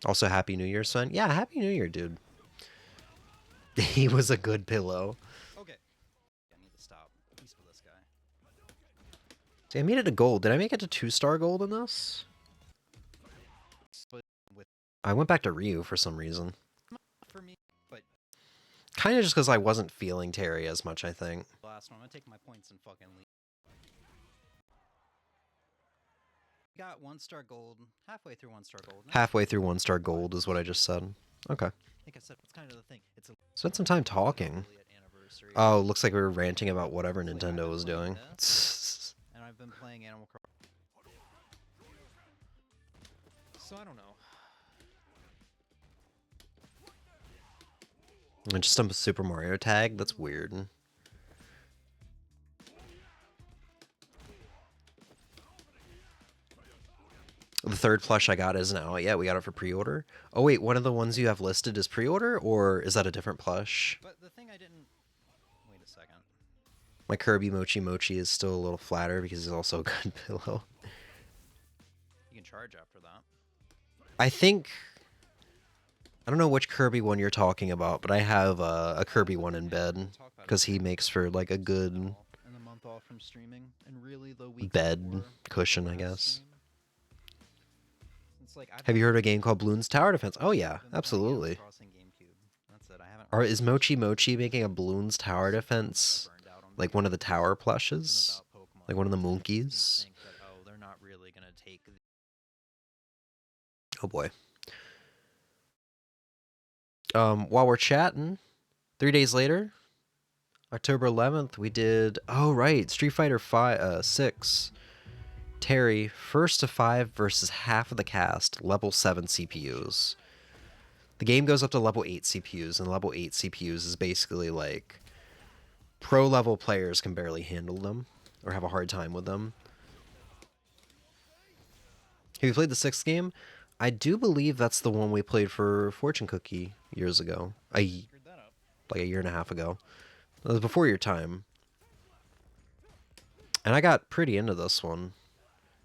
Also, Happy New Year, son. Yeah, Happy New Year, dude. He was a good pillow. Okay. I need to stop. Peace with this guy. See, I made it to gold. Did I make it to 2-star gold in this? I went back to Ryu for some reason. For me, but Kind of just because I wasn't feeling Terry as much, I think. last one, I'm gonna take my points and fucking leave. Got 1-star gold, halfway through 1-star gold. Halfway through 1-star gold is what I just said. Okay. I think I said it's kind of the thing. It's a Spent some time talking. Oh, looks like we were ranting about whatever Nintendo was doing. And I've been playing Animal Crossing. So I don't know. And just a Super Mario tag? That's weird. The third plush I got isn't out yet. We got it for pre-order. Oh wait, one of the ones you have listed is pre-order, or is that a different plush? But the thing I didn't... Wait a second. My Kirby Mochi Mochi is still a little flatter because he's also a good pillow. You can charge after that. I think... I don't know which Kirby one you're talking about, but I have a Kirby one in bed because he makes for like a good And the month off from streaming, and really the week bed before cushion, I last guess. stream. It's like Have you heard of a game called Bloons Tower Defense? Oh yeah, absolutely. That's it. I haven't Or is Mochi Mochi making a Bloons Tower Defense like one of the tower plushes? Like one of the monkeys? think that, oh, they're not really gonna take the... Oh boy. While we're chatting, 3 days later, October 11th, we did, oh right, Street Fighter 6. Terry, first to 5 versus half of the cast, level 7 CPUs. The game goes up to level 8 CPUs, and level 8 CPUs is basically like pro level players can barely handle them or have a hard time with them. Have you played the 6th game? I do believe that's the one we played for Fortune Cookie years ago. Like a year and a half ago. It was before your time. And I got pretty into this one.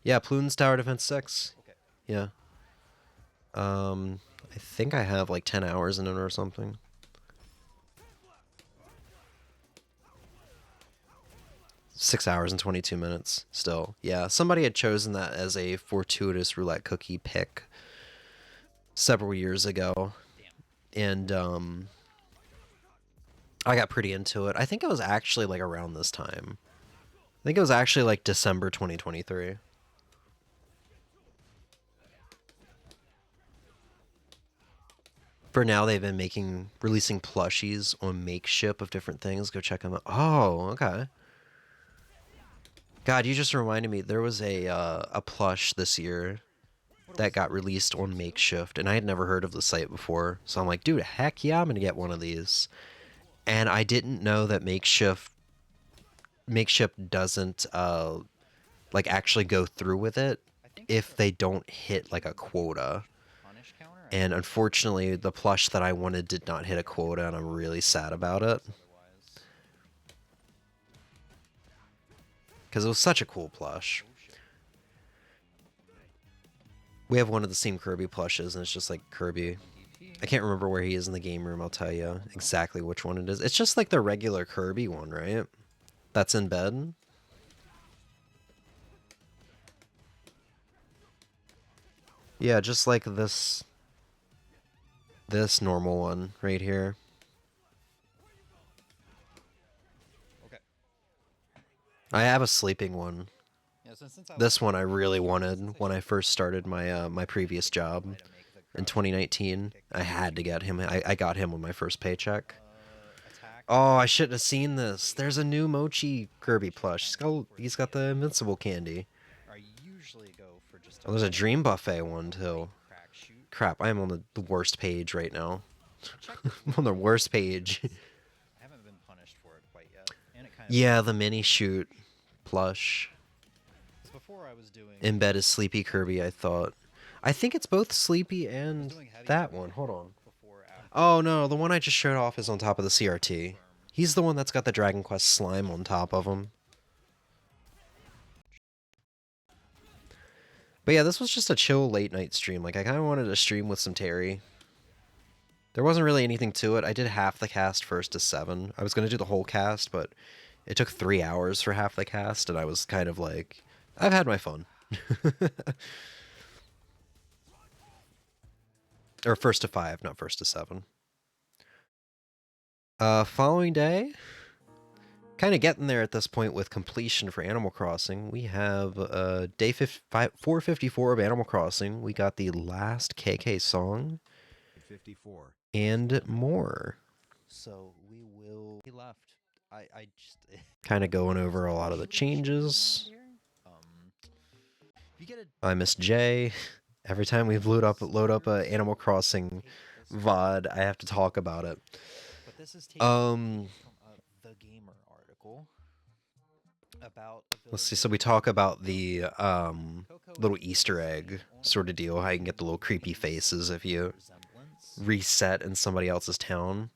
Yeah, Bloons Tower Defense 6. Okay. Yeah. I think I have like 10 hours in it or something. Six hours and 22 minutes still. Yeah, somebody had chosen that as a fortuitous roulette cookie pick several years ago. And I got pretty into it. I think it was actually like around this time. I think it was actually like December 2023. For now, they've been releasing plushies on Makeship of different things. Go check them out. Oh, okay. God, you just reminded me. There was a plush this year that got released on Makeshift, and I had never heard of the site before. So I'm like, dude, heck yeah, I'm gonna get one of these. And I didn't know that Makeshift doesn't like actually go through with it if they don't hit like a quota. And unfortunately, the plush that I wanted did not hit a quota, and I'm really sad about it. Because it was such a cool plush. We have one of the same Kirby plushes, and it's just like Kirby. I can't remember where he is in the game room, I'll tell you exactly which one it is. It's just like the regular Kirby one, right? That's in bed. Yeah, just like this normal one right here. Okay. I have a sleeping one. Yeah, since This one I really wanted when I first started my my previous job in 2019. I had to get him. I got him on my first paycheck. Oh, I shouldn't have seen this. There's a new Mochi Kirby plush. He's got the Invincible candy. Oh, there's a Dream Buffet one too. Crap, I am on the worst page right now. I'm on the worst page. I haven't been punished for it quite yet. And it kind of Yeah, the mini shoot plush. Before I was doing In bed is Sleepy Kirby, I thought. I think it's both Sleepy and that one. Hold on. Oh no, the one I just showed off is on top of the CRT. He's the one that's got the Dragon Quest slime on top of him. But yeah, this was just a chill late night stream. Like, I kind of wanted to stream with some Terry. There wasn't really anything to it. I did half the cast first to 7. I was going to do the whole cast, but it took 3 hours for half the cast, and I was kind of like, I've had my fun. Or first to 5, not first to 7. Following day, kind of getting there at this point with completion for Animal Crossing. We have day 454 of Animal Crossing. We got the last KK song 54 and more. So we will. He left. I just Kind of going over a lot of the changes. I miss Jay. Every time we load up a Animal Crossing VOD, I have to talk about it. But this is taken from the Gamer article about. Let's see. So we talk about the little Easter egg sort of deal. How you can get the little creepy faces if you reset in somebody else's town.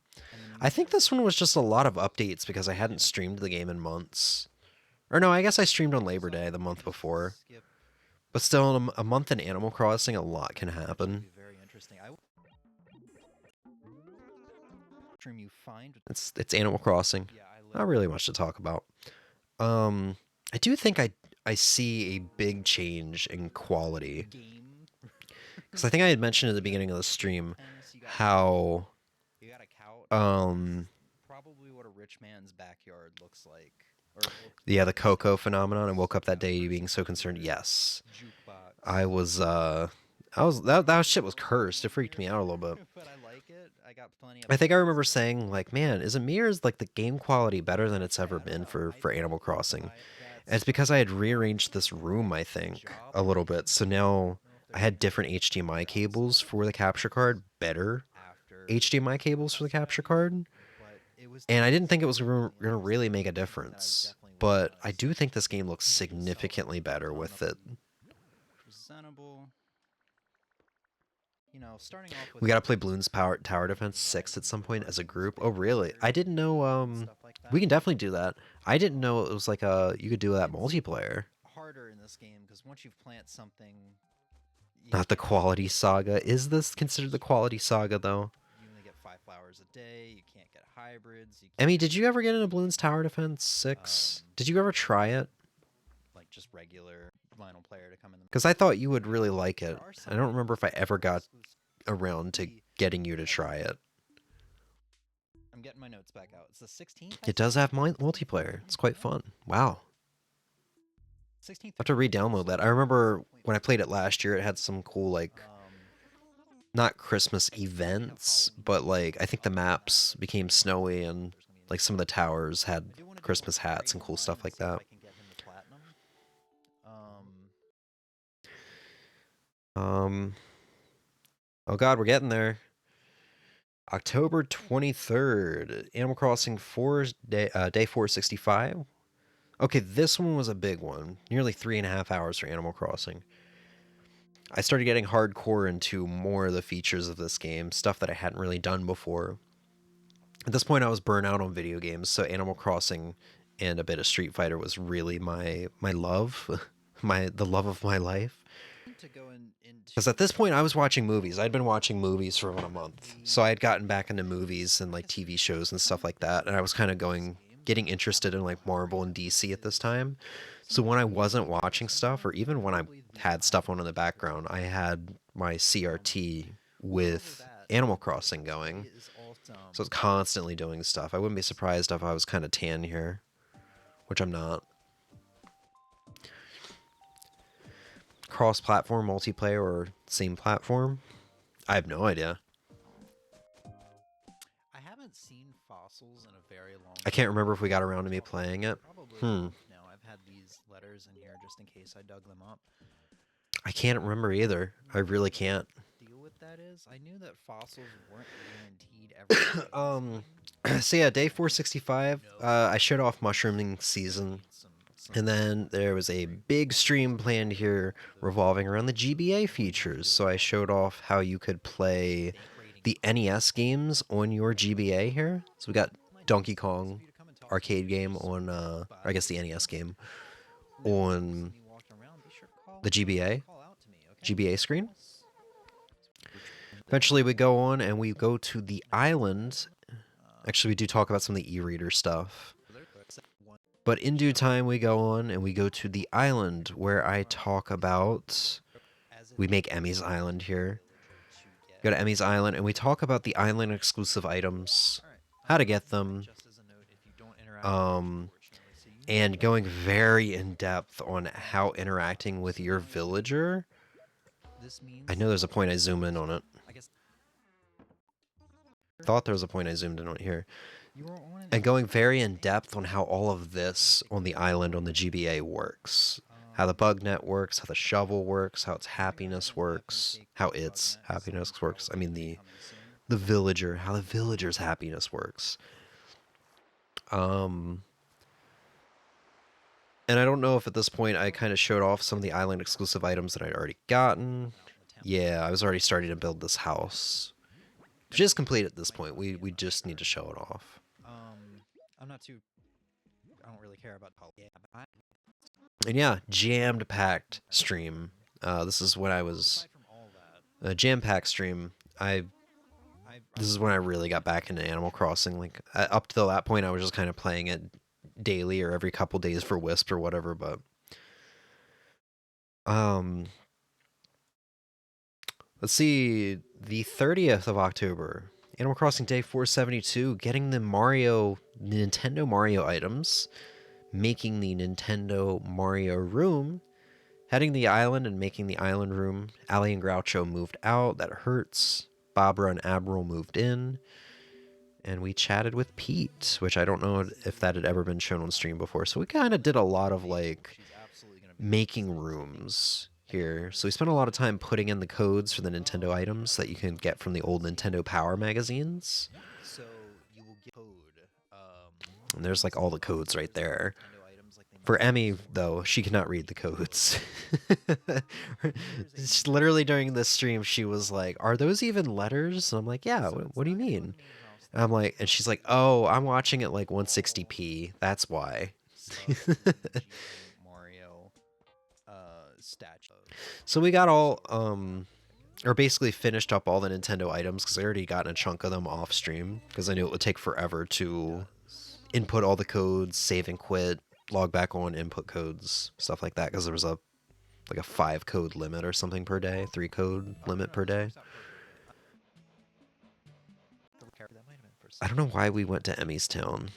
I think this one was just a lot of updates because I hadn't streamed the game in months. Or no, I guess I streamed on Labor Day the month before. But still, in a month in Animal Crossing, a lot can happen. Very interesting. You find It's Animal Crossing. Not really much to talk about. I do think I see a big change in quality. Because I think I had mentioned at the beginning of the stream how probably what a rich man's backyard looks like. Yeah, the Coco phenomenon. I woke up that day being so concerned. Yes, I was that shit was cursed. It freaked me out a little bit. But I like it. I got plenty of. I think I remember saying like, "Man, is it me or is like the game quality better than it's ever been for Animal Crossing?" And it's because I had rearranged this room, I think, a little bit. So now I had different HDMI cables for the capture card, better HDMI cables for the capture card. And I didn't think it was going to really make a difference. But I do think this game looks significantly better with it. Presentable. You know, starting off with We got to play Bloons Tower Defense 6 at some point as a group. Oh, really? I didn't know. We can definitely do that. I didn't know it was like you could do that multiplayer. harder in this game because once you've planted something, Not the quality saga. Is this considered the quality saga though? you only get 5 flowers a day. You can't get hybrids. You Emmy, did you ever get into Bloons Tower Defense 6? Did you ever try it? like just regular vinyl player to come in. Because I thought you would really like it. I don't remember if I ever got around to getting you to try it. I'm getting my notes back out. It's the 16th. It does have multiplayer. It's quite fun. Wow. 16th. I have to re-download that. I remember when I played it last year, it had some cool, like, not Christmas events, but, like, I think the maps became snowy and, like, some of the towers had Christmas hats and cool stuff like that. Oh god, we're getting there. October 23rd, Animal Crossing 4 day 465. Okay, this one was a big one. Nearly 3.5 hours for Animal Crossing. I started getting hardcore into more of the features of this game, stuff that I hadn't really done before. At this point, I was burnt out on video games, so Animal Crossing and a bit of Street Fighter was really my love, the love of my life. Because at this point, I was watching movies. I'd been watching movies for about a month, so I had gotten back into movies and like TV shows and stuff like that, and I was kind of getting interested in like Marvel and DC at this time. So when I wasn't watching stuff, or even when I had stuff on in the background, I had my CRT with Animal Crossing going. So I was constantly doing stuff. I wouldn't be surprised if I was kind of tan here, which I'm not. Cross-platform multiplayer or same platform? I have no idea. I haven't seen fossils in a very long time. I can't remember if we got around to me playing it. No, I've had these letters in here just in case I dug them up. I can't remember either. I really can't. Deal with that is, I knew that fossils weren't guaranteed every So yeah, day 465, I showed off mushrooming season. And then there was a big stream planned here revolving around the GBA features. So I showed off how you could play the NES games on your GBA here. So we got Donkey Kong arcade game on, I guess the NES game, on the GBA screen. Eventually we go on and we go to the island. Actually, we do talk about some of the e-reader stuff. But in due time, we go on and we go to the island where I talk about... We make Emmy's Island here. Go to Emmy's Island and we talk about the island exclusive items, how to get them, and going very in depth on how interacting with your villager. I know there's a point I zoom in on it. Thought there was a point I zoomed in on here. And going very in depth on how all of this on the island on the GBA works. How the bug net works, how the shovel works, how its happiness works, how its happiness works. I mean the villager, how the villager's happiness works. And I don't know if at this point I kind of showed off some of the island exclusive items that I'd already gotten. Yeah, I was already starting to build this house. Which is complete at this point. We just need to show it off. I'm not too... I don't really care about... And yeah, jammed packed stream. This is when I was... jam-packed stream. This is when I really got back into Animal Crossing. Like, up to that point, I was just kind of playing it daily or every couple days for Wisp or whatever, but... Let's see, the 30th of October, Animal Crossing Day 472, getting the Nintendo Mario items, making the Nintendo Mario room, heading the island and making the island room. Ali and Groucho moved out, that hurts. Barbara and Admiral moved in, and we chatted with Pete, which I don't know if that had ever been shown on stream before. So we kind of did a lot of, like, making rooms here. So we spent a lot of time putting in the codes for the Nintendo items that you can get from the old Nintendo Power magazines. So you will get code. And there's like all the codes right there. For Emmy, though, she cannot read the codes. Literally during this stream, she was like, "Are those even letters?" And I'm like, "Yeah, what do you mean?" And I'm like, and she's like, "Oh, I'm watching it like 160p. That's why." Mario statue. So we got all, or basically finished up all the Nintendo items because I already gotten a chunk of them off stream because I knew it would take forever to input all the codes, save and quit, log back on, input codes, stuff like that, because there was a 5 code limit or something per day, 3 code limit per day. I don't know why we went to Emmy's Town.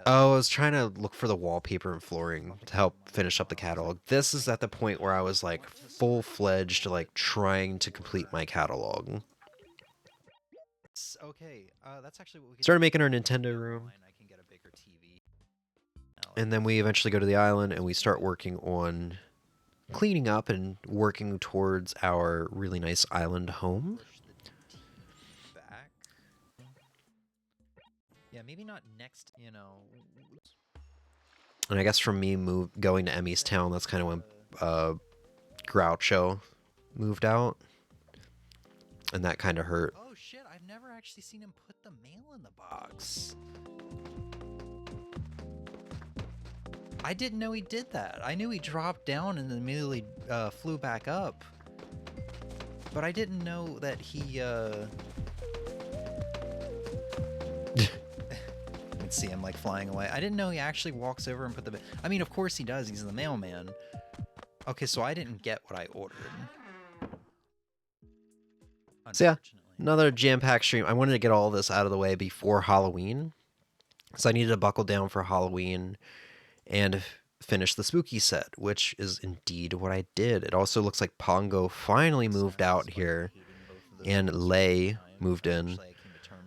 Oh, I was trying to look for the wallpaper and flooring to help finish up the catalog. This is at the point where I was like full-fledged, like trying to complete my catalog. Okay, that's actually what we Started making our Nintendo room. And then we eventually go to the island and we start working on cleaning up and working towards our really nice island home. Yeah, maybe not next, you know. And I guess from me going to Emmy's Town, that's kind of when Groucho moved out. And that kind of hurt. Oh shit, I've never actually seen him put the mail in the box. I didn't know he did that. I knew he dropped down and then immediately flew back up. But I didn't know that he see him like flying away. I didn't know he actually walks over and put the. I mean, of course he does. He's the mailman. Okay, so I didn't get what I ordered. So yeah, another jam-packed stream. I wanted to get all this out of the way before Halloween, so I needed to buckle down for Halloween and finish the spooky set, which is indeed what I did. It also looks like Pongo finally moved out here, and Lei moved in.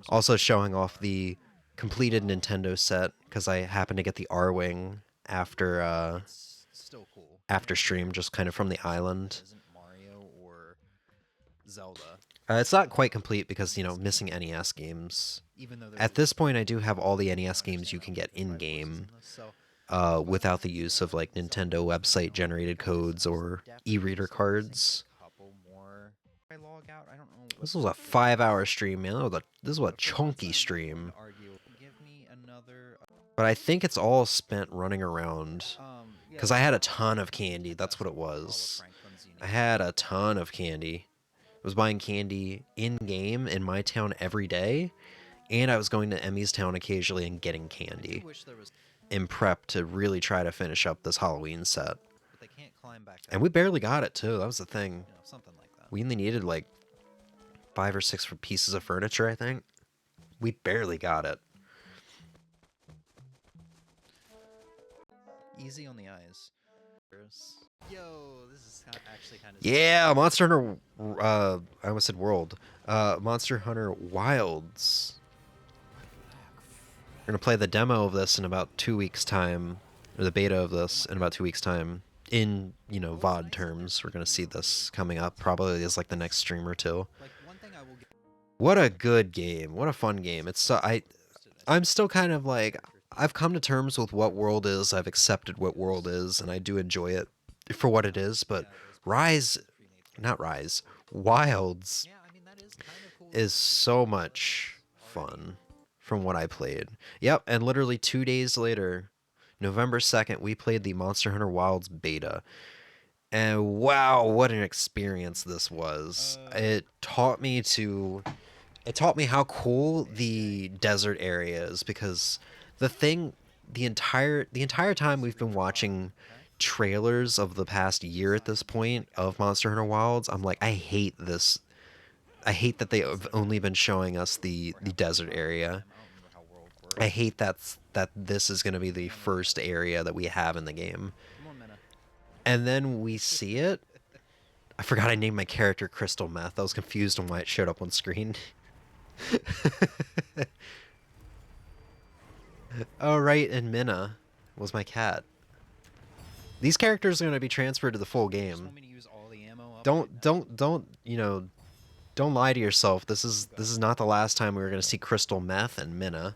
Also showing off the completed Nintendo set because I happened to get the R-Wing after stream, just kind of from the island. Mario or Zelda. It's not quite complete because, you know, missing NES games. At this point, I do have all the NES games you can get in-game without the use of, like, Nintendo website-generated codes or e-reader cards. This was a 5-hour stream, man. This was a chunky stream. But I think it's all spent running around. Because I had a ton of candy. That's what it was. I had a ton of candy. I was buying candy in-game in my town every day. And I was going to Emmy's Town occasionally and getting candy. In prep to really try to finish up this Halloween set. And we barely got it, too. That was the thing. We only needed, like, 5 or 6 pieces of furniture, I think. We barely got it. Easy on the eyes. Yo, this is actually kind of. Yeah, Monster Hunter. I almost said World. Monster Hunter Wilds. We're gonna play the demo of this in about 2 weeks' time, or the beta of this in about 2 weeks' time. In, you know, VOD terms, we're gonna see this coming up probably as like the next stream or two. What a good game! What a fun game! It's so I'm still kind of like. I've come to terms with what World is, I've accepted what World is, and I do enjoy it for what it is, but Wilds is so much fun from what I played. Yep, and literally 2 days later, November 2nd, we played the Monster Hunter Wilds beta. And wow, what an experience this was. It taught me how cool the desert area is, because the entire time we've been watching trailers of the past year at this point of Monster Hunter Wilds, I'm like, I hate this. I hate that they have only been showing us the desert area. I hate that this is going to be the first area that we have in the game. And then we see it. I forgot I named my character Crystal Meth. I was confused on why it showed up on screen. Oh, right, and Minna was my cat. These characters are going to be transferred to the full game. Don't, you know, don't lie to yourself. This is not the last time we were going to see Crystal Meth and Minna.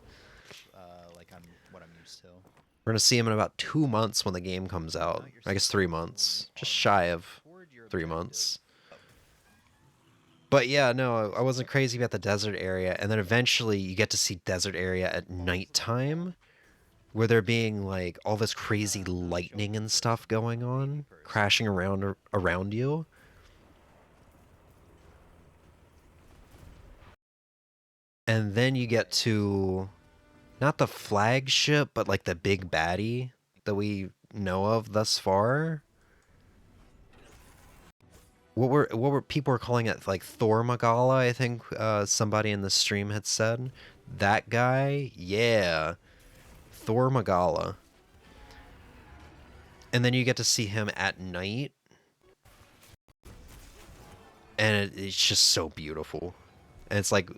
What I'm used to. We're going to see him in about 2 months when the game comes out. I guess 3 months. Just shy of 3 months. But yeah, no, I wasn't crazy about the desert area. And then eventually you get to see desert area at nighttime. where there being like all this crazy lightning and stuff going on, crashing around you. And then you get to not the flagship, but like the big baddie that we know of thus far. What were people were calling it, like Thor Magala, I think somebody in the stream had said. That guy, yeah. Thor Magala. And then you get to see him at night. And it's just so beautiful. And it's like,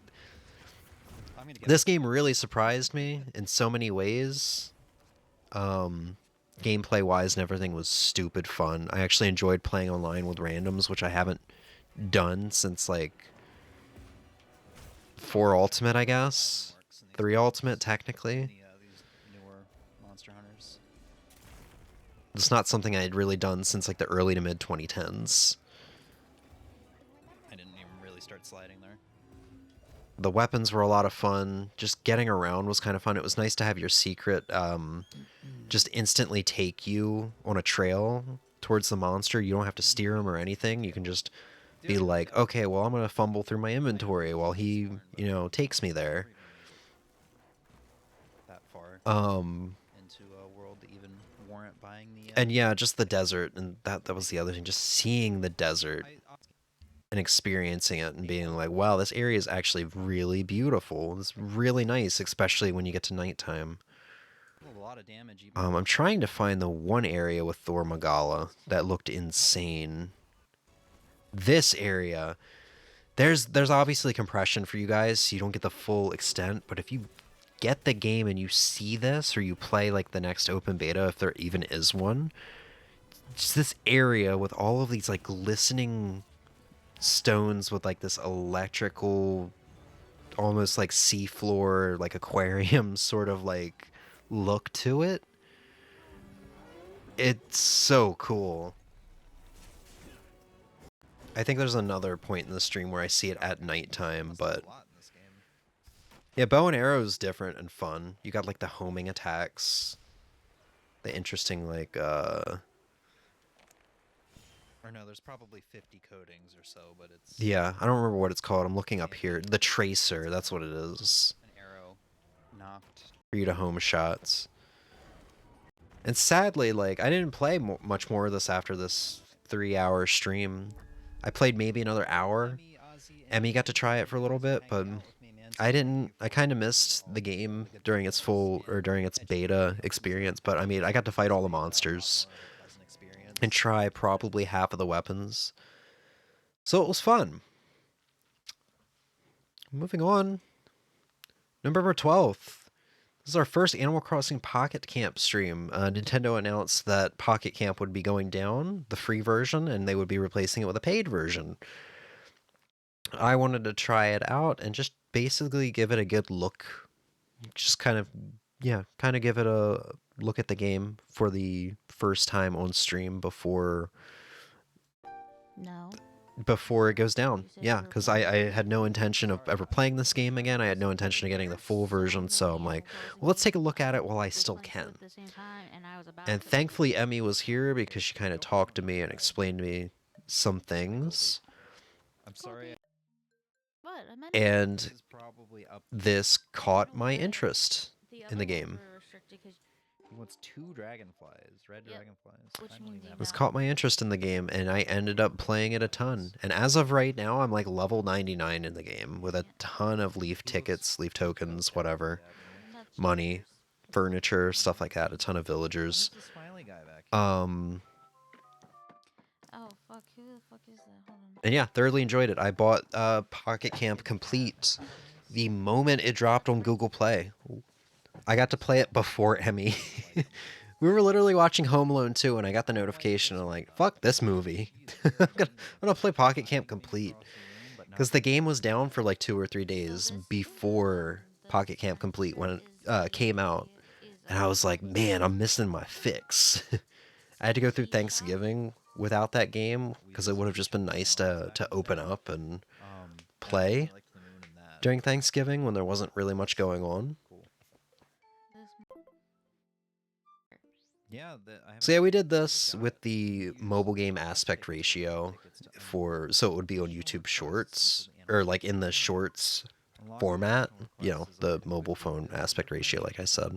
this game really surprised me in so many ways. Gameplay wise and everything was stupid fun. I actually enjoyed playing online with randoms, which I haven't done since like 4 Ultimate, I guess. 3 Ultimate, technically. These newer Monster Hunters. It's not something I had really done since like the early to mid 2010s. I didn't even really start sliding there. The weapons were a lot of fun. Just getting around was kind of fun. It was nice to have your secret just instantly take you on a trail towards the monster. You don't have to steer him or anything. You can just be like, okay, well, I'm going to fumble through my inventory while he, you know, takes me there. That far into a world to even warrant buying the... And yeah, just the desert. And that was the other thing. Just seeing the desert and experiencing it and being like, wow, this area is actually really beautiful. It's really nice, especially when you get to nighttime. A lot of damage. I'm trying to find the one area with Thor Magala that looked insane. This area, there's obviously compression for you guys, so you don't get the full extent, but if you get the game and you see this, or you play like the next open beta, if there even is one, just this area with all of these like glistening stones with like this electrical, almost like seafloor, like aquarium sort of like look to it. It's so cool. I think there's another point in the stream where I see it at nighttime, but yeah, bow and arrow is different and fun. You got like the homing attacks, the interesting like Or no, there's probably 50 coatings or so, but it's... Yeah, I don't remember what it's called. I'm looking up here. The tracer, that's what it is. An arrow knocked. For you to home shots. And sadly, like, I didn't play much more of this after this 3-hour stream. I played maybe another hour. Emmy got to try it for a little bit, but I didn't. I kind of missed the game during its during its beta experience. But I mean, I got to fight all the monsters and try probably half of the weapons. So it was fun. Moving on. November 12th. This is our first Animal Crossing Pocket Camp stream. Nintendo announced that Pocket Camp would be going down, the free version, and they would be replacing it with a paid version. I wanted to try it out and just basically give it a good look. Just kind of give it a look at the game for the first time on stream before it goes down. Yeah, because I had no intention of ever playing this game again. I had no intention of getting the full version, so I'm like, well, let's take a look at it while I still can. And thankfully Emmy was here because she kind of talked to me and explained to me some things. I'm sorry. And this caught my interest in the game. He wants 2 dragonflies, red dragonflies. This caught my interest in the game, and I ended up playing it a ton. And as of right now, I'm like level 99 in the game with a ton of leaf tickets, leaf tokens, whatever, money, furniture, stuff like that. A ton of villagers. And yeah, thoroughly enjoyed it. I bought Pocket Camp Complete the moment it dropped on Google Play. I got to play it before Emmy. We were literally watching Home Alone 2, and I got the notification. I'm like, fuck this movie. I'm gonna play Pocket Camp Complete. Because the game was down for like 2 or 3 days before Pocket Camp Complete when it came out. And I was like, man, I'm missing my fix. I had to go through Thanksgiving without that game, because it would have just been nice to open up and play during Thanksgiving when there wasn't really much going on. Yeah. So yeah, we did this with the mobile game aspect ratio so it would be on YouTube Shorts, or like in the Shorts format, the mobile phone aspect ratio, like I said.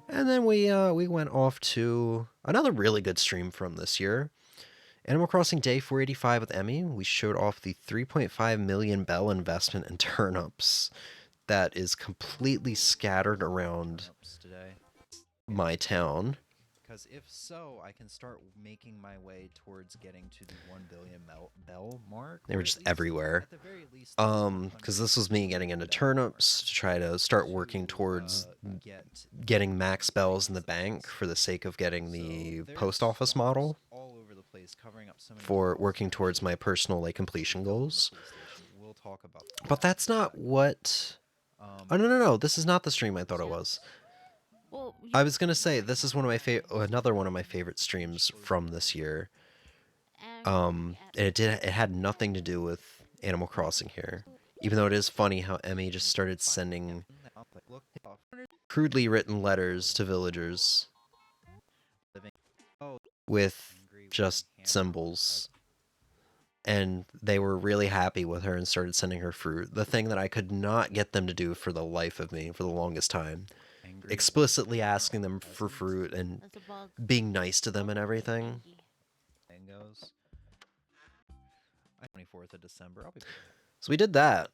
And then we went off to another really good stream from this year, Animal Crossing Day 485 with Emmy. We showed off the 3.5 million bell investment in turnips that is completely scattered around today. my town. Because if so, I can start making my way towards getting to the 1 billion bell mark. They were just everywhere. At the very least, Because this was me getting into turnips to try to start working towards getting max bells in the bank for the sake of getting the post office model all over the place, covering up so many for working towards my personal like completion goals. We'll talk about that. But that's not what... Oh, no. This is not the stream I thought it was. Well, I was gonna say this is one of my another one of my favorite streams from this year. And it had nothing to do with Animal Crossing here, even though it is funny how Emmy just started sending crudely written letters to villagers with just symbols, and they were really happy with her and started sending her fruit. The thing that I could not get them to do for the life of me for the longest time. Explicitly asking them for fruit and being nice to them and everything. 24th of December. So we did that.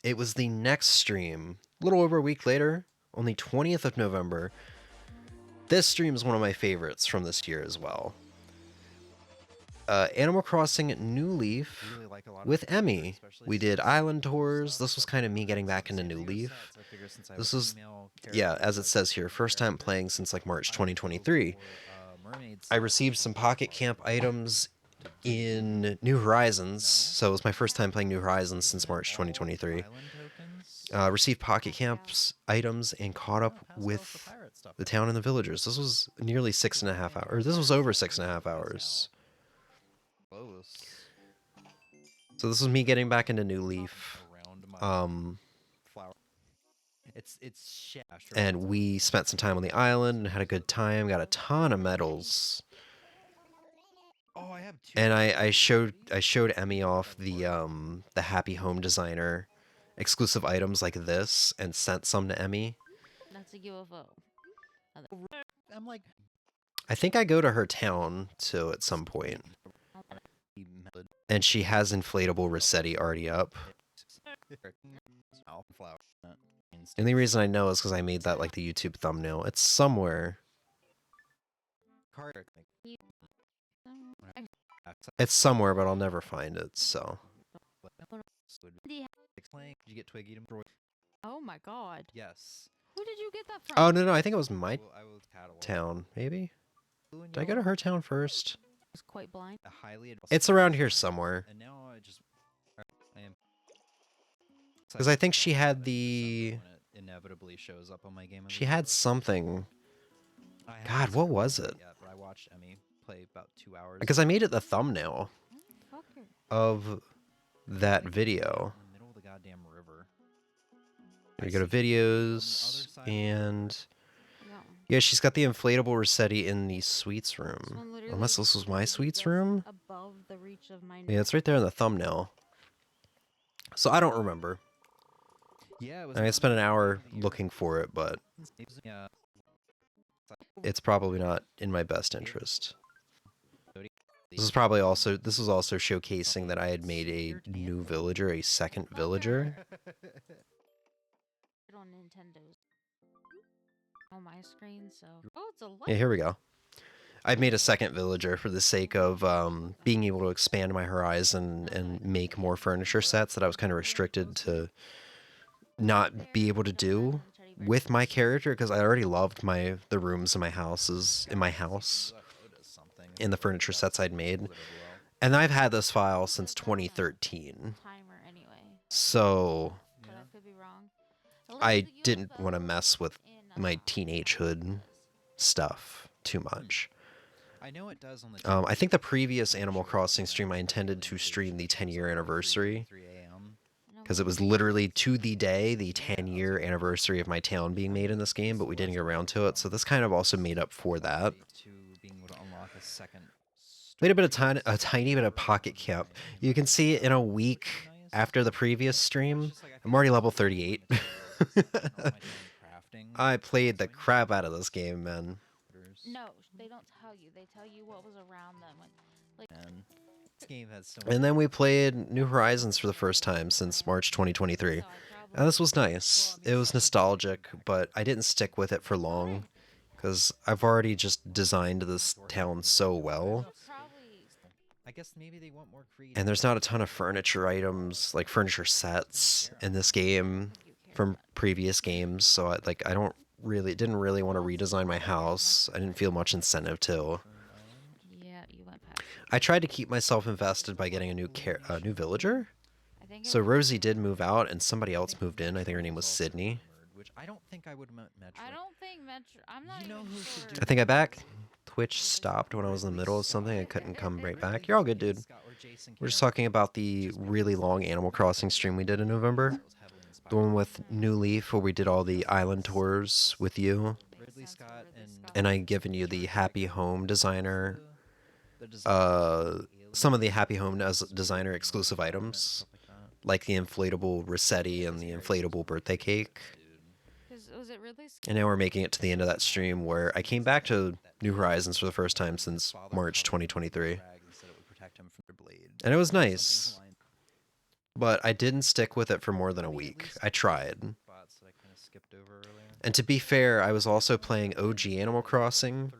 It was the next stream, a little over a week later, on the 20th of November. This stream is one of my favorites from this year as well. Animal Crossing New Leaf with Emmy. We did island tours. This was kind of me getting back into New Leaf. This was, yeah, as it says here, first time playing since like March 2023. I received some Pocket Camp items in New Horizons, so it was my first time playing New Horizons since March 2023. Received Pocket Camp's items and caught up with the town and the villagers. This was nearly 6.5 hours. This was over 6.5 hours. So this was me getting back into New Leaf. And we spent some time on the island and had a good time. Got a ton of medals. And I showed Emmy off the Happy Home Designer exclusive items like this and sent some to Emmy. That's a UFO. I'm like, I think I go to her town too at some point. And she has inflatable Rossetti already up. And the reason I know is because I made that like the YouTube thumbnail. It's somewhere. It's somewhere, but I'll never find it, so. Did you get Twiggy to Oh my god. Yes. Who did you get that from? Oh, no, I think it was my town, maybe? Did I go to her town first? Was quite blind. It's around here somewhere. And now I am. Because I think she had the... Inevitably shows up on my game. She had something. God, what was it? But I watched Emmy play about 2 hours. Because I made it the thumbnail of that video. In the middle of the goddamn river. We go to videos, and yeah, she's got the inflatable Rossetti in the sweets room. Unless this was my sweets room? Above the reach of my Yeah, it's right there in the thumbnail. So I don't remember. Yeah, I spent an hour looking for it, but it's probably not in my best interest. This is also showcasing that I had made a new villager, a second villager. On Nintendo's on my screen, so it's a light. Yeah, here we go. I've made a second villager for the sake of being able to expand my horizon and make more furniture sets that I was kind of restricted to not be able to do with my character, because I already loved the rooms in my house, in the furniture sets I'd made. And I've had this file since 2013. So I didn't want to mess with my teenagehood stuff too much. I know it does on the I think the previous Animal Crossing stream I intended to stream the 10-year anniversary because it was literally to the day, the 10-year anniversary of my town being made in this game, but we didn't get around to it. So this kind of also made up for that. Made a bit of a tiny bit of Pocket Camp. You can see in a week after the previous stream, I'm already level 38. I played the crap out of this game, man. No, they don't tell you. They tell you what was around them. Like, this game has so and then we played New Horizons for the first time since March 2023. And this was nice. It was nostalgic, but I didn't stick with it for long because I've already just designed this town so well. I guess maybe they want more creative. And there's not a ton of furniture items, like furniture sets in this game from previous games, so I didn't really want to redesign my house. I didn't feel much incentive to. Yeah, you went past. I tried to keep myself invested by getting a new villager. So Rosie did move out, and somebody else moved in. I think her name was Sydney. Which I don't think I would Metro. I don't think Metro. I'm not even sure. I think I back. Twitch stopped when I was in the middle of something. I couldn't come right back. You're all good, dude. We're just talking about the really long Animal Crossing stream we did in November. The one with New Leaf, where we did all the island tours with you. And I given you the Happy Home Designer, some of the Happy Home Designer exclusive items, like the inflatable Rossetti and the inflatable birthday cake. Was it really? And now we're making it to the end of that stream where I came back to New Horizons for the first time since March 2023. And it was nice. But I didn't stick with it for more than a week. I tried. And to be fair, I was also playing OG Animal Crossing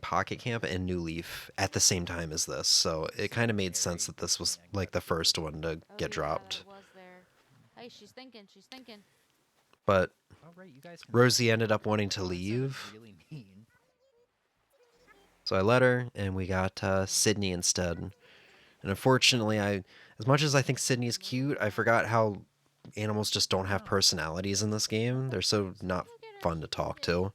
Pocket Camp, and New Leaf at the same time as this. So it kind of made sense that this was like the first one to get dropped. Hey, she's thinking. She's thinking. But Rosie ended up wanting to leave. So I let her, and we got Sydney instead. And unfortunately, as much as I think Sydney's cute, I forgot how animals just don't have personalities in this game. They're so not fun to talk to.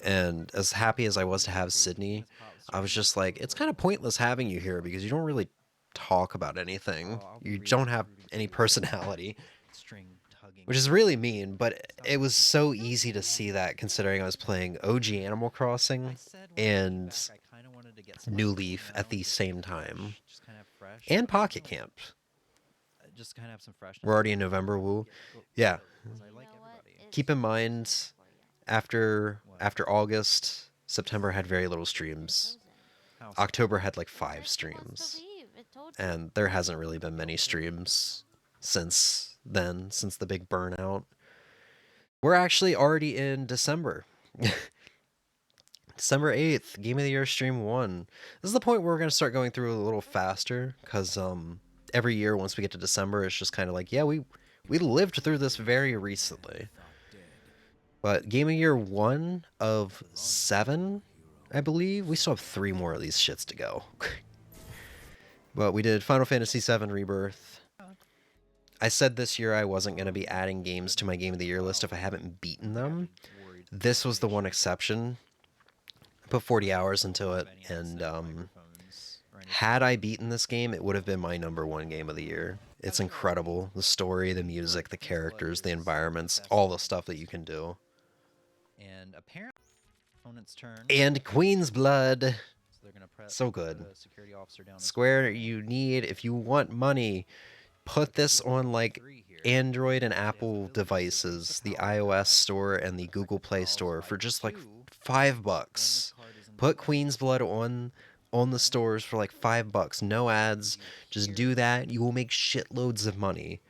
And as happy as I was to have Sydney, I was just like, it's kind of pointless having you here because you don't really talk about anything. You don't have any personality. Which is really mean, but it was so easy to see that considering I was playing OG Animal Crossing and New Leaf at the same time. And Pocket Camp. We're already in November, woo. Yeah. Keep in mind, after August, September had very little streams. October had like 5 streams. And there hasn't really been many streams since then, since the big burnout. We're actually already in December. December 8th, Game of the Year Stream 1. This is the point where we're going to start going through a little faster, because every year once we get to December, it's just kind of like, yeah, we lived through this very recently. But Game of Year 1 of 7, I believe, we still have 3 more of these shits to go. But we did Final Fantasy VII Rebirth. I said this year I wasn't going to be adding games to my Game of the Year list if I haven't beaten them. This was the one exception. I put 40 hours into it, and had I beaten this game, it would have been my #1 game of the year. It's incredible. The story, the music, the characters, the environments, all the stuff that you can do. And apparently, opponent's turn. And Queen's Blood. So good. Square, you need, if you want money, put this on like Android and Apple devices, the iOS store and the Google Play store for just like $5. Put Queen's Blood on the stores for like $5. No ads. Just do that. You will make shitloads of money.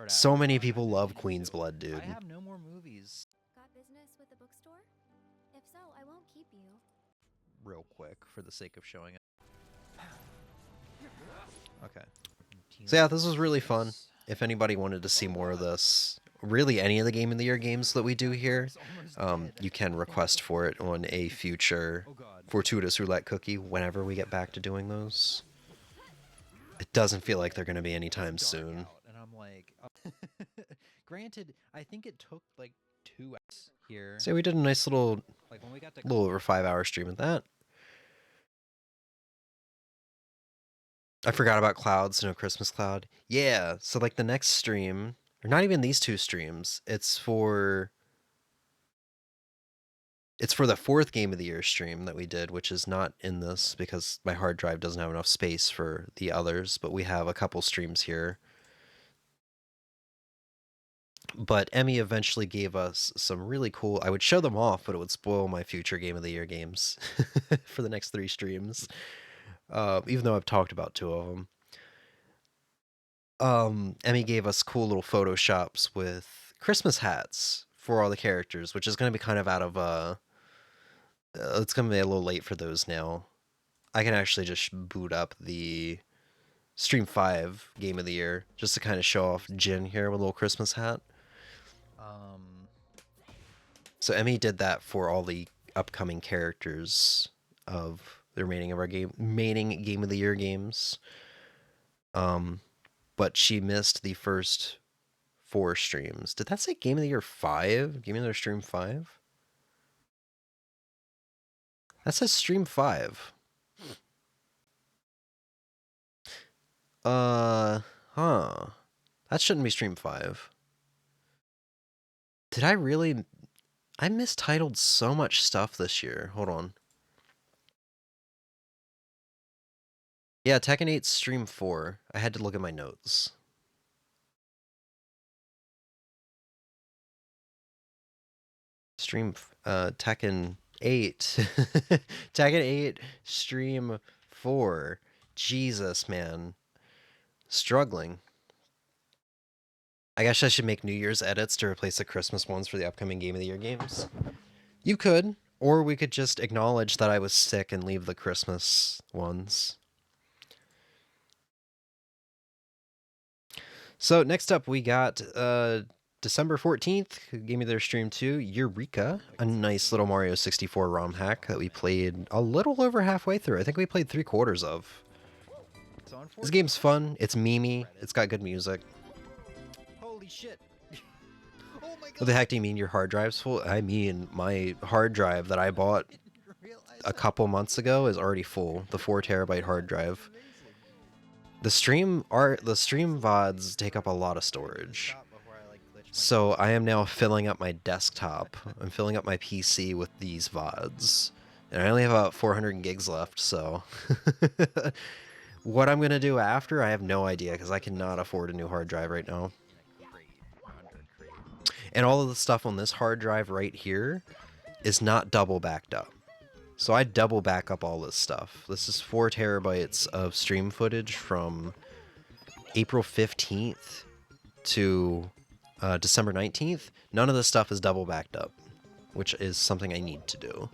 So many people love Queen's Blood, dude. I have no more movies. Got business with the bookstore? If so, I won't keep you. Real quick, for the sake of showing it. Okay. So yeah, this was really fun. If anybody wanted to see more of this, really any of the Game of the Year games that we do here, you can request for it on a future Fortuitous Roulette cookie whenever we get back to doing those. It doesn't feel like they're going to be anytime soon. And I'm like, granted, I think it took like 2 hours here. So we did a nice little over 5-hour stream of that. I forgot about clouds, no Christmas cloud. Yeah, so like the next stream, or not even these two streams, it's for the fourth Game of the Year stream that we did, which is not in this because my hard drive doesn't have enough space for the others, but we have a couple streams here. But Emmy eventually gave us some really cool, I would show them off, but it would spoil my future Game of the Year games for the next 3 streams, even though I've talked about 2 of them. Emmy gave us cool little photoshops with Christmas hats for all the characters, which is going to be kind of out of, it's going to be a little late for those now. I can actually just boot up the Stream 5 Game of the Year just to kind of show off Jin here with a little Christmas hat. So Emmy did that for all the upcoming characters of the remaining Game of the Year games. But she missed the first 4 streams. Did that say Game of the Year 5? Game of the Year Stream 5? That says Stream 5. Huh. That shouldn't be Stream 5. Did I really... I mistitled so much stuff this year. Hold on. Yeah, Tekken 8 Stream 4. I had to look at my notes. Stream... Tekken 8. Tekken 8 Stream 4. Jesus, man. Struggling. I guess I should make New Year's edits to replace the Christmas ones for the upcoming Game of the Year games. You could, or we could just acknowledge that I was sick and leave the Christmas ones. So next up we got December 14th, Game of the Year Stream 2, Eureka, a nice little Mario 64 ROM hack that we played a little over halfway through. I think we played 3/4 of. This game's fun, it's memey, it's got good music. Holy shit. Oh my god. What the heck do you mean your hard drive's full? I mean, my hard drive that I bought a couple months ago is already full. The 4 terabyte hard drive. The stream VODs take up a lot of storage. So I am now filling up my desktop. I'm filling up my PC with these VODs. And I only have about 400 gigs left, so... What I'm going to do after, I have no idea, because I cannot afford a new hard drive right now. And all of the stuff on this hard drive right here is not double backed up. So I double back up all this stuff. This is 4 terabytes of stream footage from April 15th to December 19th. None of this stuff is double backed up, which is something I need to do.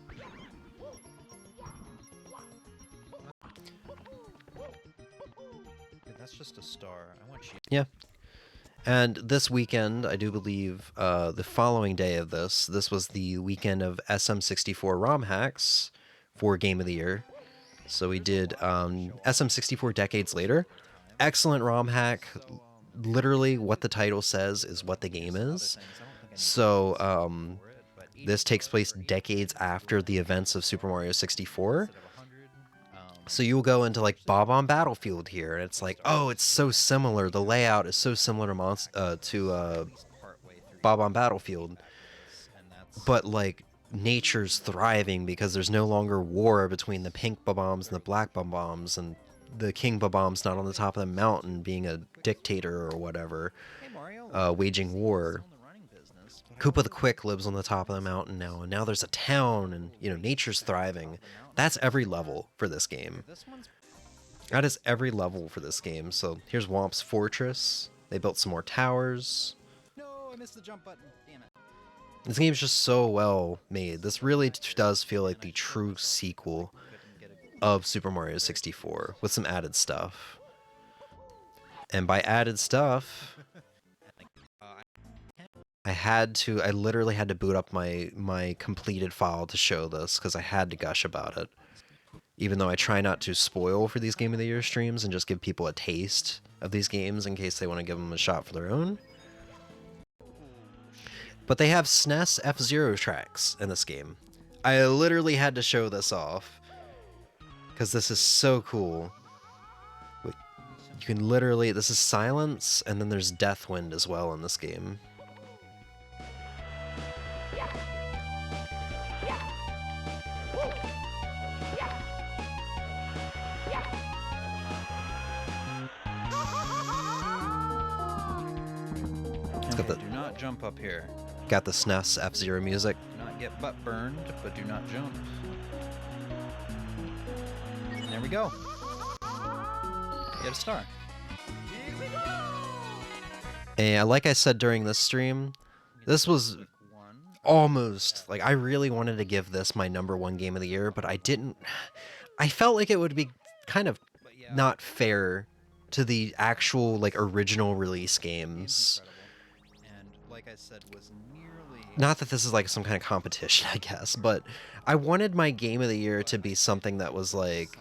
That's just a star. I want you. Yeah. And this weekend, I do believe, the following day of this was the weekend of SM64 ROM hacks for Game of the Year. So we did SM64 Decades Later. Excellent ROM hack. Literally, what the title says is what the game is. So this takes place decades after the events of Super Mario 64. So you'll go into like Bob on Battlefield here, and it's like, oh, it's so similar. The layout is so similar to Bob on Battlefield, but like nature's thriving because there's no longer war between the pink Bob-ombs and the black Bob-ombs, and the King Bob-omb's not on the top of the mountain being a dictator or whatever, waging war. Koopa the Quick lives on the top of the mountain now, and now there's a town, and, you know, nature's thriving. That's every level for this game. That is every level for this game. So here's Womp's Fortress. They built some more towers. No, I missed the jump button. Damn it. This game's just so well made. This really does feel like the true sequel of Super Mario 64 with some added stuff. And by added stuff... I literally had to boot up my completed file to show this, because I had to gush about it. Even though I try not to spoil for these Game of the Year streams and just give people a taste of these games in case they want to give them a shot for their own. But they have SNES F-Zero tracks in this game. I literally had to show this off, because this is so cool. Wait. You can literally, this is silence, and then there's Deathwind as well in this game. Okay, do not jump up here. Got the SNES F-Zero music. Do not get butt burned, but do not jump. There we go. Get a star. And like I said during this stream, this was almost, like, I really wanted to give this my #1 game of the year, but I didn't. I felt like it would be kind of not fair to the actual, like, original release games. And like I said, was nearly... Not that this is like some kind of competition, I guess, but I wanted my game of the year to be something that was like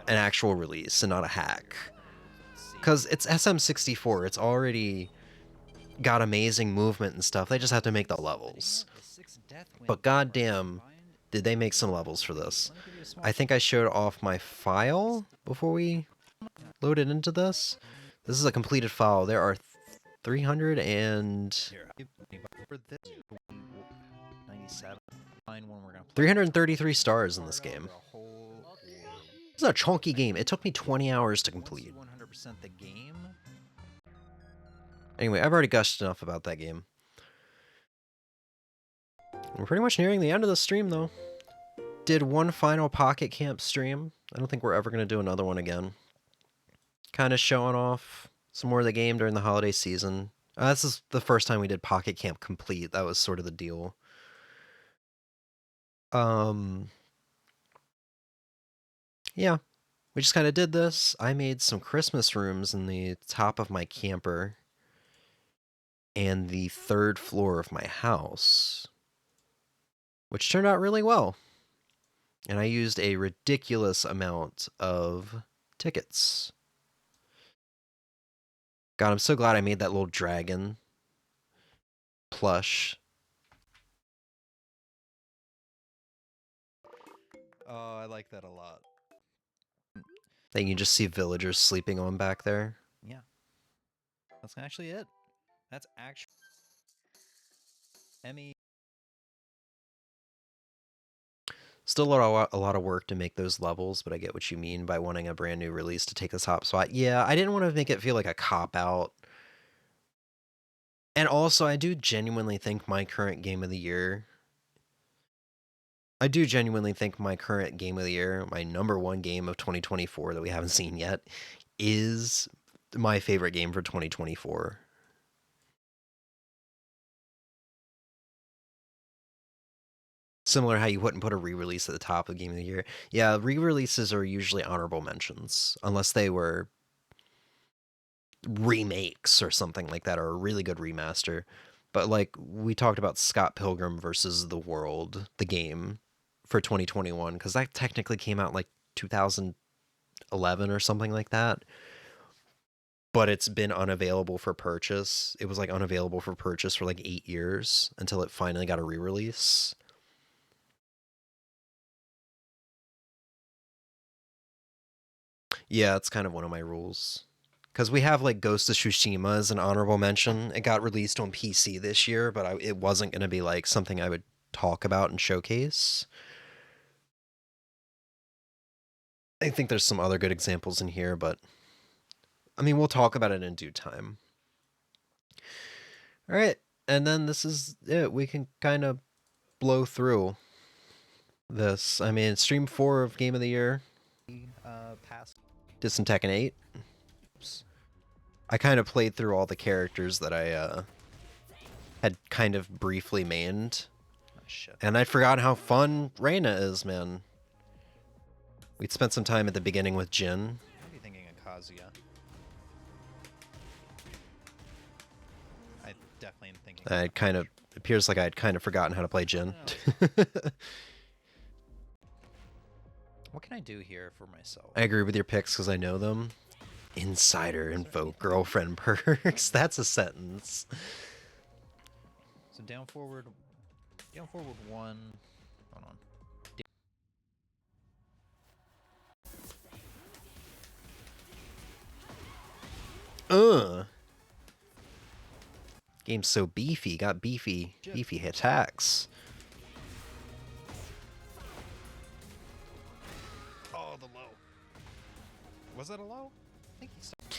an actual release and not a hack. Because it's SM64, it's already got amazing movement and stuff, they just have to make the levels. But goddamn, did they make some levels for this. I think I showed off my file before we loaded into this. This is a completed file. There are 333 stars in this game. This is a chunky game. It took me 20 hours to complete. 100% the game. Anyway, I've already gushed enough about that game. We're pretty much nearing the end of the stream, though. Did one final Pocket Camp stream. I don't think we're ever going to do another one again. Kind of showing off some more of the game during the holiday season. This is the first time we did Pocket Camp Complete. That was sort of the deal. Yeah, we just kind of did this. I made some Christmas rooms in the top of my camper and the 3rd floor of my house, which turned out really well. And I used a ridiculous amount of tickets. God, I'm so glad I made that little dragon plush. Oh, I like that a lot. That you can just see villagers sleeping on back there. Yeah. That's actually it. That's actually... Emmy... Still a lot of work to make those levels, but I get what you mean by wanting a brand new release to take the top spot. Yeah, I didn't want to make it feel like a cop-out. And also, I do genuinely think my current game of the year... my #1 game of 2024 that we haven't seen yet, is my favorite game for 2024. Similar how you wouldn't put a re-release at the top of Game of the Year. Yeah, re-releases are usually honorable mentions, unless they were remakes or something like that, or a really good remaster. But like, we talked about Scott Pilgrim versus the World, the game, for 2021, because that technically came out like 2011 or something like that. But it's been unavailable for purchase. It was like unavailable for purchase for like 8 years until it finally got a re-release. Yeah, it's kind of one of my rules. Because we have like Ghost of Tsushima as an honorable mention. It got released on PC this year, but it wasn't going to be like something I would talk about and showcase. I think there's some other good examples in here, but I mean, we'll talk about it in due time. All right, and then this is it. We can kind of blow through this. I mean, stream 4 of Game of the Year. Did some Tekken 8. Oops. I kind of played through all the characters that I had kind of briefly mained. Oh, shit. And I'd forgotten how fun Reina is, man. We'd spent some time at the beginning with Jin. I'd be thinking of Kazuya. I definitely am thinking. It appears like I'd kind of forgotten how to play Jin. What can I do here for myself? I agree with your picks because I know them. Insider info, girlfriend perks. That's a sentence. So down forward 1. Hold on. Game's so beefy. Got beefy attacks. Oh, the low. Was that a low? I think he started.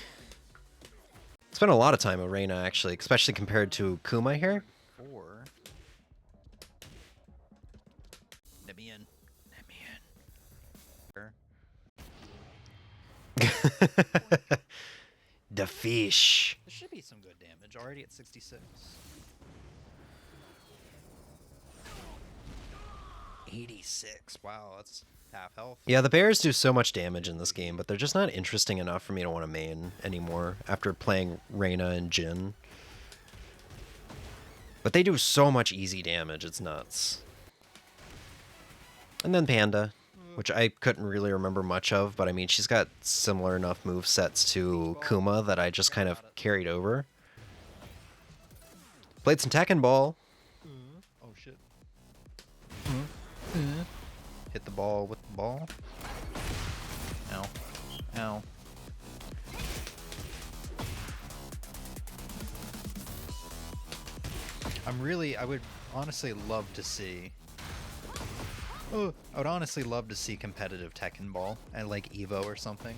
Spent a lot of time with Reina, actually, especially compared to Kuma here. 4. Let me in. The fish. This should be some good damage. Already at 66. 86. Wow, that's half health. Yeah, the bears do so much damage in this game, but they're just not interesting enough for me to want to main anymore after playing Reina and Jin. But they do so much easy damage, it's nuts. And then Panda, which I couldn't really remember much of, but I mean, she's got similar enough move sets to Kuma that I just kind of carried over. Played some Tekken Ball. Oh shit. Hit the ball with the ball. Ow. Ow. I would honestly love to see. I would honestly love to see competitive Tekken Ball at like Evo or something.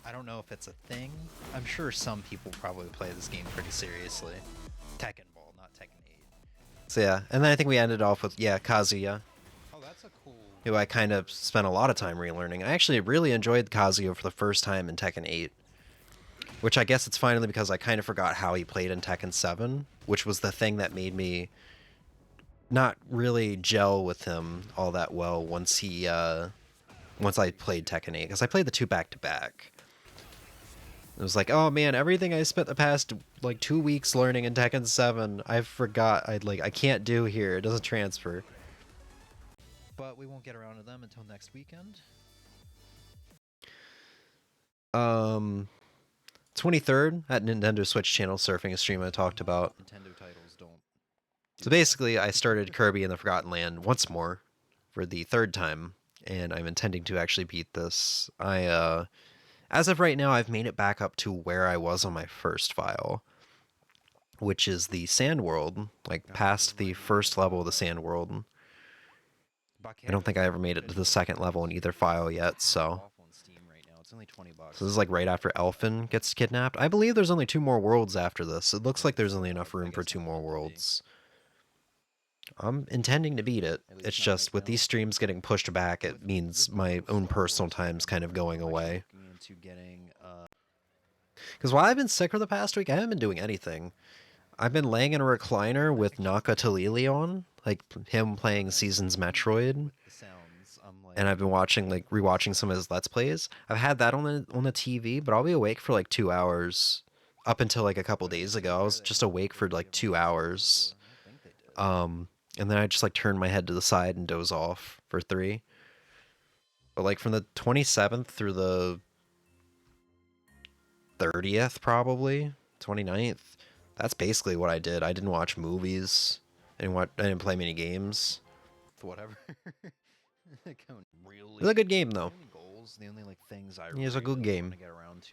I don't know if it's a thing. I'm sure some people probably play this game pretty seriously. Tekken Ball, not Tekken 8. So yeah, and then I think we ended off with, yeah, Kazuya, Oh, that's a cool... who I kind of spent a lot of time relearning. I actually really enjoyed Kazuya for the first time in Tekken 8. Which I guess it's finally because I kind of forgot how he played in Tekken 7, which was the thing that made me not really gel with him all that well once I played Tekken 8, because I played the 2 back-to-back. It was like, oh man, everything I spent the past like 2 weeks learning in Tekken 7, I forgot. I can't do here. It doesn't transfer. But we won't get around to them until next weekend. 23rd at Nintendo Switch channel surfing a stream I talked about. Nintendo titles don't. So basically, I started Kirby in the Forgotten Land once more for the 3rd time, and I'm intending to actually beat this. As of right now, I've made it back up to where I was on my first file, which is the Sand World, like past the first level of the Sand World. I don't think I ever made it to the 2nd level in either file yet, so... It's only $20. So this is like right after Elfin gets kidnapped. I believe there's only 2 more worlds after this. It looks like there's only enough room for 2 more worlds. I'm intending to beat it. It's just with these streams getting pushed back, it means my own personal time's kind of going away. Because while I've been sick for the past week, I haven't been doing anything. I've been laying in a recliner with Naka Talili on, like him playing Seasons Metroid. And I've been rewatching some of his Let's Plays. I've had that on the TV, but I'll be awake for like 2 hours. Up until like a couple days ago, I was just awake for like 2 hours. And then I just like turn my head to the side and doze off for 3. But like from the 27th through the 30th, probably 29th, that's basically what I did. I didn't watch movies. I didn't play many games. Whatever. It's a good game, though. The only like things I It's a good game.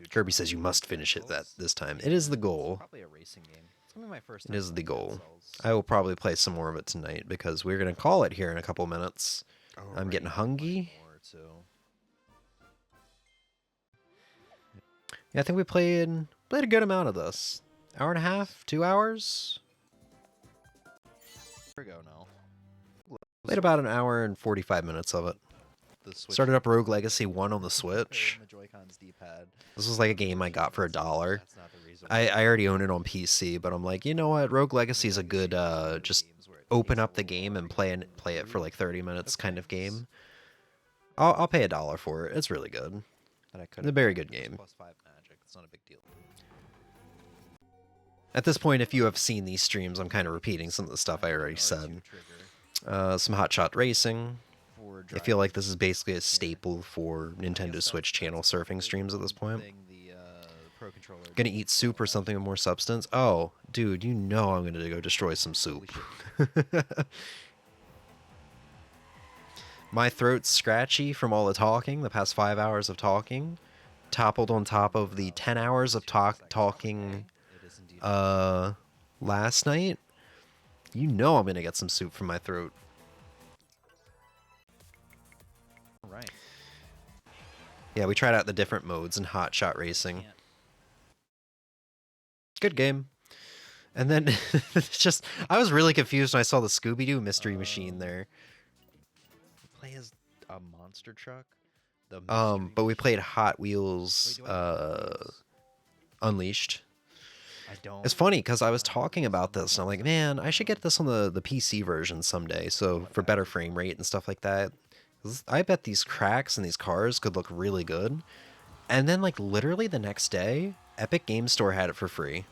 Kirby says you must finish it this time. It is the goal. Probably a racing game. It's gonna be my first. It is the goal. I will probably play some more of it tonight because we're gonna call it here in a couple minutes. I'm getting hungry. Yeah, I think we played a good amount of this. Hour and a half, 2 hours. Here we go now. Played about an hour and 45 minutes of it. Started up Rogue Legacy 1 on the Switch. This was like a game I got for $1. I already own it on PC, but I'm like, you know what? Rogue Legacy is a good just open up the game and play it for like 30 minutes kind of game. I'll pay $1 for it. It's really good. It's a very good game. It's not a big deal. At this point, if you have seen these streams, I'm kind of repeating some of the stuff I already said. Some Hot Shot Racing. I feel like this is basically a staple for Nintendo Switch channel surfing streams at this point. Gonna eat soup or something with more substance? Oh, dude, you know I'm gonna go destroy some soup. My throat's scratchy from all the talking, the past 5 hours of talking. toppled on top of the 10 hours of talking last night, you know I'm gonna get some soup from my throat. Right. Yeah, we tried out the different modes in Hot Shot Racing. Good game. And then it's just, I was really confused when I saw the Scooby-Doo mystery machine there. Play as a monster truck. But we played Hot Wheels Unleashed. I don't. It's funny because I was talking about this and I'm like, man, I should get this on the PC version someday, so for better frame rate and stuff like that. 'Cause I bet these cracks in these cars could look really good. And then like literally the next day, Epic Game Store had it for free.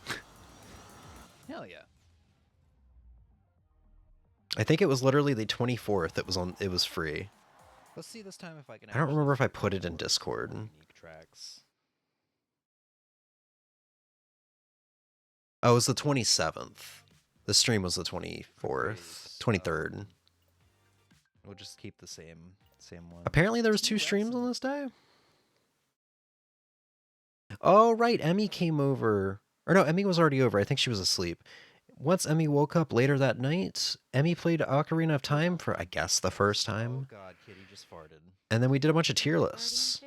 Hell yeah. I think it was literally the 24th. It was free. Let's see this time if I can. I don't remember if I put it in Discord. Unique tracks. Oh, it was the 27th. The stream was the 24th, 23rd. We'll just keep the same one. Apparently there was 2 streams on this day. Oh, right. Emmy came over. Or no, Emmy was already over. I think she was asleep. Once Emmy woke up later that night, Emmy played Ocarina of Time for, I guess, the first time. Oh god, Kitty just farted. And then we did a bunch of tier lists.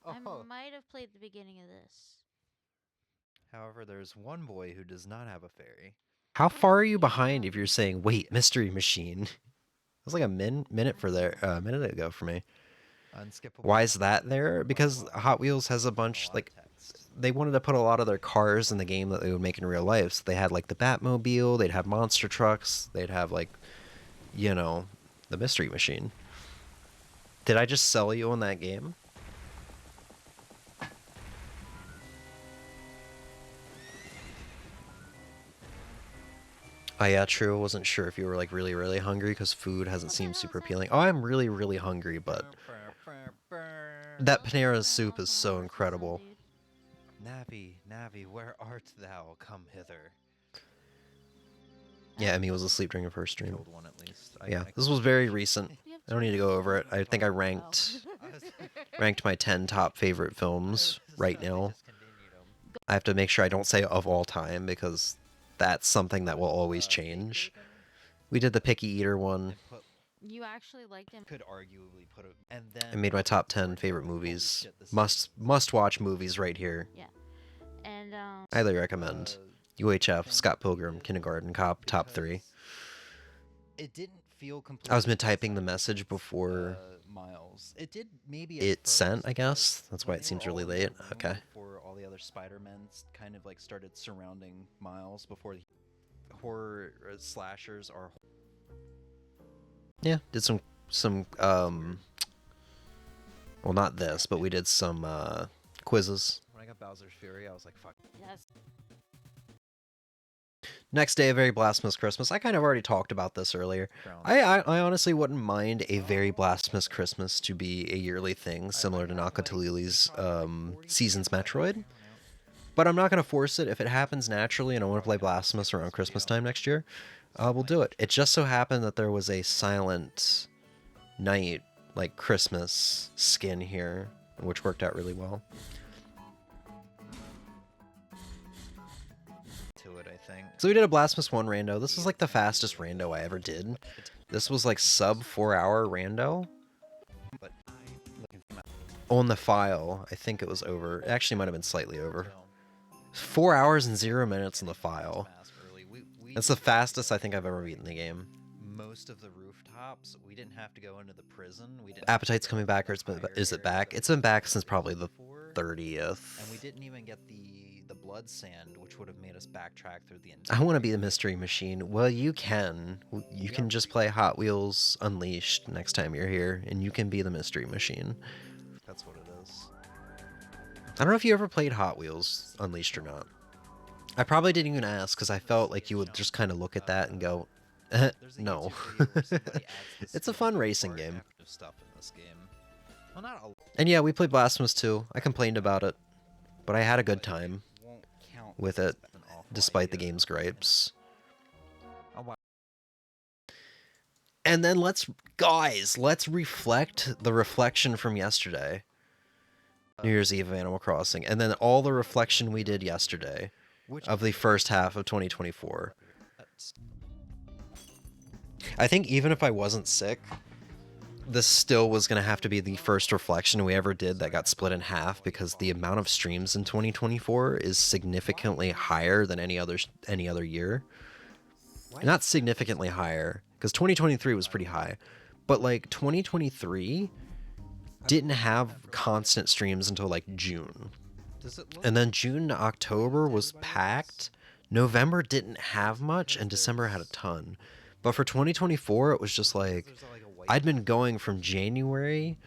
I might have played the beginning of this. However, there's one boy who does not have a fairy. How far are you behind if you're saying, wait, Mystery Machine? It was like a minute ago for me. Unskippable. Why is that there? Because Hot Wheels has a bunch, like, they wanted to put a lot of their cars in the game that they would make in real life. So they had, like, the Batmobile, they'd have monster trucks, they'd have, like, you know, the Mystery Machine. Did I just sell you on that game? Oh yeah, true. I wasn't sure if you were like really, really hungry because food hasn't seemed super appealing. Oh, I'm really, really hungry, but that Panera soup is so incredible. Navi, Navi, where art thou? Come hither. Yeah, Emmy was asleep during her first stream. Killed one at least. Yeah, this was very recent. I don't need to go over it. I think I ranked my 10 top favorite films right now. I have to make sure I don't say of all time because that's something that will always change. We did the Picky Eater one. You actually liked him. Could arguably put it, and then I made my top 10 favorite movies. Must watch movies right here. Yeah. And Highly recommend. UHF, Scott Pilgrim, Kindergarten Cop, top 3. It didn't feel completely. I was mid-typing the message before Miles. It did maybe it sent, I guess. That's why it seems really late. Okay. Before all the other Spider-Men kind of like started surrounding Miles before the horror slashers are. Yeah, did some well, not this, but we did some quizzes. When I got Bowser's Fury, I was like, fuck. Yes. Next day, a very blasphemous Christmas. I kind of already talked about this earlier. I honestly wouldn't mind a very blasphemous Christmas to be a yearly thing, similar to Nakatali's Seasons Metroid. But I'm not going to force it. If it happens naturally and I want to play Blasphemous around Christmas time next year, we'll do it. It just so happened that there was a Silent Night, like Christmas skin here, which worked out really well. So we did a Blasphemous 1 rando. This was like the fastest rando I ever did. This was like sub 4-hour rando. On the file, I think it was over. It actually might have been slightly over. 4 hours and 0 minutes on the file. That's the fastest I think I've ever beaten the game. Most of the rooftops, we didn't have to go into the prison. We didn't. Appetite's coming back, or is it back? It's been back since probably the 30th. And we didn't even get the blood sand, which would have made us backtrack through the entire. I want to be the Mystery Machine. Well, you can. You can just play Hot Wheels Unleashed next time you're here, and you can be the Mystery Machine. That's what it is. I don't know if you ever played Hot Wheels Unleashed or not. I probably didn't even ask because I felt like you would just kind of look at that and go, no. It's a fun racing game. And yeah, we played Blasphemous 2. I complained about it, but I had a good time with it, despite the game's gripes. And then let's reflect the reflection from yesterday. New Year's Eve of Animal Crossing, and then all the reflection we did yesterday of the first half of 2024. I think even if I wasn't sick, this still was going to have to be the first reflection we ever did that got split in half, because the amount of streams in 2024 is significantly higher than any other year. Not significantly higher, because 2023 was pretty high, but like 2023 didn't have constant streams until like June. And then June to October was packed. November didn't have much, and December had a ton. But for 2024, it was just like, I'd been going from January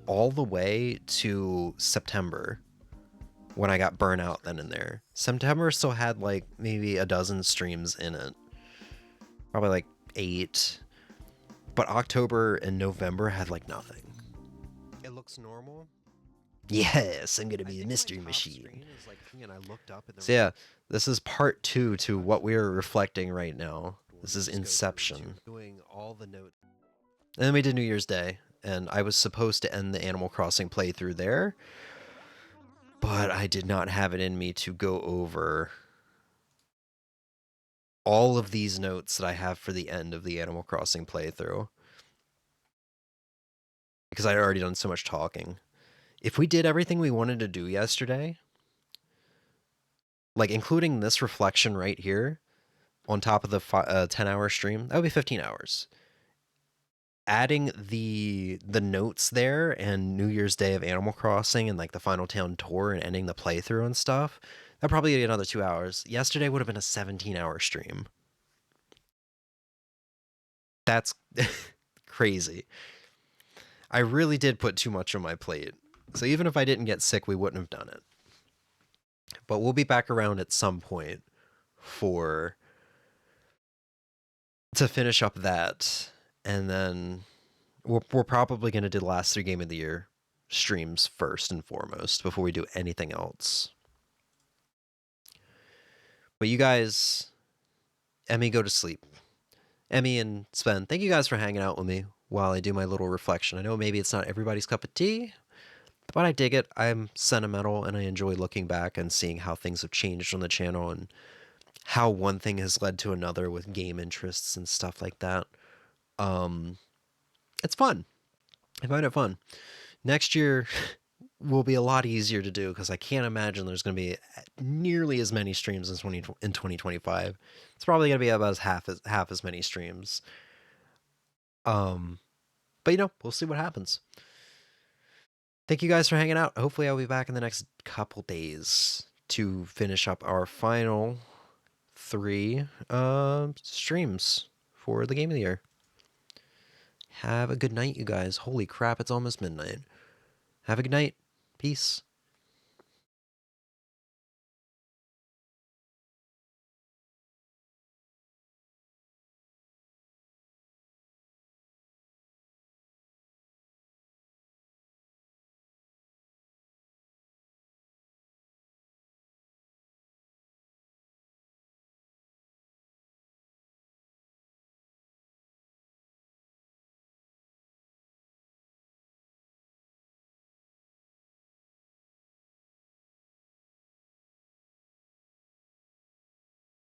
all the way to September when I got burnt out then and there. September still had like maybe a dozen streams in it. Probably like 8. But October and November had like nothing. It looks normal. Yes, I'm gonna be a mystery machine. So yeah, this is part 2 to what we are reflecting right now. This is Inception. And then we did New Year's Day, and I was supposed to end the Animal Crossing playthrough there, but I did not have it in me to go over all of these notes that I have for the end of the Animal Crossing playthrough, because I had already done so much talking. If we did everything we wanted to do yesterday, like including this reflection right here on top of the 10-hour stream, that would be 15 hours. Adding the notes there and New Year's Day of Animal Crossing and like the final town tour and ending the playthrough and stuff, that'd probably be another 2 hours. Yesterday would have been a 17-hour stream. That's crazy. I really did put too much on my plate. So even if I didn't get sick, we wouldn't have done it. But we'll be back around at some point to finish up that. And then we're probably going to do the last 3 Game of the Year streams first and foremost before we do anything else. But you guys, Emmy, go to sleep. Emmy and Sven, thank you guys for hanging out with me while I do my little reflection. I know maybe it's not everybody's cup of tea, but I dig it. I'm sentimental, and I enjoy looking back and seeing how things have changed on the channel and how one thing has led to another with game interests and stuff like that. It's fun. I find it fun. Next year will be a lot easier to do, because I can't imagine there's going to be nearly as many streams in 2025. It's probably going to be about half as many streams. But you know, we'll see what happens. Thank you guys for hanging out. Hopefully I'll be back in the next couple days to finish up our final 3 streams for the Game of the Year. Have a good night, you guys. Holy crap, it's almost midnight. Have a good night. Peace.